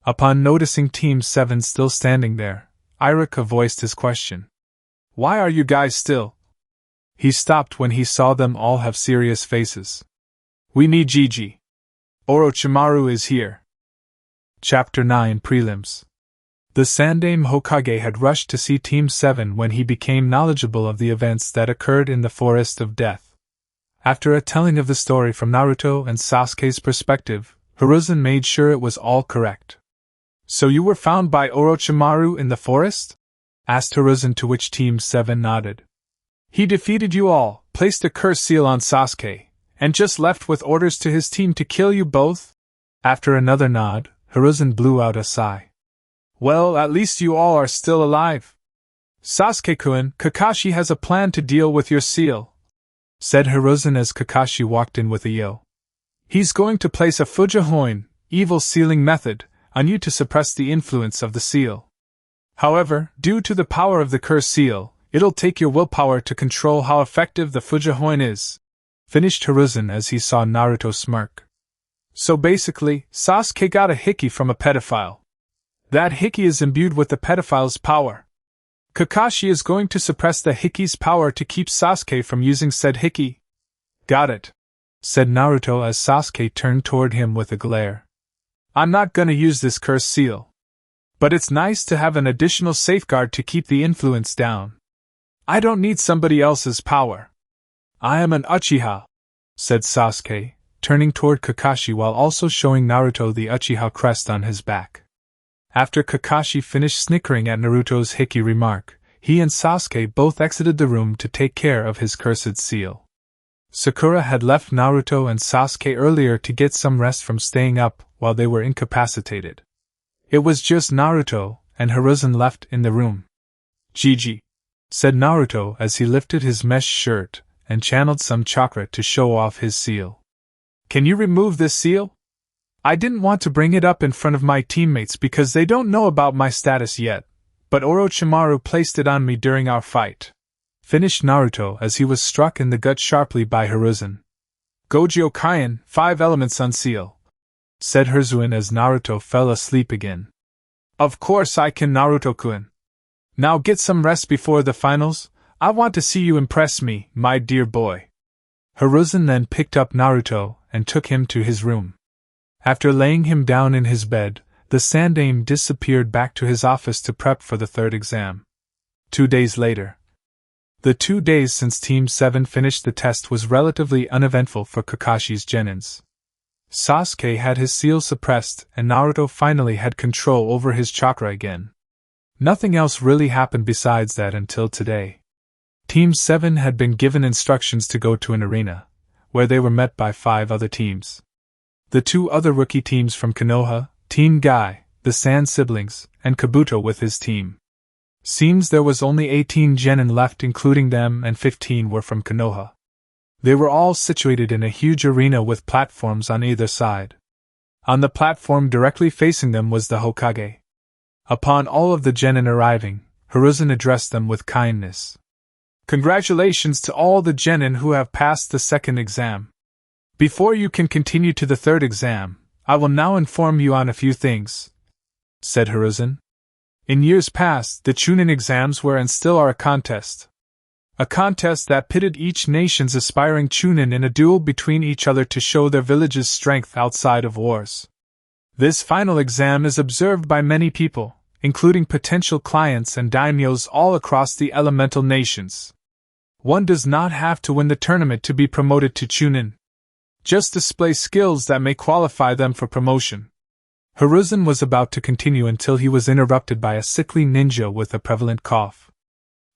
Upon noticing Team 7 still standing there, Ichiraku voiced his question. Why are you guys still? He stopped when he saw them all have serious faces. We need Gigi. Orochimaru is here. Chapter 9 Prelims. The Sandaime Hokage had rushed to see Team 7 when he became knowledgeable of the events that occurred in the Forest of Death. After a telling of the story from Naruto and Sasuke's perspective, Hiruzen made sure it was all correct. So you were found by Orochimaru in the forest? Asked Hiruzen, to which Team 7 nodded. He defeated you all, placed a curse seal on Sasuke, and just left with orders to his team to kill you both? After another nod, Hiruzen blew out a sigh. Well, at least you all are still alive. Sasuke-kun, Kakashi has a plan to deal with your seal, said Hiruzen as Kakashi walked in with a yo. He's going to place a Fujihoin, evil sealing method, on you to suppress the influence of the seal. However, due to the power of the curse seal, it'll take your willpower to control how effective the Fujihoin is, finished Hiruzen as he saw Naruto smirk. So basically, Sasuke got a hickey from a pedophile. That hickey is imbued with the pedophile's power. Kakashi is going to suppress the hickey's power to keep Sasuke from using said hickey. Got it, said Naruto as Sasuke turned toward him with a glare. I'm not gonna use this curse seal. But it's nice to have an additional safeguard to keep the influence down. I don't need somebody else's power. I am an Uchiha, said Sasuke, turning toward Kakashi while also showing Naruto the Uchiha crest on his back. After Kakashi finished snickering at Naruto's hickey remark, he and Sasuke both exited the room to take care of his cursed seal. Sakura had left Naruto and Sasuke earlier to get some rest from staying up while they were incapacitated. It was just Naruto and Hiruzen left in the room. "Gigi," said Naruto as he lifted his mesh shirt and channeled some chakra to show off his seal. "Can you remove this seal? I didn't want to bring it up in front of my teammates because they don't know about my status yet, but Orochimaru placed it on me during our fight," finished Naruto as he was struck in the gut sharply by Hiruzen. "Gojo Kaiin, 5 elements unseal," said Hiruzen as Naruto fell asleep again. "Of course I can, Naruto-kun. Now get some rest before the finals. I want to see you impress me, my dear boy." Hiruzen then picked up Naruto and took him to his room. After laying him down in his bed, the Sandaime disappeared back to his office to prep for the 3rd exam. 2 days later. The 2 days since Team 7 finished the test was relatively uneventful for Kakashi's Genins. Sasuke had his seal suppressed and Naruto finally had control over his chakra again. Nothing else really happened besides that until today. Team 7 had been given instructions to go to an arena, where they were met by 5 other teams. The 2 other rookie teams from Konoha, Team Guy, the Sand siblings, and Kabuto with his team. Seems there was only 18 genin left including them and 15 were from Konoha. They were all situated in a huge arena with platforms on either side. On the platform directly facing them was the Hokage. Upon all of the genin arriving, Hiruzen addressed them with kindness. "Congratulations to all the genin who have passed the 2nd exam. Before you can continue to the 3rd exam, I will now inform you on a few things," said Hiruzen. "In years past, the Chunin exams were and still are a contest. A contest that pitted each nation's aspiring Chunin in a duel between each other to show their village's strength outside of wars. This final exam is observed by many people, including potential clients and daimyos all across the elemental nations. One does not have to win the tournament to be promoted to Chunin. Just display skills that may qualify them for promotion." Hiruzen was about to continue until he was interrupted by a sickly ninja with a prevalent cough.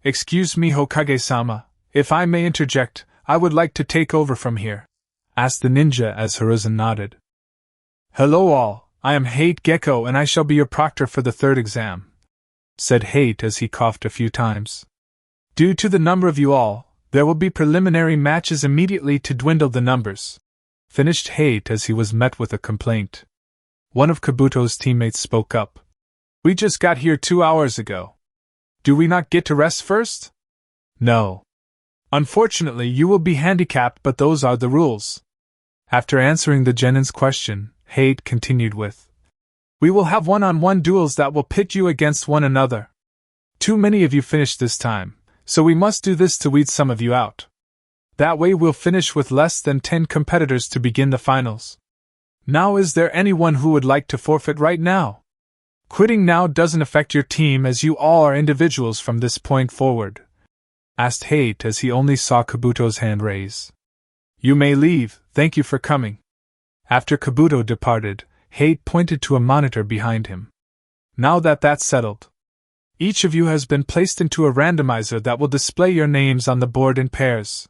"Excuse me, Hokage-sama, if I may interject, I would like to take over from here," asked the ninja as Hiruzen nodded. "Hello all, I am Hate Gecko and I shall be your proctor for the 3rd exam," said Hate as he coughed a few times. "Due to the number of you all, there will be preliminary matches immediately to dwindle the numbers," finished Hate as he was met with a complaint. One of Kabuto's teammates spoke up. "We just got here 2 hours ago. Do we not get to rest first?" "No. Unfortunately, you will be handicapped, but those are the rules." After answering the genin's question, Hate continued with, "We will have one-on-one duels that will pit you against one another. Too many of you finished this time, so we must do this to weed some of you out. That way we'll finish with less than 10 competitors to begin the finals. Now is there anyone who would like to forfeit right now? Quitting now doesn't affect your team as you all are individuals from this point forward," asked Hate as he only saw Kabuto's hand raise. "You may leave, thank you for coming." After Kabuto departed, Hate pointed to a monitor behind him. "Now that that's settled, each of you has been placed into a randomizer that will display your names on the board in pairs.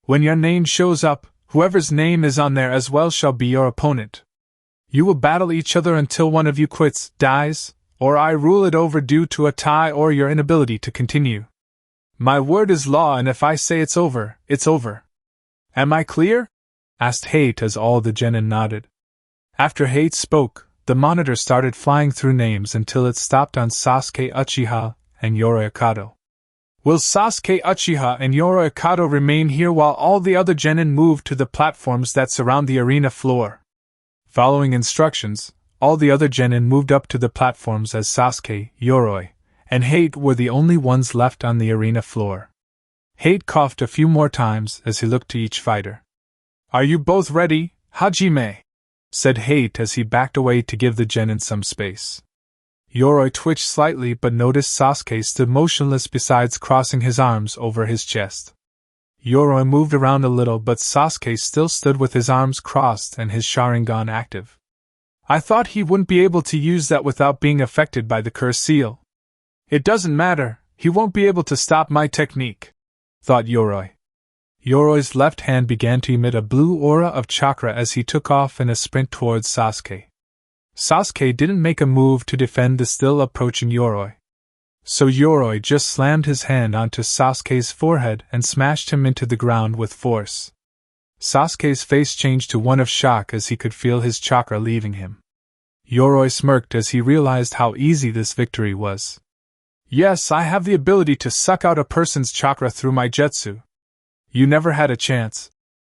When your name shows up, whoever's name is on there as well shall be your opponent. You will battle each other until one of you quits, dies, or I rule it over due to a tie or your inability to continue. My word is law and if I say it's over, it's over. Am I clear?" asked Hate as all the genin nodded. After Hate spoke, the monitor started flying through names until it stopped on Sasuke Uchiha and Yoro Akado. "Will Sasuke Uchiha and Yoro Akado remain here while all the other genin move to the platforms that surround the arena floor?" Following instructions, all the other genin moved up to the platforms as Sasuke, Yoroi, and Hate were the only ones left on the arena floor. Hate coughed a few more times as he looked to each fighter. "Are you both ready, Hajime?" said Hate as he backed away to give the genin some space. Yoroi twitched slightly but noticed Sasuke stood motionless besides crossing his arms over his chest. Yoroi moved around a little but Sasuke still stood with his arms crossed and his Sharingan active. "I thought he wouldn't be able to use that without being affected by the curse seal. It doesn't matter, he won't be able to stop my technique," thought Yoroi. Yoroi's left hand began to emit a blue aura of chakra as he took off in a sprint towards Sasuke. Sasuke didn't make a move to defend the still approaching Yoroi. So Yoroi just slammed his hand onto Sasuke's forehead and smashed him into the ground with force. Sasuke's face changed to one of shock as he could feel his chakra leaving him. Yoroi smirked as he realized how easy this victory was. Yes, I have the ability to suck out a person's chakra through my jutsu. You never had a chance,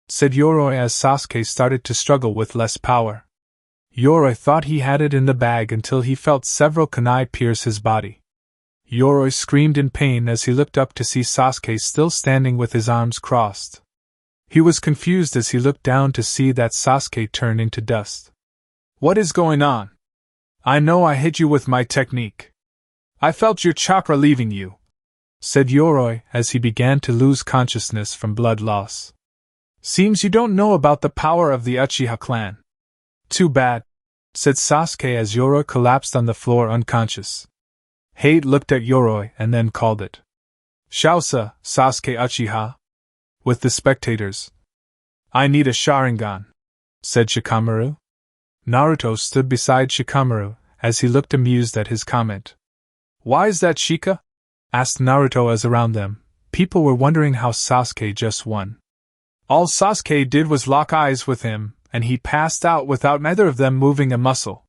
said Yoroi as Sasuke started to struggle with less power. Yoroi thought he had it in the bag until he felt several kunai pierce his body. Yoroi screamed in pain as he looked up to see Sasuke still standing with his arms crossed. He was confused as he looked down to see that Sasuke turned into dust. What is going on? I know I hit you with my technique. I felt your chakra leaving you, said Yoroi as he began to lose consciousness from blood loss. Seems you don't know about the power of the Uchiha clan. Too bad, said Sasuke as Yoroi collapsed on the floor unconscious. Heir looked at Yoroi and then called it. Shausa, Sasuke Uchiha. With the spectators. I need a Sharingan, said Shikamaru. Naruto stood beside Shikamaru as he looked amused at his comment. Why is that, Shika? Asked Naruto as around them, people were wondering how Sasuke just won. All Sasuke did was lock eyes with him, and he passed out without neither of them moving a muscle.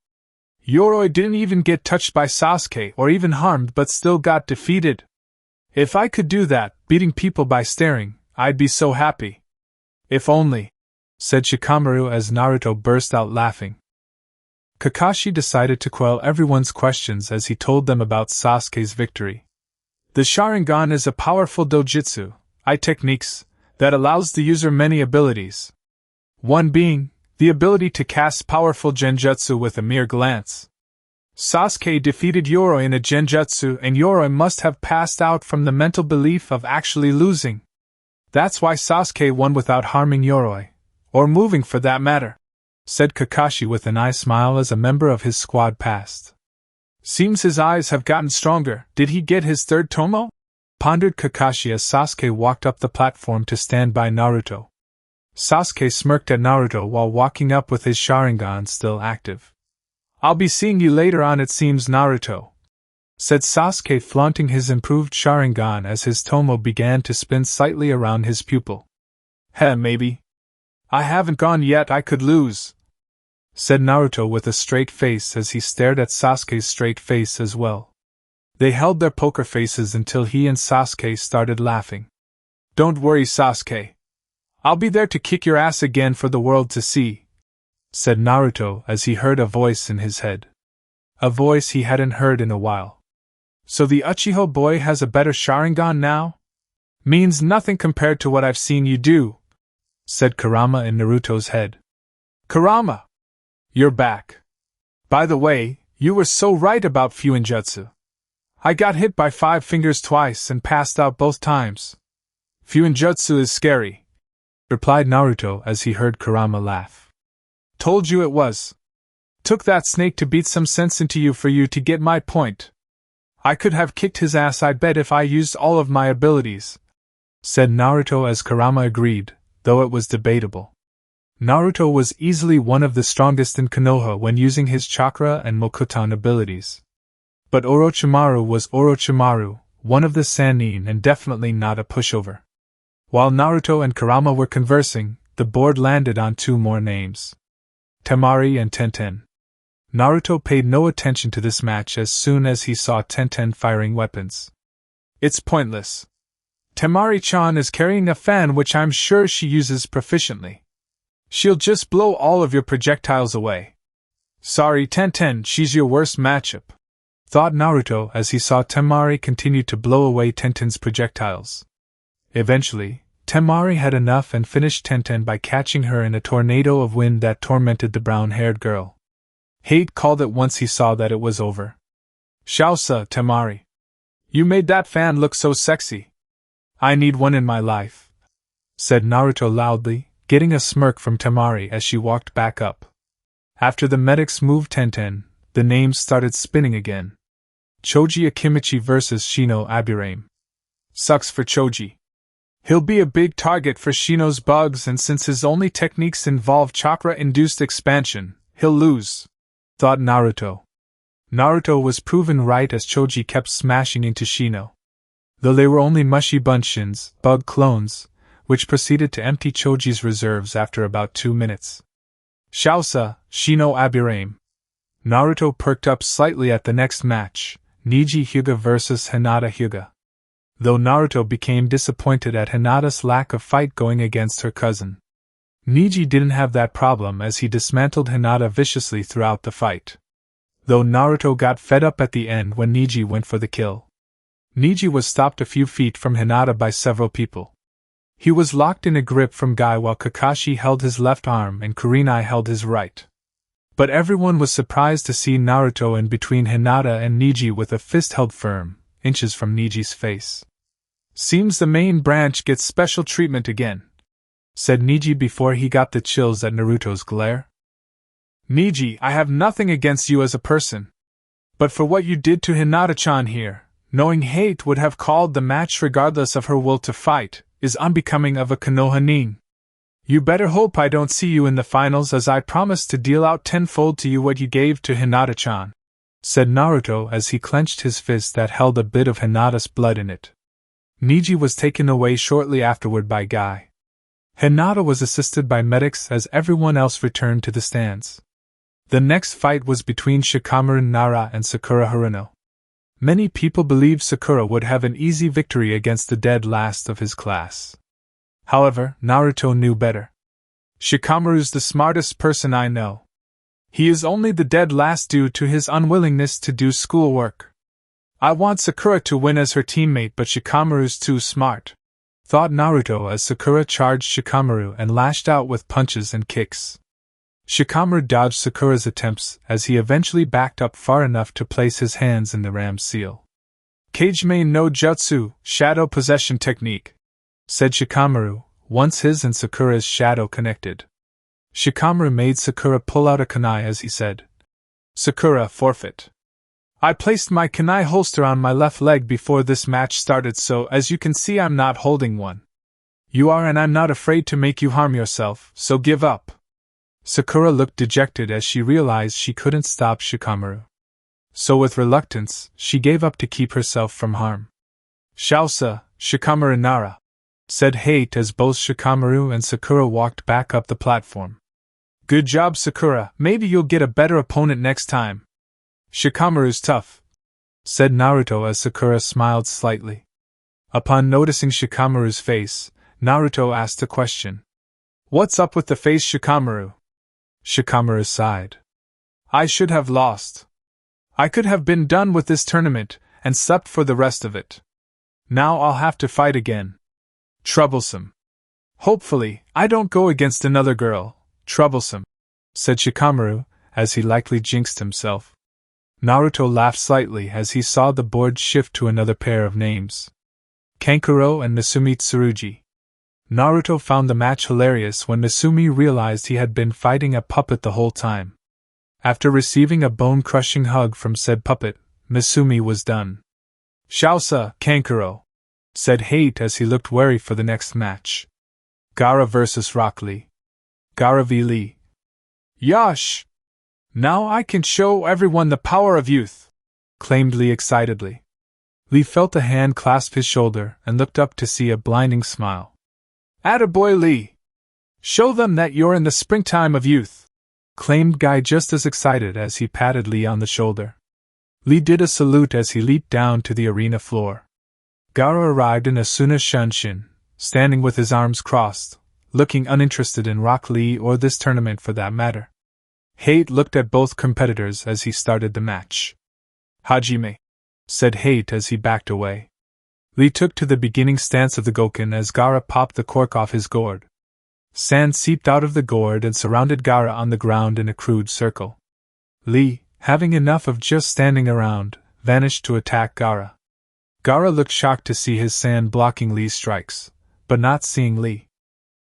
Yoroi didn't even get touched by Sasuke or even harmed but still got defeated. If I could do that, beating people by staring, I'd be so happy. If only, said Shikamaru as Naruto burst out laughing. Kakashi decided to quell everyone's questions as he told them about Sasuke's victory. The Sharingan is a powerful dojutsu, techniques, that allows the user many abilities. One being, the ability to cast powerful genjutsu with a mere glance. Sasuke defeated Yoroi in a genjutsu and Yoroi must have passed out from the mental belief of actually losing. That's why Sasuke won without harming Yoroi, or moving for that matter, said Kakashi with an eye smile as a member of his squad passed. Seems his eyes have gotten stronger. Did he get his third tomo? Pondered Kakashi as Sasuke walked up the platform to stand by Naruto. Sasuke smirked at Naruto while walking up with his Sharingan still active. I'll be seeing you later on, it seems, Naruto, said Sasuke, flaunting his improved Sharingan as his tomo began to spin slightly around his pupil. Heh, maybe. I haven't gone yet, I could lose, said Naruto with a straight face as he stared at Sasuke's straight face as well. They held their poker faces until he and Sasuke started laughing. Don't worry, Sasuke. I'll be there to kick your ass again for the world to see, said Naruto as he heard a voice in his head. A voice he hadn't heard in a while. So the Uchiha boy has a better Sharingan now? Means nothing compared to what I've seen you do, said Kurama in Naruto's head. Kurama! You're back. By the way, you were so right about Fuinjutsu. I got hit by 5 fingers twice and passed out both times. Fuinjutsu is scary, replied Naruto as he heard Kurama laugh. Told you it was. Took that snake to beat some sense into you for you to get my point. I could have kicked his ass, I bet, if I used all of my abilities, said Naruto as Kurama agreed, though it was debatable. Naruto was easily one of the strongest in Konoha when using his chakra and Mokuton abilities. But Orochimaru was Orochimaru, one of the Sannin, and definitely not a pushover. While Naruto and Kurama were conversing, the board landed on 2 more names. Temari and Tenten. Naruto paid no attention to this match as soon as he saw Tenten firing weapons. It's pointless. Temari-chan is carrying a fan which I'm sure she uses proficiently. She'll just blow all of your projectiles away. Sorry, Tenten, she's your worst matchup, thought Naruto as he saw Temari continue to blow away Tenten's projectiles. Eventually, Temari had enough and finished Tenten by catching her in a tornado of wind that tormented the brown-haired girl. Hate called it once he saw that it was over. Shausa, Temari. You made that fan look so sexy. I need one in my life, said Naruto loudly, getting a smirk from Temari as she walked back up. After the medics moved Tenten, the names started spinning again. Choji Akimichi vs Shino Aburame. Sucks for Choji. He'll be a big target for Shino's bugs, and since his only techniques involve chakra-induced expansion, he'll lose, thought Naruto. Naruto was proven right as Choji kept smashing into Shino. Though they were only mushy bunchins, bug clones, which proceeded to empty Choji's reserves after about 2 minutes. Shausa, Shino Abirame. Naruto perked up slightly at the next match, Neji Hyuga vs Hinata Hyuga. Though Naruto became disappointed at Hinata's lack of fight going against her cousin. Neji didn't have that problem as he dismantled Hinata viciously throughout the fight. Though Naruto got fed up at the end when Neji went for the kill. Neji was stopped a few feet from Hinata by several people. He was locked in a grip from Guy while Kakashi held his left arm and Kurenai held his right. But everyone was surprised to see Naruto in between Hinata and Neji with a fist held firm, inches from Neji's face. Seems the main branch gets special treatment again, said Neji before he got the chills at Naruto's glare. Neji, I have nothing against you as a person. But for what you did to Hinata-chan here, knowing hate would have called the match regardless of her will to fight, is unbecoming of a Konoha nin. You better hope I don't see you in the finals, as I promise to deal out tenfold to you what you gave to Hinata-chan, said Naruto as he clenched his fist that held a bit of Hinata's blood in it. Neji was taken away shortly afterward by Guy. Hinata was assisted by medics as everyone else returned to the stands. The next fight was between Shikamaru Nara and Sakura Haruno. Many people believed Sakura would have an easy victory against the dead last of his class. However, Naruto knew better. Shikamaru's the smartest person I know. He is only the dead last due to his unwillingness to do schoolwork. I want Sakura to win as her teammate, but Shikamaru's too smart, thought Naruto as Sakura charged Shikamaru and lashed out with punches and kicks. Shikamaru dodged Sakura's attempts as he eventually backed up far enough to place his hands in the ram's seal. Kageme no Jutsu, shadow possession technique, said Shikamaru, once his and Sakura's shadow connected. Shikamaru made Sakura pull out a kunai as he said, Sakura, forfeit. I placed my kunai holster on my left leg before this match started, so as you can see I'm not holding one. You are, and I'm not afraid to make you harm yourself, so give up. Sakura looked dejected as she realized she couldn't stop Shikamaru. So with reluctance, she gave up to keep herself from harm. Shausa, Shikamaru Nara, said Hate as both Shikamaru and Sakura walked back up the platform. Good job, Sakura, maybe you'll get a better opponent next time. Shikamaru's tough, said Naruto as Sakura smiled slightly. Upon noticing Shikamaru's face, Naruto asked a question. What's up with the face, Shikamaru? Shikamaru sighed. I should have lost. I could have been done with this tournament, and slept for the rest of it. Now I'll have to fight again. Troublesome. Hopefully, I don't go against another girl. Troublesome, said Shikamaru, as he likely jinxed himself. Naruto laughed slightly as he saw the board shift to another pair of names. Kankuro and Nasumi Tsurugi. Naruto found the match hilarious when Nasumi realized he had been fighting a puppet the whole time. After receiving a bone-crushing hug from said puppet, Nasumi was done. Shausa, Kankuro, said Hate as he looked wary for the next match. Gaara vs. Rock Lee. Gaara v Lee. Yosh! Now I can show everyone the power of youth, claimed Lee excitedly. Lee felt a hand clasp his shoulder and looked up to see a blinding smile. Attaboy, Lee! Show them that you're in the springtime of youth, claimed Guy just as excited as he patted Lee on the shoulder. Lee did a salute as he leaped down to the arena floor. Gaara arrived in Asuna Shunshin, standing with his arms crossed, looking uninterested in Rock Lee or this tournament for that matter. Hate looked at both competitors as he started the match. Hajime, said Hate as he backed away. Lee took to the beginning stance of the Goken as Gaara popped the cork off his gourd. Sand seeped out of the gourd and surrounded Gaara on the ground in a crude circle. Lee, having enough of just standing around, vanished to attack Gaara. Gaara looked shocked to see his sand blocking Lee's strikes, but not seeing Lee.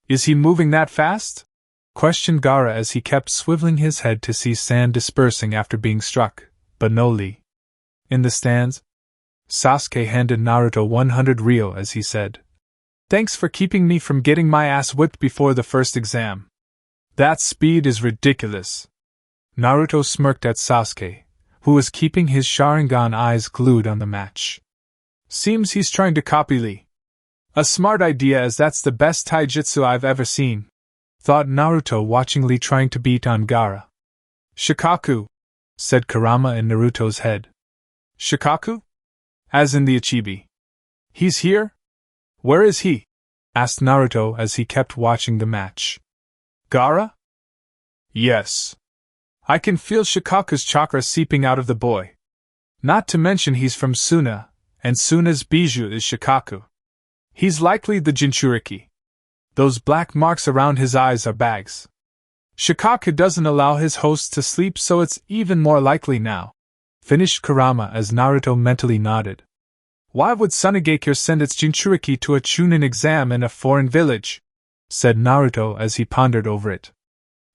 Is he moving that fast? Questioned Gaara as he kept swiveling his head to see sand dispersing after being struck, but no Lee. In the stands, Sasuke handed Naruto 100 ryo as he said, Thanks for keeping me from getting my ass whipped before the first exam. That speed is ridiculous. Naruto smirked at Sasuke, who was keeping his Sharingan eyes glued on the match. Seems he's trying to copy Lee. A smart idea, as that's the best taijutsu I've ever seen, thought Naruto watching Lee trying to beat on Gaara. Shikaku, said Kurama in Naruto's head. Shikaku? As in the Ichibi. He's here? Where is he? Asked Naruto as he kept watching the match. Gaara? Yes. I can feel Shikaku's chakra seeping out of the boy. Not to mention he's from Suna, and Suna's bijou is Shikaku. He's likely the Jinchuriki. Those black marks around his eyes are bags. Shikaku doesn't allow his hosts to sleep, so it's even more likely now, finished Kurama as Naruto mentally nodded. Why would Sunagakure send its Jinchuriki to a Chunin exam in a foreign village? Said Naruto as he pondered over it.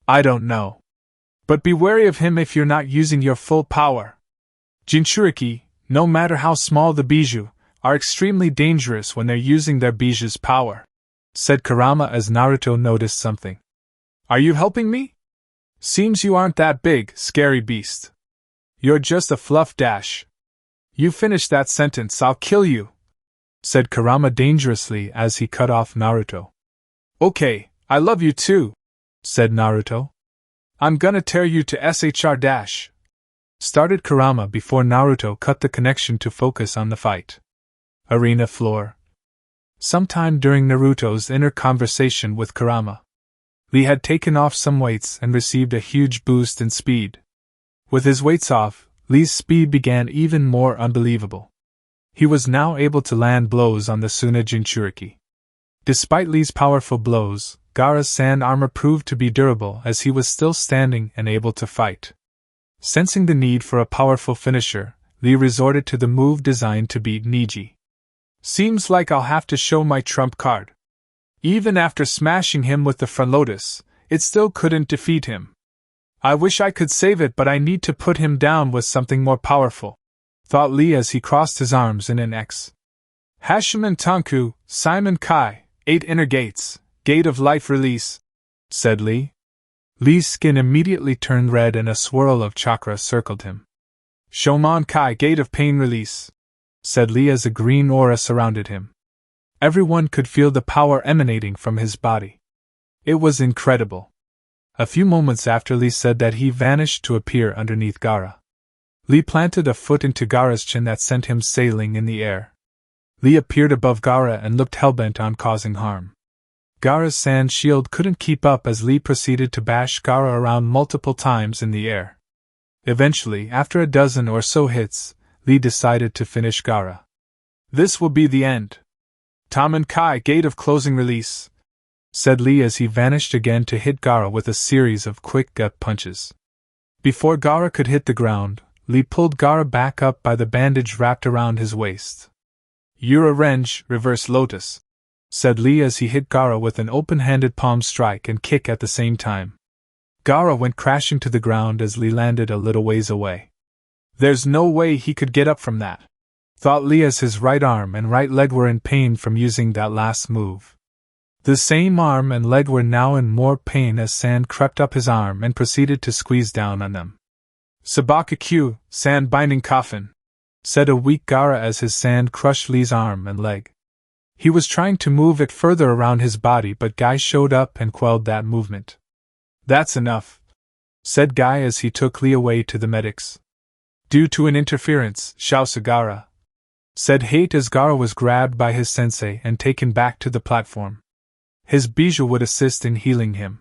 I don't know. But be wary of him if you're not using your full power. Jinchuriki, no matter how small the bijou, are extremely dangerous when they're using their bijou's power, said Kurama as Naruto noticed something. Are you helping me? Seems you aren't that big, scary beast. You're just a fluff dash. You finish that sentence, I'll kill you, said Kurama dangerously as he cut off Naruto. Okay, I love you too, said Naruto. I'm gonna tear you to SHR dash, started Kurama before Naruto cut the connection to focus on the fight. Arena floor. Sometime during Naruto's inner conversation with Kurama, Lee had taken off some weights and received a huge boost in speed. With his weights off, Lee's speed began even more unbelievable. He was now able to land blows on the Suna Jinchuriki. Despite Lee's powerful blows, Gaara's sand armor proved to be durable as he was still standing and able to fight. Sensing the need for a powerful finisher, Lee resorted to the move designed to beat Niji. Seems like I'll have to show my trump card. Even after smashing him with the front lotus, it still couldn't defeat him. I wish I could save it, but I need to put him down with something more powerful, thought Lee as he crossed his arms in an X. Hashiman Tanku, Simon Kai, 8 inner gates, gate of life release, said Lee. Lee's skin immediately turned red and a swirl of chakra circled him. Shomon Kai, gate of pain release, said Lee as a green aura surrounded him. Everyone could feel the power emanating from his body. It was incredible. A few moments after Lee said that, he vanished to appear underneath Gaara. Lee planted a foot into Gaara's chin that sent him sailing in the air. Lee appeared above Gaara and looked hellbent on causing harm. Gaara's sand shield couldn't keep up as Lee proceeded to bash Gaara around multiple times in the air. Eventually, after a dozen or so hits, Lee decided to finish Gaara. This will be the end. Taman Kai, gate of closing release, said Lee as he vanished again to hit Gaara with a series of quick gut punches. Before Gaara could hit the ground, Lee pulled Gaara back up by the bandage wrapped around his waist. Yura Renge, reverse lotus, said Lee as he hit Gaara with an open-handed palm strike and kick at the same time. Gaara went crashing to the ground as Lee landed a little ways away. There's no way he could get up from that, thought Lee as his right arm and right leg were in pain from using that last move. The same arm and leg were now in more pain as sand crept up his arm and proceeded to squeeze down on them. Sabaka Q, sand binding coffin, said a weak Gaara as his sand crushed Lee's arm and leg. He was trying to move it further around his body, but Guy showed up and quelled that movement. That's enough, said Guy as he took Lee away to the medics. Due to an interference, Shausa Gaara, said Hate as Gaara was grabbed by his sensei and taken back to the platform. His bijou would assist in healing him.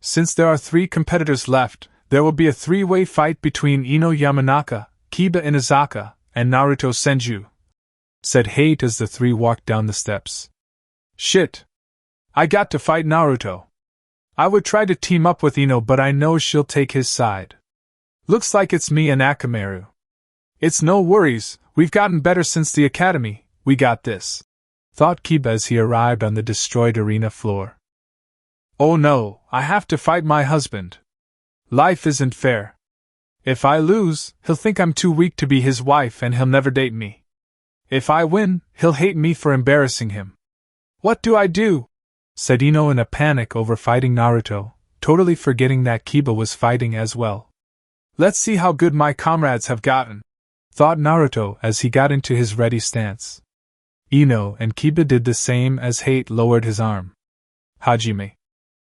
Since there are 3 competitors left, there will be a 3-way fight between Ino Yamanaka, Kiba Inazaka, and Naruto Senju, said Hate as the 3 walked down the steps. Shit. I got to fight Naruto. I would try to team up with Ino, but I know she'll take his side. Looks like it's me and Akamaru. It's no worries, we've gotten better since the academy, we got this, thought Kiba as he arrived on the destroyed arena floor. Oh no, I have to fight my husband. Life isn't fair. If I lose, he'll think I'm too weak to be his wife and he'll never date me. If I win, he'll hate me for embarrassing him. What do I do? Said Ino in a panic over fighting Naruto, totally forgetting that Kiba was fighting as well. Let's see how good my comrades have gotten, thought Naruto as he got into his ready stance. Ino and Kiba did the same as Hate lowered his arm. Hajime.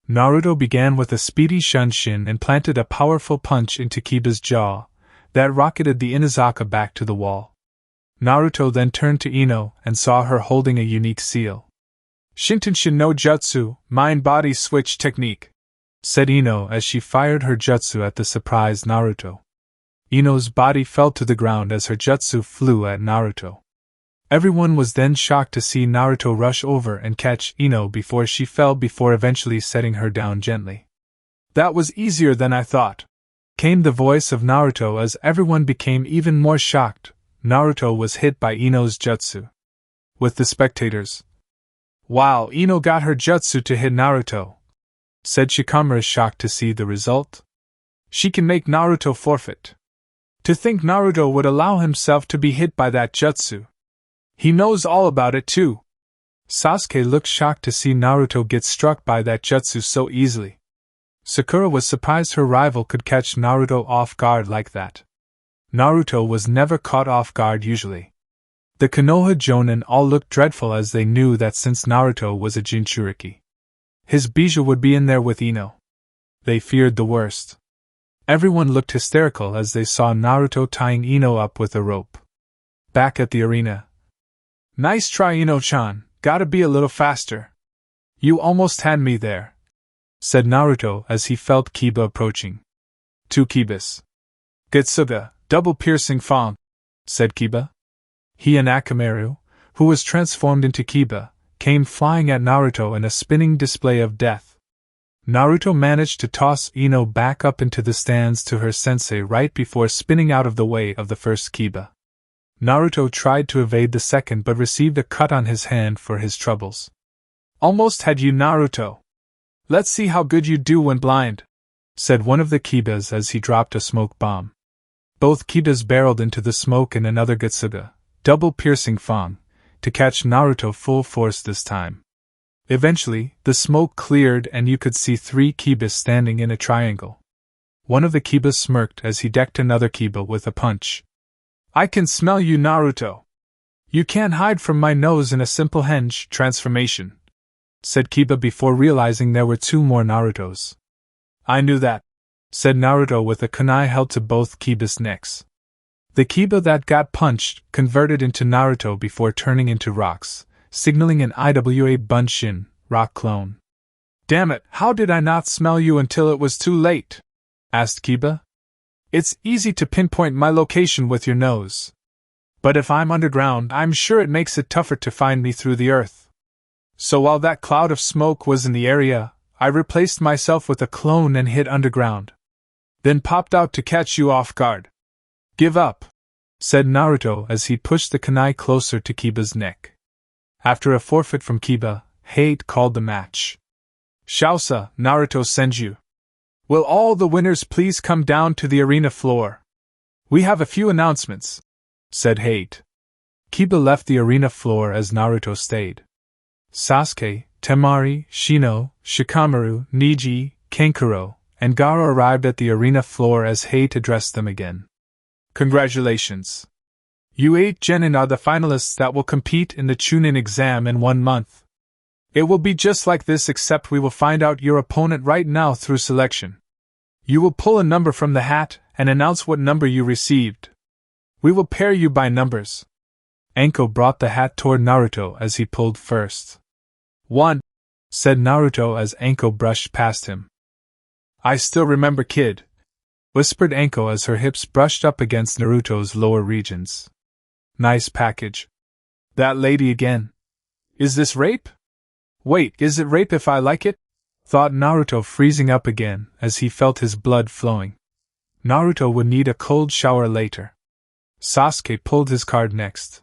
Naruto began with a speedy shunshin and planted a powerful punch into Kiba's jaw that rocketed the Inazaka back to the wall. Naruto then turned to Ino and saw her holding a unique seal. Shintenshin no Jutsu, mind-body switch technique, said Ino as she fired her jutsu at the surprised Naruto. Ino's body fell to the ground as her jutsu flew at Naruto. Everyone was then shocked to see Naruto rush over and catch Ino before she fell before eventually setting her down gently. That was easier than I thought, came the voice of Naruto as everyone became even more shocked. Naruto was hit by Ino's jutsu. With the spectators, wow, Ino got her jutsu to hit Naruto, said Shikamaru, shocked to see the result. She can make Naruto forfeit. To think Naruto would allow himself to be hit by that jutsu. He knows all about it too. Sasuke looked shocked to see Naruto get struck by that jutsu so easily. Sakura was surprised her rival could catch Naruto off guard like that. Naruto was never caught off guard usually. The Konoha Jonin all looked dreadful as they knew that since Naruto was a Jinchuriki, his bijou would be in there with Ino. They feared the worst. Everyone looked hysterical as they saw Naruto tying Ino up with a rope. Back at the arena. Nice try, Ino-chan, gotta be a little faster. You almost had me there, said Naruto as he felt Kiba approaching. Two Kibas. Getsuga, double piercing fang, said Kiba. He and Akamaru, who was transformed into Kiba, came flying at Naruto in a spinning display of death. Naruto managed to toss Ino back up into the stands to her sensei right before spinning out of the way of the first Kiba. Naruto tried to evade the second but received a cut on his hand for his troubles. Almost had you, Naruto. Let's see how good you do when blind, said one of the Kibas as he dropped a smoke bomb. Both Kibas barreled into the smoke in another Getsuga, double piercing fang, to catch Naruto full force this time. Eventually, the smoke cleared and you could see three Kibas standing in a triangle. One of the Kibas smirked as he decked another Kiba with a punch. I can smell you, Naruto. You can't hide from my nose in a simple henge transformation, said Kiba before realizing there were two more Narutos. I knew that, said Naruto with a kunai held to both Kiba's necks. The Kiba that got punched converted into Naruto before turning into rocks, signaling an IWA Bunshin, rock clone. Damn it, how did I not smell you until it was too late? Asked Kiba. It's easy to pinpoint my location with your nose. But if I'm underground, I'm sure it makes it tougher to find me through the earth. So while that cloud of smoke was in the area, I replaced myself with a clone and hid underground. Then popped out to catch you off guard. Give up, said Naruto as he pushed the kunai closer to Kiba's neck. After a forfeit from Kiba, Hate called the match. Shausa, Naruto Senju. Will all the winners please come down to the arena floor? We have a few announcements, said Hate. Kiba left the arena floor as Naruto stayed. Sasuke, Temari, Shino, Shikamaru, Niji, Kenkuro, and Gaara arrived at the arena floor as Hate addressed them again. Congratulations! You 8 Genin are the finalists that will compete in the Chunin exam in 1 month. It will be just like this except we will find out your opponent right now through selection. You will pull a number from the hat and announce what number you received. We will pair you by numbers. Anko brought the hat toward Naruto as he pulled first. 1, said Naruto as Anko brushed past him. I still remember, kid, whispered Anko as her hips brushed up against Naruto's lower regions. Nice package. That lady again. Is this rape? Wait, is it rape if I like it? Thought Naruto, freezing up again as he felt his blood flowing. Naruto would need a cold shower later. Sasuke pulled his card next.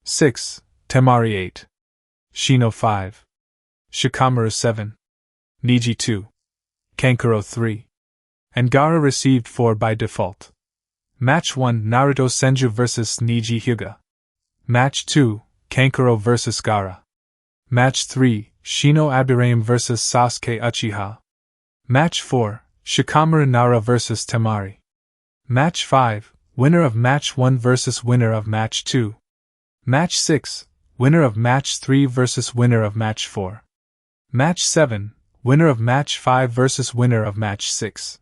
6, Temari 8. Shino 5. Shikamaru 7. Niji 2. Kenkuro 3. And Gaara received 4 by default. Match 1, Naruto Senju vs Niji Hyuga. Match 2, Kenkuro vs Gaara. Match 3, Shinobi vs Sasuke Uchiha. Match 4, Shikamaru Nara vs Temari. Match 5, winner of Match 1 vs winner of Match 2. Match 6, winner of Match 3 vs winner of Match 4. Match 7, winner of Match 5 vs winner of Match 6.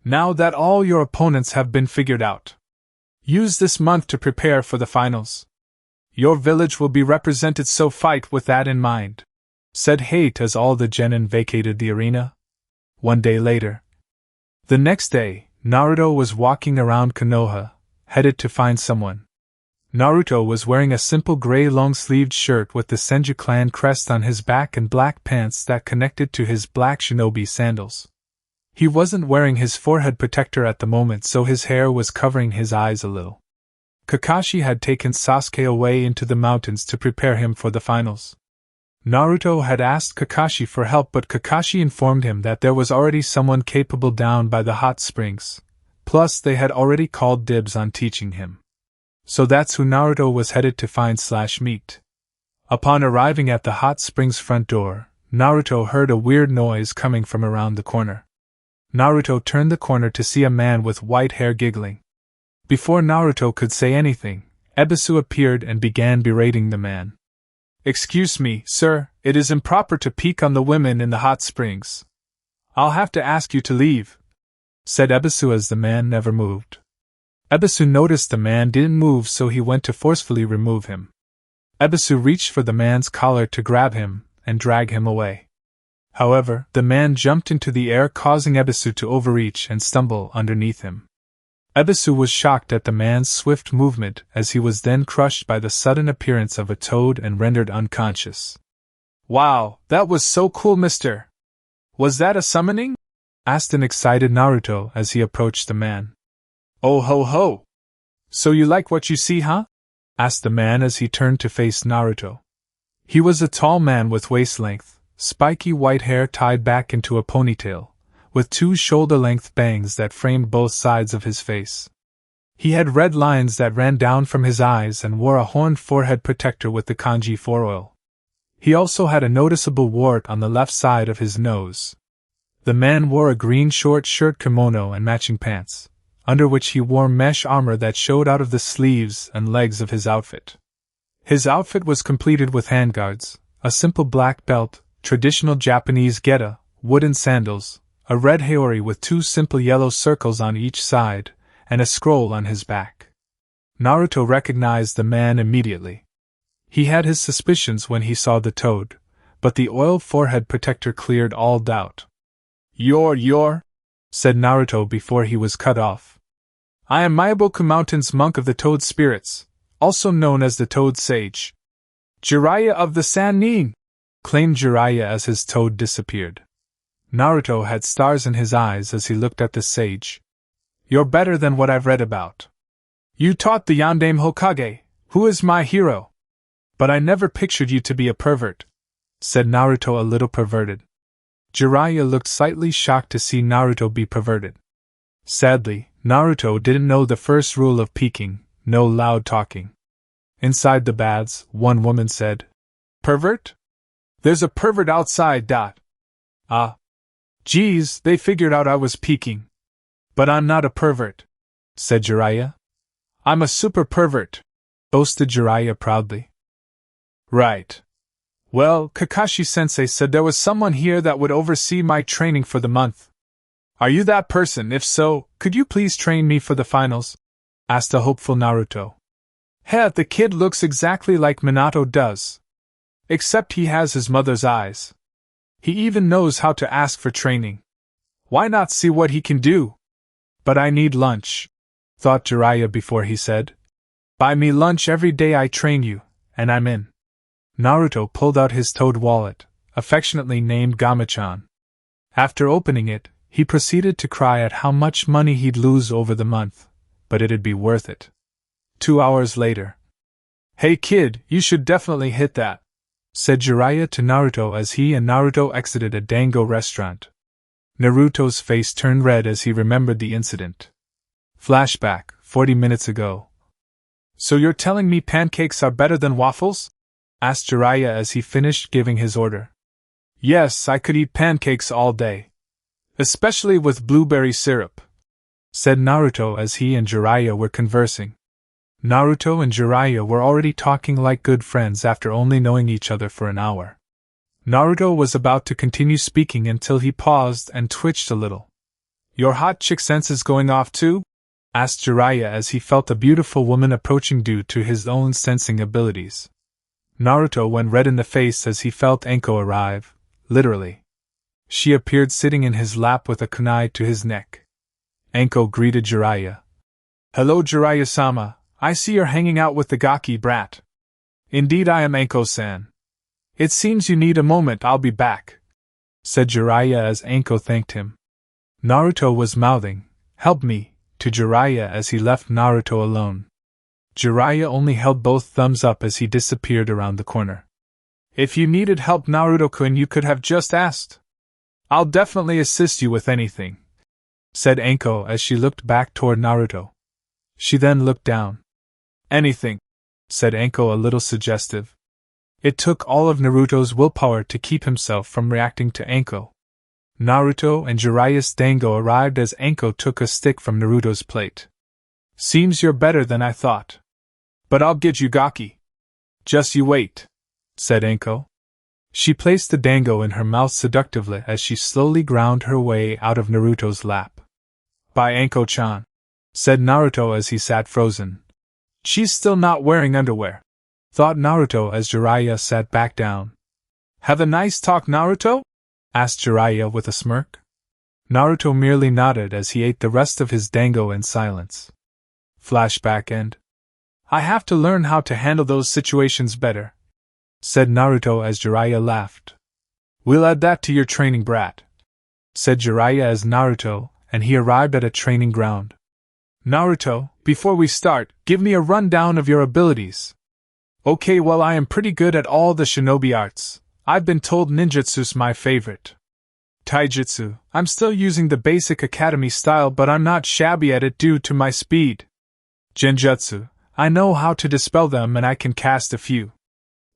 Now that all your opponents have been figured out, use this month to prepare for the finals. Your village will be represented, so fight with that in mind, said Heir as all the Genin vacated the arena. One day later. The next day, Naruto was walking around Konoha, headed to find someone. Naruto was wearing a simple gray long-sleeved shirt with the Senju clan crest on his back and black pants that connected to his black shinobi sandals. He wasn't wearing his forehead protector at the moment, so his hair was covering his eyes a little. Kakashi had taken Sasuke away into the mountains to prepare him for the finals. Naruto had asked Kakashi for help, but Kakashi informed him that there was already someone capable down by the hot springs, plus they had already called dibs on teaching him. So that's who Naruto was headed to find/meet. Upon arriving at the hot springs front door, Naruto heard a weird noise coming from around the corner. Naruto turned the corner to see a man with white hair giggling. Before Naruto could say anything, Ebisu appeared and began berating the man. "Excuse me, sir, it is improper to peek on the women in the hot springs. I'll have to ask you to leave," said Ebisu as the man never moved. Ebisu noticed the man didn't move, so he went to forcefully remove him. Ebisu reached for the man's collar to grab him and drag him away. However, the man jumped into the air, causing Ebisu to overreach and stumble underneath him. Ebisu was shocked at the man's swift movement, as he was then crushed by the sudden appearance of a toad and rendered unconscious. "Wow, that was so cool, mister! Was that a summoning?" asked an excited Naruto as he approached the man. "Oh ho ho! So you like what you see, huh?" asked the man as he turned to face Naruto. He was a tall man with waist-length, spiky white hair tied back into a ponytail, with two shoulder-length bangs that framed both sides of his face. He had red lines that ran down from his eyes and wore a horned forehead protector with the kanji 4 oil. He also had a noticeable wart on the left side of his nose. The man wore a green short shirt kimono and matching pants, under which he wore mesh armor that showed out of the sleeves and legs of his outfit. His outfit was completed with handguards, a simple black belt, traditional Japanese geta, wooden sandals, a red haori with two simple yellow circles on each side, and a scroll on his back. Naruto recognized the man immediately. He had his suspicions when he saw the toad, but the oil forehead protector cleared all doubt. You're, said Naruto before he was cut off. "I am Myoboku Mountain's monk of the Toad Spirits, also known as the Toad Sage. Jiraiya of the Sannin," claimed Jiraiya as his toad disappeared. Naruto had stars in his eyes as he looked at the sage. "You're better than what I've read about. You taught the Yondaime Hokage, who is my hero. But I never pictured you to be a pervert," said Naruto, a little perverted. Jiraiya looked slightly shocked to see Naruto be perverted. Sadly, Naruto didn't know the first rule of peeking: no loud talking. Inside the baths, one woman said, "Pervert? There's a pervert outside. Ah. Geez, they figured out I was peeking. But I'm not a pervert," said Jiraiya. "I'm a super pervert," boasted Jiraiya proudly. "Right. Well, Kakashi-sensei said there was someone here that would oversee my training for the month. Are you that person? If so, could you please train me for the finals?" asked a hopeful Naruto. "Heh, the kid looks exactly like Minato does. Except he has his mother's eyes. He even knows how to ask for training. Why not see what he can do? But I need lunch," thought Jiraiya before he said, "Buy me lunch every day I train you, and I'm in." Naruto pulled out his toad wallet, affectionately named Gamachan. After opening it, he proceeded to cry at how much money he'd lose over the month, but it'd be worth it. 2 hours later. "Hey kid, you should definitely hit that," said Jiraiya to Naruto as he and Naruto exited a dango restaurant. Naruto's face turned red as he remembered the incident. Flashback, 40 minutes ago. "So you're telling me pancakes are better than waffles?" asked Jiraiya as he finished giving his order. Yes, I could eat pancakes all day. Especially with blueberry syrup, said Naruto as he and Jiraiya were conversing. Naruto and Jiraiya were already talking like good friends after only knowing each other for an hour. Naruto was about to continue speaking until he paused and twitched a little. Your hot chick sense is going off too? Asked Jiraiya as he felt a beautiful woman approaching due to his own sensing abilities. Naruto went red in the face as he felt Anko arrive, literally. She appeared sitting in his lap with a kunai to his neck. Anko greeted Jiraiya. Hello Jiraiya-sama, I see you're hanging out with the gaki brat. Indeed I am Anko-san. It seems you need a moment, I'll be back, said Jiraiya as Anko thanked him. Naruto was mouthing, help me, to Jiraiya as he left Naruto alone. Jiraiya only held both thumbs up as he disappeared around the corner. If you needed help Naruto-kun, you could have just asked. I'll definitely assist you with anything, said Anko as she looked back toward Naruto. She then looked down. Anything, said Anko a little suggestive. It took all of Naruto's willpower to keep himself from reacting to Anko. Naruto and Jiraiya's dango arrived as Anko took a stick from Naruto's plate. Seems you're better than I thought. But I'll get you gaki. Just you wait, said Anko. She placed the dango in her mouth seductively as she slowly ground her way out of Naruto's lap. By Anko-chan, said Naruto as he sat frozen. She's still not wearing underwear, thought Naruto as Jiraiya sat back down. Have a nice talk, Naruto? Asked Jiraiya with a smirk. Naruto merely nodded as he ate the rest of his dango in silence. Flashback end. I have to learn how to handle those situations better, said Naruto as Jiraiya laughed. We'll add that to your training, brat, said Jiraiya as Naruto, and he arrived at a training ground. Naruto, before we start, give me a rundown of your abilities. Okay, well I am pretty good at all the shinobi arts. I've been told ninjutsu's my favorite. Taijutsu, I'm still using the basic academy style but I'm not shabby at it due to my speed. Genjutsu, I know how to dispel them and I can cast a few.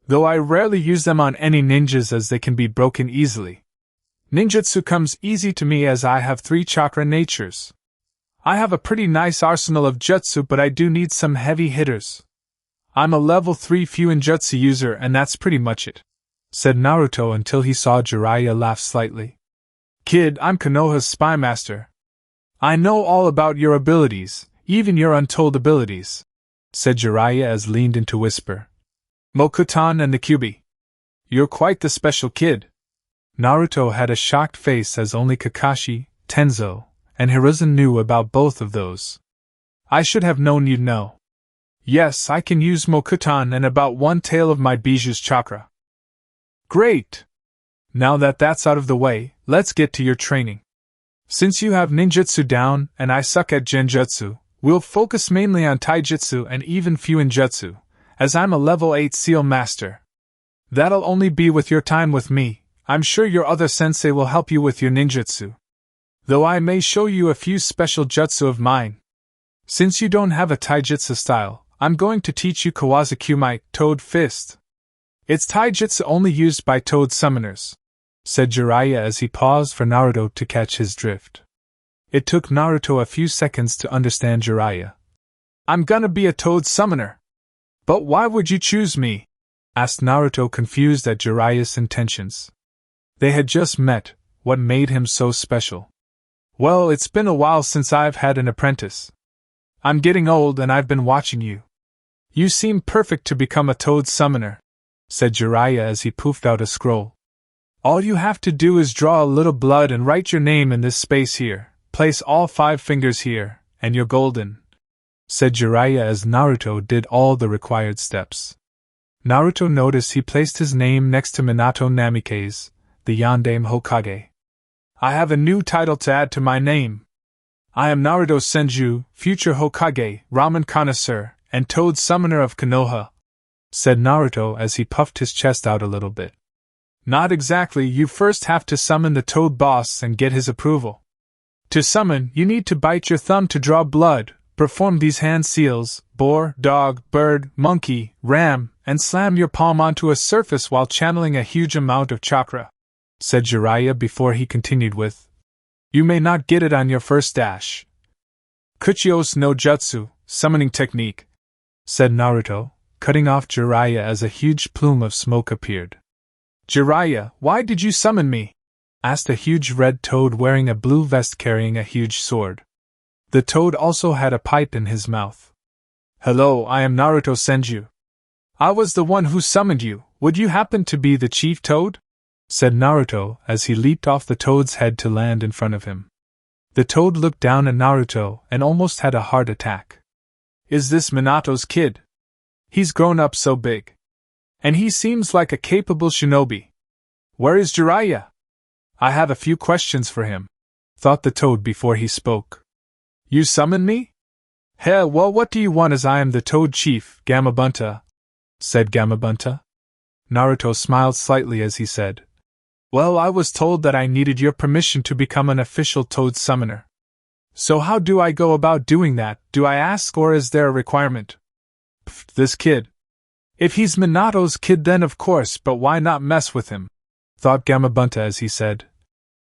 Though I rarely use them on any ninjas as they can be broken easily. Ninjutsu comes easy to me as I have 3 chakra natures. I have a pretty nice arsenal of jutsu but I do need some heavy hitters. I'm a level 3 Fuinjutsu user and that's pretty much it, said Naruto until he saw Jiraiya laugh slightly. Kid, I'm Konoha's spy master. I know all about your abilities, even your untold abilities, said Jiraiya as leaned in to whisper. Mokuton and the Kyuubi. You're quite the special kid. Naruto had a shocked face as only Kakashi, Tenzo, and Hiruzen knew about both of those. I should have known you'd know. Yes, I can use Mokuton and about 1 tail of my Bijuu's chakra. Great! Now that that's out of the way, let's get to your training. Since you have ninjutsu down and I suck at genjutsu, we'll focus mainly on taijutsu and even fuinjutsu, as I'm a level 8 seal master. That'll only be with your time with me. I'm sure your other sensei will help you with your ninjutsu. Though I may show you a few special jutsu of mine. Since you don't have a taijutsu style, I'm going to teach you Kawazukumai, Toad Fist. It's taijutsu only used by Toad summoners, said Jiraiya as he paused for Naruto to catch his drift. It took Naruto a few seconds to understand Jiraiya. I'm gonna be a Toad summoner. But why would you choose me? Asked Naruto, confused at Jiraiya's intentions. They had just met. What made him so special? Well, it's been a while since I've had an apprentice. I'm getting old and I've been watching you. You seem perfect to become a Toad summoner, said Jiraiya as he poofed out a scroll. All you have to do is draw a little blood and write your name in this space here. Place all 5 fingers here, and you're golden, said Jiraiya as Naruto did all the required steps. Naruto noticed he placed his name next to Minato Namikaze's, the Yondaime Hokage. I have a new title to add to my name. I am Naruto Senju, future Hokage, Ramen connoisseur, and Toad summoner of Konoha, said Naruto as he puffed his chest out a little bit. Not exactly, you first have to summon the Toad boss and get his approval. To summon, you need to bite your thumb to draw blood, perform these hand seals, boar, dog, bird, monkey, ram, and slam your palm onto a surface while channeling a huge amount of chakra, said Jiraiya before he continued with, you may not get it on your first dash. Kuchiyos no Jutsu, summoning technique, said Naruto, cutting off Jiraiya as a huge plume of smoke appeared. Jiraiya, why did you summon me? Asked a huge red toad wearing a blue vest carrying a huge sword. The toad also had a pipe in his mouth. Hello, I am Naruto Senju. I was the one who summoned you. Would you happen to be the chief toad? Said Naruto as he leaped off the toad's head to land in front of him. The toad looked down at Naruto and almost had a heart attack. Is this Minato's kid? He's grown up so big. And he seems like a capable shinobi. Where is Jiraiya? I have a few questions for him, thought the toad before he spoke. You summon me? Heh, well, what do you want as I am the toad chief, Gamabunta? Said Gamabunta. Naruto smiled slightly as he said, well, I was told that I needed your permission to become an official toad summoner. So how do I go about doing that? Do I ask or is there a requirement? Pfft, this kid. If he's Minato's kid then of course, but why not mess with him? Thought Gamabunta as he said,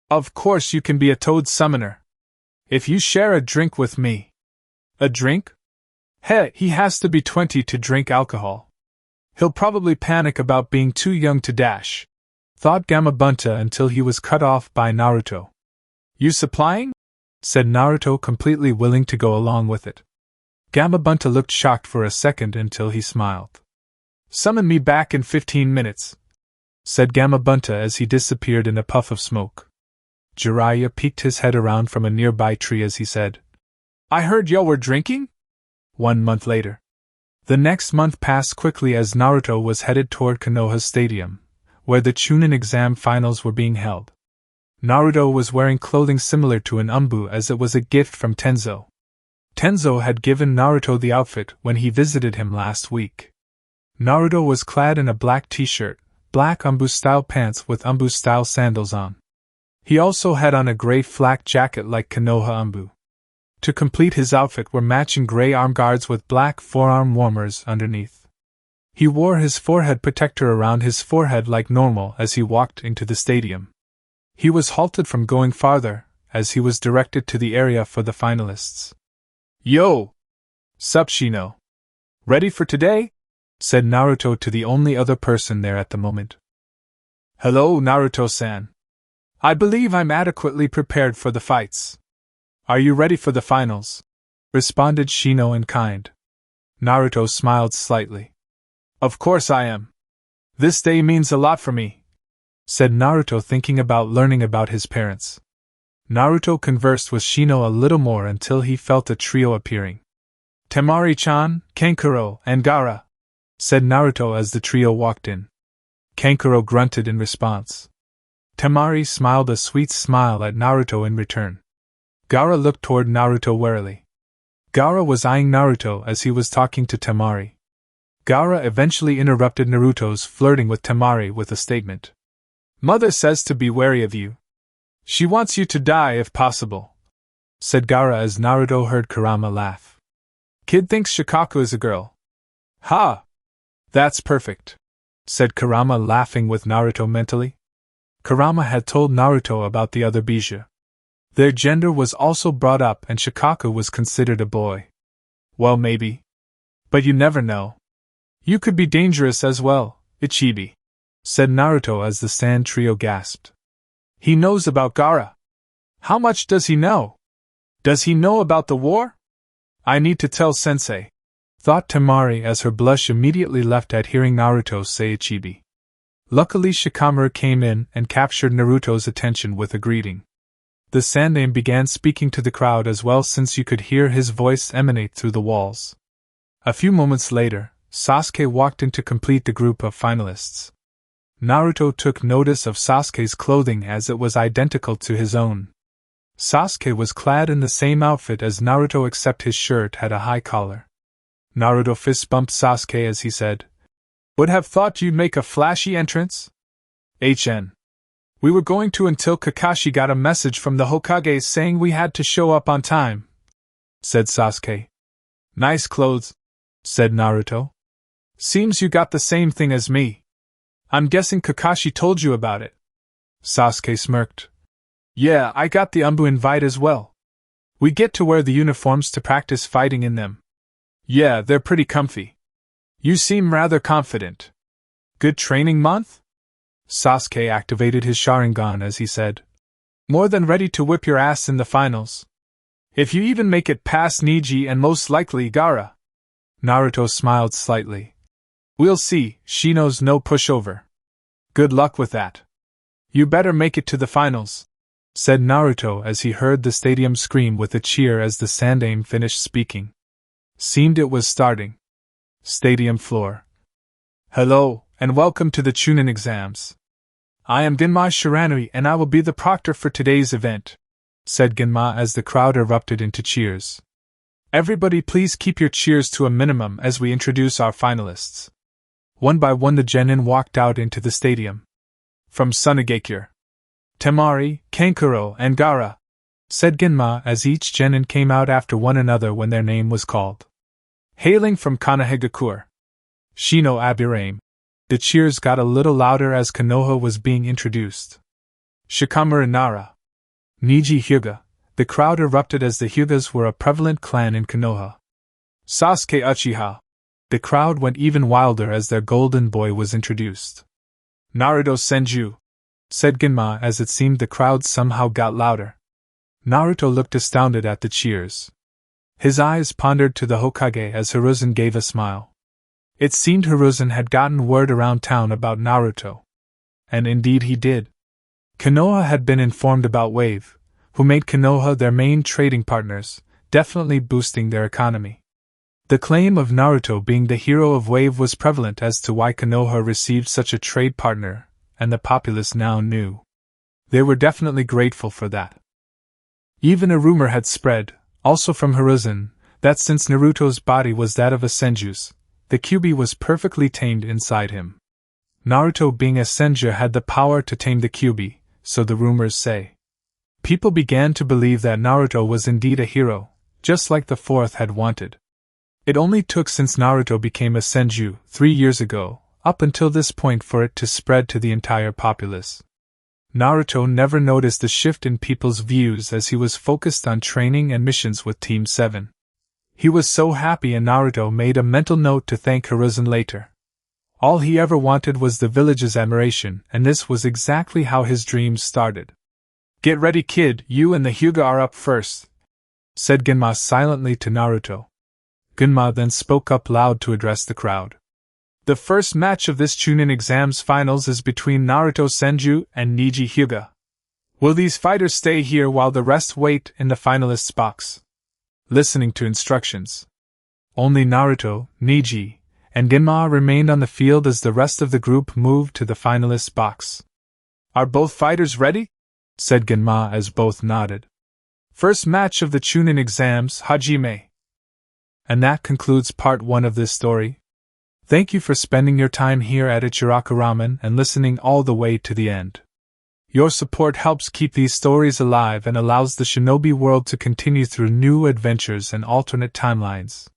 of course you can be a toad summoner. If you share a drink with me. A drink? Heh, he has to be 20 to drink alcohol. He'll probably panic about being too young to dash, thought Gamabunta until he was cut off by Naruto. You supplying? Said Naruto, completely willing to go along with it. Gamabunta looked shocked for a second until he smiled. Summon me back in 15 minutes, said Gamabunta as he disappeared in a puff of smoke. Jiraiya peeked his head around from a nearby tree as he said, I heard y'all were drinking? 1 month later. The next month passed quickly as Naruto was headed toward Konoha Stadium, where the Chunin exam finals were being held. Naruto was wearing clothing similar to an umbu as it was a gift from Tenzo. Tenzo had given Naruto the outfit when he visited him last week. Naruto was clad in a black t-shirt, black umbu-style pants with umbu-style sandals on. He also had on a gray flak jacket like Konoha umbu. To complete his outfit were matching gray arm guards with black forearm warmers underneath. He wore his forehead protector around his forehead like normal as he walked into the stadium. He was halted from going farther, as he was directed to the area for the finalists. Yo! Sup, Shino? Ready for today? Said Naruto to the only other person there at the moment. Hello, Naruto-san. I believe I'm adequately prepared for the fights. Are you ready for the finals? Responded Shino in kind. Naruto smiled slightly. Of course I am. This day means a lot for me, said Naruto, thinking about learning about his parents. Naruto conversed with Shino a little more until he felt a trio appearing. Temari-chan, Kankuro, and Gaara, said Naruto as the trio walked in. Kankuro grunted in response. Temari smiled a sweet smile at Naruto in return. Gaara looked toward Naruto warily. Gaara was eyeing Naruto as he was talking to Temari. Gaara eventually interrupted Naruto's flirting with Temari with a statement. Mother says to be wary of you. She wants you to die if possible, said Gaara as Naruto heard Kurama laugh. Kid thinks Shikaku is a girl. Ha! That's perfect, said Kurama, laughing with Naruto mentally. Kurama had told Naruto about the other Bija. Their gender was also brought up and Shikaku was considered a boy. Well, maybe. But you never know. You could be dangerous as well, Ichibi, said Naruto as the sand trio gasped. He knows about Gaara. How much does he know? Does he know about the war? I need to tell Sensei, thought Temari as her blush immediately left at hearing Naruto say Ichibi. Luckily Shikamaru came in and captured Naruto's attention with a greeting. The Sandaime began speaking to the crowd as well since you could hear his voice emanate through the walls. A few moments later, Sasuke walked in to complete the group of finalists. Naruto took notice of Sasuke's clothing as it was identical to his own. Sasuke was clad in the same outfit as Naruto except his shirt had a high collar. Naruto fist bumped Sasuke as he said, Would have thought you'd make a flashy entrance? HN. We were going to until Kakashi got a message from the Hokage saying we had to show up on time, said Sasuke. Nice clothes, said Naruto. Seems you got the same thing as me. I'm guessing Kakashi told you about it. Sasuke smirked. Yeah, I got the Umbu invite as well. We get to wear the uniforms to practice fighting in them. Yeah, they're pretty comfy. You seem rather confident. Good training month? Sasuke activated his Sharingan as he said. More than ready to whip your ass in the finals. If you even make it past Neji and most likely Gaara. Naruto smiled slightly. We'll see, Shino's no pushover. Good luck with that. You better make it to the finals, said Naruto as he heard the stadium scream with a cheer as the Sandaime finished speaking. Seemed it was starting. Stadium floor. Hello, and welcome to the Chunin exams. I am Genma Shiranui and I will be the proctor for today's event, said Genma as the crowd erupted into cheers. Everybody please keep your cheers to a minimum as we introduce our finalists. One by one the Genin walked out into the stadium. From Sunagakure, Temari, Kankuro, and Gaara, said Genma as each Genin came out after one another when their name was called. Hailing from Konohagakure, Shino Abirame. The cheers got a little louder as Konoha was being introduced. Shikamaru Nara, Neji Hyuga. The crowd erupted as the Hyugas were a prevalent clan in Konoha. Sasuke Uchiha. The crowd went even wilder as their golden boy was introduced. Naruto Senju, said Genma as it seemed the crowd somehow got louder. Naruto looked astounded at the cheers. His eyes pondered to the Hokage as Hiruzen gave a smile. It seemed Hiruzen had gotten word around town about Naruto. And indeed he did. Konoha had been informed about Wave, who made Konoha their main trading partners, definitely boosting their economy. The claim of Naruto being the hero of Wave was prevalent as to why Konoha received such a trade partner, and the populace now knew. They were definitely grateful for that. Even a rumor had spread, also from Hiruzen, that since Naruto's body was that of a Senju's, the Kyuubi was perfectly tamed inside him. Naruto being a Senju had the power to tame the Kyuubi, so the rumors say. People began to believe that Naruto was indeed a hero, just like the fourth had wanted. It only took since Naruto became a Senju 3 years ago, up until this point for it to spread to the entire populace. Naruto never noticed the shift in people's views as he was focused on training and missions with Team 7. He was so happy and Naruto made a mental note to thank Hiruzen later. All he ever wanted was the village's admiration, and this was exactly how his dreams started. Get ready, kid, you and the Hyuga are up first, said Genma silently to Naruto. Genma then spoke up loud to address the crowd. The first match of this Chunin exams finals is between Naruto Senju and Neji Hyuga. Will these fighters stay here while the rest wait in the finalists' box? Listening to instructions. Only Naruto, Neji, and Genma remained on the field as the rest of the group moved to the finalists' box. Are both fighters ready? Said Genma as both nodded. First match of the Chunin exams, Hajime. And that concludes part 1 of this story. Thank you for spending your time here at Ichiraku Ramen and listening all the way to the end. Your support helps keep these stories alive and allows the shinobi world to continue through new adventures and alternate timelines.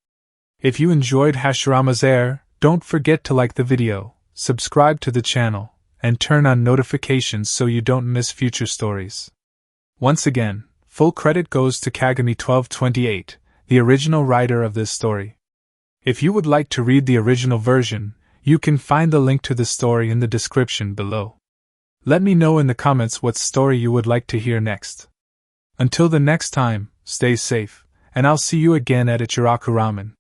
If you enjoyed Hashirama's Heir, don't forget to like the video, subscribe to the channel, and turn on notifications so you don't miss future stories. Once again, full credit goes to Kagami1228, the original writer of this story. If you would like to read the original version, you can find the link to the story in the description below. Let me know in the comments what story you would like to hear next. Until the next time, stay safe, and I'll see you again at Ichiraku Ramen.